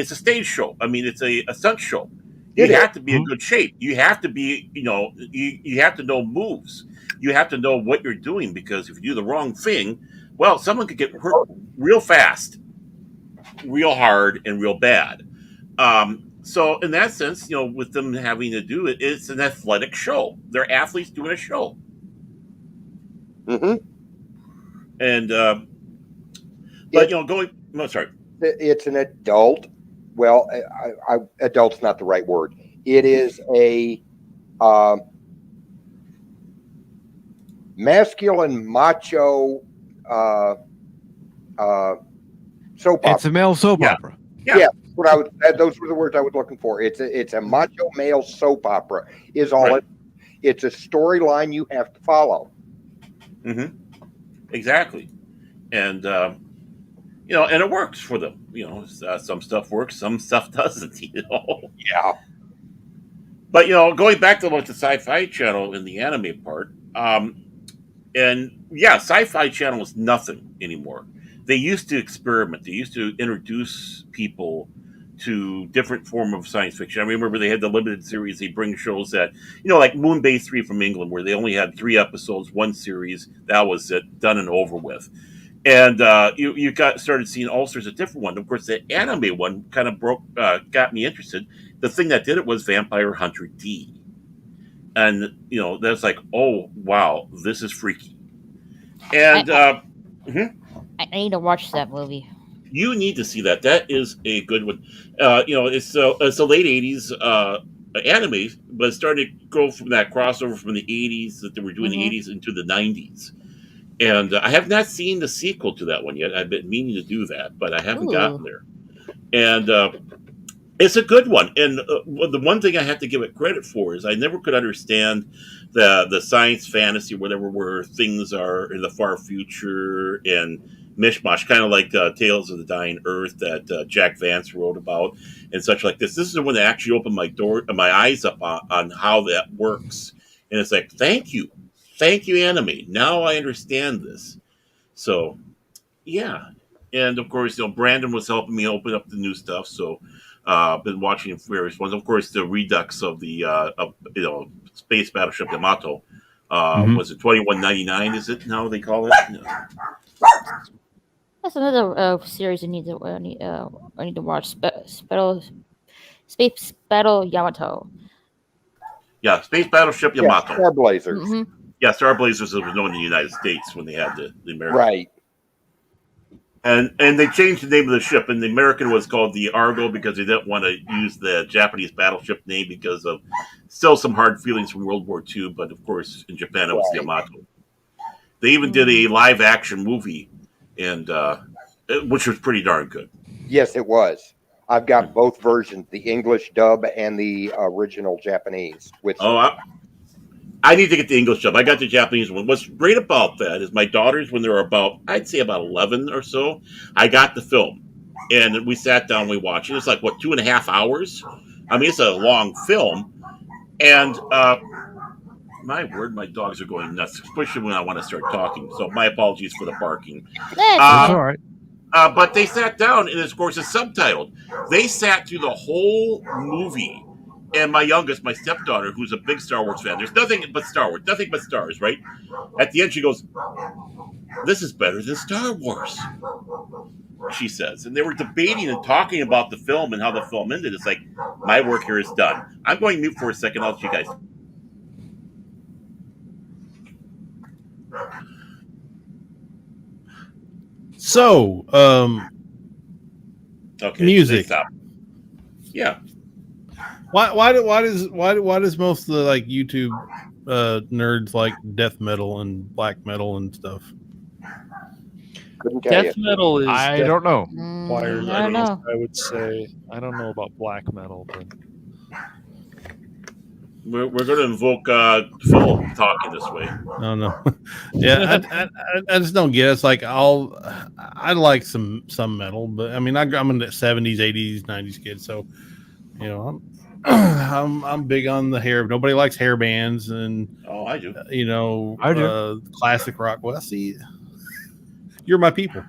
stage show. I mean, it's a stunt show. You have to be in good shape. You have to be, you have to know moves. You have to know what you're doing, because if you do the wrong thing, well, someone could get hurt real fast, real hard, and real bad. So in that sense, with them having to do it, it's an athletic show. They're athletes doing a show. And but sorry, it's an adult. Well, adult's not the right word. It is a masculine macho soap opera. It's a male soap opera. Yeah, those were the words I was looking for. It's a macho male soap opera. Is all it's a storyline you have to follow. Exactly, and and it works for them. Some stuff works, some stuff doesn't. Yeah. But going back to the Sci-Fi Channel in the anime part, Sci-Fi Channel is nothing anymore. They used to experiment. They used to introduce people to different form of science fiction. I remember they had the limited series. They bring shows that, like Moonbase 3 from England, where they only had 3 episodes, 1 series. That was it, done and over with. And you started seeing all sorts of different ones. Of course, the anime one kind of got me interested. The thing that did it was Vampire Hunter D. And, that's like, oh, wow, this is freaky. And I need to watch that movie. You need to see that. That is a good one. It's a late 80s anime, but it started to go from that crossover from the 80s that they were doing the 80s into the 90s. And I have not seen the sequel to that one yet. I've been meaning to do that, but I haven't gotten there. And it's a good one. And the one thing I have to give it credit for is I never could understand the science fantasy, whatever, where things are in the far future and mishmash, kind of like Tales of the Dying Earth that Jack Vance wrote about and such like this. This is the one that actually opened my eyes up on how that works. And it's like, thank you, anime. Now I understand this. So, yeah. And of course, Brandon was helping me open up the new stuff. So, I've been watching various ones. Of course, the redux of the Space Battleship Yamato was it 21.99? Is it now they call it? No. That's another series I need to watch. Space Battle Yamato. Yeah, Space Battleship Yamato. Yeah, Star Blazers. Mm-hmm. Yeah, Star Blazers was known in the United States when they had the American. Right. And they changed the name of the ship, and the American was called the Argo because they didn't want to use the Japanese battleship name because of still some hard feelings from World War II. But of course, in Japan, it was the Yamato. They even did a live action movie, and which was pretty darn good. Yes, it was. I've got both versions, the English dub and the original Japanese. I need to get the English dub. I got the Japanese one. What's great about that is my daughters, when they were I'd say about 11 or so, I got the film. And we sat down, we watched it. It's like, 2.5 hours? I mean, it's a long film. And my word, my dogs are going nuts, especially when I want to start talking. So my apologies for the barking. That's all right. But they sat down, and of course, it's subtitled. They sat through the whole movie. And my youngest, my stepdaughter, who's a big Star Wars fan, there's nothing but Star Wars, nothing but stars, right? At the end, she goes, "This is better than Star Wars," she says. And they were debating and talking about the film and how the film ended. It's like, my work here is done. I'm going mute for a second. I'll let you guys. So, okay, music. Yeah. Why does most of the like YouTube nerds like death metal and black metal and stuff? Death metal is. I don't know. Wired, I don't know. I would say I don't know about black metal, but we're going to invoke Phil talking this way. Oh no, yeah, I just don't get it. It's like I like some metal, but I mean I'm in the 70s, 80s, 90s kid, so you know I'm big on the hair. Nobody likes hair bands, and I do. You know, I do. Classic rock. Well, see, you're my people.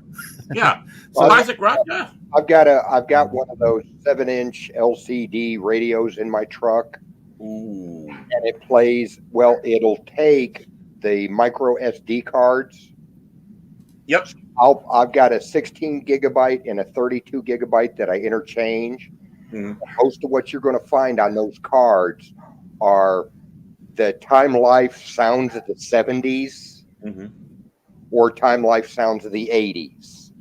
Yeah, classic rock. Yeah, I've got one of those 7-inch LCD radios in my truck. Ooh. And it plays well. It'll take the micro SD cards. Yep. I've got a 16 gigabyte and a 32 gigabyte that I interchange. Mm-hmm. Most of what you're going to find on those cards are the time life sounds of the 70s or time life sounds of the 80s.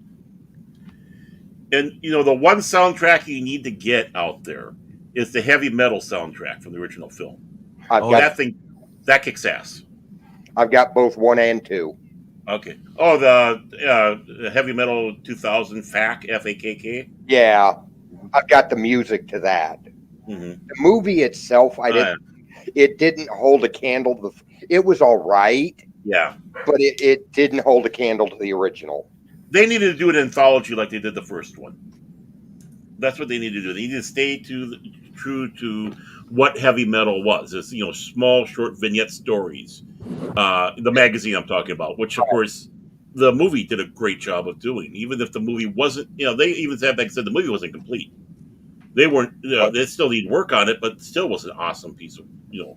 And you know, the one soundtrack you need to get out there is the heavy metal soundtrack from the original film. That kicks ass. I've got both 1 and 2. Okay. Oh, the heavy metal 2000 FAK, FAKK. Yeah, I've got the music to that. Mm-hmm. The movie itself, it didn't hold a candle. It was all right. Yeah, but it didn't hold a candle to the original. They needed to do an anthology like they did the first one. That's what they need to do. They need to stay true to what heavy metal was. It's, you know, small, short vignette stories. The magazine I'm talking about, which of course the movie did a great job of doing. Even if the movie wasn't, you know, they even said the movie wasn't complete. They weren't, you know, they still need work on it, but still was an awesome piece of, you know.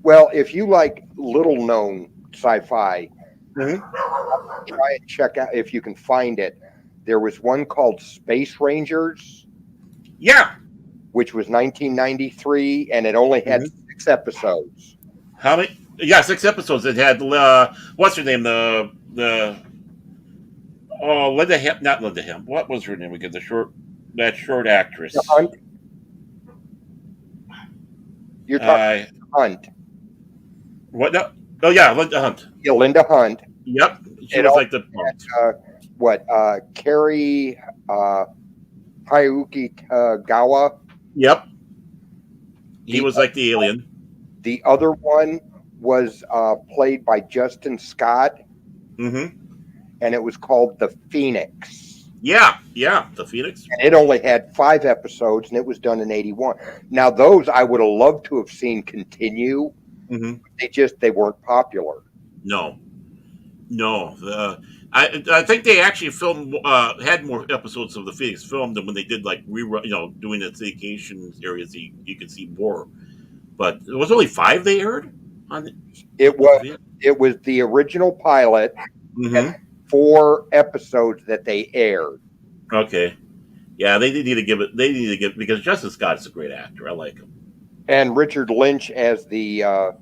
Well, if you like little known sci-fi, try and check out if you can find it. There was one called Space Rangers. Yeah. Which was 1993, and it only had 6 episodes. How many? Yeah, 6 episodes. It had, what's her name? Linda Hemp, not Linda Hemp. What was her name again? That short actress. The Hunt. You're talking Hunt. What? No. Oh, yeah, Linda Hunt. Yeah, Linda Hunt. Yep. She was like the... Carrie Hayuki Tagawa. Yep. He was like the alien. The other one was played by Justin Scott. Mm-hmm. And it was called The Phoenix. Yeah, The Phoenix. And it only had 5 episodes, and it was done in 81. Now, those I would have loved to have seen continue. Mm-hmm. They weren't popular. No. I think they actually filmed had more episodes of The Phoenix filmed than when they did like doing the syndication areas. You could see more, but it was only 5 they aired on it was the original pilot, and 4 episodes that they aired. Okay. Yeah, they need to give it. They need to give because Justin Scott's a great actor. I like him. And Richard Lynch as the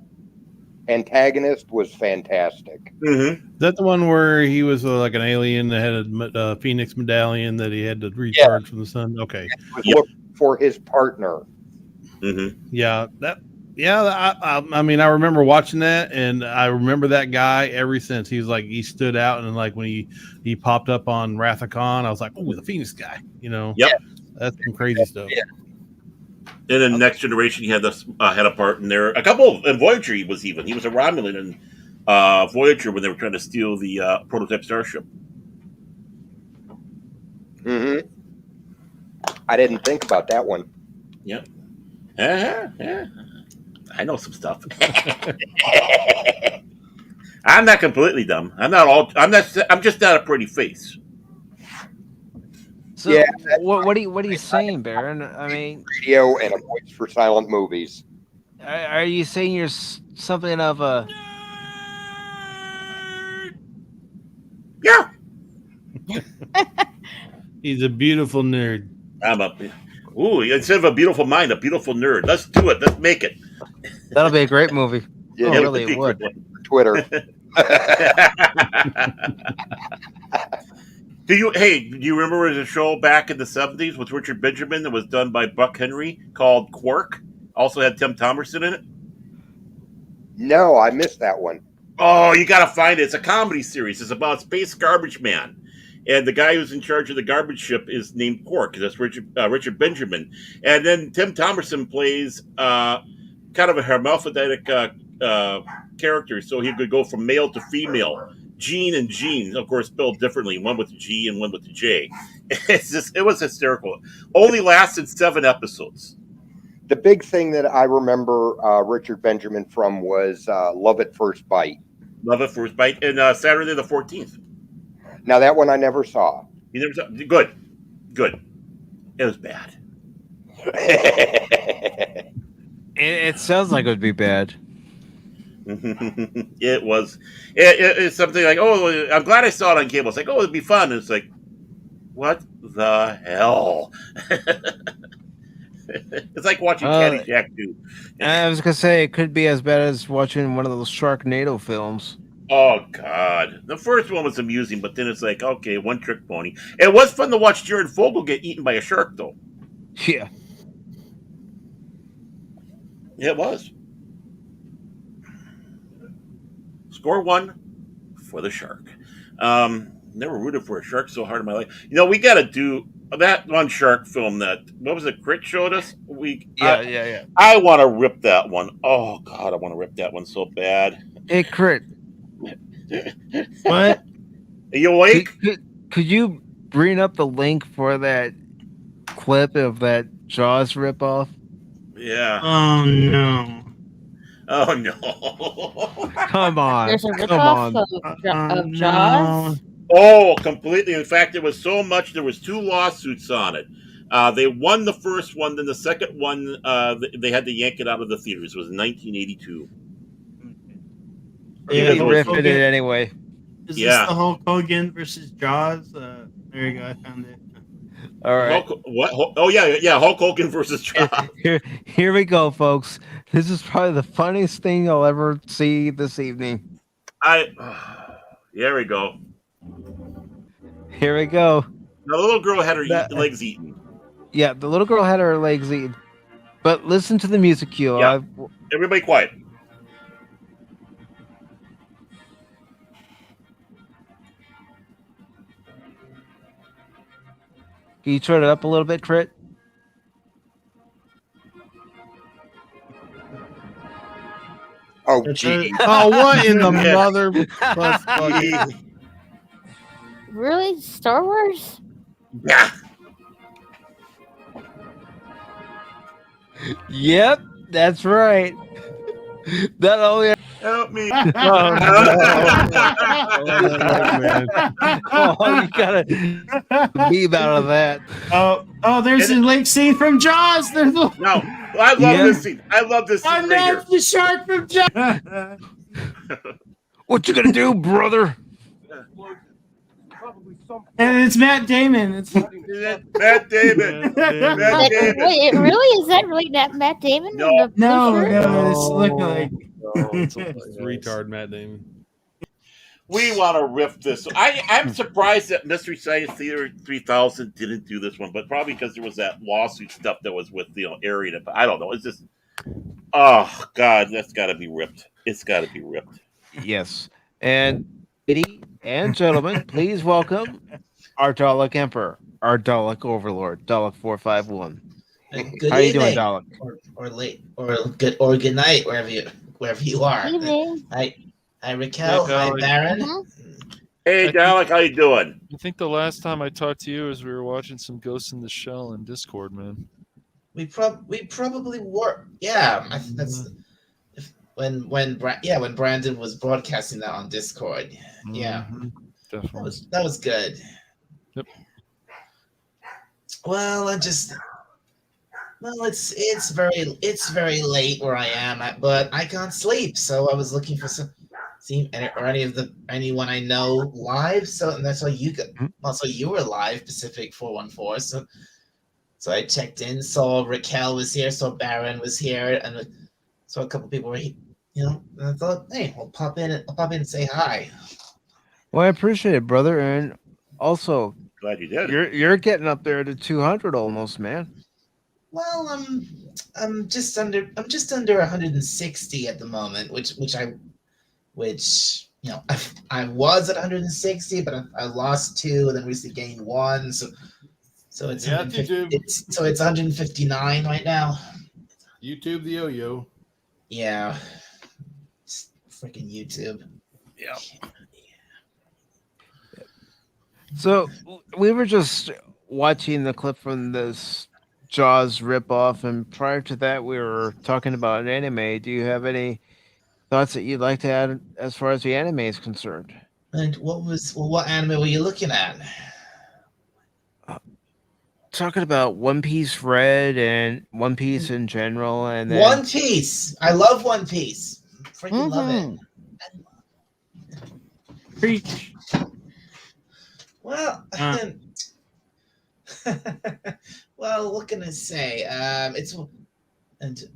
antagonist was fantastic. Mm-hmm. Is that the one where he was like an alien that had a Phoenix medallion that he had to recharge from the sun? Okay. He was looking for his partner. Mm-hmm. Yeah, I mean, I remember watching that, and I remember that guy ever since. He was like, he stood out, and like when he popped up on Wrath of Khan, I was like, oh, the Phoenix guy, you know? Yep. That's some crazy stuff. Yeah. And in Next Generation, he had had a part in there. A couple in Voyager, he was a Romulan in Voyager when they were trying to steal the prototype starship. Mm-hmm. I didn't think about that one. Yep. Yeah. I know some stuff. I'm not completely dumb. I'm just not a pretty face. So what are you saying, Baron? I mean, radio and a voice for silent movies. Are you saying you're something of a? Yeah. He's a beautiful nerd. Instead of a beautiful mind, a beautiful nerd. Let's do it. Let's make it. That'll be a great movie. Yeah, really, it would. Twitter. Do you remember the show back in the 70s with Richard Benjamin that was done by Buck Henry called Quark? Also had Tim Thomerson in it? No, I missed that one. Oh, you got to find it. It's a comedy series. It's about Space Garbage Man. And the guy who's in charge of the garbage ship is named Quark. That's Richard Benjamin. And then Tim Thomerson plays kind of a hermaphroditic character. So he could go from male to female. Gene and Gene, of course, spelled differently. One with the G and one with the J. It was hysterical. Only lasted 7 episodes. The big thing that I remember Richard Benjamin from was Love at First Bite. Love at First Bite. And Saturday the 14th. Now, that one I never saw. You never saw? Good. It was bad. It sounds like it would be bad. It was. It's something like, oh, I'm glad I saw it on cable. It's like, oh, it'd be fun. And it's like, what the hell? It's like watching Caddyshack 2. I was gonna say it could be as bad as watching one of those Sharknado films. Oh God, the first one was amusing, but then it's like, okay, one trick pony. It was fun to watch Jared Fogle get eaten by a shark, though. Yeah, it was. Score 1 for the shark. Never rooted for a shark so hard in my life. You know, we got to do that one shark film that, what was it, Crit showed us? Yeah. I want to rip that one. Oh God, I want to rip that one so bad. Hey, Crit. What? Are you awake? Could you bring up the link for that clip of that Jaws ripoff? Yeah. Oh no. Oh no. Come on. There's a ripoff of Jaws? Oh, completely. In fact, there was so much. There was 2 lawsuits on it. They won the first one. Then the second one, they had to yank it out of the theaters. It was 1982. Yeah, they riffed it anyway. Is this the Hulk Hogan versus Jaws? There you go. I found it. All right. What? Oh yeah. Hulk Hogan versus Jaws. Here we go, folks. This is probably the funniest thing you'll ever see this evening. Here we go. Here we go. The little girl had her legs eaten. Yeah, the little girl had her legs eaten. But listen to the music cue. Yeah. Everybody quiet. Can you turn it up a little bit, Crit? Oh, gee. Oh, what in the mother? Really? Star Wars? Yeah. Yep, that's right. That only help me. Oh, you gotta beam out of that. Oh, there's a lake scene from Jaws. There's no, I love this scene. I love this scene. Oh, no, the shark from Jaws. What you gonna do, brother? And it's Matt Damon. It's Matt Damon. Matt Damon. Wait, really? Is that really Matt Damon? No. In the blue no, shirt? it's lookalike. It's retard Matt Damon. We want to riff this. I'm surprised that Mystery Science Theater 3000 didn't do this one, but probably because there was that lawsuit stuff that was with Arian. But I don't know. It's just, oh God, that's got to be ripped. It's got to be ripped. Yes, and ladies and gentlemen, please welcome our Dalek Emperor, our Dalek Overlord, Dalek 451. Good How you evening, doing, Dalek? or late, or good night, wherever you are. Evening. Hi, Raquel. Hey, Hi, Dalek. Baron. Hey, Dalek, how you doing? I think the last time I talked to you is we were watching some Ghost in the Shell in Discord, man. We probably were. Yeah, that's when Brandon was broadcasting that on Discord. Yeah, definitely. That was good. Yep. Well, it's very late where I am at, but I can't sleep, so I was looking for anyone I know live. So and that's why also you were live, PACIFIC414. So I checked in, saw Raquel was here, saw Baron was here, and saw a couple people were here, and I thought, hey, I'll pop in and say hi. Well, I appreciate it, brother, and also glad you did. You're getting up there to 200 almost, man. Well, I'm just under 160 at the moment, which I was at 160, but I lost 2 and then recently gained 1, so it's it's 159 right now. YouTube the yo-yo. Yeah, freaking YouTube. Yeah. So we were just watching the clip from this Jaws ripoff, and prior to that, we were talking about an anime. Do you have any thoughts that you'd like to add as far as the anime is concerned? And what anime were you looking at? Talking about One Piece Red and One Piece in general, and then One Piece. I love One Piece. Freaking love it. Preach. Well, well, what can I say? And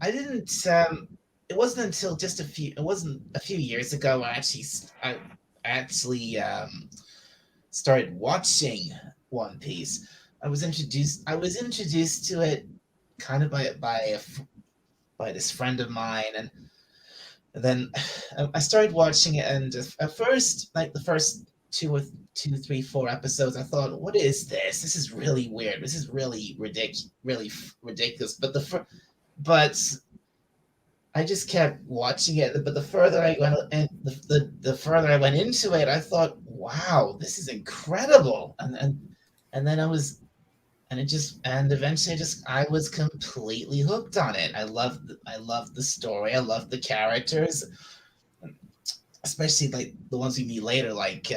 I didn't. It wasn't until it wasn't a few years ago I actually started watching One Piece. I was introduced to it kind of by this friend of mine, and then I started watching it. And at first, like the first 2, 3, 4 episodes, I thought, "What is this? This is really weird. This is really ridiculous." But I just kept watching it. But the further I went, and the further I went into it, I thought, "Wow, this is incredible!" And then eventually I was completely hooked on it. I loved the story. I loved the characters, especially like the ones we meet later. Like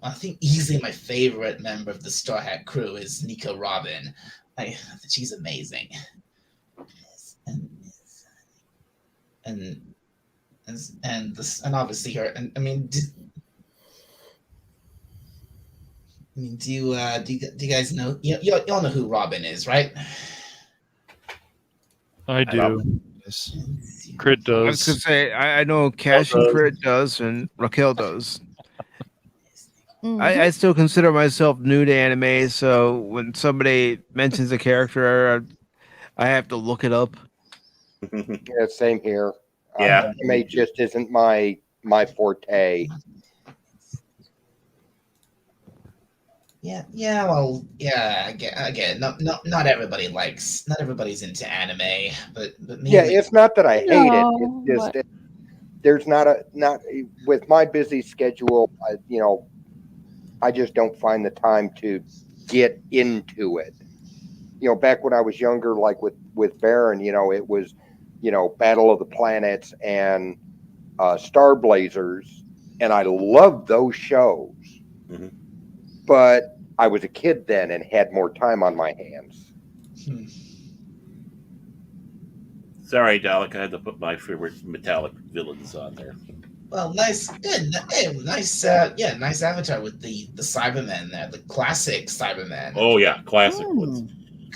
I think easily my favorite member of the Straw Hat crew is Nico Robin. She's amazing, and obviously her. And I mean. Do you guys know? You all know who Robin is, right? I do. Yes. Crit does. I was gonna say I know Cash and Crit does, and Raquel does. I still consider myself new to anime, so when somebody mentions a character, I have to look it up. Yeah, same here. Yeah, anime just isn't my forte. Again, not everybody's into anime, but me, yeah, it's not that I hate it. It's just there's not with my busy schedule. I just don't find the time to get into it. Back when I was younger, like with Baron, it was, Battle of the Planets and Star Blazers, and I loved those shows. Mm-hmm. But I was a kid then and had more time on my hands. Sorry, Dalek. I had to put my favorite metallic villains on there. Well, nice, good, nice, nice avatar with the Cybermen there, the classic Cybermen. Oh yeah, classic ones.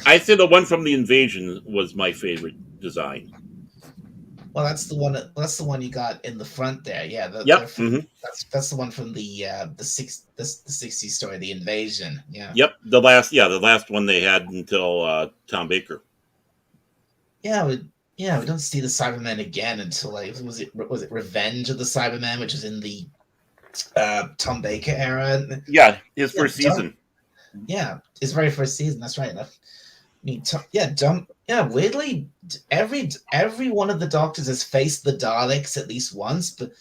I say the one from the Invasion was my favorite design. Well, that's the one. That's the one you got in the front there. Yeah. Yep. That's the one from the 60s story, the Invasion. Yeah. Yep. The last one they had until Tom Baker. Yeah. We don't see the Cybermen again until was it Revenge of the Cybermen, which is in the Tom Baker era. Yeah, his first season. Yeah, his very first season. That's right. I mean, weirdly, every one of the Doctors has faced the Daleks at least once, but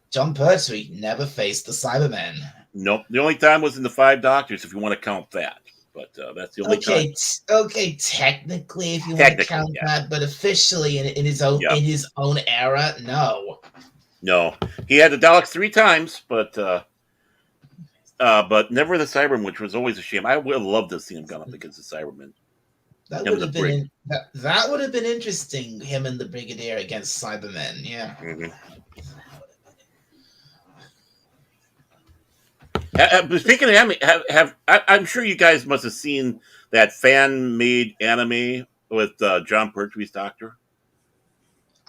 John Pertwee never faced the Cybermen. Nope. The only time was in the Five Doctors, if you want to count that. But that's the only time. Okay, technically, if you want to count that, but officially in his own era, no. No, he had the Daleks 3 times, but never the Cybermen, which was always a shame. I would have loved to see him come up against the Cybermen. That would have been that would have been interesting. Him and the Brigadier against Cybermen. Yeah. Speaking of anime, I'm sure you guys must have seen that fan-made anime with John Pertwee's Doctor.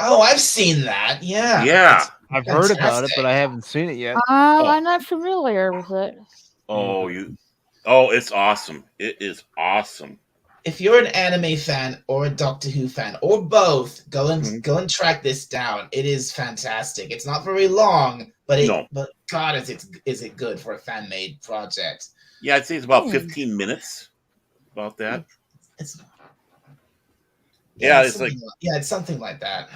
Oh, I've seen that. Yeah. Yeah. I've heard about it, but I haven't seen it yet. I'm not familiar with it. It's awesome. It is awesome. If you're an anime fan or a Doctor Who fan or both, go and track this down. It is fantastic. It's not very long, but God, is it good for a fan made project? Yeah, I'd say it's about 15 minutes. About that. It's something like that.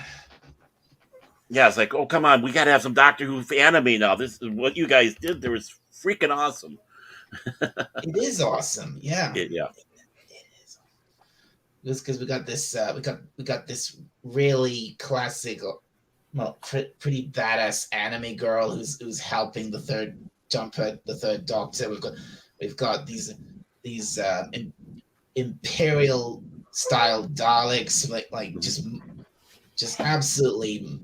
Yeah, it's like, oh come on, we gotta have some Doctor Who anime now. This is what you guys did. There was freaking awesome. It is awesome. Yeah. Yeah. Just because we got this, we got this really classic, pretty badass anime girl who's helping the third Doctor. We've got these Imperial style Daleks, like just absolutely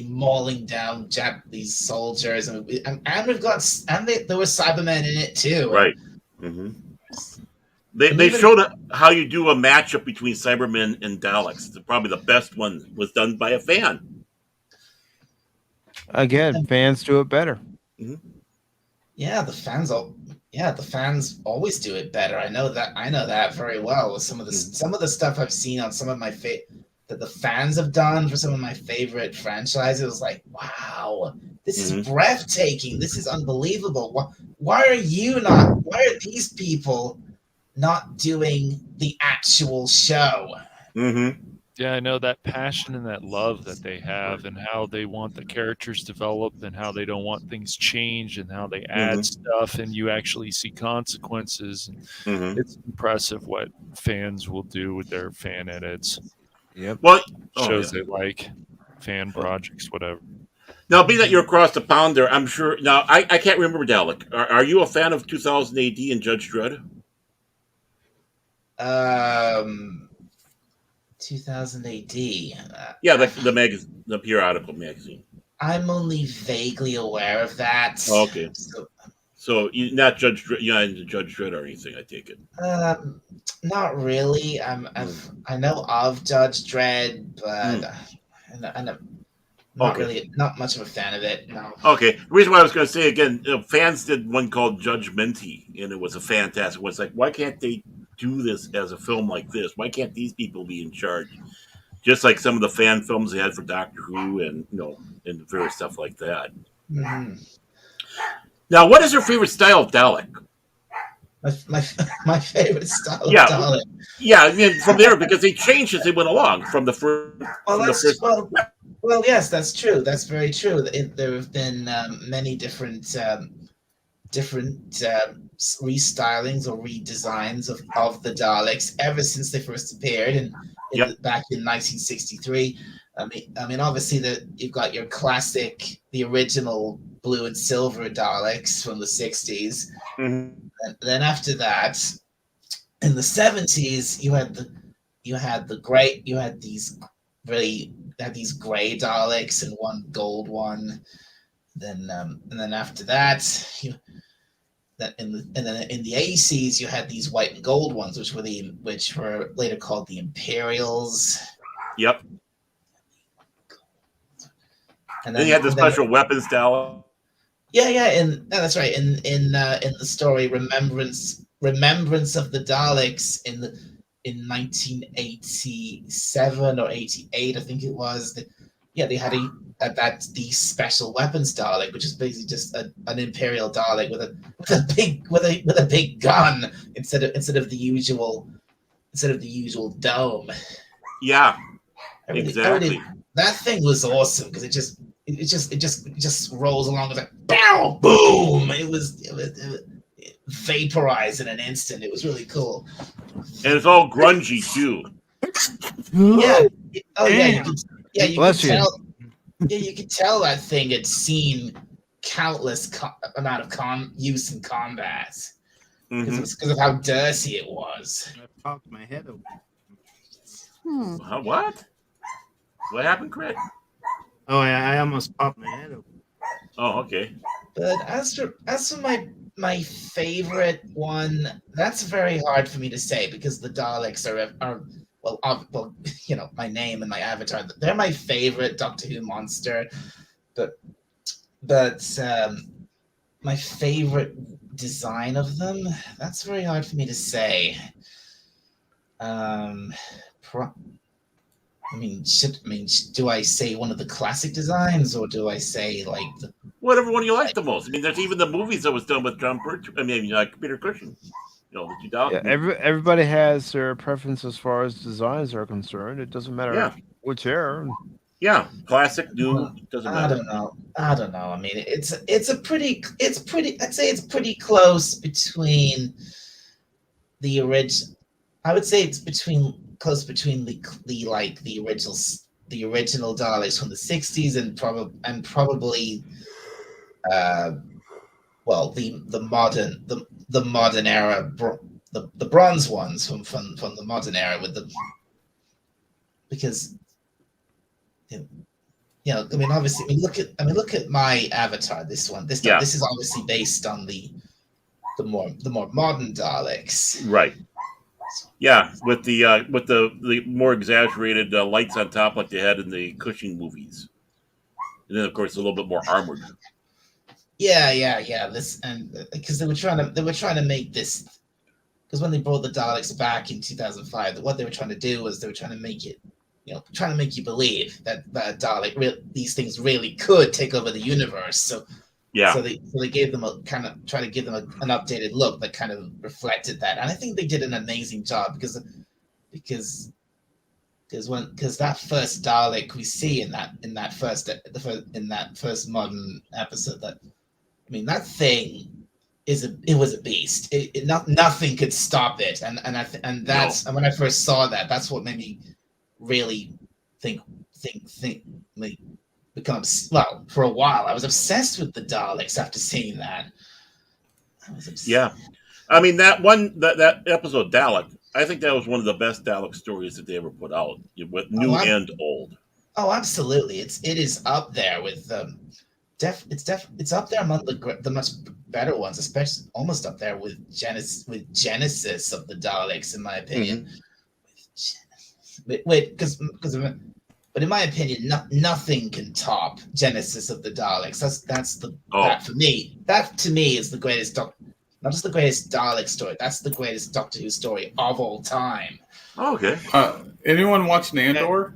mauling down these soldiers, and we've got there were Cybermen in it too. Right. They showed how you do a matchup between Cybermen and Daleks. Probably the best one was done by a fan. Again, fans do it better. Yeah, the fans always do it better. I know that very well. With some of the stuff I've seen on some of my that the fans have done for some of my favorite franchises, it was like, wow, this is breathtaking. This is unbelievable. Why are these people not doing the actual show? Yeah, I know that passion and that love that they have, and how they want the characters developed, and how they don't want things changed, and how they add stuff, and you actually see consequences. And it's impressive what fans will do with their fan edits. Yep. Well, shows they like, fan projects, whatever. Now, being that you're across the pond there, I'm sure. Now, I can't remember, Dalek. Are you a fan of 2000 AD and Judge Dredd? 2000 AD. Yeah, the magazine, the periodical magazine. I'm only vaguely aware of that. Okay. So you're not you're not into Judge Dredd or anything, I take it. Not really. I know of Judge Dredd, but not much of a fan of it. No. Okay. The reason why I was going to say again, fans did one called Judgmenty, and it was a fantastic. It was like, why can't they do this as a film like this? Why can't these people be in charge? Just like some of the fan films they had for Doctor Who, and and various stuff like that. Now, what is your favorite style of Dalek? My favorite style of Dalek. Yeah, I mean, from there, because they changed as they went along from the first. Well, yes, that's true. That's very true. There have been many different restylings or redesigns of the Daleks ever since they first appeared back in 1963. I mean, obviously you've got your classic, the original blue and silver Daleks from the 60s. And then after that, in the 70s, you had these really had these gray Daleks and one gold one. Then and then after that, in the ACs you had these white and gold ones, which were later called the Imperials. Yep. And then you had the special weapons Dalek. Yeah, and that's right. In the story Remembrance of the Daleks in 1987 or 88, I think it was. They had the special weapons Dalek, which is basically just an Imperial Dalek with a big gun instead of the usual dome. Yeah, exactly. That thing was awesome because it just rolls along with a bow, boom. It vaporized in an instant. It was really cool. And it's all grungy too. Yeah. Oh yeah. You Bless could you. tell. Yeah, you could tell that thing had seen countless amount of use in combat because of how dirty it was. I popped my head open. What? What happened, Craig? Oh, I almost popped my head open. Oh, okay. But as for my favorite one, that's very hard for me to say because the Daleks are my name and my avatar. They're my favorite Doctor Who monster, but my favorite design of them, that's very hard for me to say. Do I say one of the classic designs or do I say like whatever one you like the most? I mean, there's even the movies that was done with John Birch. I mean, like Peter Cushing. Everybody has their preference as far as designs are concerned. It doesn't matter which era. Yeah, classic, new, doesn't matter. I don't know. I mean, I'd say it's pretty close between the original. I would say it's close between the original Daleks from the 60s and probably the modern era, the bronze ones from the modern era because obviously look at my avatar. This is obviously based on the more modern Daleks, right? Yeah, with the more exaggerated lights on top like they had in the Cushing movies, and then of course a little bit more armored. Yeah. This and because they were trying to make this because when they brought the Daleks back in 2005, what they were trying to do was they were trying to make it, trying to make you believe that these things really could take over the universe. So they gave them try to give them an updated look that kind of reflected that, and I think they did an amazing job because that first Dalek we see in that first modern episode, that that thing was a beast. Nothing could stop it, and when I first saw that, that's what made me really think for a while. I was obsessed with the Daleks after seeing that. Yeah, I mean that episode Dalek, I think that was one of the best Dalek stories that they ever put out, with new and old. Oh, absolutely! It is up there with it's up there among the much better ones, especially almost up there with Genesis of the Daleks, in my opinion. But in my opinion, nothing can top Genesis of the Daleks. That to me is the greatest not just the greatest Dalek story. That's the greatest Doctor Who story of all time. Oh, okay. Anyone watching Andor?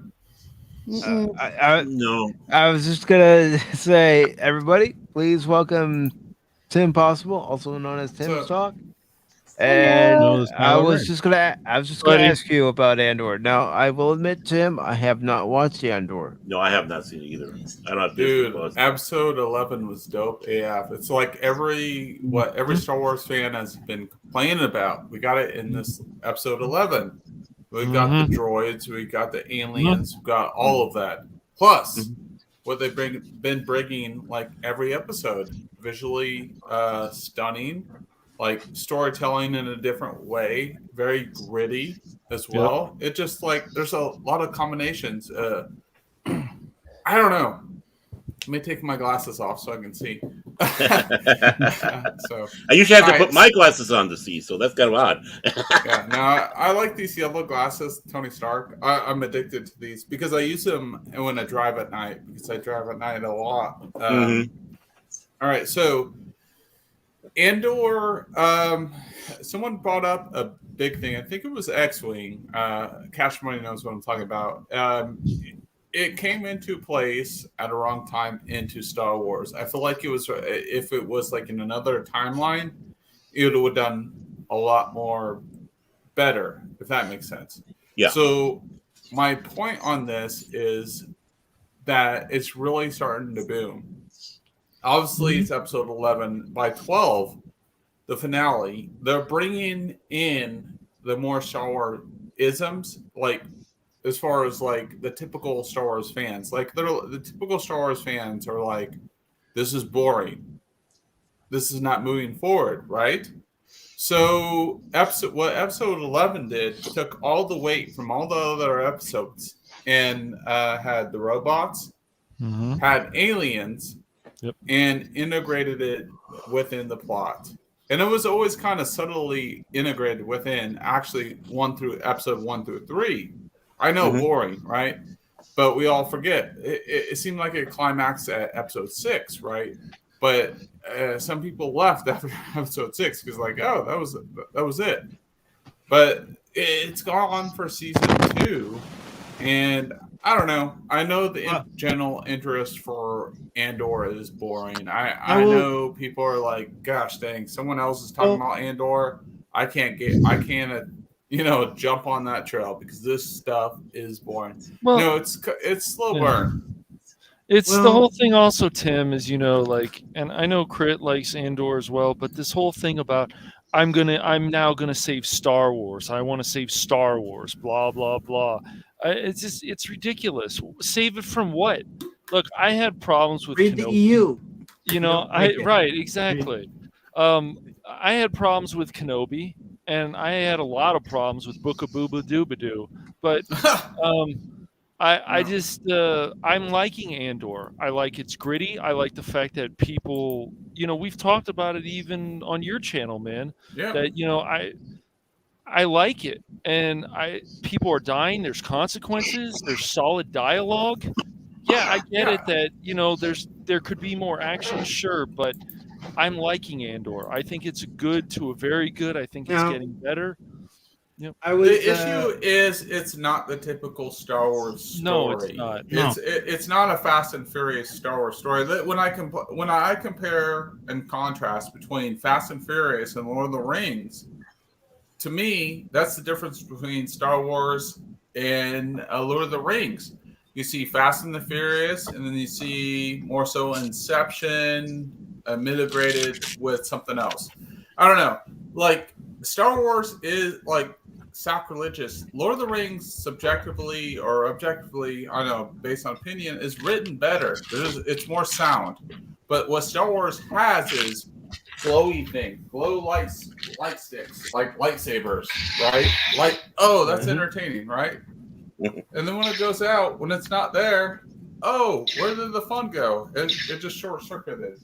No. I was just gonna say, everybody, please welcome Tim Possible, also known as Tim's Talk. And I was just gonna ask you about Andor. Now, I will admit, Tim, I have not watched Andor. No, I have not seen it either. I don't have Dude, episode 11 was dope AF. It's like every Star Wars fan has been complaining about. We got it in this episode 11. We got the droids, we got the aliens, we got all of that. Plus, what they've been bringing like every episode, visually stunning. like storytelling in a different way, very gritty as well. It just like there's a lot of combinations. I don't know. Let me take my glasses off so I can see. So I usually have to put my glasses on to see, so that's kind of odd. Yeah, no, I like these yellow glasses, Tony Stark. I'm addicted to these because I use them when I drive at night because I drive at night a lot. All right, so Andor, someone brought up a big thing. I think it was X-Wing. Cash Money knows what I'm talking about. It came into place at a wrong time into Star Wars. I feel like it was, if it was like in another timeline, it would have done a lot more better, if that makes sense. Yeah. So my point on this is that it's really starting to boom. Obviously, it's episode 11. By 12, the finale, they're bringing in the more Star Wars isms, like as far as like the typical Star Wars fans. Like the typical Star Wars fans are like, this is boring. This is not moving forward, right? So what episode 11 did took all the weight from all the other episodes and had the robots, had aliens, and integrated it within the plot. And it was always kind of subtly integrated within actually episode 1 through 3. I know, boring, right? But we all forget. It seemed like a climax at episode 6, right? But some people left after episode 6 because, like, oh, that was it. But it's gone on for season 2, and I don't know. I know the general interest for Andor is boring. I know people are like, gosh dang, someone else is talking about Andor. I can't jump on that trail because this stuff is boring. Well, it's slow burn. It's the whole thing also, Tim, is, like, and I know Crit likes Andor as well, but this whole thing about I'm now gonna save Star Wars. I want to save Star Wars, blah, blah, blah. It's ridiculous. Save it from what? Look, I had problems with Read the Kenobi. EU. Right, exactly. I had problems with Kenobi, and I had a lot of problems with Book of Booba Doobadoo, but I'm liking Andor. I like it's gritty. I like the fact that people, we've talked about it even on your channel, man. Yeah. That I like it, and people are dying. There's consequences. There's solid dialogue. Yeah, I get it that there could be more action, sure, but I'm liking Andor. I think it's good to a very good. I think it's getting better. Yep. The issue is it's not the typical Star Wars story. No, it's not. It's not a Fast and Furious Star Wars story. When I compare and contrast between Fast and Furious and Lord of the Rings, to me, that's the difference between Star Wars and Lord of the Rings. You see Fast and the Furious, and then you see more so Inception, integrated with something else. I don't know. Like, Star Wars is like sacrilegious. Lord of the Rings, subjectively or objectively, I don't know, based on opinion, is written better. It's more sound. But what Star Wars has is glowy thing, glow light sticks, like lightsabers, right? Like, oh, that's entertaining, right? And then when it goes out, when it's not there, oh, where did the fun go? It just short circuited.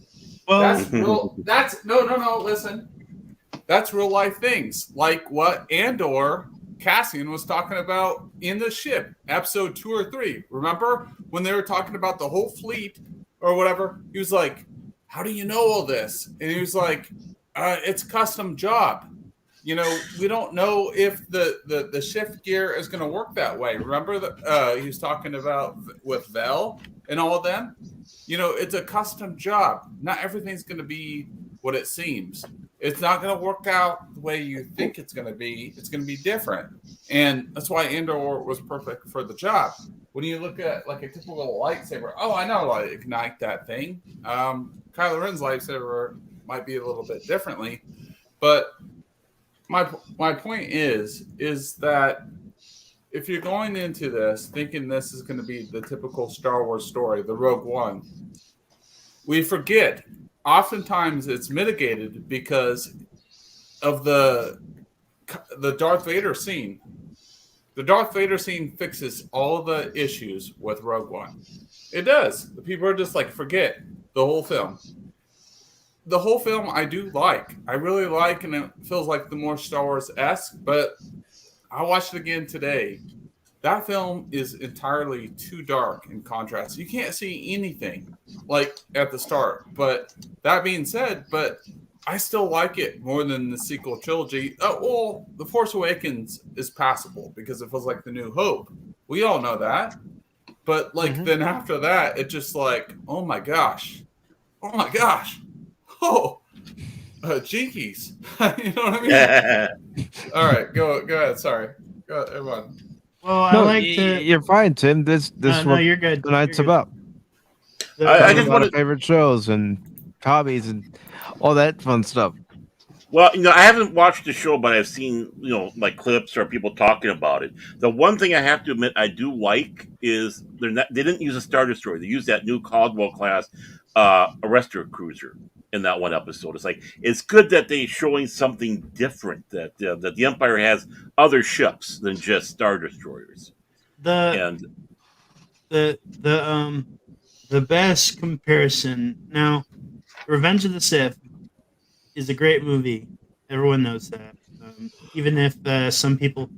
Well, that's real. No. Listen, that's real life things, like what Andor Cassian was talking about in the ship, episode 2 or 3. Remember when they were talking about the whole fleet or whatever? He was like, "How do you know all this?" And he was like, "It's a custom job. We don't know if the shift gear is going to work that way." Remember that he was talking about with Vel and all of them. It's a custom job. Not everything's going to be what it seems. It's not going to work out the way you think it's going to be. It's going to be different. And that's why Andor was perfect for the job. When you look at like a typical lightsaber, oh, I know how to ignite that thing. Kylo Ren's lightsaber might be a little bit differently. But my point is that if you're going into this thinking this is going to be the typical Star Wars story, the Rogue One, we forget oftentimes it's mitigated because of the Darth Vader scene. The Darth Vader scene fixes all of the issues with Rogue One. It does. The people are just like, forget the whole film. The whole film I do like. I really like, and it feels like the more Star Wars-esque, but I watched it again today. That film is entirely too dark in contrast. You can't see anything like at the start. But that being said, I still like it more than the sequel trilogy. Well, The Force Awakens is passable because it feels like The New Hope. We all know that. But then after that, it just like, oh my gosh. Oh, jinkies. You know what I mean? All right, go ahead. Sorry. Go ahead, everyone. Well, you're fine, Tim. This no, you're good. Tonight's about. I just want favorite shows and hobbies and all that fun stuff. Well, I haven't watched the show, but I've seen, like clips or people talking about it. The one thing I have to admit I do like is they didn't use a Star Destroyer. They used that new Caldwell class arrestor cruiser in that one episode. It's like, it's good that they're showing something different, that the Empire has other ships than just Star Destroyers. The best comparison now, Revenge of the Sith is a great movie. Everyone knows that. Even if some people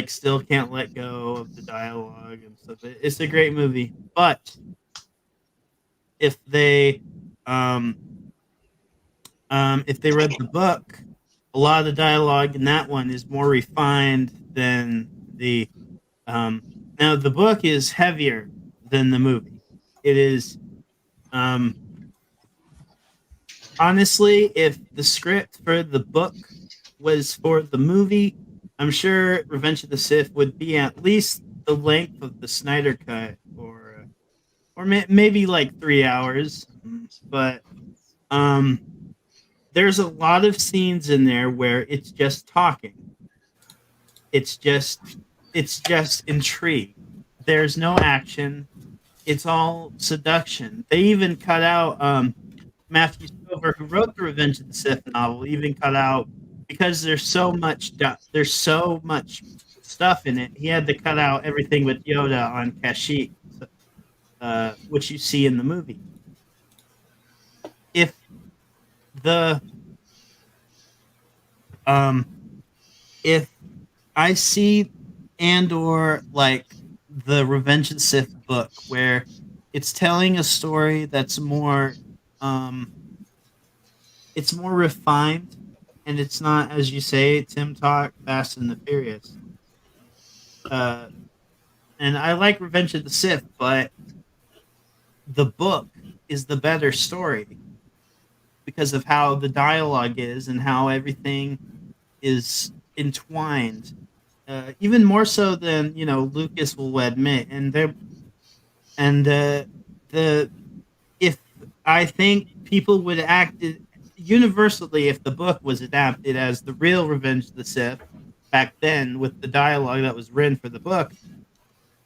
still can't let go of the dialogue and stuff, it's a great movie. But if they read the book, a lot of the dialogue in that one is more refined than the. Now the book is heavier than the movie. It is. Honestly, if the script for the book was for the movie, I'm sure Revenge of the Sith would be at least the length of the Snyder Cut, or maybe 3 hours. But there's a lot of scenes in there where it's just talking. It's just intrigue. There's no action. It's all seduction. They even cut out Matthew Silver, who wrote the Revenge of the Sith novel, even cut out, because there's so much stuff in it. He had to cut out everything with Yoda on Kashyyyk, which you see in the movie. If I see Andor like the Revenge of the Sith book, where it's telling a story that's more it's more refined, and it's not, as you say, Tim talk, Fast and the Furious. And I like Revenge of the Sith, but the book is the better story because of how the dialogue is and how everything is entwined. Even more so than Lucas will admit, if I think people would act universally if the book was adapted as the real Revenge of the Sith back then, with the dialogue that was written for the book,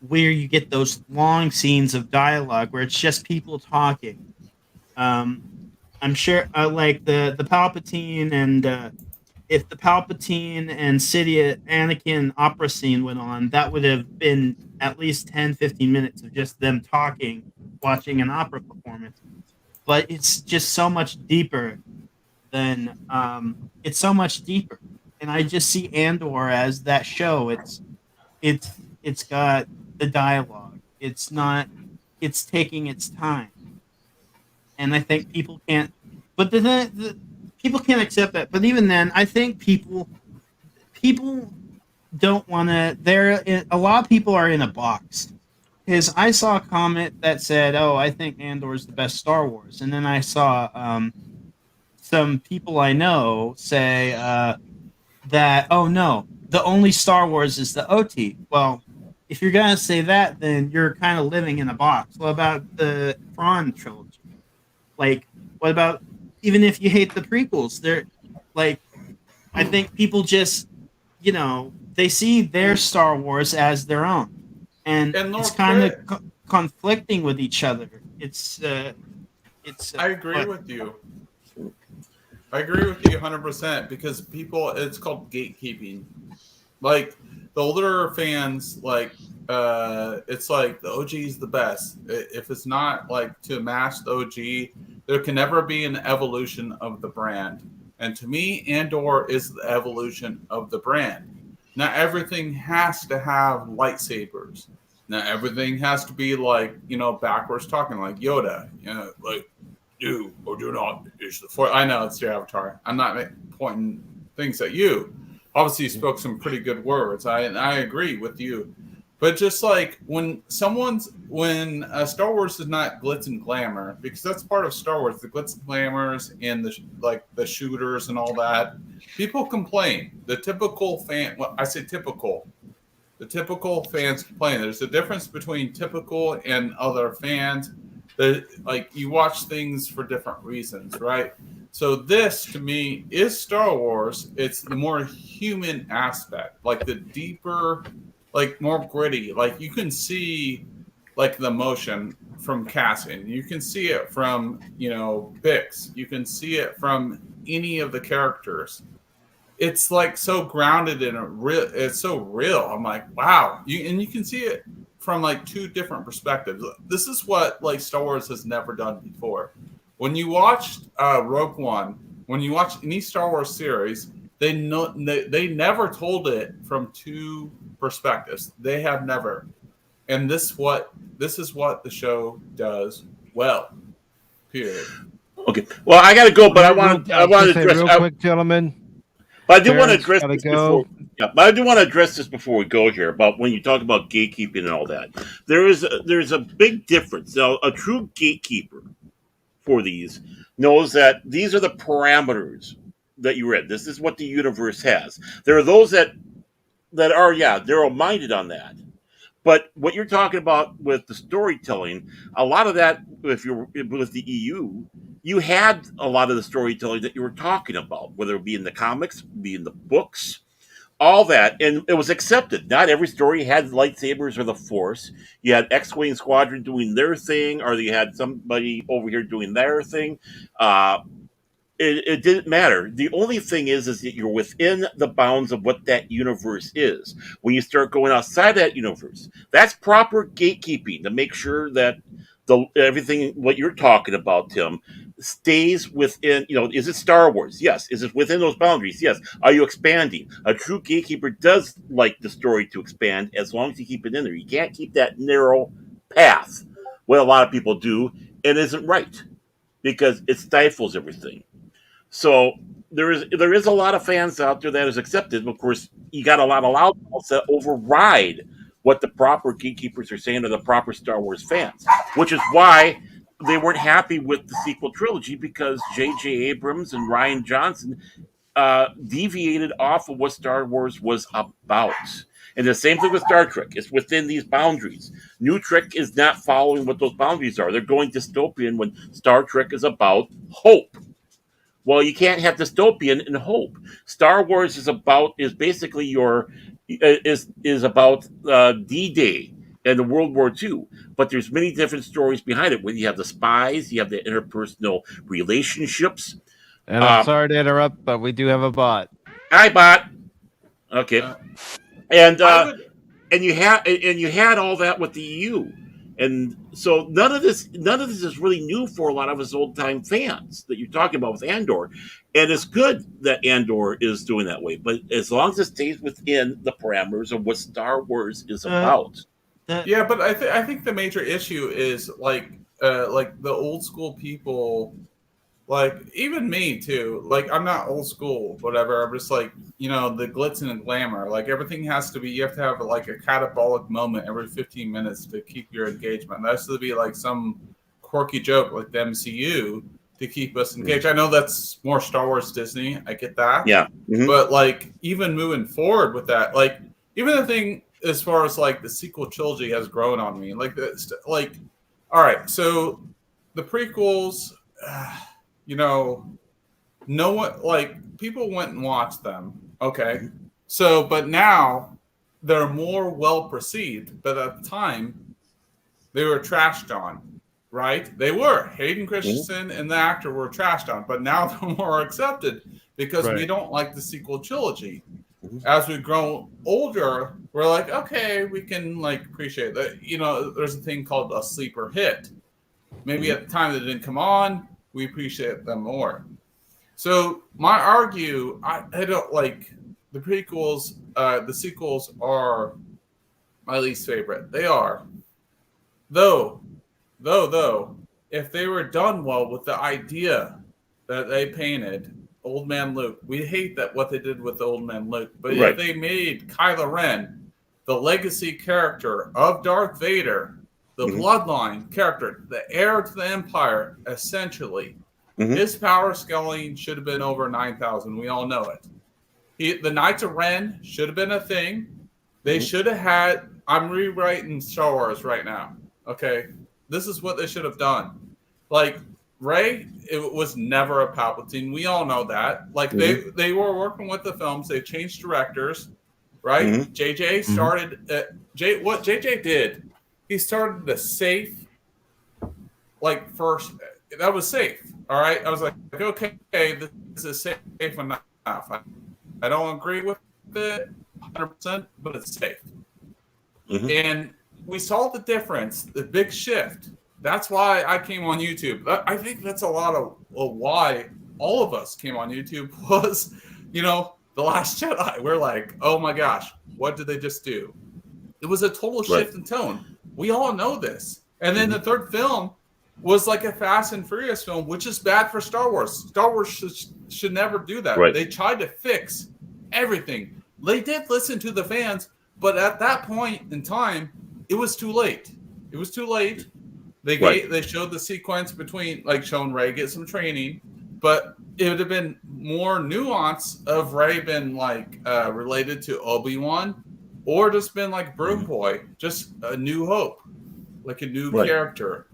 where you get those long scenes of dialogue where it's just people talking. I'm sure like the Palpatine and if the Palpatine and Sidious Anakin opera scene went on, that would have been at least 10-15 minutes of just them talking, watching an opera performance. But it's just so much deeper than it's so much deeper. And I just see Andor as that show. It's got the dialogue. It's taking its time. And I think people can't, but the people can't accept that. But even then, I think people don't want to. A lot of people are in a box. Because I saw a comment that said, "Oh, I think Andor is the best Star Wars," and then I saw some people I know say that, "Oh no, the only Star Wars is the OT." Well, if you're gonna say that, then you're kind of living in a box. What about the Thrawn trilogy? What about even if you hate the prequels? They're I think people just, they see their Star Wars as their own. And it's kind of conflicting with each other. I agree with you. I agree with you 100% because people, it's called gatekeeping. Like the older fans, like it's like the OG is the best. If it's not like to match the OG, there can never be an evolution of the brand. And to me, Andor is the evolution of the brand. Not everything has to have lightsabers. Not everything has to be like, backwards talking like Yoda. Like do or do not use the Force. I know it's your avatar. I'm not pointing things at you. Obviously, you spoke some pretty good words. I agree with you. But just like when Star Wars is not glitz and glamour, because that's part of Star Wars, the glitz and glamours and the shooters and all that. People complain. The typical fan, well, I say typical. The typical fans complain. There's a difference between typical and other fans. Like you watch things for different reasons, right? So this to me is Star Wars. It's the more human aspect, like the deeper, like more gritty. Like you can see like the emotion from Cassian. You can see it from, Bix. You can see it from any of the characters. It's like so grounded in it's so real. I'm like, wow. You can see it from like two different perspectives. This is what like Star Wars has never done before. When you watch Rogue One, when you watch any Star Wars series, they never told it from two perspectives. They have never. And this is what the show does well. Period. Okay. Well, I got to go, but I want to address real quick, gentlemen. But I do want to address this before. Yeah, but I do want to address this before we go here about when you talk about gatekeeping and all that. There's a big difference. Now, a true gatekeeper for these knows that these are the parameters that you read. This is what the universe has. There are those that are narrow-minded on that. But what you're talking about with the storytelling, a lot of that, if you're with the EU, you had a lot of the storytelling that you were talking about, whether it be in the comics, be in the books, all that, and it was accepted. Not every story had lightsabers or the Force. You had X-Wing Squadron doing their thing, or you had somebody over here doing their thing. It didn't matter. The only thing is that you're within the bounds of what that universe is. When you start going outside that universe, that's proper gatekeeping to make sure that everything what you're talking about, Tim, stays within. Is it Star Wars? Yes. Is it within those boundaries? Yes. Are you expanding? A true gatekeeper does like the story to expand as long as you keep it in there. You can't keep that narrow path. What a lot of people do, and isn't right because it stifles everything. So there is a lot of fans out there that is accepted. Of course, you got a lot of loud mouths that override what the proper gatekeepers are saying to the proper Star Wars fans, which is why they weren't happy with the sequel trilogy because J.J. Abrams and Rian Johnson deviated off of what Star Wars was about. And the same thing with Star Trek. It's within these boundaries. New Trek is not following what those boundaries are. They're going dystopian when Star Trek is about hope. Well, you can't have dystopian and hope. Star Wars is about D-Day and the World War II, but there's many different stories behind it. When you have the spies, you have the interpersonal relationships. And I'm sorry to interrupt, but we do have a bot. Hi, bot. Okay, and you had all that with the EU. And so none of this is really new for a lot of us old time fans that you're talking about with Andor. And it's good that Andor is doing that way, but as long as it stays within the parameters of what Star Wars is about. Yeah, but I think the major issue is like the old school people, like even me too. Like I'm not old school, whatever. I'm just like, the glitz and glamour. Like everything has to be. You have to have like a catabolic moment every 15 minutes to keep your engagement. That has to be like some quirky joke like the MCU to keep us engaged. I know that's more Star Wars Disney. I get that. Yeah. Mm-hmm. But like even moving forward with that, like even the thing as far as like the sequel trilogy has grown on me. Like all right, so the prequels. No one, like, people went and watched them. Okay. So, but now they're more well perceived. But at the time, they were trashed on. right? They were. Hayden Christensen and the actor were trashed on, but now they're more accepted because we don't like the sequel trilogy. As we grow older, we're like, okay, we can like appreciate that. You know, there's a thing called a sleeper hit. Maybe at the time that it didn't come on, we appreciate them more. So my I don't like the prequels. The sequels are my least favorite. They are, though, if they were done well with the idea that they painted Old Man Luke, we hate that what they did with Old Man Luke. But if they made Kylo Ren the legacy character of Darth Vader, the bloodline character, the heir to the Empire, essentially, his power scaling should have been over 9,000. We all know it. The Knights of Ren should have been a thing. They should have had. I'm rewriting Star Wars right now. Okay, this is what they should have done. Like Rey, it was never a Palpatine. We all know that. Like they were working with the films. They changed directors, right? JJ started. What JJ did, he started the safe. Like first, that was safe. All right, I was like, okay, this is safe enough. I don't agree with it 100%, but it's safe. And we saw the difference, the big shift. That's why I came on YouTube. I think that's a lot of why all of us came on YouTube was, The Last Jedi. We're like, oh my gosh, what did they just do? It was a total shift in tone. We all know this. And then the third film was like a Fast and Furious film, which is bad for Star Wars. Star Wars should never do that. They tried to fix everything. They did listen to the fans, but at that point in time, it was too late. It was too late. They showed the sequence between, like, showing Rey get some training, but it would have been more nuance of Rey been like related to Obi-Wan, or just been like Broom Boy, just a new hope, like a new character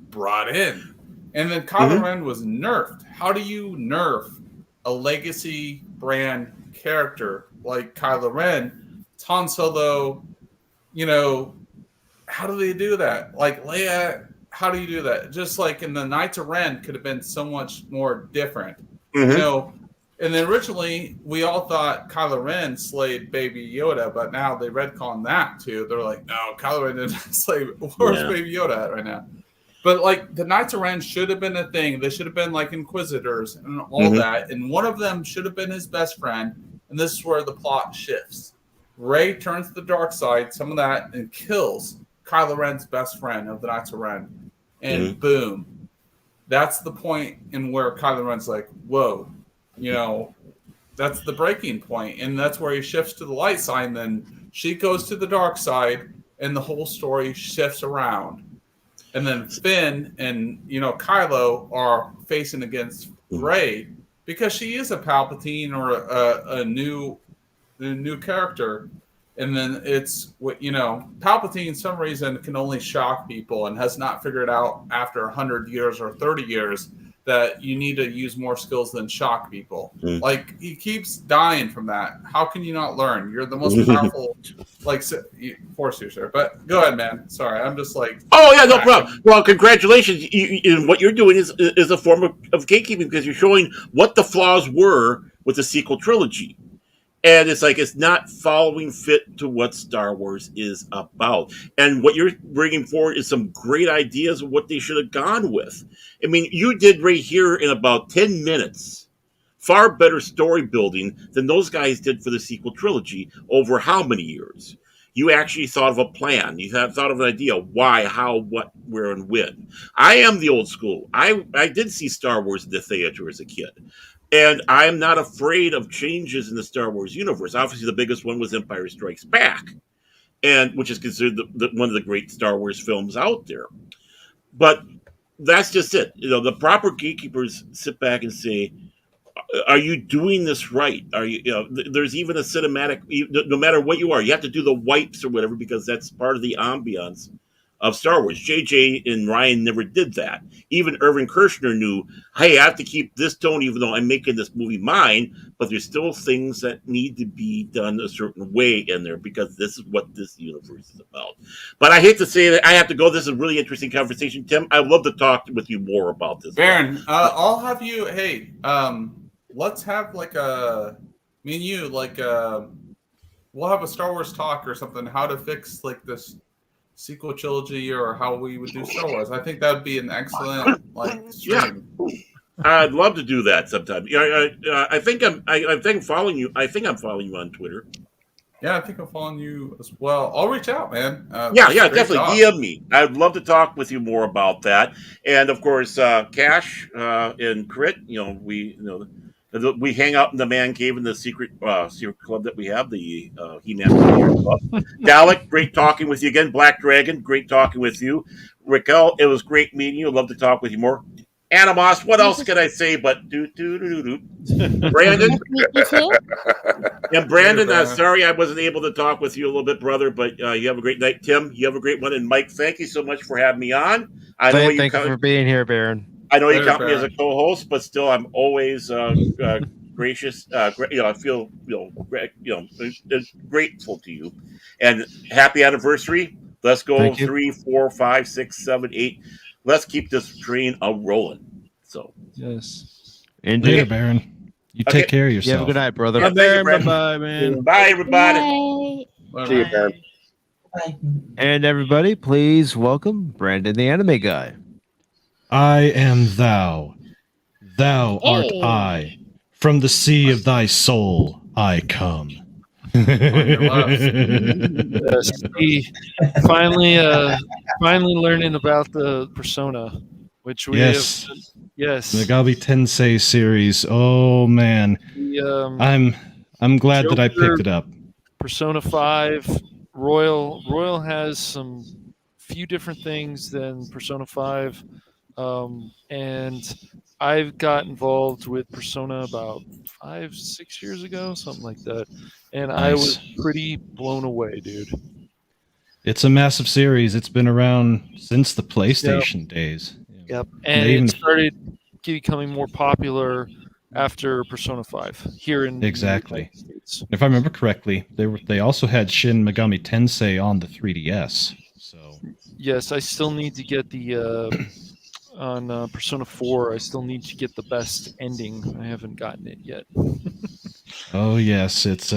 brought in. And then Kylo Ren was nerfed. How do you nerf a legacy brand character like Kylo Ren? Han Solo, how do they do that? Like Leia, how do you do that? Just like in the Knights of Ren could have been so much more different. And then originally we all thought Kylo Ren slayed Baby Yoda, but now they retcon that too. They're like, no, Kylo Ren didn't slay. Where's Baby Yoda at right now? But like the Knights of Ren should have been a thing. They should have been like Inquisitors and all that. And one of them should have been his best friend. And this is where the plot shifts. Rey turns to the dark side, some of that, and kills Kylo Ren's best friend of the Knights of Ren. And boom. That's the point in where Kylo Ren's like, whoa, that's the breaking point. And that's where he shifts to the light side. And then she goes to the dark side, and the whole story shifts around. And then Finn and, Kylo are facing against Rey because she is a Palpatine or a new character. And then it's what, Palpatine, some reason, can only shock people and has not figured out after 100 years or 30 years that you need to use more skills than shock people. Like, he keeps dying from that. How can you not learn? You're the most powerful, force user. But go ahead, man. Sorry, I'm just like... Oh, yeah, no problem. Well, congratulations. What you're doing is a form of gatekeeping because you're showing what the flaws were with the sequel trilogy. And it's like, it's not following fit to what Star Wars is about. And what you're bringing forward is some great ideas of what they should have gone with. I mean, you did right here in about 10 minutes, far better story building than those guys did for the sequel trilogy over how many years? You actually thought of a plan. You thought of an idea. Why, how, what, where, and when. I am the old school. I did see Star Wars in the theater as a kid. And I'm not afraid of changes in the Star Wars universe. Obviously, the biggest one was Empire Strikes Back, and which is considered one of the great Star Wars films out there. But that's just it. The proper gatekeepers sit back and say, are you doing this right? Are you, there's even a cinematic, no matter what you are, you have to do the wipes or whatever because that's part of the ambiance of Star Wars. JJ and Ryan never did that. Even Irvin Kershner knew, hey, I have to keep this tone even though I'm making this movie mine, but there's still things that need to be done a certain way in there because this is what this universe is about. But I hate to say that I have to go. This is a really interesting conversation. Tim, I'd love to talk with you more about this. Baron, I'll have you, hey, let's have like me and you, like, we'll have a Star Wars talk or something, how to fix like this sequel trilogy or how we would do Star Wars. I think that would be an excellent like stream. Yeah. I'd love to do that sometime. I think I'm following you. I think I'm following you on Twitter. Yeah, I think I'm following you as well. I'll reach out, man. Yeah, definitely. DM me. I'd love to talk with you more about that. And of course, Cash and Crit. We hang out in the man cave in the secret club that we have, the He-Man Club. Dalek, great talking with you again. Black Dragon, great talking with you. Raquel, it was great meeting you. I'd love to talk with you more. Animos, what else can I say but do. Brandon. And Brandon, sorry I wasn't able to talk with you a little bit, brother, but you have a great night. Tim, you have a great one. And Mike, thank you so much for having me on. Thank you for being here, Baron. I know you count me as a co-host, but still, I'm always gracious. I feel grateful to you, and happy anniversary. Let's go 3, 4, 5, 6, 7, 8. Let's keep this train a rolling. So yes, later, Baron. You take care of yourself. You have a good night, brother. Bye, Baron. Bye, man. Bye, everybody. Bye. See you, Baron. Bye. And everybody, please welcome Brandon, the anime guy. I am thou. Thou art I. From the sea of thy soul I come. Yes, finally learning about the Persona, which we have. Yes, the Megami Tensei series. Oh man, I'm glad that I picked it up. Persona 5 Royal has some few different things than Persona 5, and I've got involved with Persona about 5-6 years ago, something like that, and I was pretty blown away, dude. It's a massive series. It's been around since the PlayStation days. Yep, and it started becoming more popular after Persona 5 here in the United States. If I remember correctly, they also had Shin Megami Tensei on the 3DS. So yes, I still need to get the on Persona 4. I still need to get the best ending. I haven't gotten it yet. Oh yes, it's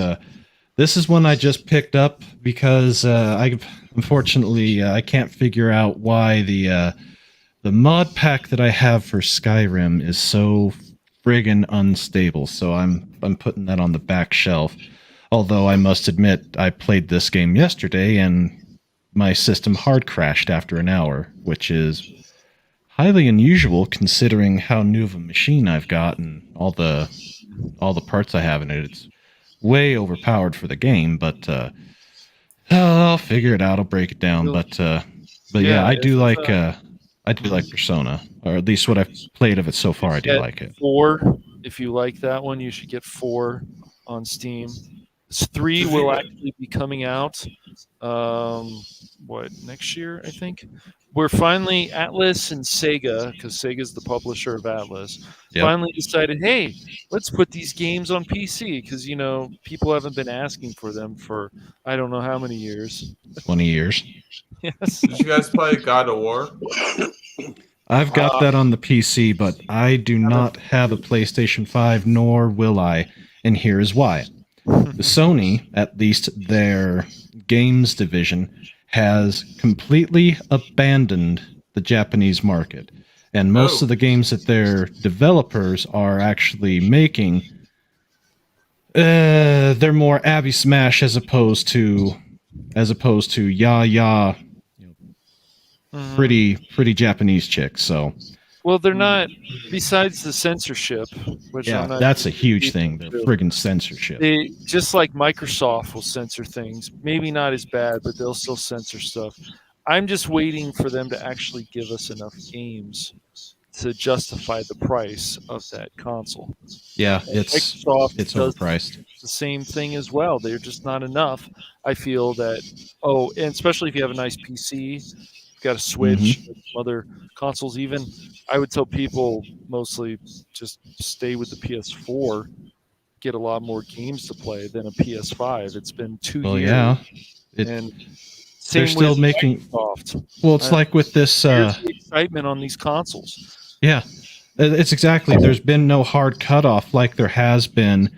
this is one I just picked up because unfortunately I can't figure out why the mod pack that I have for Skyrim is so friggin' unstable. So I'm putting that on the back shelf. Although I must admit I played this game yesterday and my system hard crashed after an hour, which is highly unusual considering how new of a machine I've got and all the parts I have in it. It's way overpowered for the game, but I'll figure it out. I'll break it down. But yeah, I do like Persona, or at least what I've played of it so far. I do like it. 4, if you like that one, you should get 4 on Steam. 3 will actually be coming out next year, I think. We're finally, Atlas and Sega, because Sega's the publisher of Atlas, finally decided, hey, let's put these games on PC, because, people haven't been asking for them for I don't know how many years. 20 years. Yes. Did you guys play God of War? I've got that on the PC, but I do not have a PlayStation 5, nor will I, and here is why. The Sony, at least their games division, has completely abandoned the Japanese market. And most of the games that their developers are actually making, they're more Abby Smash as opposed to pretty Japanese chicks. So well, they're not. Besides the censorship, which that's a huge thing. The friggin' censorship. They, just like Microsoft will censor things, maybe not as bad, but they'll still censor stuff. I'm just waiting for them to actually give us enough games to justify the price of that console. Yeah, Microsoft it's does overpriced. the same thing as well. They're just not enough. I feel that. Oh, and especially if you have a nice PC. got a Switch, some other consoles. Even I would tell people mostly just stay with the PS4. Get a lot more games to play than a PS5. It's been 2 years. Yeah. And They're still making. Microsoft. Well, it's like with this. Here's the excitement on these consoles. Yeah, it's exactly. There's been no hard cutoff like there has been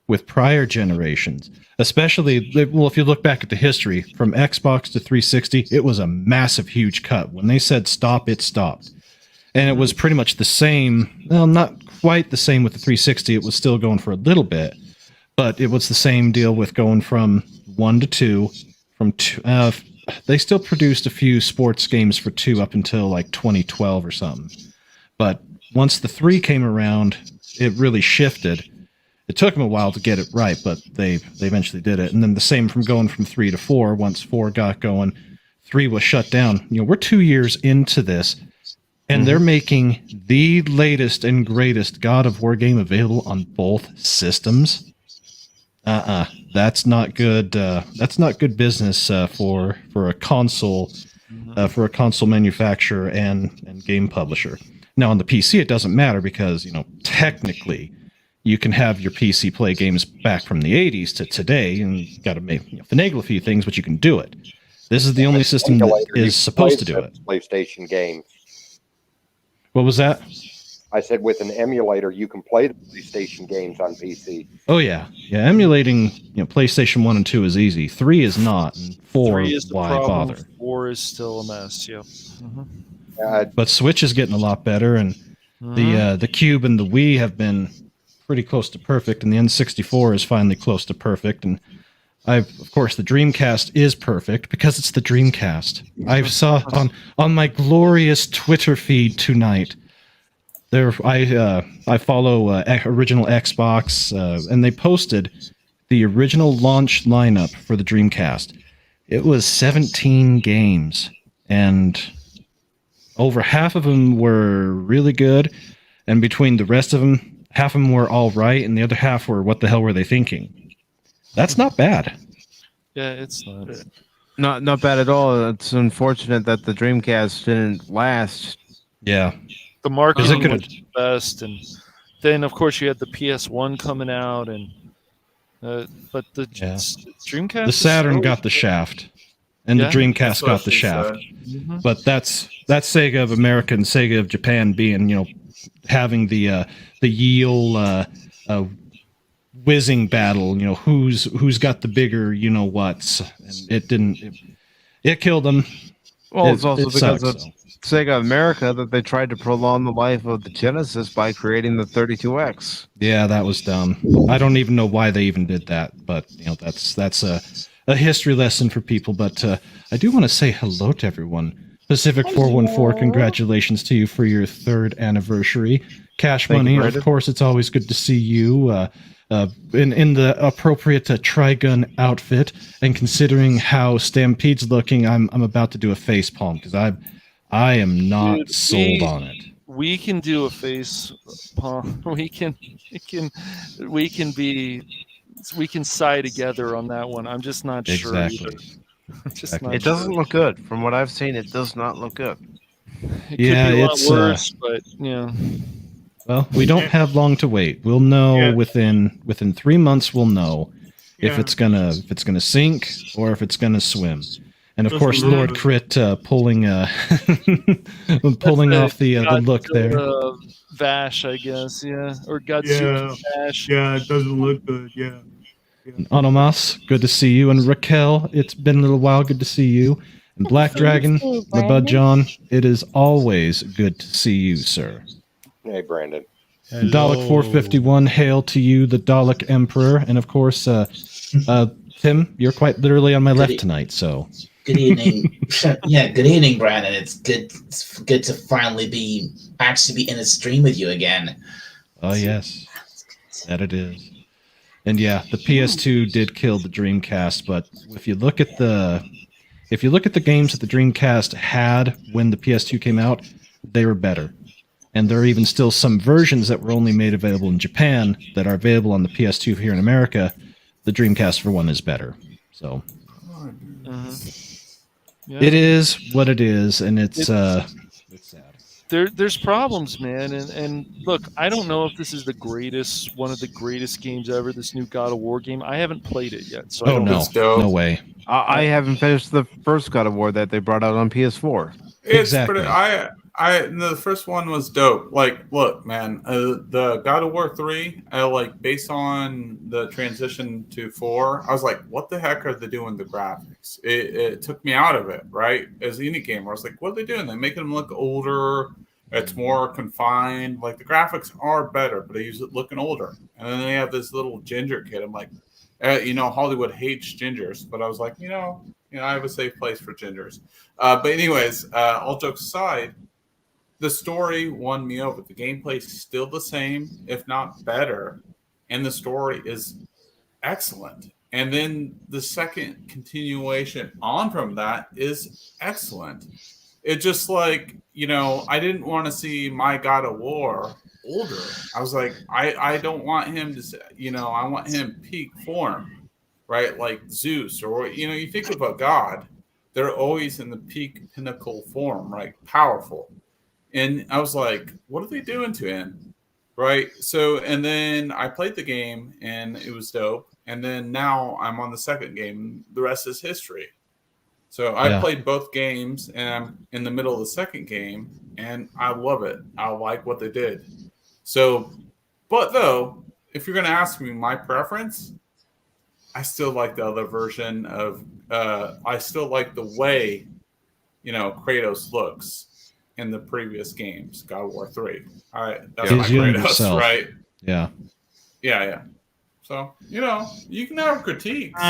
with prior generations. Especially, well, if you look back at the history from Xbox to 360, it was a massive, huge cut. When they said stop, it stopped. And it was pretty much the same. Well, not quite the same with the 360. It was still going for a little bit, but it was the same deal with going from 1 to 2. From 2, they still produced a few sports games for 2 up until like 2012 or something. But once the 3 came around, it really shifted. It took them a while to get it right, but they eventually did it. And then the same from going from 3 to 4. Once 4 got going, 3 was shut down. We're 2 years into this. And they're making the latest and greatest God of War game available on both systems. That's not good. That's not good business for a console manufacturer and game publisher. Now on the PC, it doesn't matter because technically you can have your PC play games back from the 80s to today, and you got to finagle a few things, but you can do it. This is the only system that is supposed to do it. PlayStation game. What was that? I said with an emulator, you can play the PlayStation games on PC. Oh yeah, emulating PlayStation 1 and 2 is easy. 3 is not, and 4 3 is the why problem. bother? 4 is still a mess. Yep. But Switch is getting a lot better, and the Cube and the Wii have been pretty close to perfect, and the N64 is finally close to perfect, and of course, the Dreamcast is perfect because it's the Dreamcast. I saw on my glorious Twitter feed tonight. I follow original Xbox, and they posted the original launch lineup for the Dreamcast. It was 17 games, and over half of them were really good, and between the rest of them, half of them were all right, and the other half were what the hell were they thinking? That's not bad. Yeah, it's not. Not bad at all. It's unfortunate that the Dreamcast didn't last. Yeah. The marketing was the best, and then of course you had the PS1 coming out, and but the Dreamcast. The Saturn got the shaft, and the Dreamcast got the shaft. But that's Sega of America and Sega of Japan being having the Yale whizzing battle, who's got the bigger whats, and it killed them. Well, it's also because of Sega America that they tried to prolong the life of the Genesis by creating the 32X. Yeah, that was dumb. I don't even know why they even did that, but that's a history lesson for people. But I do want to say hello to everyone. PACIFIC414, congratulations to you for your 3rd anniversary. Cash Money, of course, it's always good to see you in the appropriate Trigun outfit. And considering how Stampede's looking, I'm about to do a face palm because I am not sold on it. We can do a face palm. We can sigh together on that one. I'm just not sure either. It doesn't look good. From what I've seen, it does not look good. It could be a lot worse, but well, we don't have long to wait. We'll know within 3 months. We'll know if it's gonna sink or if it's gonna swim. And of course, Lord Crit pulling off the look there. Vash, I guess, or Gatsuki Vash. Yeah, it doesn't look good. Yeah. Anomas, good to see you. And Raquel, it's been a little while. Good to see you. And Black Dragon, my bud John, it is always good to see you, sir. Hey, Brandon. Dalek 451, hail to you, the Dalek Emperor. And of course, Tim, you're quite literally on my left tonight, so. Good evening. Yeah, good evening, Brandon. It's good to finally be in a stream with you again. Oh, yes. That it is. And yeah, the PS2 did kill the Dreamcast, but if you look at the games that the Dreamcast had when the PS2 came out, they were better. And there are even still some versions that were only made available in Japan that are available on the PS2 here in America. The Dreamcast for one is better. So Yeah. It is what it is, and it's sad. There's problems, man, and look, I don't know if this is one of the greatest games ever. This new God of War game, I haven't played it yet, so I don't know. No way. I haven't finished the first God of War that they brought out on PS4. Exactly. The first one was dope. Like, look, man, the God of War 3, like based on the transition to 4, I was like, what the heck are they doing with the graphics? It took me out of it, right? As an indie gamer, I was like, what are they doing? They're making them look older. It's more confined. Like the graphics are better, but they use it looking older. And then they have this little ginger kid. I'm like, Hollywood hates gingers, but I was like, I have a safe place for gingers. But anyways, all jokes aside, the story won me over. The gameplay is still the same, if not better, and the story is excellent. And then the second continuation on from that is excellent. It just like, I didn't want to see my God of War older. I was like, I don't want him to, I want him peak form, right? Like Zeus, or, you think of a god, they're always in the peak pinnacle form, right? Powerful. And I was like, what are they doing to him? Right. So, and then I played the game and it was dope. And then now I'm on the second game. The rest is history. So I played both games and I'm in the middle of the second game and I love it. I like what they did. So, but though, if you're going to ask me my preference, I still like the other version of, I still like the way, Kratos looks in the previous games, God of War 3. That's my Kratos, right? Yeah. Yeah. So, you can have critiques.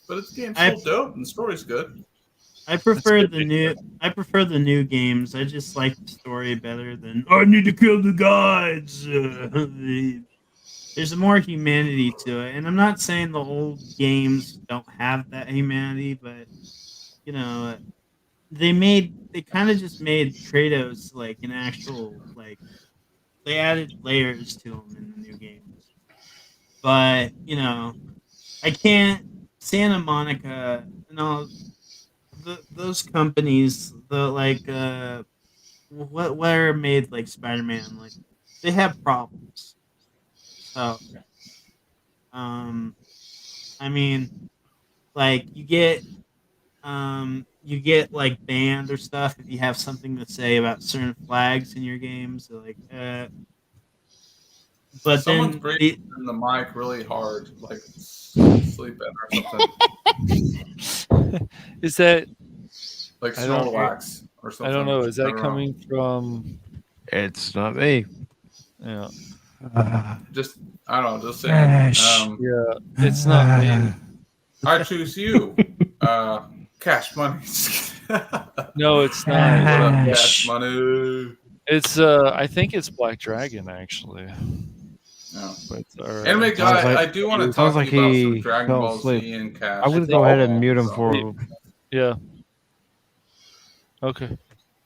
But the game's still dope and the story's good. I prefer the new games. I just like the story better than I need to kill the gods. There's more humanity to it, and I'm not saying the old games don't have that humanity, but they kind of just made Kratos like an actual they added layers to him in the new games. But I can't. Santa Monica, those companies, what are made like Spider-Man, like they have problems. So, I mean, like you get like banned or stuff if you have something to say about certain flags in your games. So, but someone's then breathing in the mic really hard, like sleeping or something. Is that like Snorlax or something? I don't know. Is that coming from? It's not me. Yeah. Just I don't know. Just saying. Yeah, it's not me. I choose you. Cash money. No, it's not. What up, Cash money? It's I think it's Black Dragon actually. No. But anyway, guy, I do want to talk to you about some Dragon Ball Z and Cash. I'm gonna go ahead and mute him for. Yeah. Okay.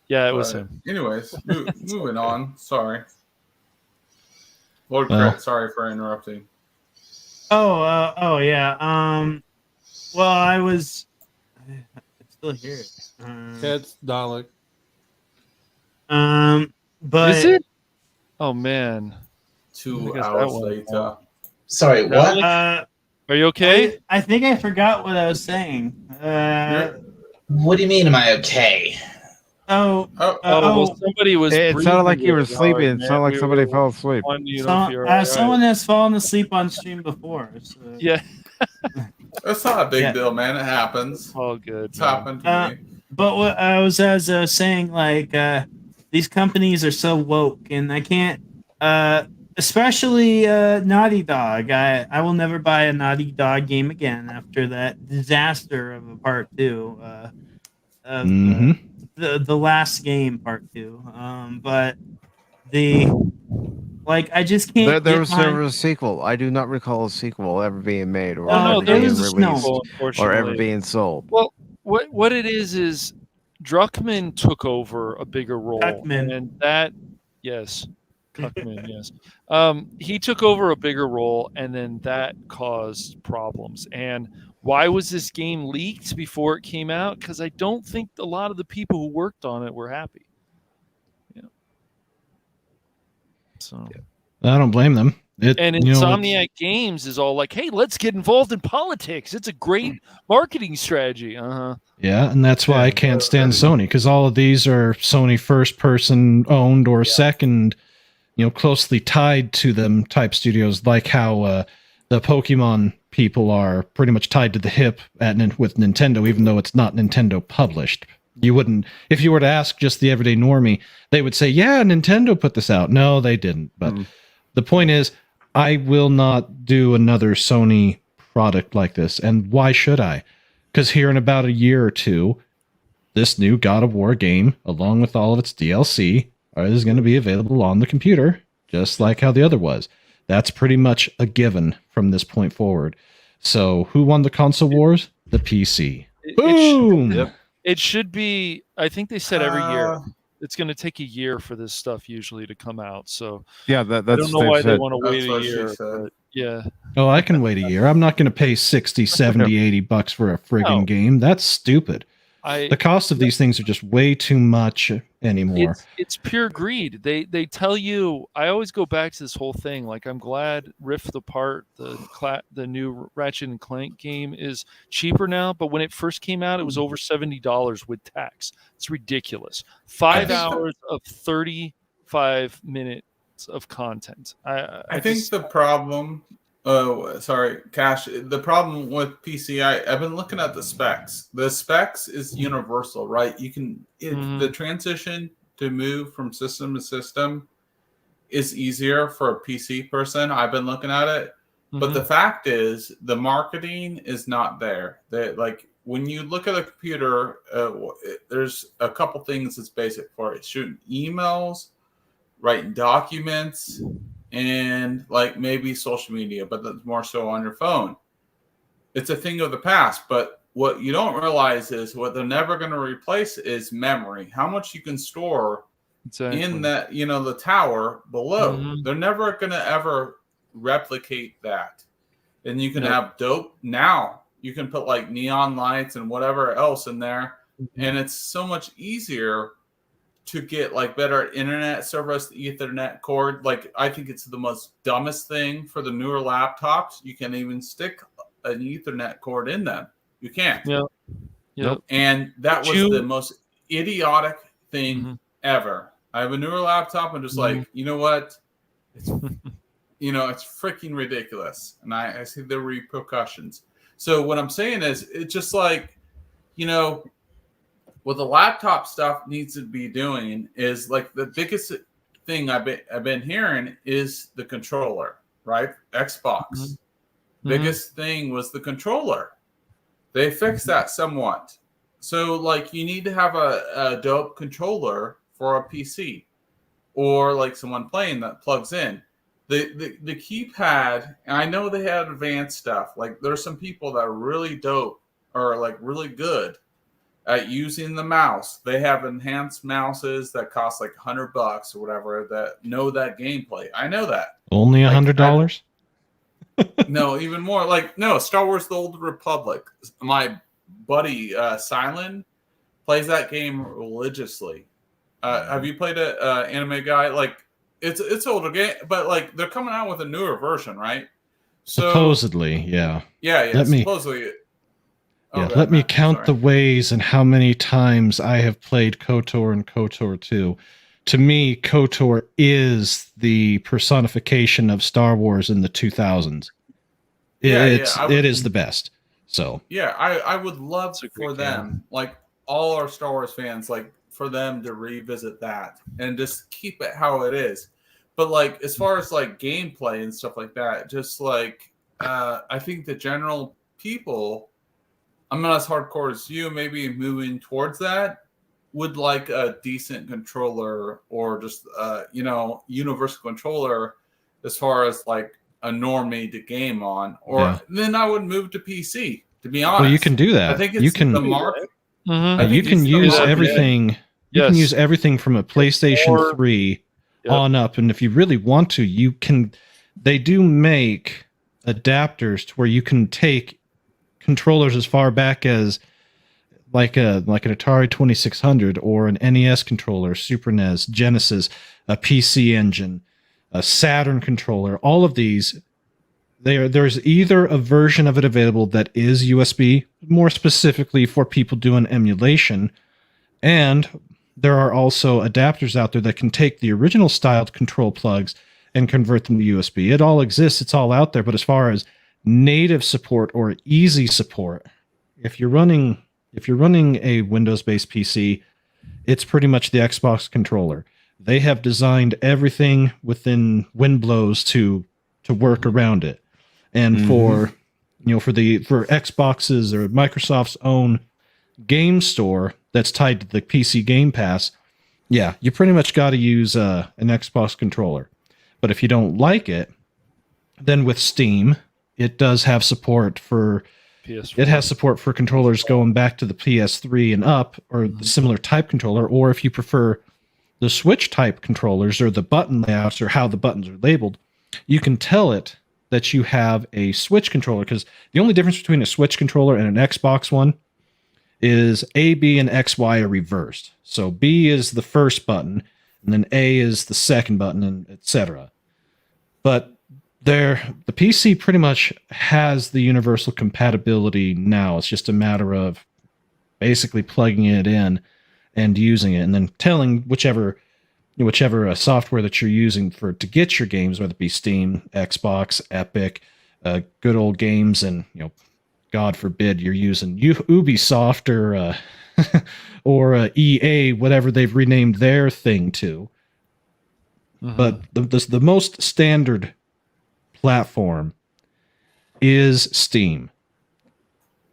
Yeah, it was him. Anyways, moving on. Sorry, Lord Crit, sorry for interrupting. Oh yeah. Well, I'm still here. It's Dalek. But is it? Oh man. 2 hours later. Sorry, what? Are you okay? I think I forgot what I was saying. What do you mean? Am I okay? Well, somebody was. It sounded like you were sleeping. It sounded like somebody fell asleep. Someone has fallen asleep on stream before. So. Yeah. That's not a big deal, man. It happens. All good. It's happened to me. But what I was saying, these companies are so woke, and I can't. Especially Naughty Dog. I will never buy a Naughty Dog game again after that disaster of a part 2. The last game, part 2. But I just can't. There was never a sequel. I do not recall a sequel ever being made or there being was released unfortunately. or ever being sold. Well, what it is Druckmann took over a bigger role, and that yes. Cuckman, yes. He took over a bigger role, and then that caused problems. And Why was this game leaked before it came out? Because I don't think a lot of the people who worked on it were happy. Yeah. So I don't blame them. And Insomniac Games is all like, hey, let's get involved in politics. It's a great marketing strategy. Yeah, and that's why I can't stand Sony, because all of these are Sony first-person owned or second, closely tied to them type studios, like how the Pokemon people are pretty much tied to the hip with Nintendo, even though it's not Nintendo published. You wouldn't, if you were to ask just the everyday normie, they would say, yeah, Nintendo put this out. No, they didn't. But the point is, I will not do another Sony product like this. And why should I? Because here in about a year or two, this new God of War game, along with all of its DLC, is going to be available on the computer, just like how the other was. That's pretty much a given from this point forward. So who won the console wars? The PC. Boom! It should be, I think they said every year. It's going to take a year for this stuff usually to come out. So yeah, that's I don't know why they want to wait a year. But yeah. Oh, I can wait a year. I'm not going to pay 60, 70, $80 for a friggin' game. That's stupid. The cost of these things are just way too much anymore. It's pure greed. They tell you. I always go back to this whole thing. Like, I'm glad Rift Apart, the new Ratchet and Clank game, is cheaper now. But when it first came out, it was over $70 with tax. It's ridiculous. 5 hours of 35 minutes of content. I think the problem. Oh, sorry, Cash. The problem with PC, I've been looking at the specs. The specs is universal, right? You can the transition to move from system to system is easier for a PC person. I've been looking at it, but the fact is, the marketing is not there. Like when you look at a computer, there's a couple things that's basic for it: shooting emails, writing documents, and like maybe social media, but that's more so on your phone. It's a thing of the past, but what you don't realize is what they're never going to replace is memory. How much you can store in that, the tower below. They're never going to ever replicate that. And you can have dope now. You can put like neon lights and whatever else in there. And it's so much easier to get like better internet service, Ethernet cord. Like, I think it's the most dumbest thing for the newer laptops. You can't even stick an Ethernet cord in them. You can't. Yep. And that was the most idiotic thing ever. I have a newer laptop. I'm just like, you know what? It's it's freaking ridiculous. And I see the repercussions. So what I'm saying is, it's just like, what the laptop stuff needs to be doing is like the biggest thing I've been hearing is the controller, right? Xbox. Biggest thing was the controller. They fixed that somewhat. So like you need to have a dope controller for a PC or like someone playing that plugs in. The keypad, and I know they had advanced stuff. Like there's some people that are really dope or like really good at using the mouse. They have enhanced mouses that cost like $100 or whatever that know that gameplay. I know that. Only $100? No, even more. Like, no, Star Wars The Old Republic. My buddy Silent plays that game religiously. Have you played it, Anime Guy? Like, it's an older game, but like they're coming out with a newer version, right? So, supposedly, yeah. Yeah, supposedly. Let me count the ways and how many times I have played KOTOR and KOTOR 2. To me, KOTOR is the personification of Star Wars in the 2000s. It is the best. So yeah, I would love for them, like all our Star Wars fans, like for them to revisit that and just keep it how it is. But like as far as like gameplay and stuff like that, just like I think the general people, I'm not as hardcore as you, maybe moving towards that, would like a decent controller or just universal controller as far as like a normie to game on, or then I would move to PC, to be honest. Well, you can do that. I think it's the market. You can use everything. You can use everything from a PlayStation 3 on up, and if you really want to, you can. They do make adapters to where you can take controllers as far back as like an Atari 2600 or an NES controller, Super NES, Genesis, a PC Engine, a Saturn controller. All of these, there's either a version of it available that is USB, more specifically for people doing emulation, and there are also adapters out there that can take the original styled control plugs and convert them to USB. It all exists. It's all out there. But as far as native support or easy support, if you're running a Windows-based PC, it's pretty much the Xbox controller. They have designed everything within Winblows to work around it. And for Xbox's or Microsoft's own game store that's tied to the PC Game Pass, yeah, you pretty much got to use an Xbox controller. But if you don't like it, then with Steam, it does have support for PS4. It has support for controllers going back to the PS3 and up, or the similar type controller, or if you prefer the Switch type controllers or the button layouts or how the buttons are labeled, you can tell it that you have a Switch controller, because the only difference between a Switch controller and an Xbox one is A, B, and X, Y are reversed. So B is the first button, and then A is the second button, and etc. But the PC pretty much has the universal compatibility now. It's just a matter of basically plugging it in and using it, and then telling whichever software that you're using to get your games, whether it be Steam, Xbox, Epic, good old games, and God forbid you're using Ubisoft or EA, whatever they've renamed their thing to. But the most standard platform is Steam,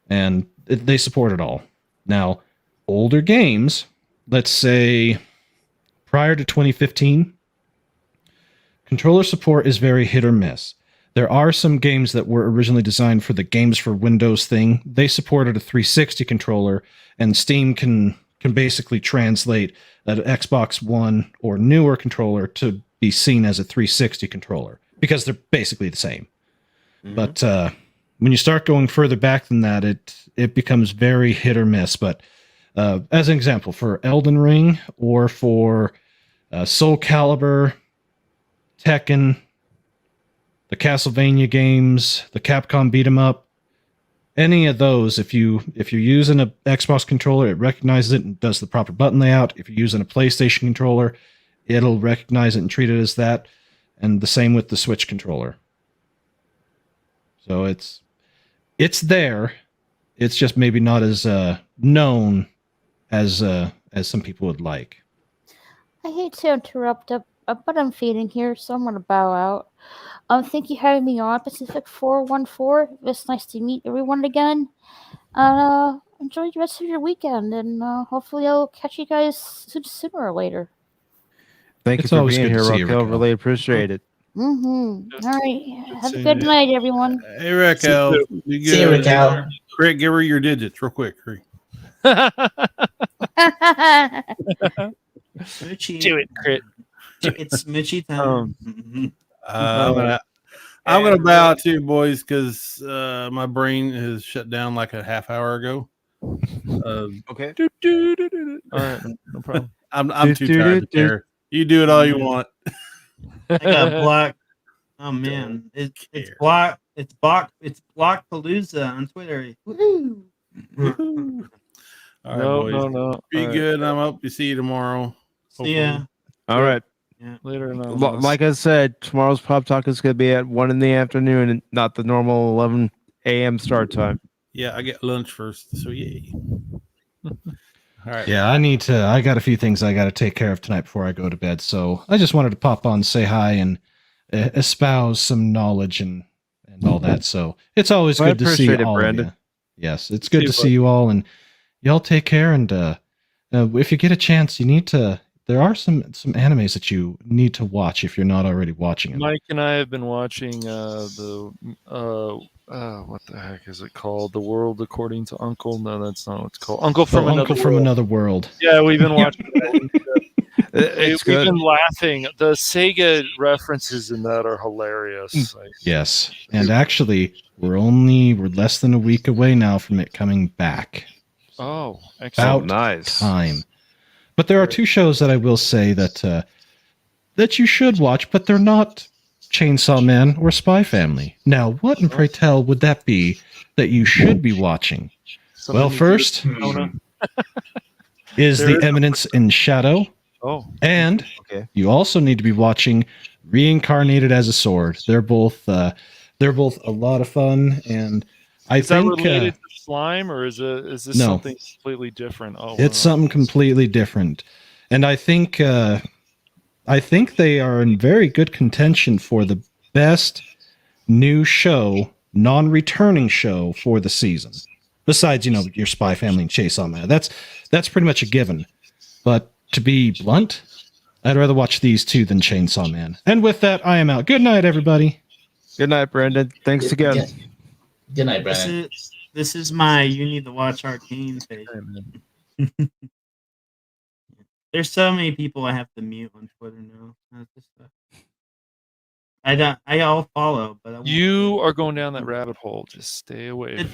and they support it all. Now, older games, let's say prior to 2015, controller support is very hit or miss. There are some games that were originally designed for the Games for Windows thing. They supported a 360 controller, and Steam can basically translate an Xbox One or newer controller to be seen as a 360 controller, because they're basically the same. But when you start going further back than that, it becomes very hit or miss. But as an example, for Elden Ring or for Soul Calibur, Tekken, the Castlevania games, the Capcom beat 'em up, any of those, if you're using an Xbox controller, it recognizes it and does the proper button layout. If you're using a PlayStation controller, it'll recognize it and treat it as that. And the same with the Switch controller. So it's there. It's just maybe not as known as some people would like. I hate to interrupt, but I'm feeding here, so I'm gonna bow out. Thank you for having me on PACIFIC414. It's nice to meet everyone again. Enjoy the rest of your weekend, and hopefully I'll catch you guys sooner or later. Thank you for being here, Raquel. Really appreciate it. All right. Have a good night, everyone. Hey, Raquel. See you, Raquel. Craig, give her your digits real quick. Do it, Crit. It's Mitchie time. I'm gonna bow too, boys, because my brain has shut down like a half hour ago. Okay. All right, no problem. I'm too tired to care. You do it all you want. I got blocked. Oh man, it's block. It's Blockpalooza on Twitter. Woohoo! All right, boys. No. Be good. I hope to see you tomorrow. See ya. All right. Yeah. Later. Like I said, tomorrow's Pop Talk is going to be at 1 in the afternoon and not the normal 11 a.m. start time. Yeah, I get lunch first, so yay. All right. Yeah, I got a few things I got to take care of tonight before I go to bed. So I just wanted to pop on, say hi, and espouse some knowledge and all that. So it's always good to see all Brandon. of you. Yes, it's good to see you all, and y'all take care. And if you get a chance, you need to. There are some animes that you need to watch if you're not already watching them. Mike and I have been watching what the heck is it called? The World According to Uncle? No, that's not what it's called. Uncle from Another World. Another World. Yeah, we've been watching that. It's We've good. been laughing. The Sega references in that are hilarious. Yes, and actually, we're less than a week away now from it coming back. Oh, About excellent. nice time. But there are two shows that I will say that that you should watch, but they're not Chainsaw Man or Spy Family. Now, what in pray tell would that be that you should be watching? Well, first is The Eminence in Shadow. Oh. And Okay. you also need to be watching Reincarnated as a Sword. They're both a lot of fun, and I Is that think related to slime, or is this no. something completely different? Oh, It's something completely different. And I think they are in very good contention for the best new show, non-returning show for the season. Besides, your Spy Family and Chainsaw Man. That's pretty much a given. But to be blunt, I'd rather watch these two than Chainsaw Man. And with that, I am out. Good night, everybody. Good night, Brandon. Thanks again. Good night, Brandon. This is my you need to watch Arcane page. There's so many people I have to mute on Twitter now. That's just, I'll follow, but I won't. You are going down that rabbit hole. Just stay away.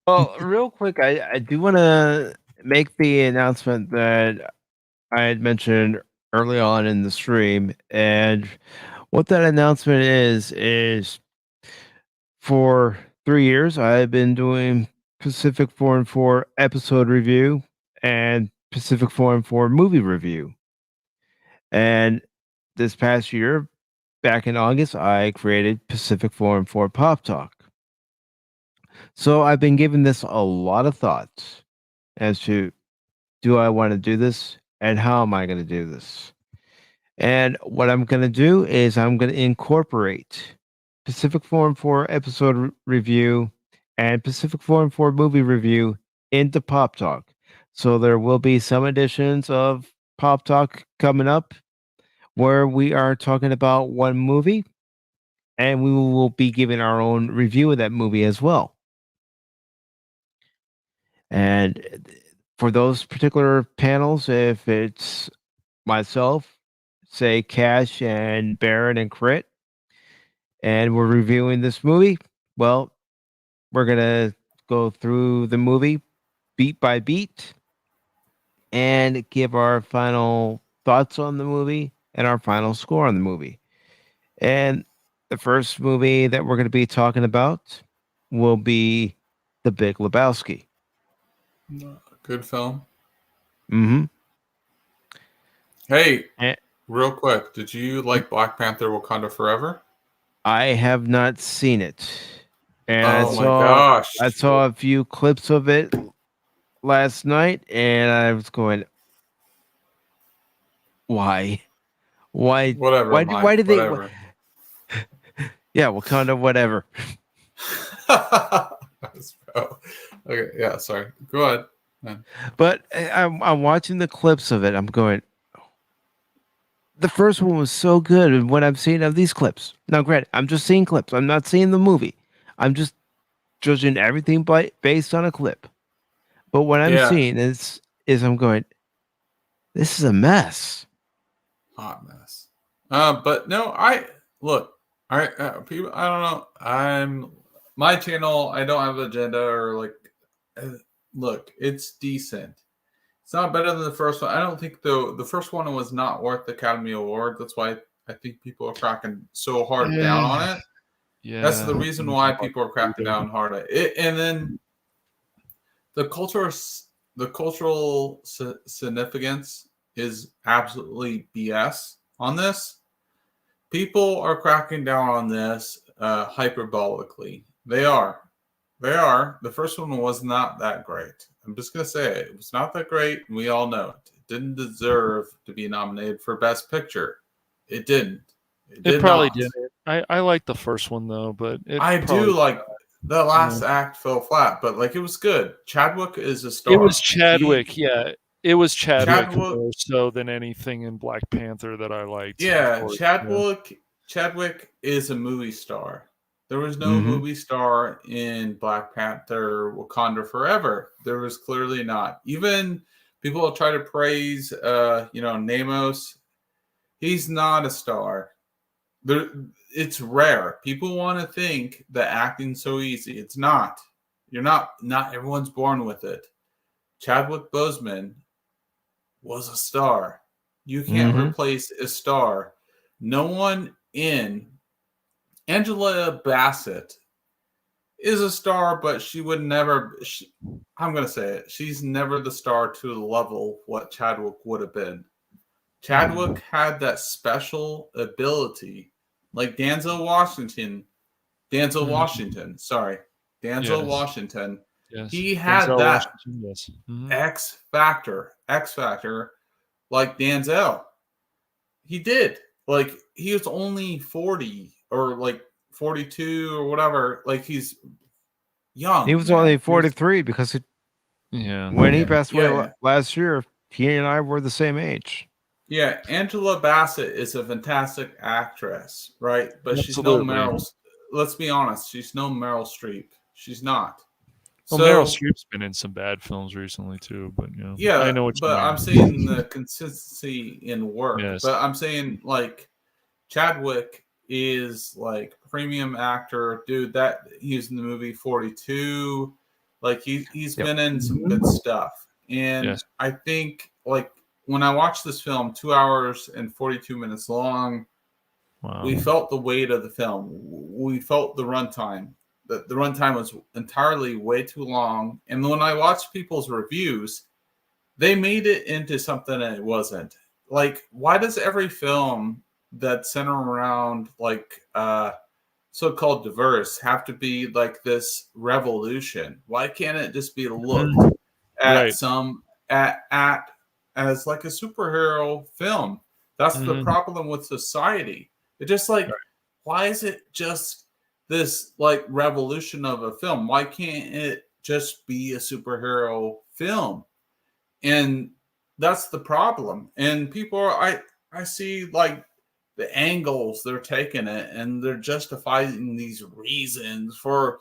Well, real quick, I do want to make the announcement that I had mentioned early on in the stream, and what that announcement is for 3 years I've been doing Pacific 414 episode review and Pacific 414 movie review, and this past year, back in August, I created Pacific 414 Pop Talk. So I've been giving this a lot of thoughts as to, do I want to do this and how am I going to do this? And what I'm going to do is I'm going to incorporate Pacific 414 episode review and Pacific 414 movie review into Pop Talk. So there will be some editions of Pop Talk coming up where we are talking about one movie and we will be giving our own review of that movie as well. And for those particular panels, if it's myself, say Cash and Baron and Crit, and we're reviewing this movie, well, we're going to go through the movie beat by beat and give our final thoughts on the movie and our final score on the movie. And the first movie that we're going to be talking about will be The Big Lebowski. Good film. Mm-hmm. Hey, real quick, did you like Black Panther: Wakanda Forever? I have not seen it, and Oh my gosh! I saw a few clips of it last night, and I was going, "Why? Whatever. Why did whatever. they? Yeah, Wakanda, whatever." Okay, yeah, sorry. Go ahead. Man. But I'm watching the clips of it. I'm going, the first one was so good. And what I've seen of these clips. Now, granted, I'm just seeing clips. I'm not seeing the movie. I'm just judging everything based on a clip. But what I'm seeing is I'm going, this is a mess. Hot mess. But no, people. I don't know. My channel. I don't have an agenda or like. Look, it's decent. It's not better than the first one. I don't think the first one was not worth the Academy Award. That's why I think people are cracking so hard down on it. Yeah, that's the reason why people are cracking down hard at it. And then the cultural significance is absolutely BS on this. People are cracking down on this hyperbolically. They are. The first one was not that great. I'm just going to say it. It was not that great, and we all know it. It didn't deserve to be nominated for Best Picture. It didn't. It probably didn't. I like the first one, though, but I do like the last act fell flat, but like it was good. Chadwick is a star. It was Chadwick, yeah. It was Chadwick more so than anything in Black Panther that I liked. Yeah, Chadwick is a movie star. There was no movie star in Black Panther: Wakanda Forever. There was clearly not. Even People try to praise, Namos. He's not a star. It's rare. People want to think that acting's so easy. It's not. Not everyone's born with it. Chadwick Boseman was a star. You can't replace a star. No one in Angela Bassett is a star, but she would never. I'm going to say it. She's never the star to the level what Chadwick would have been. Chadwick had that special ability, like Denzel Washington. Sorry, Denzel Washington. Yes. He had Denzel that Washington, yes. X factor, like Denzel. He did. Like, he was only 40 or like 42 or whatever. Like, he's young. He was only 43 because when he passed away last year, he and I were the same age. Yeah, Angela Bassett is a fantastic actress, right? But she's no Meryl. Let's be honest, she's no Meryl Streep. She's not. Well, Meryl Streep's been in some bad films recently too, but I know what you mean. But I'm saying the consistency in work. Yes. But I'm saying, like, Chadwick is like premium actor, dude. That he's in the movie 42. Like, he's been in some good stuff, and I think, like, when I watched this film, 2 hours and 42 minutes long, we felt the weight of the film. We felt the runtime. The runtime was entirely way too long. And when I watched people's reviews, they made it into something that it wasn't. Like, why does every film that's centered around, like, so-called diverse have to be like this revolution? Why can't it just be looked at as like a superhero film? That's the problem with society. It just like, why is it just this like revolution of a film? Why can't it just be a superhero film? And that's the problem. And people are, I see like the angles they're taking it, and they're justifying these reasons for,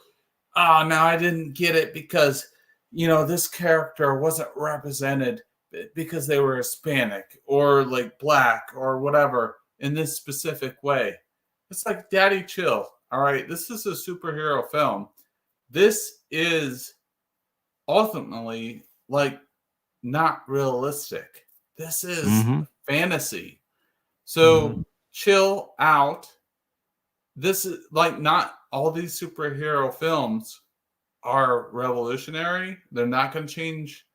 oh, no, I didn't get it because, this character wasn't represented because they were Hispanic or like black or whatever in this specific way. It's like, daddy, chill. All right. This is a superhero film. This is ultimately like not realistic. This is fantasy. So chill out. This is like, not all these superhero films are revolutionary. They're not going to change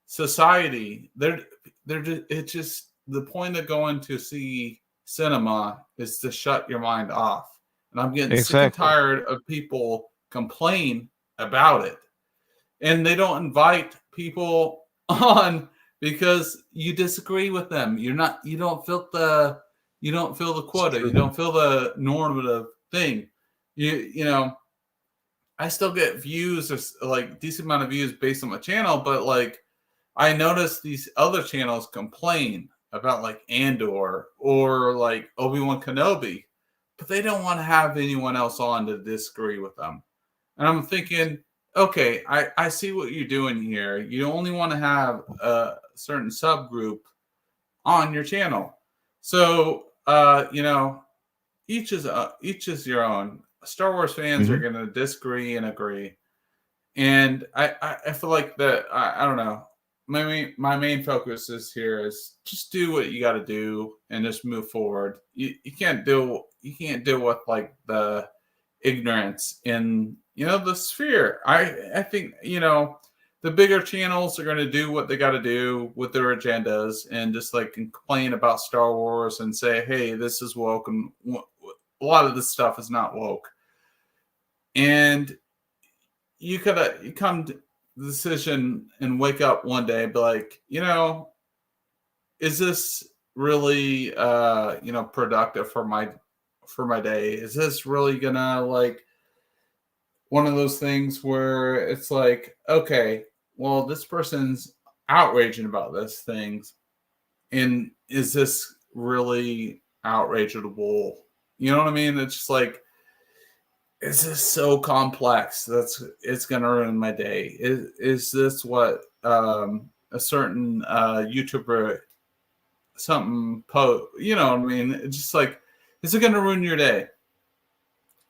society. It's just the point of going to see cinema is to shut your mind off. And I'm getting sick and tired of people complain about it. And they don't invite people on because you disagree with them. You don't feel the quota. You don't feel the normative thing. I still get views, or like decent amount of views based on my channel, but like, I noticed these other channels complain about like Andor or like Obi-Wan Kenobi, but they don't want to have anyone else on to disagree with them. And I'm thinking, okay, I see what you're doing here. You only want to have a certain subgroup on your channel. So, each is your own. Star Wars fans are going to disagree and agree. And I feel like that, I don't know. My main focus is just do what you got to do and just move forward. You can't deal with like the ignorance in the sphere. I think the bigger channels are going to do what they got to do with their agendas and just like complain about Star Wars and say, hey, this is woke, and a lot of this stuff is not woke. And you come to the decision and wake up one day and be like, is this really productive for my day? Is this really gonna like one of those things where it's like, okay, well, this person's outraging about this things, and is this really outrageable? You know what I mean? It's just like, is this so complex it's gonna ruin my day? Is this what a a certain YouTuber something you know what I mean? It's just like, is it going to ruin your day?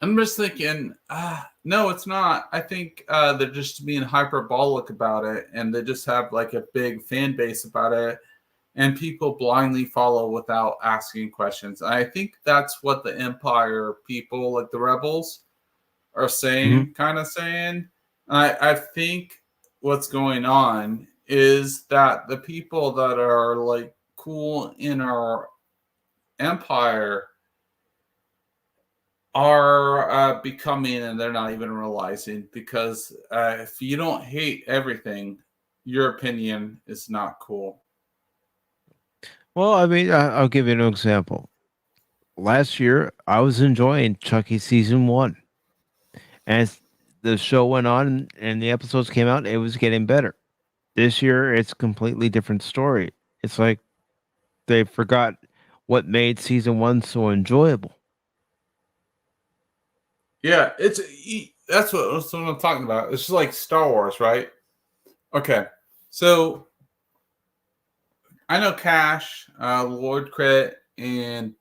I'm just thinking, no, it's not. I think they're just being hyperbolic about it, and they just have like a big fan base about it, and people blindly follow without asking questions. I think that's what the Empire people, like the rebels, are saying, kind of saying. I think what's going on is that the people that are like cool in our empire are becoming, and they're not even realizing, because if you don't hate everything, your opinion is not cool. Well, I mean, I'll give you an example. Last year, I was enjoying Chucky season 1. As the show went on and the episodes came out, it was getting better. This year, it's a completely different story. It's like they forgot what made season 1 so enjoyable. Yeah, that's what I'm talking about. It's just like Star Wars, right? Okay, so I know Cash, Lord Crit, and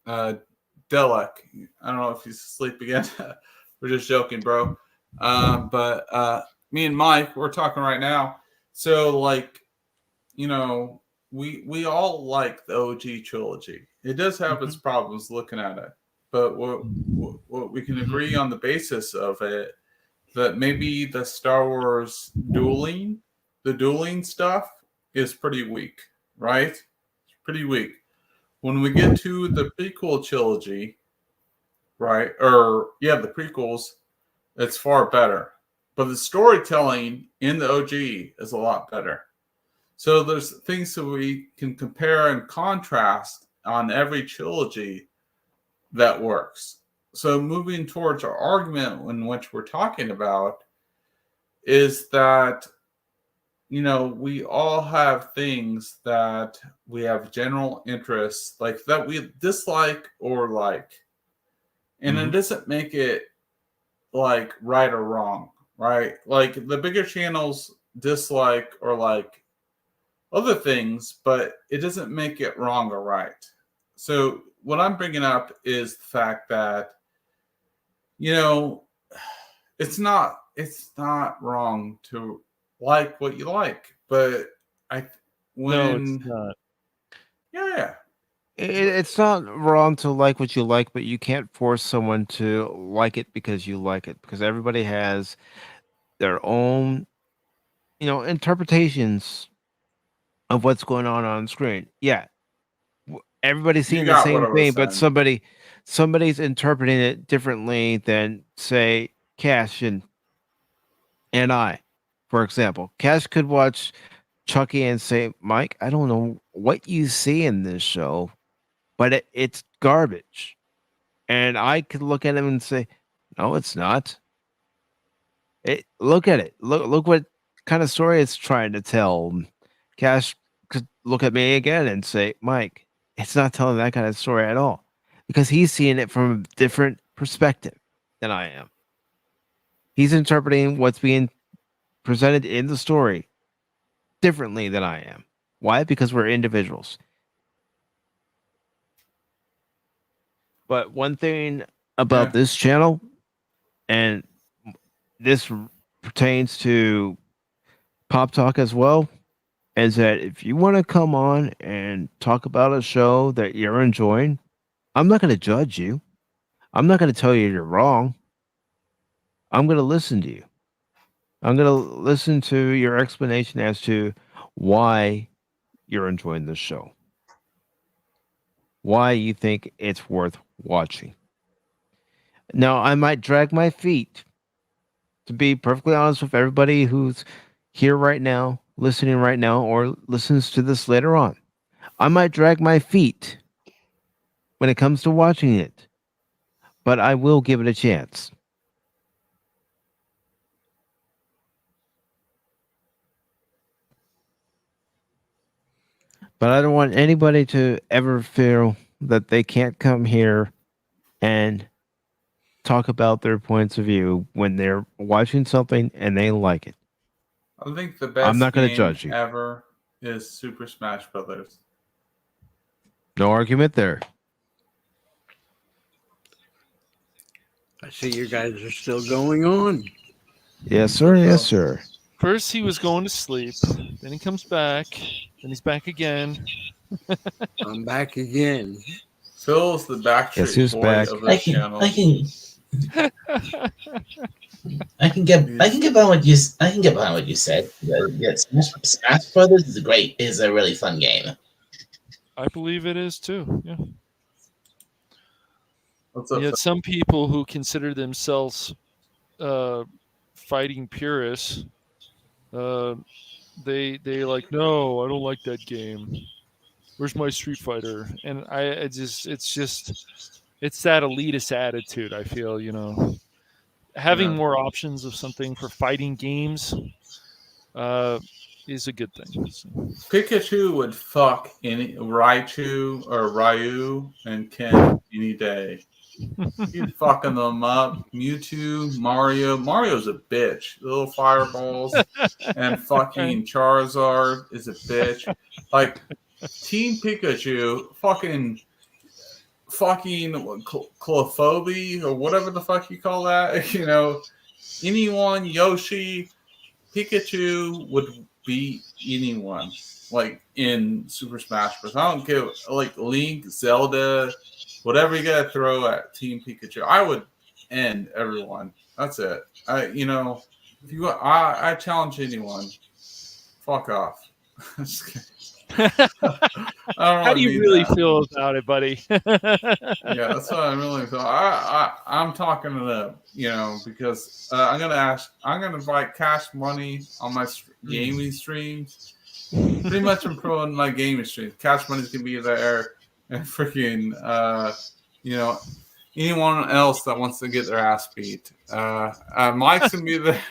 Delek. I don't know if he's asleep again. We're just joking, bro. But me and Mike, we're talking right now. So, like, you know, we all like the OG trilogy. It does have its problems looking at it, but what we can agree on the basis of it, that maybe the Star Wars dueling stuff is pretty weak, right? It's pretty weak. When we get to the prequel trilogy, right? Or yeah, the prequels, it's far better. But the storytelling in the OG is a lot better. So there's things that we can compare and contrast on every trilogy that works. So moving towards our argument in which we're talking about is that, you know, we all have things that we have general interests, like that we dislike or like. And it doesn't make it like right or wrong, right? Like the bigger channels dislike or like other things, but it doesn't make it wrong or right. So what I'm bringing up is the fact that, you know, it's not wrong to like what you like, but no, it's not. Yeah. It's not wrong to like what you like, but you can't force someone to like it because you like it, because everybody has their own, you know, interpretations of what's going on screen. Yeah, everybody's seeing the same thing, but somebody's interpreting it differently than, say, Cash and I, for example. Cash could watch Chucky and say, Mike, I don't know what you see in this show, but it's garbage. And I could look at him and say, no, it's not. Look at it. Look what kind of story it's trying to tell. Cash could look at me again and say, Mike, it's not telling that kind of story at all, because he's seeing it from a different perspective than I am. He's interpreting what's being presented in the story differently than I am. Why? Because we're individuals. But one thing about this channel, and this pertains to Pop Talk as well, is that if you want to come on and talk about a show that you're enjoying, I'm not going to judge you. I'm not going to tell you you're wrong. I'm going to listen to you. I'm going to listen to your explanation as to why you're enjoying this show, why you think it's worth watching. Now, I might drag my feet, to be perfectly honest with everybody who's here right now, listening right now, or listens to this later on. I might drag my feet when it comes to watching it, but I will give it a chance. But I don't want anybody to ever feel that they can't come here and talk about their points of view when they're watching something and they like it. I think the best I'm not going to game judge you. ever is Super Smash Brothers. No argument there. I see you guys are still going on. Yes, sir. Yes, sir. First he was going to sleep, then he comes back, then he's back again. I'm back again. Phil's the Backstreet Yes, he was Boy back. of this channel. I can get behind what you said. Yeah, Smash Brothers is a really fun game. I believe it is too. Yeah. What's up, Yet some people who consider themselves fighting purists, they like, no, I don't like that game. Where's my Street Fighter? And it's that elitist attitude. I feel, having more options of something for fighting games is a good thing. So. Pikachu would fuck any Raichu or Ryu and Ken any day. He's fucking them up. Mewtwo, Mario. Mario's a bitch. Little fireballs. And fucking Charizard is a bitch. Like, Team Pikachu, fucking Clefairy or whatever the fuck you call that. Anyone, Yoshi, Pikachu would beat anyone. Like, in Super Smash Bros. I don't care. Like, Link, Zelda, whatever you gotta throw at Team Pikachu, I would end everyone. That's it. I challenge anyone. Fuck off. How do you really feel about it, buddy? Yeah, that's what I really feel. I'm talking to them, because I'm gonna invite Cash Money on my gaming streams. Pretty much I'm promoting my gaming streams. Cash Money's gonna be there. And freaking, anyone else that wants to get their ass beat. Mike's gonna be there.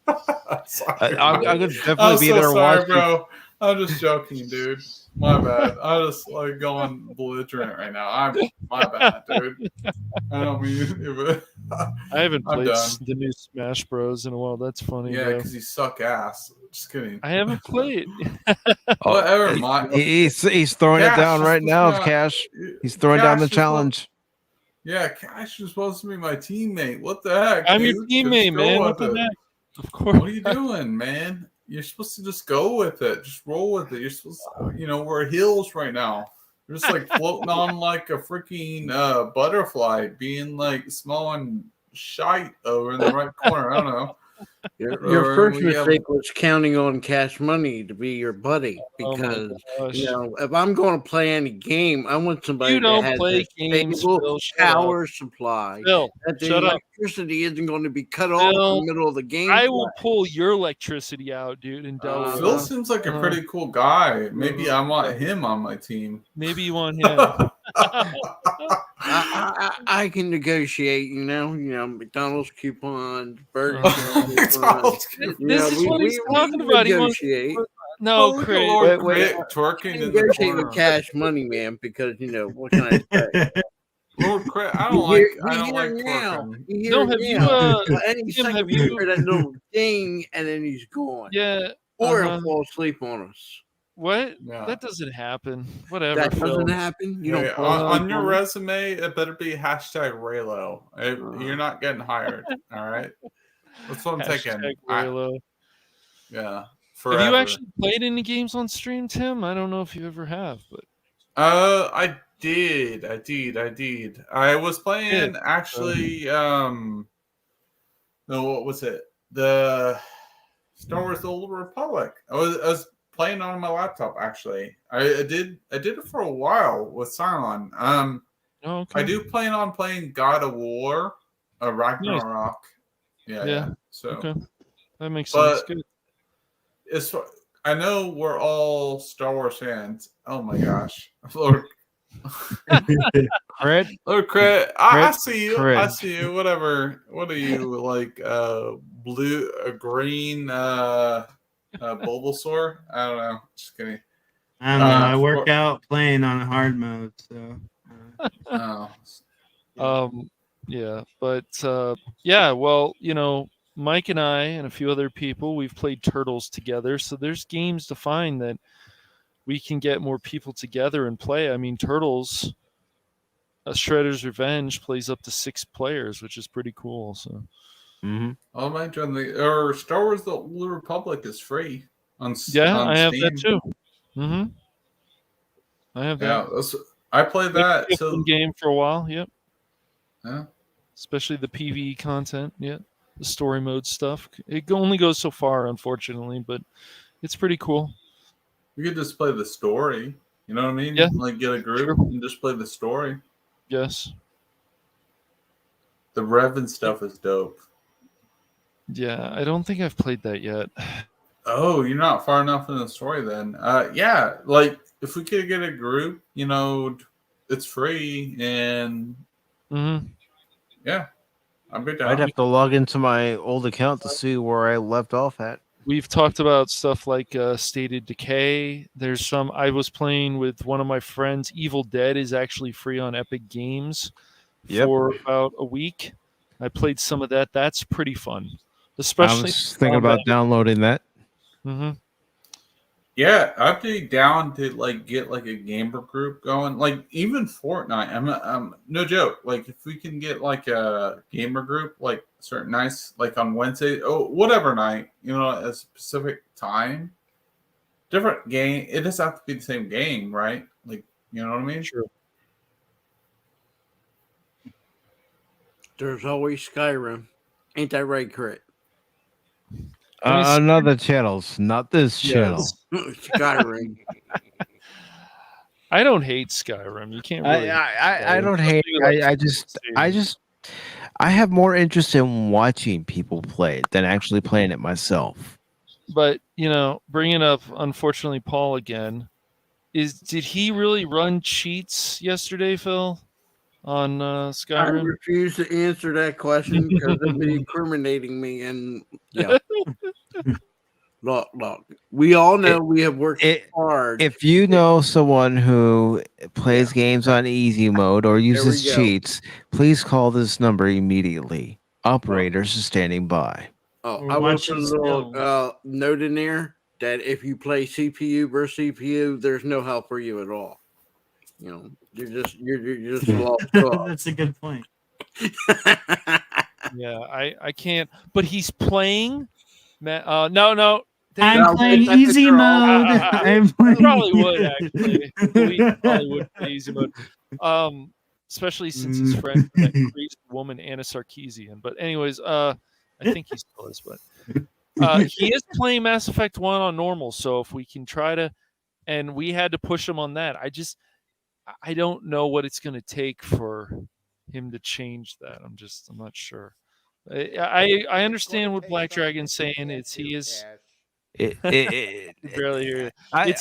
I'm gonna definitely be there. Sorry, bro. I'm just joking, dude. My bad. I'm just going belligerent right now. My bad, dude. I don't mean. I haven't played the new Smash Bros in a while. That's funny. Yeah, because you suck ass. Just kidding. I haven't played. Whatever, Mike. He's throwing it down right now, Cash. He's throwing down the challenge. Yeah, Cash is supposed to be my teammate. What the heck? I'm your teammate, man. What the heck? Of course. What are you doing, man? You're supposed to just go with it. Just roll with it. You're supposed to, we're heels right now. You're just like floating on like a freaking butterfly, being like smelling shite over in the right corner. I don't know. Your first mistake was counting on Cash Money to be your buddy because if I'm going to play any game, I want somebody that has a stable power supply. Phil, that the shut up. electricity isn't going to be cut off in the middle of the game. I will pull your electricity out, dude. And Phil seems like a pretty cool guy. Maybe I want him on my team. Maybe you want him. I can negotiate, McDonald's coupons, Burger King coupons. This is what he's talking about. Negotiate. No, Craig. Wait. Twerking in Negotiate with Cash Money, man, because what can I say? Lord Craig, I don't like twerking. No, have you that little ding, and then he's gone. Yeah. Or he'll fall asleep on us. What? Yeah. That doesn't happen. Whatever. That doesn't happen. You don't on your resume. It better be #Raylo. You're not getting hired. All right. That's what I'm thinking. Raylo. Yeah. Forever. Have you actually played any games on stream, Tim? I don't know if you ever have, but I did. I was playing actually. No, what was it? The Star Wars: The Old Republic. I was playing on my laptop actually. I did it for a while with Cylon. Okay. I do plan on playing God of War, Ragnarok. Nice. Yeah. So okay. That makes sense. Good. I know we're all Star Wars fans. Oh my gosh, Lord. Crit. Lord Crit. I see you. Crit. I see you. Whatever. What are you like? Blue, green. Bulbasaur? I don't know. Just kidding. I don't know. I work out playing on hard mode, so. Yeah, but yeah. Well, Mike and I and a few other people, we've played Turtles together. So there's games to find that we can get more people together and play. I mean, Turtles, Shredder's Revenge plays up to 6 players, which is pretty cool. So, I'll imagine or Star Wars: The Old Republic is free on I have Steam. that too. I have that. Yeah, I played that. It's a fun game for a while. Yep. Yeah. Especially the PvE content. Yeah. The story mode stuff. It only goes so far, unfortunately, but it's pretty cool. You could just play the story. You know what I mean? Yeah. Like get a group and just play the story. Yes. The Revan stuff is dope. Yeah, I don't think I've played that yet. Oh, you're not far enough in the story then. Yeah, like if we could get a group, it's free and yeah, I'm good. I'd have to log into my old account to see where I left off at. We've talked about stuff like Stated Decay. There's some. I was playing with one of my friends. Evil Dead is actually free on Epic Games for about a week. I played some of that. That's pretty fun. Especially I was thinking about downloading that. Yeah, I'd be down to get a gamer group going. Like even Fortnite. I'm no joke. Like if we can get a gamer group certain nights, on Wednesday, whatever night, at a specific time. Different game. It doesn't have to be the same game, right? You know what I mean? Sure. There's always Skyrim. Ain't that right, Crit? Another channels, not this channel. Skyrim. I don't hate Skyrim. You can't really. I don't hate it. I have more interest in watching people play it than actually playing it myself. But bringing up unfortunately Paul again, did he really run cheats yesterday, Phil, on Skyrim? I refuse to answer that question because it'd be incriminating me. And yeah, look, we all know we have worked hard. If you know someone who plays games on easy mode or uses cheats, please call this number immediately. Operators are standing by. I will put a little note in there that if you play CPU versus CPU, there's no help for you at all. You're just lost. That's a good point. Yeah, I can't. But he's playing. No. I'm playing easy mode. I'm playing. Probably would actually. We probably would play easy mode. Especially since his friend that crazy woman Anna Sarkeesian. But anyways, I think he still is. But he is playing Mass Effect 1 on normal. So if we can try to, and we had to push him on that. I don't know what it's going to take for him to change that. I'm not sure. I understand what Black Dragon's saying. He is. Barely hear it. I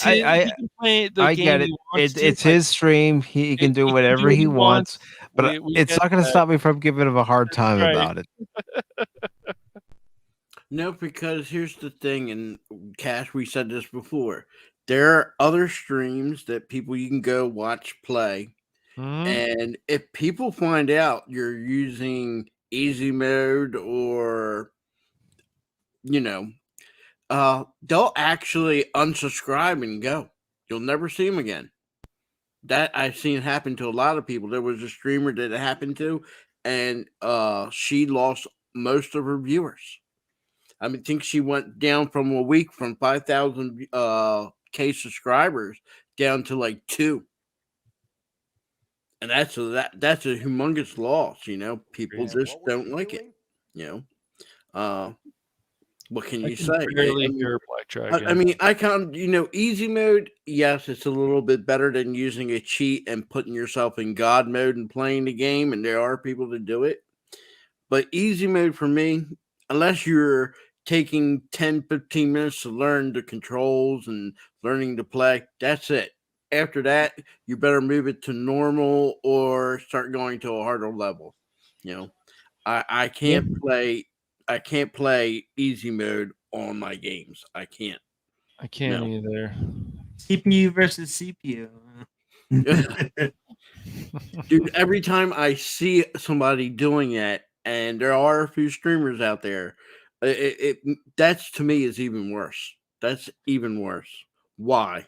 get it. It's his stream. He can do whatever he wants. But it's not going to stop me from giving him a hard time about it. No, because here's the thing, and Cash, we said this before. There are other streams that you can go watch play. And if people find out you're using easy mode or, they'll actually unsubscribe and go. You'll never see them again. That I've seen happen to a lot of people. There was a streamer that it happened to, and she lost most of her viewers. I think she went down from a week from 5,000 K subscribers down to 2. And that's a humongous loss, People just don't like it, What can you say? Black Dragon. I can't, easy mode, yes, it's a little bit better than using a cheat and putting yourself in God mode and playing the game, and there are people that do it. But easy mode for me, unless you're taking 10, 15 minutes to learn the controls and learning to play, that's it. After that, you better move it to normal or start going to a harder level. I can't play easy mode on my games. I can't. I can't either. CPU versus CPU. Dude, every time I see somebody doing that, and there are a few streamers out there, That's to me is even worse. That's even worse. Why?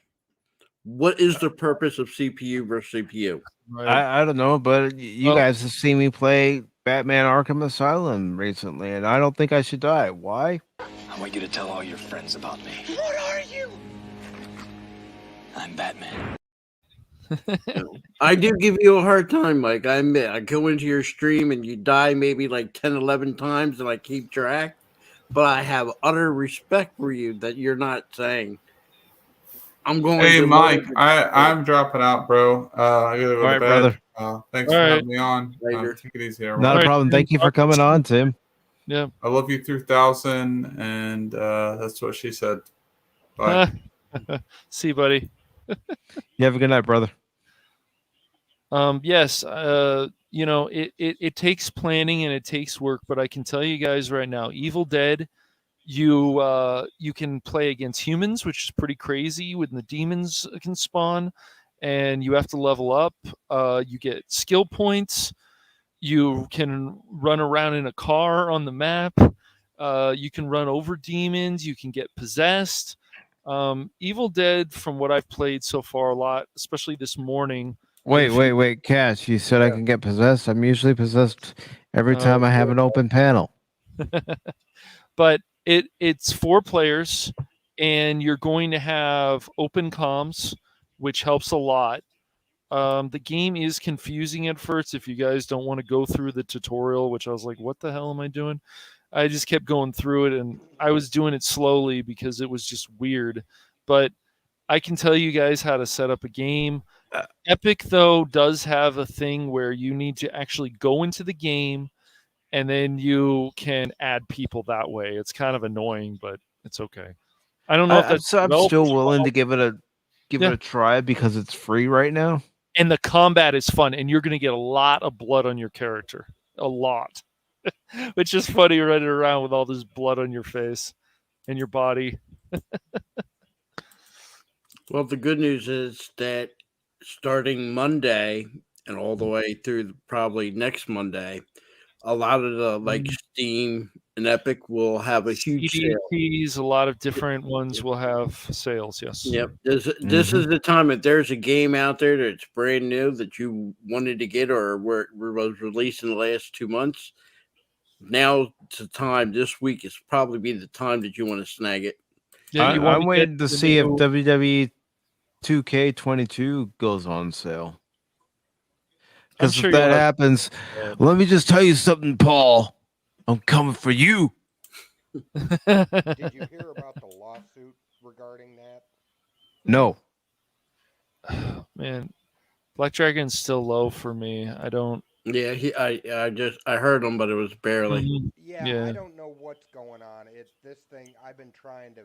What is the purpose of CPU versus CPU? I don't know, but you Well- guys have seen me play Batman Arkham Asylum recently, and I don't think I should die. Why? I want you to tell all your friends about me. What are you? I'm Batman. I do give you a hard time, Mike. I admit. I go into your stream and you die maybe like 10, 11 times and I keep track. But I have utter respect for you that you're not saying. I'm going Hey, to Mike, I'm dropping out, bro. I gotta go to right, bed. brother. Thanks All for right. having me on. Later. Take it easy, Not everyone. a problem. Thank you for coming on, Tim. Yeah. I love you 3000, and that's what she said. Bye. See you, buddy. You have a good night, brother. Yes, you know, it takes planning and it takes work, but I can tell you guys right now, Evil Dead, you can play against humans, which is pretty crazy when the demons can spawn, and you have to level up. You get skill points. You can run around in a car on the map. You can run over demons. You can get possessed. Evil Dead, from what I've played so far a lot, especially this morning. Wait, Cash. You said I can get possessed. I'm usually possessed every time I have an open panel. But it's 4 players, and you're going to have open comms, which helps a lot. The game is confusing at first if you guys don't want to go through the tutorial, which I was like, what the hell am I doing? I just kept going through it, and I was doing it slowly because it was just weird. But I can tell you guys how to set up a game. Epic, though, does have a thing where you need to actually go into the game, and then you can add people that way. It's kind of annoying, but it's okay. I don't know if that's I'm still willing to give it a try because it's free right now. And the combat is fun, and you're going to get a lot of blood on your character. A lot. Which is funny, running around with all this blood on your face and your body. Well, the good news is that starting Monday and all the way through probably next Monday, a lot of the like Steam and Epic will have a huge sale. CDPs, a lot of different ones will have sales, yes. Yep. This is the time if there's a game out there that's brand new that you wanted to get or was released in the last 2 months. Now it's the time. This week is probably be the time that you want to snag it. I'm waiting to see if WWE 2K22 goes on sale. Because if that happens, let me just tell you something, Paul. I'm coming for you. Did you hear about the lawsuit regarding that? No. Man, Black Dragon's still low for me. I don't. Yeah, I heard him, but it was barely. Yeah, I don't know what's going on. It's this thing I've been trying to.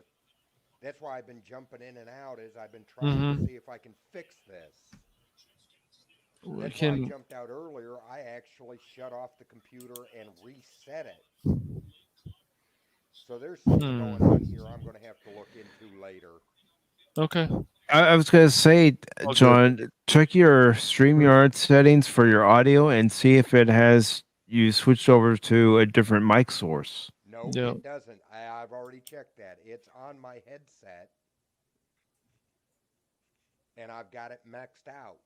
That's why I've been jumping in and out. Is I've been trying to see if I can fix this. That's why I jumped out earlier. I actually shut off the computer and reset it. So there's something going on here I'm going to have to look into later. Okay. I was going to say, John, check your StreamYard settings for your audio and see if it has you switched over to a different mic source. No, it doesn't. I've already checked that. It's on my headset, and I've got it maxed out.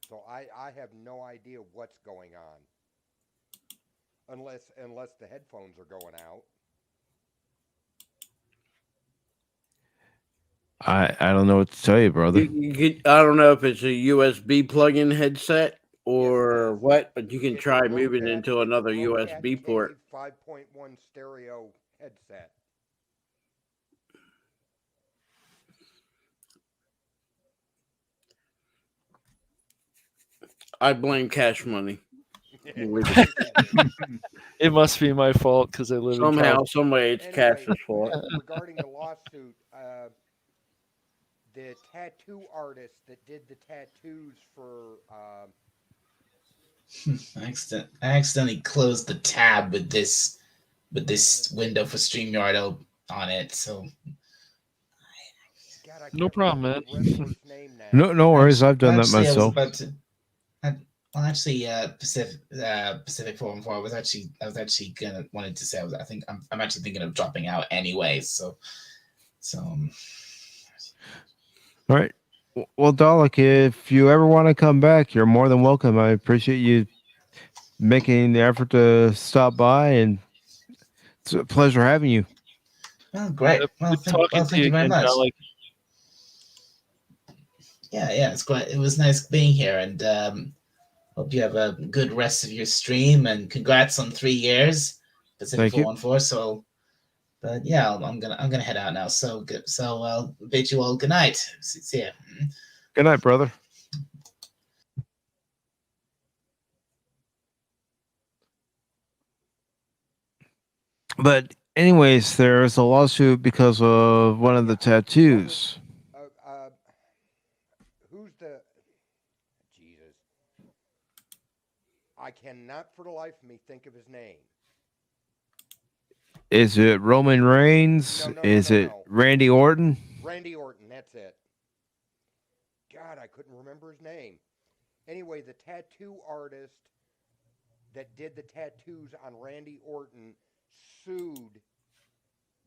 So I have no idea what's going on, unless the headphones are going out. I don't know what to tell you, brother. I don't know if it's a USB plug-in headset or what, but you can try moving it into another USB port. 5.1 stereo headset. I blame Cash Money. It must be my fault because I live somehow, in some way, it's Cash's fault. Regarding the lawsuit, the tattoo artist that did the tattoos for I accidentally closed the tab with this window for StreamYard on it, so no problem, man. No worries. I've done that myself. Well, actually, PACIFIC414. I was actually gonna wanted to say I'm actually thinking of dropping out anyway. So. All right. Well, Dalek, if you ever want to come back, you're more than welcome. I appreciate you making the effort to stop by, and it's a pleasure having you. Well, great. Well, thank you very much. Yeah, it's great. It was nice being here, and hope you have a good rest of your stream. And congrats on 3 years, PACIFIC414. So, but yeah, I'm gonna head out now. So good. So I'll bid you all good night. See ya. Good night, brother. But anyways, there's a lawsuit because of one of the tattoos. Who's the... Jesus. I cannot for the life of me think of his name. Is it Roman Reigns? Is it Randy Orton? Randy Orton, that's it. God, I couldn't remember his name. Anyway, the tattoo artist that did the tattoos on Randy Orton sued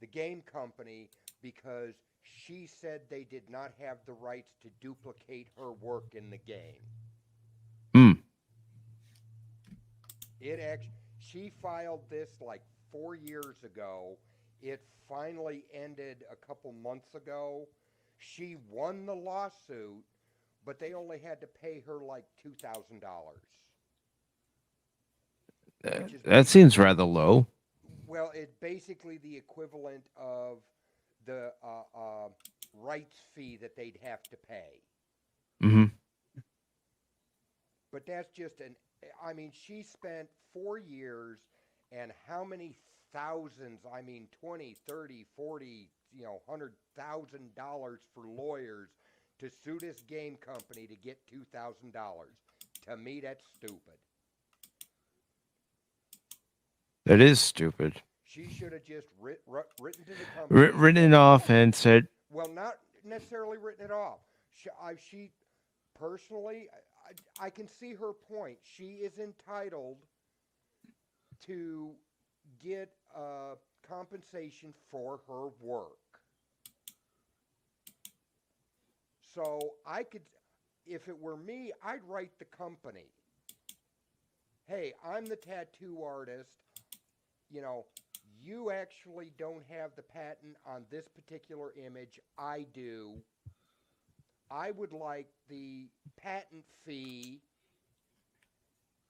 the game company because she said they did not have the rights to duplicate her work in the game. She filed this like 4 years ago. It finally ended a couple months ago. She won the lawsuit, but they only had to pay her like $2,000. That seems rather low. Well, it's basically the equivalent of the rights fee that they'd have to pay. Mm-hmm. But that's just I mean, she spent 4 years and how many thousands, I mean, 20, 30, 40, $100,000 for lawyers to sue this game company to get $2,000. To me, that's stupid. That is stupid. She should have just written to the company. Written it off and said... Well, not necessarily written it off. She personally, I can see her point. She is entitled to get compensation for her work. So I could, if it were me, I'd write the company. Hey, I'm the tattoo artist. You actually don't have the patent on this particular image. I do. I would like the patent fee,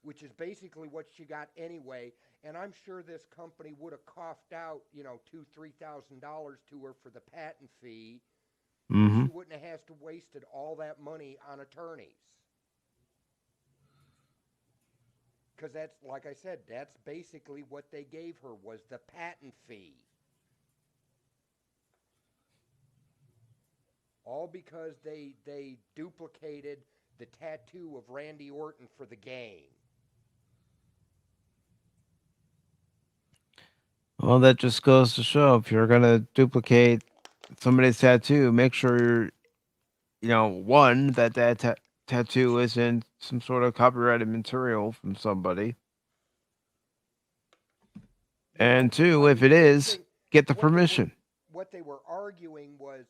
which is basically what she got anyway, and I'm sure this company would have coughed out, $2,000-$3,000 to her for the patent fee. Mm-hmm. She wouldn't have had to wasted all that money on attorneys. Because that's, like I said, that's basically what they gave her was the patent fee. All because they duplicated the tattoo of Randy Orton for the game. Well, that just goes to show if you're going to duplicate somebody's tattoo, make sure one, that tattoo isn't some sort of copyrighted material from somebody. And two, if it is, get the permission. What they were arguing was,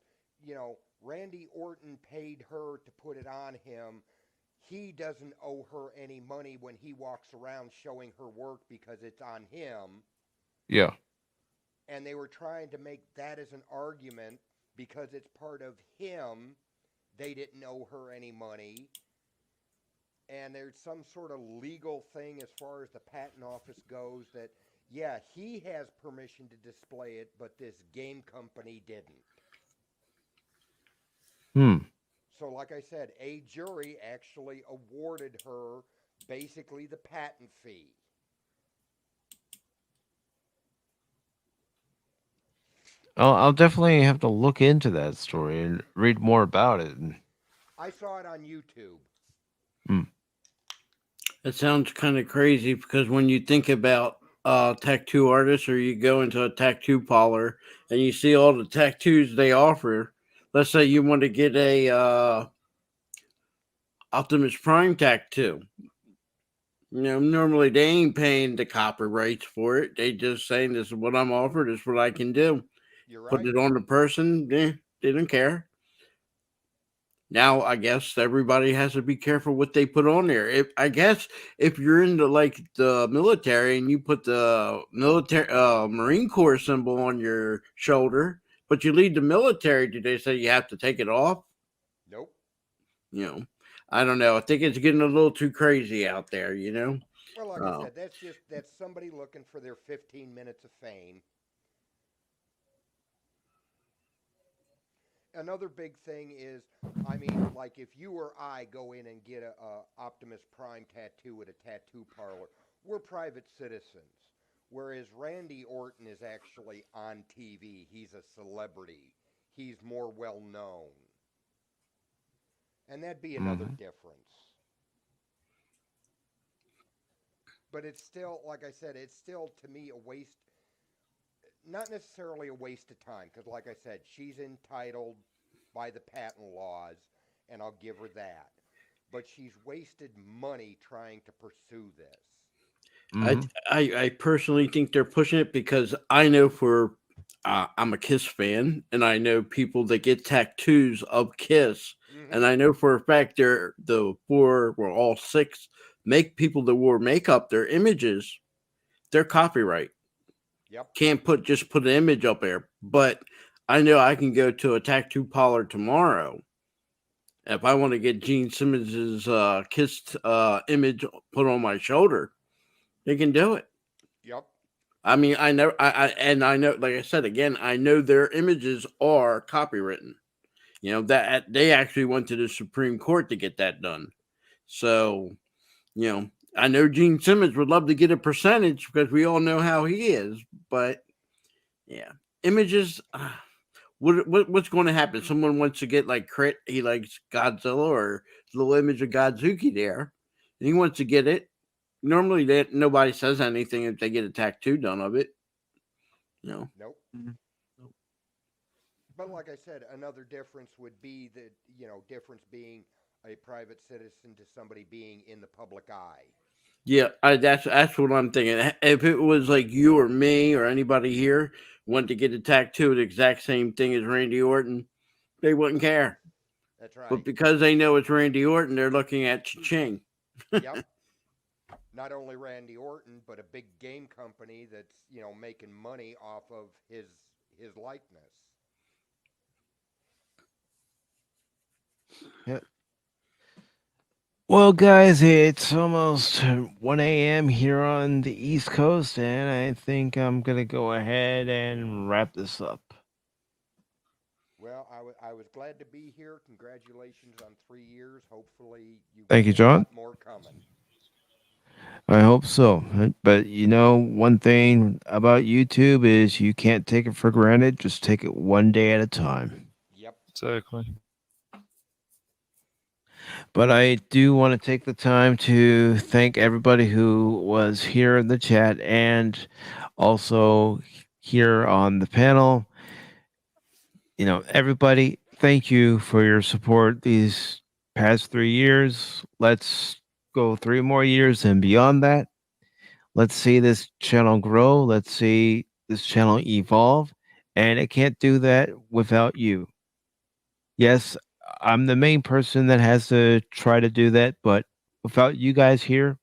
Randy Orton paid her to put it on him. He doesn't owe her any money when he walks around showing her work because it's on him. Yeah. And they were trying to make that as an argument because it's part of him. They didn't owe her any money. And there's some sort of legal thing as far as the patent office goes that, yeah, he has permission to display it, but this game company didn't. So like I said, a jury actually awarded her basically the patent fee. I'll definitely have to look into that story and read more about it. I saw it on YouTube. It sounds kind of crazy because when you think about tattoo artists or you go into a tattoo parlor and you see all the tattoos they offer, let's say you want to get a Optimus Prime tattoo. Normally they ain't paying the copyrights for it. They just saying this is what I'm offered, this is what I can do. You're Put right. it on the person, they don't care. Now I guess everybody has to be careful what they put on there. I guess if you're into like the military and you put the military Marine Corps symbol on your shoulder, but you leave the military, do they say you have to take it off? Nope. I don't know. I think it's getting a little too crazy out there, Well, like I said, that's somebody looking for their 15 minutes of fame. Another big thing is, I mean, like if you or I go in and get a Optimus Prime tattoo at a tattoo parlor, we're private citizens. Whereas Randy Orton is actually on TV. He's a celebrity. He's more well known. And that'd be another difference. But it's still, like I said, it's still to me a waste. Not necessarily a waste of time, because like I said, she's entitled by the patent laws, and I'll give her that. But she's wasted money trying to pursue this. I personally think they're pushing it because I know I'm a Kiss fan, and I know people that get tattoos of Kiss, and I know for a fact all 6 make people that wore makeup, their images, they're copyright. Yep. Can't just put an image up there, but I know I can go to a tattoo parlor tomorrow. If I want to get Gene Simmons's Kiss image put on my shoulder, they can do it. Yep. I mean, I know, I know, like I said again, I know their images are copywritten. That they actually went to the Supreme Court to get that done. So, I know Gene Simmons would love to get a percentage because we all know how he is. But yeah, images. What's going to happen? Someone wants to get like Crit. He likes Godzilla or the little image of Godzuki there, and he wants to get it. Normally, nobody says anything if they get a tattoo done of it. Nope. But like I said, another difference would be the difference being a private citizen to somebody being in the public eye. Yeah, that's what I'm thinking. If it was like you or me or anybody here wanted to get a tattoo, the exact same thing as Randy Orton, they wouldn't care. That's right. But because they know it's Randy Orton, they're looking at cha-ching. Yep. Not only Randy Orton, but a big game company that's making money off of his likeness. Yeah. Well, guys, it's almost 1 a.m. here on the East Coast, and I think I'm going to go ahead and wrap this up. Well, I was glad to be here. Congratulations on 3 years. Hopefully, Thank you, John. More coming. I hope so. But one thing about YouTube is you can't take it for granted. Just take it one day at a time. Yep. Exactly. But I do want to take the time to thank everybody who was here in the chat and also here on the panel. Everybody, thank you for your support these past 3 years. Let's go 3 more years and beyond that. Let's see this channel grow. Let's see this channel evolve. And it can't do that without you. Yes, I'm the main person that has to try to do that, but without you guys here,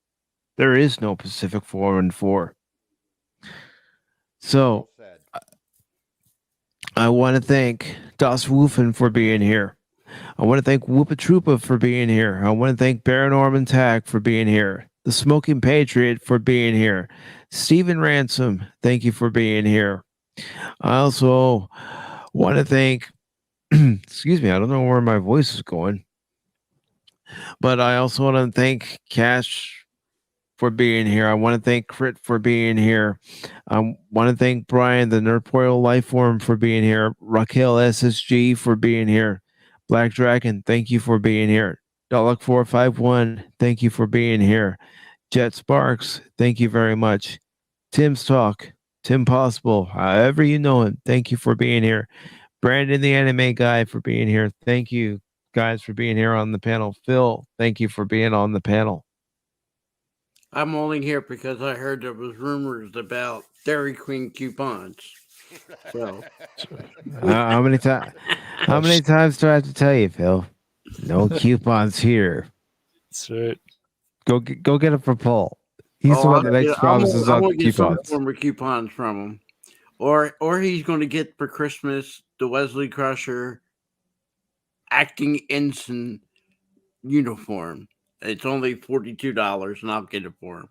there is no PACIFIC414. So, I want to thank Das Wolfen for being here. I want to thank Whoopa Troopa for being here. I want to thank Baron Norman Tack for being here. The Smoking Patriot for being here. Stephen Ransom, thank you for being here. I also want to thank excuse me, I don't know where my voice is going. But I also want to thank Cash for being here. I want to thank Crit for being here. I want to thank Brian, the Nerdpoil Lifeform, for being here. Raquel SSG for being here. Black Dragon, thank you for being here. Dalek451, thank you for being here. Jet Sparks, thank you very much. Tim's Talk, Tim Possible, however you know him, thank you for being here. Brandon, the anime guy, for being here. Thank you, guys, for being here on the panel. Phil, thank you for being on the panel. I'm only here because I heard there was rumors about Dairy Queen coupons. So, how many times? How many times do I have to tell you, Phil? No coupons here. That's right. Go get them for Paul. He's the one that makes promises I'm on gonna get some coupons. form of coupons from him, or he's going to get for Christmas the Wesley Crusher acting ensign uniform. It's only $42, and I'll get it for him.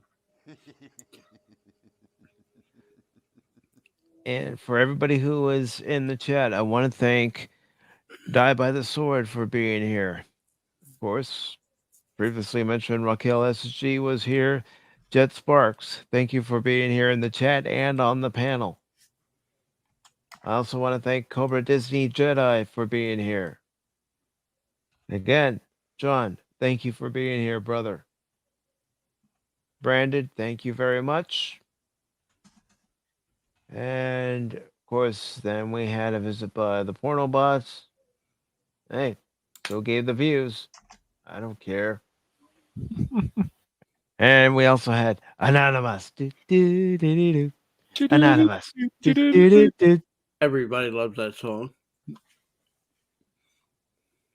And for everybody who was in the chat, I want to thank Die by the Sword for being here. Of course, previously mentioned Raquel SG was here. Jet Sparks, thank you for being here in the chat and on the panel. I also want to thank Cobra Disney Jedi for being here. Again, John, thank you for being here, brother. Brandon, thank you very much. And of course, then we had a visit by the Porno Bots. Hey, still gave the views. I don't care. And we also had Anonymous. Anonymous. Everybody loves that song.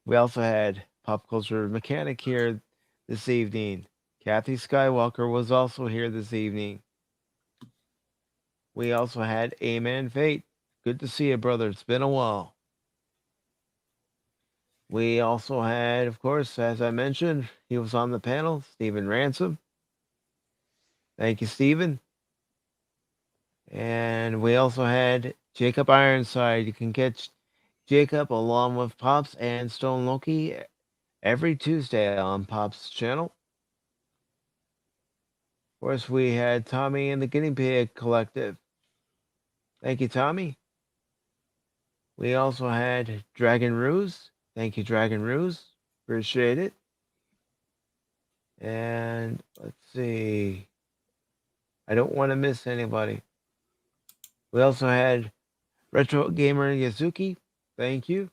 We also had Pop Culture Mechanic here this evening. Kathy Skywalker was also here this evening. We also had Amen Fate. Good to see you, brother. It's been a while. We also had, of course, as I mentioned, he was on the panel, Stephen Ransom. Thank you, Stephen. And we also had Jacob Ironside. You can catch Jacob along with Pops and Stone Loki every Tuesday on Pop's channel. Of course, we had Tommy and the Guinea Pig Collective. Thank you, Tommy. We also had Dragon Ruse. Thank you, Dragon Ruse. Appreciate it. And let's see. I don't want to miss anybody. We also had Retro Gamer Yazuki. Thank you.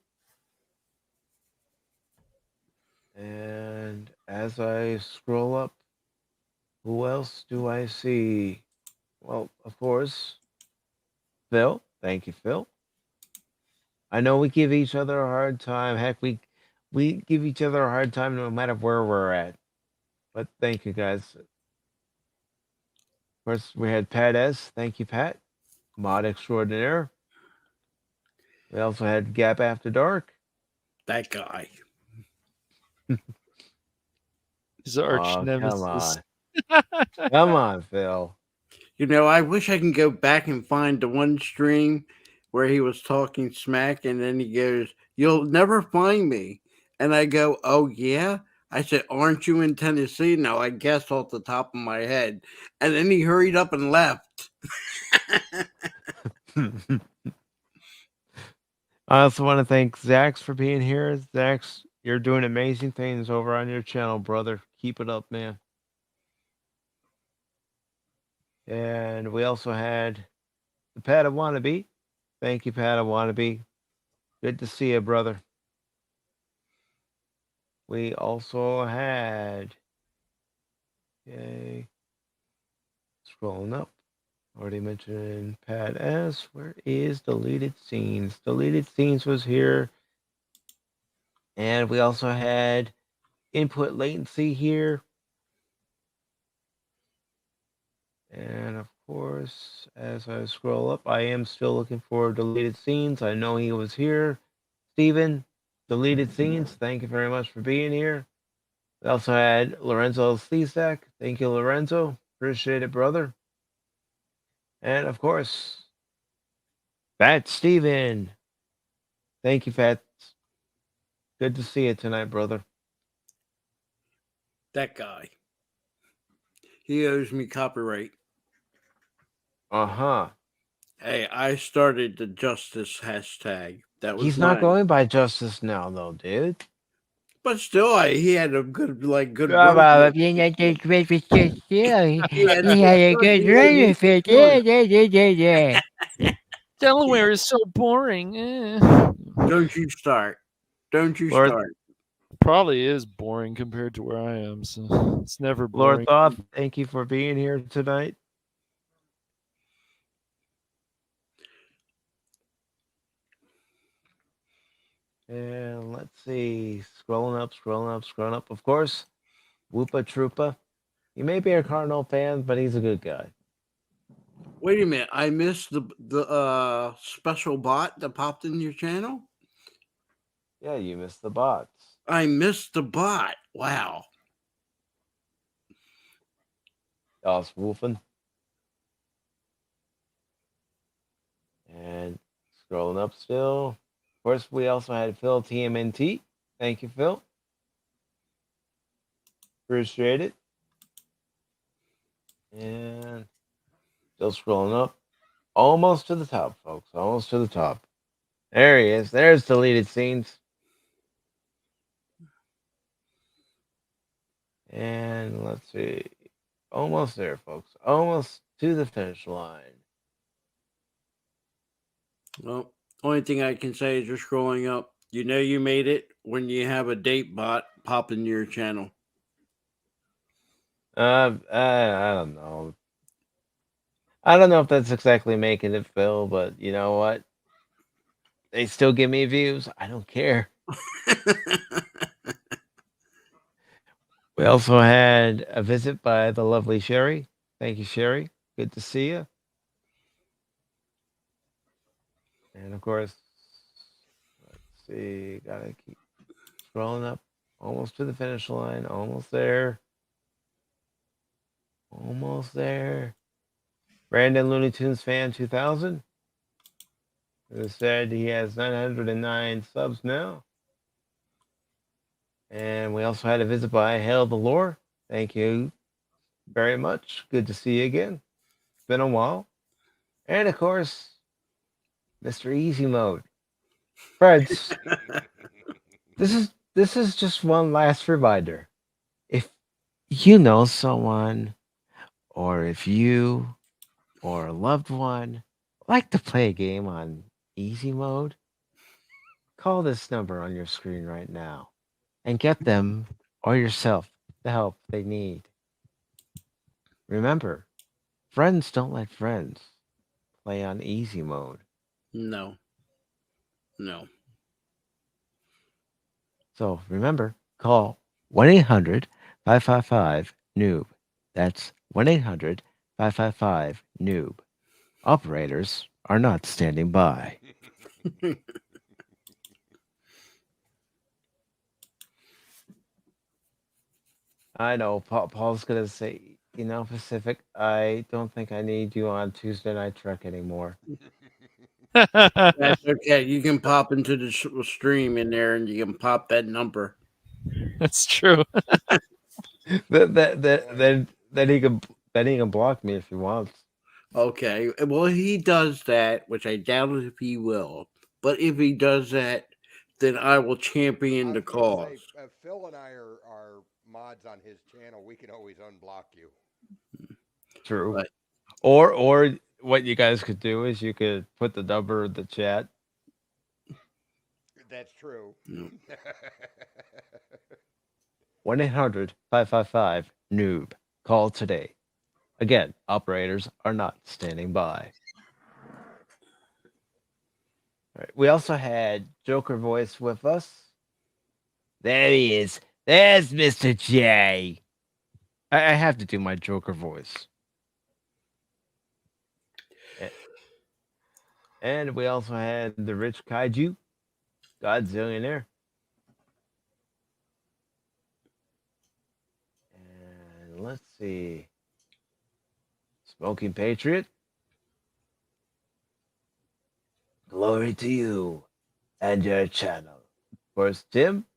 And as I scroll up, who else do I see? Well, of course, Phil. Thank you, Phil. I know we give each other a hard time. Heck, we give each other a hard time no matter where we're at. But thank you, guys. Of course, we had Pat S. Thank you, Pat. Mod Extraordinaire. We also had Gap After Dark. That guy. His arch nemesis. Come on. Come on, Phil. You know, I wish I can go back and find the one stream where he was talking smack, and then he goes, "You'll never find me." And I go, "Oh, yeah?" I said, "Aren't you in Tennessee?" No, I guessed off the top of my head. And then he hurried up and left. I also want to thank Zax for being here. Zax, you're doing amazing things over on your channel, brother. Keep it up, man. And we also had the Padawannabe. Thank you, Padawannabe. Good to see you, brother. We also had, okay, scrolling up. Already mentioned Pat S. Where is Deleted Scenes? Deleted Scenes was here. And we also had Input Latency here. And of course, as I scroll up, I am still looking for Deleted Scenes. I know he was here. Steven, Deleted Scenes, thank you very much for being here. We also had Lorenzo Sleestack. Thank you, Lorenzo. Appreciate it, brother. And of course, Fat Steven. Thank you, Fat. Good to see you tonight, brother. That guy. He owes me copyright. Uh-huh. Hey, I started the justice hashtag. That was He's not mine. going by justice now, though, dude. But still, he had a good He had run with it. Delaware is so boring. Don't you start. Don't you Lord, start. Probably is boring compared to where I am, so it's never boring. Lord Thoth, thank you for being here tonight. And let's see, scrolling up. Of course, Whoopa Troopa. You may be a Cardinal fan, but he's a good guy. Wait a minute, I missed the special bot that popped in your channel. Yeah, you missed the bots. I missed the bot. Wow. Das Wolfen. And scrolling up still. Of course, we also had Phil TMNT. Thank you, Phil. Appreciate it. And still scrolling up. Almost to the top, folks. Almost to the top. There he is. There's deleted scenes. And let's see. Almost there, folks. Almost to the finish line. Well, only thing I can say is you're scrolling up. You know you made it when you have a date bot pop into your channel. I don't know. I don't know if that's exactly making it, Phil, but you know what? They still give me views. I don't care. We also had a visit by the lovely Sherry. Thank you, Sherry. Good to see you. And of course, let's see. Gotta keep scrolling up. Almost to the finish line. Almost there. Almost there. Brandon Looney Tunes fan 2000. Who said he has 909 subs now. And we also had a visit by Hail the Lore. Thank you very much. Good to see you again. It's been a while. And of course, Mr. Easy Mode. Friends, this is just one last reminder. If you know someone, or if you or a loved one like to play a game on Easy Mode, call this number on your screen right now and get them or yourself the help they need. Remember, friends don't let friends play on Easy Mode. No. So remember, call 1-800-555-NOOB. That's 1-800-555-NOOB. Operators are not standing by. I know Paul's going to say, Pacific, I don't think I need you on Tuesday Night Trek anymore. That's okay. You can pop into the stream in there and you can pop that number. That's true. Then he can block me if he wants. Okay. Well, he does that, which I doubt if he will. But if he does that, then I will champion the cause. Say, Phil and I are mods on his channel. We can always unblock you. True. Right. Or what you guys could do is you could put the number in the chat. That's true. 1-800-555-NOOB. Call today. Again, operators are not standing by. All right. We also had Joker Voice with us. There he is. There's Mr. J. I have to do my Joker voice. And we also had the Rich Kaiju, Godzillionaire. And let's see. Smoking Patriot. Glory to you and your channel. Of course, Tim.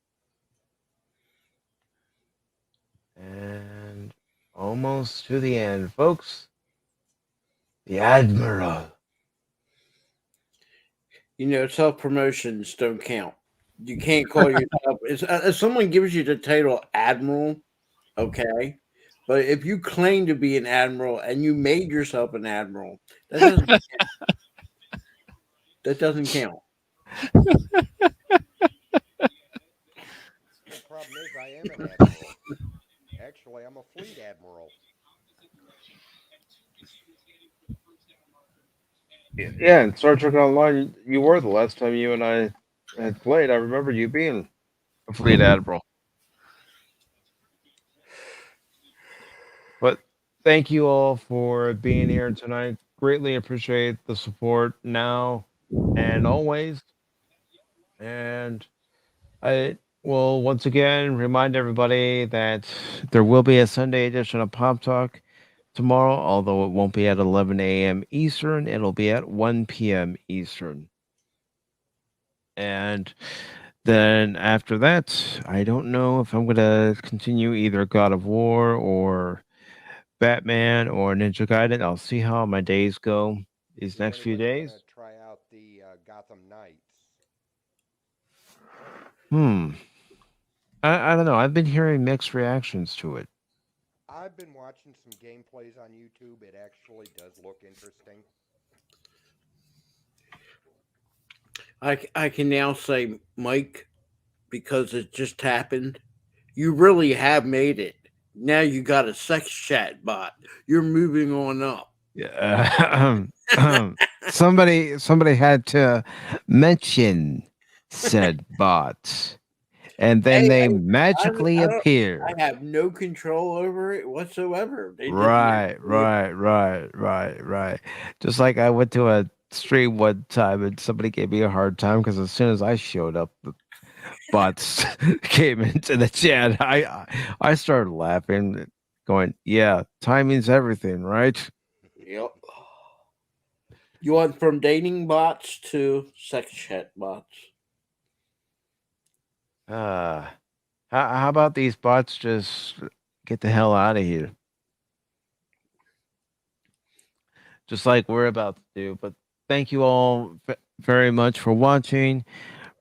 And almost to the end, folks. The Admiral. Self-promotions don't count. You can't call yourself... if someone gives you the title Admiral, okay? But if you claim to be an Admiral and you made yourself an Admiral, that doesn't count. That doesn't count. problem is I am an admiral. Actually, I'm a fleet admiral. Yeah, in Star Trek Online, you were the last time you and I had played. I remember you being a fleet admiral. But thank you all for being here tonight. Greatly appreciate the support now and always. And I will once again remind everybody that there will be a Sunday edition of Pop Talk tomorrow, although it won't be at 11 a.m. Eastern. It'll be at 1 p.m. Eastern. And then after that, I don't know if I'm going to continue either God of War or Batman or Ninja Gaiden. I'll see how my days go these next few days. Try out the Gotham Knights. I don't know. I've been hearing mixed reactions to it. I've been watching some gameplays on YouTube. It actually does look interesting. I can now say, Mike, because it just happened, you really have made it. Now you got a sex chat bot. You're moving on up. Yeah. Somebody had to mention said bot, and then they magically appear. I have no control over it whatsoever. Right. Just like I went to a stream one time and somebody gave me a hard time because as soon as I showed up, the bots came into the chat. I started laughing, going, "Yeah, timing's everything, right?" Yep. You went from dating bots to sex chat bots. How about these bots just get the hell out of here? Just like we're about to do. But thank you all very much for watching.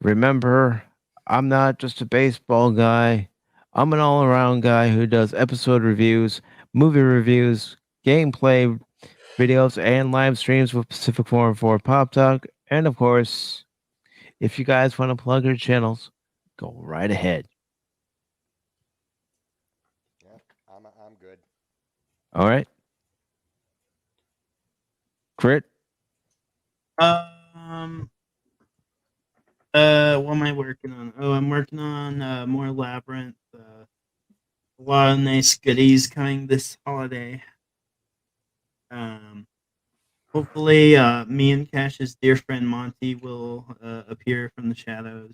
Remember, I'm not just a baseball guy. I'm an all-around guy who does episode reviews, movie reviews, gameplay videos, and live streams with PACIFIC414 Pop Talk. And of course, if you guys want to plug your channels, go right ahead. Yeah, I'm good. All right. Crit. What am I working on? Oh, I'm working on more Labyrinth. A lot of nice goodies coming this holiday. Hopefully, me and Cash's dear friend Monty will appear from the shadows.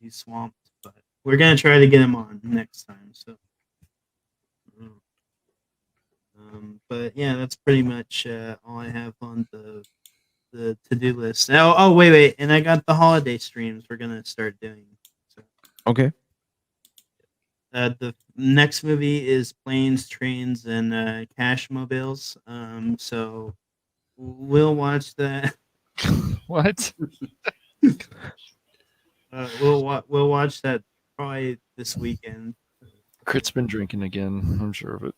He's swamped, but we're gonna try to get him on next time. So, but yeah, that's pretty much all I have on the to-do list. Oh, wait, and I got the holiday streams we're gonna start doing. So. Okay. The next movie is Planes, Trains, and Cash Mobiles. So we'll watch that. What? We'll watch that probably this weekend. Crit's been drinking again. I'm sure of it.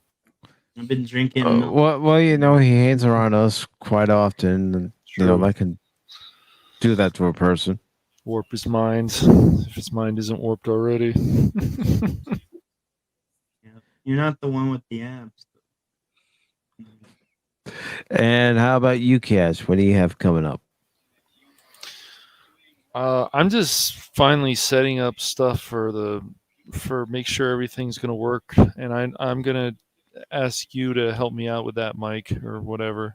I've been drinking. Well, you know, he hangs around us quite often, and you know that can do that to a person. Warp his mind if his mind isn't warped already. You're not the one with the abs. And how about you, Cash? What do you have coming up? I'm just finally setting up stuff for make sure everything's gonna work, and I'm gonna ask you to help me out with that, Mike, or whatever.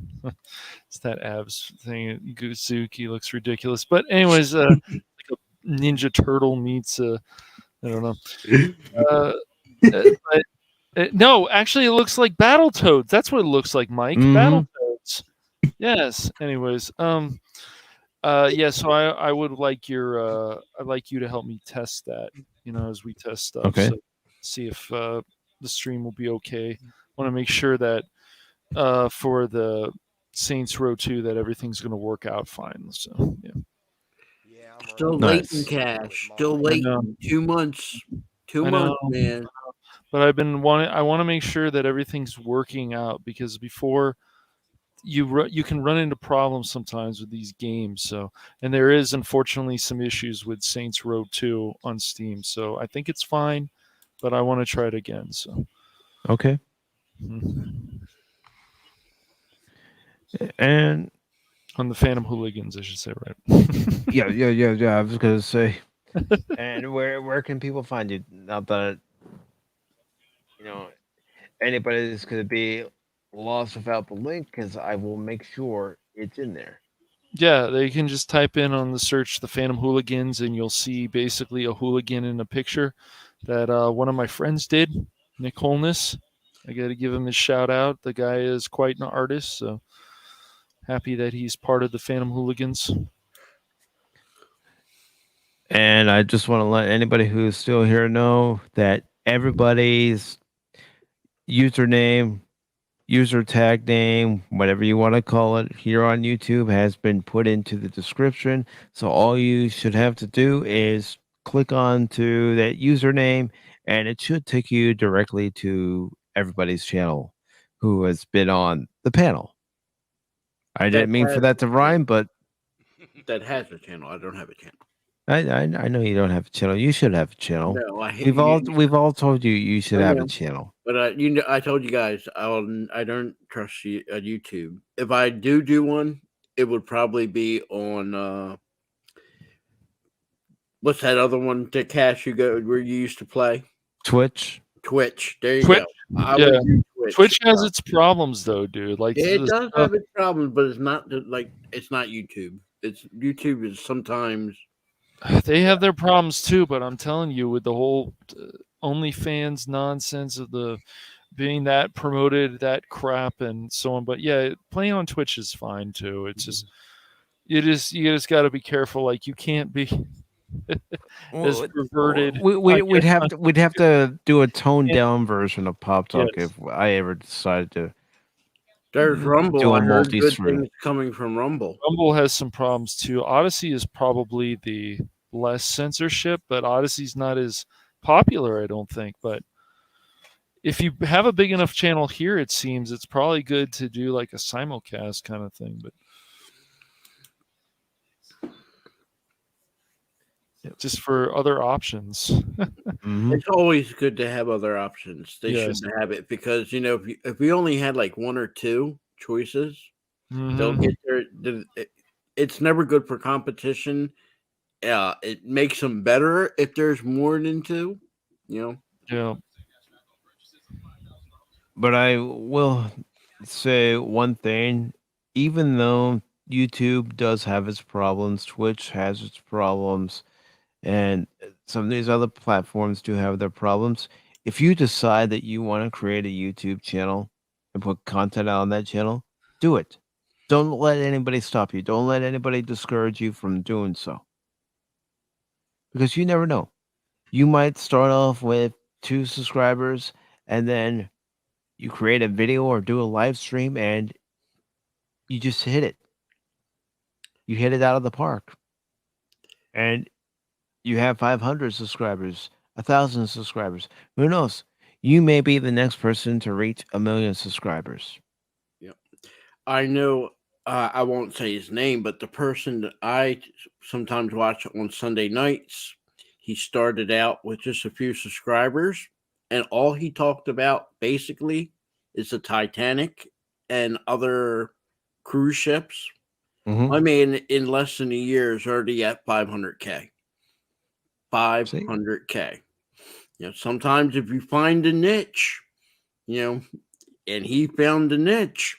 It's that abs thing. Guzuki looks ridiculous, but anyways, like a Ninja Turtle meets I don't know. No, actually, it looks like Battletoads. That's what it looks like, Mike. Battletoads. Yes. Anyways, yeah. So I would like I'd like you to help me test that. You know, as we test stuff. Okay. So see if the stream will be okay. I want to make sure that for the Saints Row 2 that everything's going to work out fine. So yeah. Still waiting, Cash. Still waiting. 2 months. 2 months, man. But I want to make sure that everything's working out, because before you can run into problems sometimes with these games. So, and there is unfortunately some issues with Saints Row 2 on Steam. So I think it's fine. but I want to try it again. So okay. And on the Phantom Hooligans, I should say, right? yeah. I was gonna say. And where can people find you? Not that anybody's gonna be lost without the link, because I will make sure it's in there. Yeah, they can just type in on the search the Phantom Hooligans, and you'll see basically a hooligan in a picture that one of my friends did, Nick Holness. I got to give him a shout out. The guy is quite an artist, so happy that he's part of the Phantom Hooligans. And I just want to let anybody who's still here know that everybody's username, user tag name, whatever you want to call it, here on YouTube has been put into the description. So all you should have to do is click on to that username, and it should take you directly to everybody's channel who has been on the panel. I didn't mean for that to rhyme, but that has a channel. I don't have a channel. I know you don't have a channel. You should have a channel. No, I hate we've all told you you should have a channel. But I told you guys I don't trust you at YouTube. If I do one, it would probably be on what's that other one to Cash you go where you used to play? Twitch. There you Twitch, go. I yeah. would use Twitch. Twitch has its problems though, dude. Like it does have its problems, but it's not it's not YouTube. YouTube is sometimes they have their problems too, but I'm telling you, with the whole OnlyFans nonsense of the being that promoted, that crap, and so on. But yeah, playing on Twitch is fine too. It's just you just got to be careful. Like you can't be as perverted. We'd have to do a toned down version of Pop Talk if I ever decided to. There's Rumble. Do a I heard good multi-stream. things coming from Rumble. Rumble has some problems too. Odyssey is probably the less censorship, but Odyssey's not as popular, I don't think. But if you have a big enough channel here, it seems it's probably good to do like a simulcast kind of thing. But just for other options. It's always good to have other options. They should have it because if we only had like one or two choices, they'll get there. It's never good for competition. It makes them better if there's more than two. Yeah. But I will say one thing: even though YouTube does have its problems, Twitch has its problems, and some of these other platforms do have their problems. If you decide that you want to create a YouTube channel and put content out on that channel, do it. Don't let anybody stop you. Don't let anybody discourage you from doing so. Because you never know. You might start off with 2 subscribers, and then you create a video or do a live stream, and you just hit it. You hit it out of the park. And you have 500 subscribers, 1,000 subscribers. Who knows? You may be the next person to reach 1 million subscribers. Yep. I know, I won't say his name, but the person that I sometimes watch on Sunday nights, he started out with just a few subscribers, and all he talked about basically is the Titanic and other cruise ships. I mean, in less than a year, is already at 500K. 500K. Sometimes if you find a niche, and he found a niche,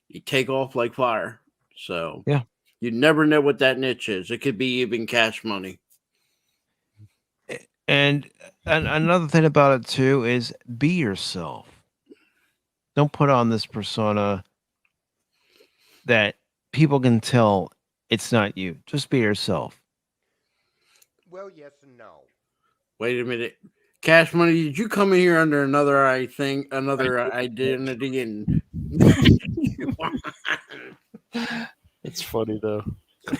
you take off like fire. So yeah, you never know what that niche is. It could be even cash money. And another thing about it too is be yourself. Don't put on this persona that people can tell it's not you. Just be yourself. Well, yes and no. Wait a minute. Cash Money, did you come in here under another identity and it's funny though. I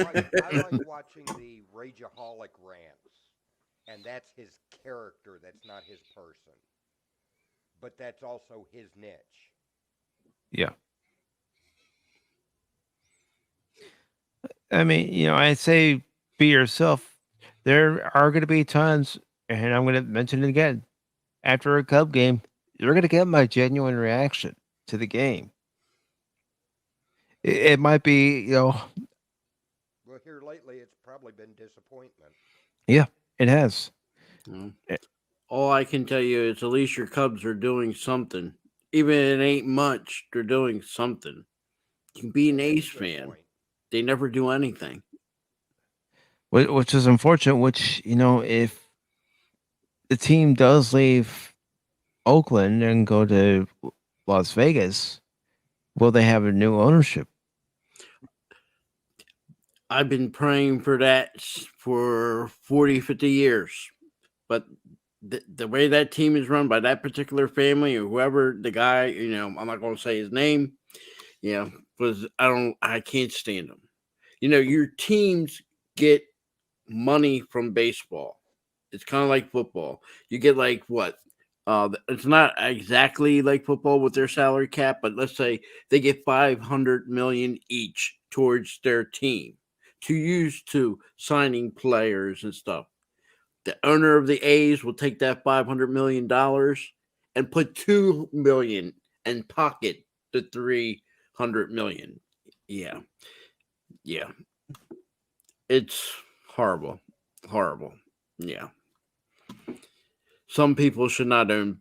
like watching the Rageaholic rants, and that's his character. That's not his person, but that's also his niche. Yeah. I mean, I say be yourself. There are going to be times and I'm going to mention it again. After a Cub game, you're going to get my genuine reaction to the game. It might be, Well, here lately, it's probably been disappointment. Yeah, it has. All I can tell you is at least your Cubs are doing something. Even if it ain't much, they're doing something. You can be an A's fan. They never do anything. Which is unfortunate, which, if the team does leave Oakland and go to Las Vegas, will they have a new ownership? I've been praying for that for 40, 50 years. But the way that team is run by that particular family or whoever the guy, I'm not going to say his name, because I can't stand them. Your teams get money from baseball. It's kind of like football. You get like what? It's not exactly like football with their salary cap, but let's say they get $500 million each towards their team to use to signing players and stuff. The owner of the A's will take that $500 million and put $2 million and pocket the $300 million. Yeah. It's horrible. Yeah. Some people should not own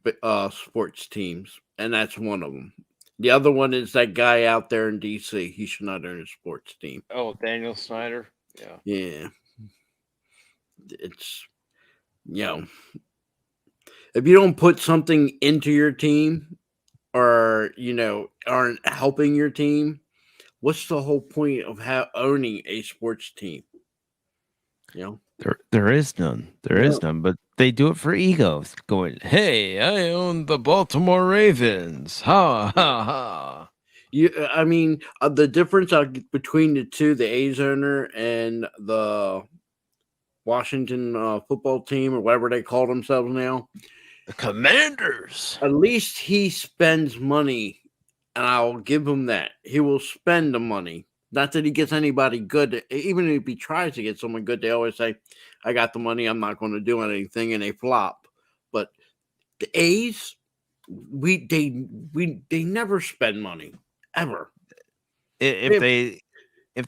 sports teams, and that's one of them. The other one is that guy out there in D.C. He should not own a sports team. Oh, Daniel Snyder? Yeah. It's, if you don't put something into your team or, aren't helping your team, what's the whole point of owning a sports team? There is none. There is none, but they do it for egos. Going, hey, I own the Baltimore Ravens. Ha, ha, ha. The difference between the two, the A's owner and the Washington football team or whatever they call themselves now, the Commanders. At least he spends money, and I'll give him that. He will spend the money. Not that he gets anybody good. Even if he tries to get someone good, they always say, I got the money, I'm not going to do anything, and they flop. But the A's, they never spend money, ever. If they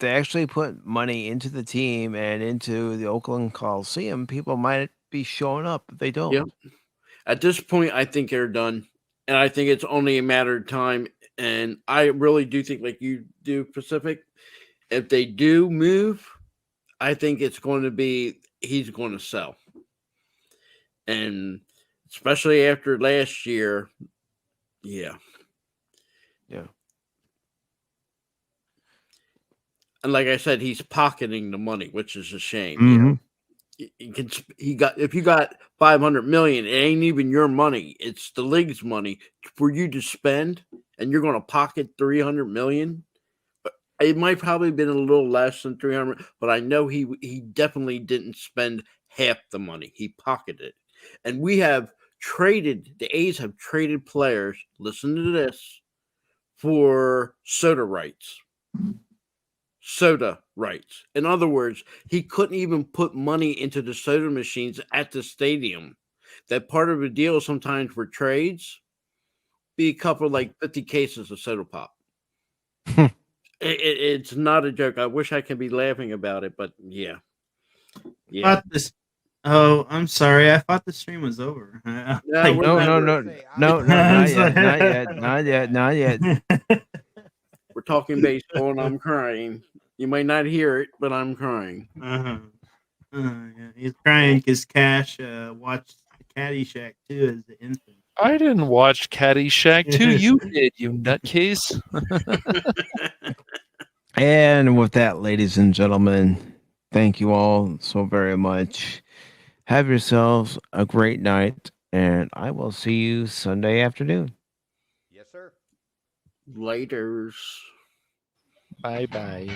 actually put money into the team and into the Oakland Coliseum, people might be showing up. If they don't. Yep. At this point, I think they're done. And I think it's only a matter of time. And I really do think, like you do, Pacific, if they do move, I think it's going to be he's going to sell. And especially after last year, yeah. And like I said, he's pocketing the money, which is a shame. Mm-hmm. If you got $500 million, it ain't even your money. It's the league's money for you to spend, and you're going to pocket $300 million. It might probably have been a little less than 300, but I know he definitely didn't spend half the money. He pocketed, and the A's have traded players. Listen to this, for soda rights. In other words, he couldn't even put money into the soda machines at the stadium. That part of the deal sometimes for trades be a couple like 50 cases of soda pop. It's not a joke. I wish I could be laughing about it, but yeah. Oh, I'm sorry. I thought the stream was over. No, not yet. We're talking baseball, and I'm crying. You might not hear it, but I'm crying. Yeah. He's crying because Cash watched Caddyshack 2 as the infant. I didn't watch Caddyshack 2. You did, you nutcase. And with that, ladies and gentlemen, thank you all so very much. Have yourselves a great night, and I will see you Sunday afternoon. Yes, sir. Laters. Bye-bye.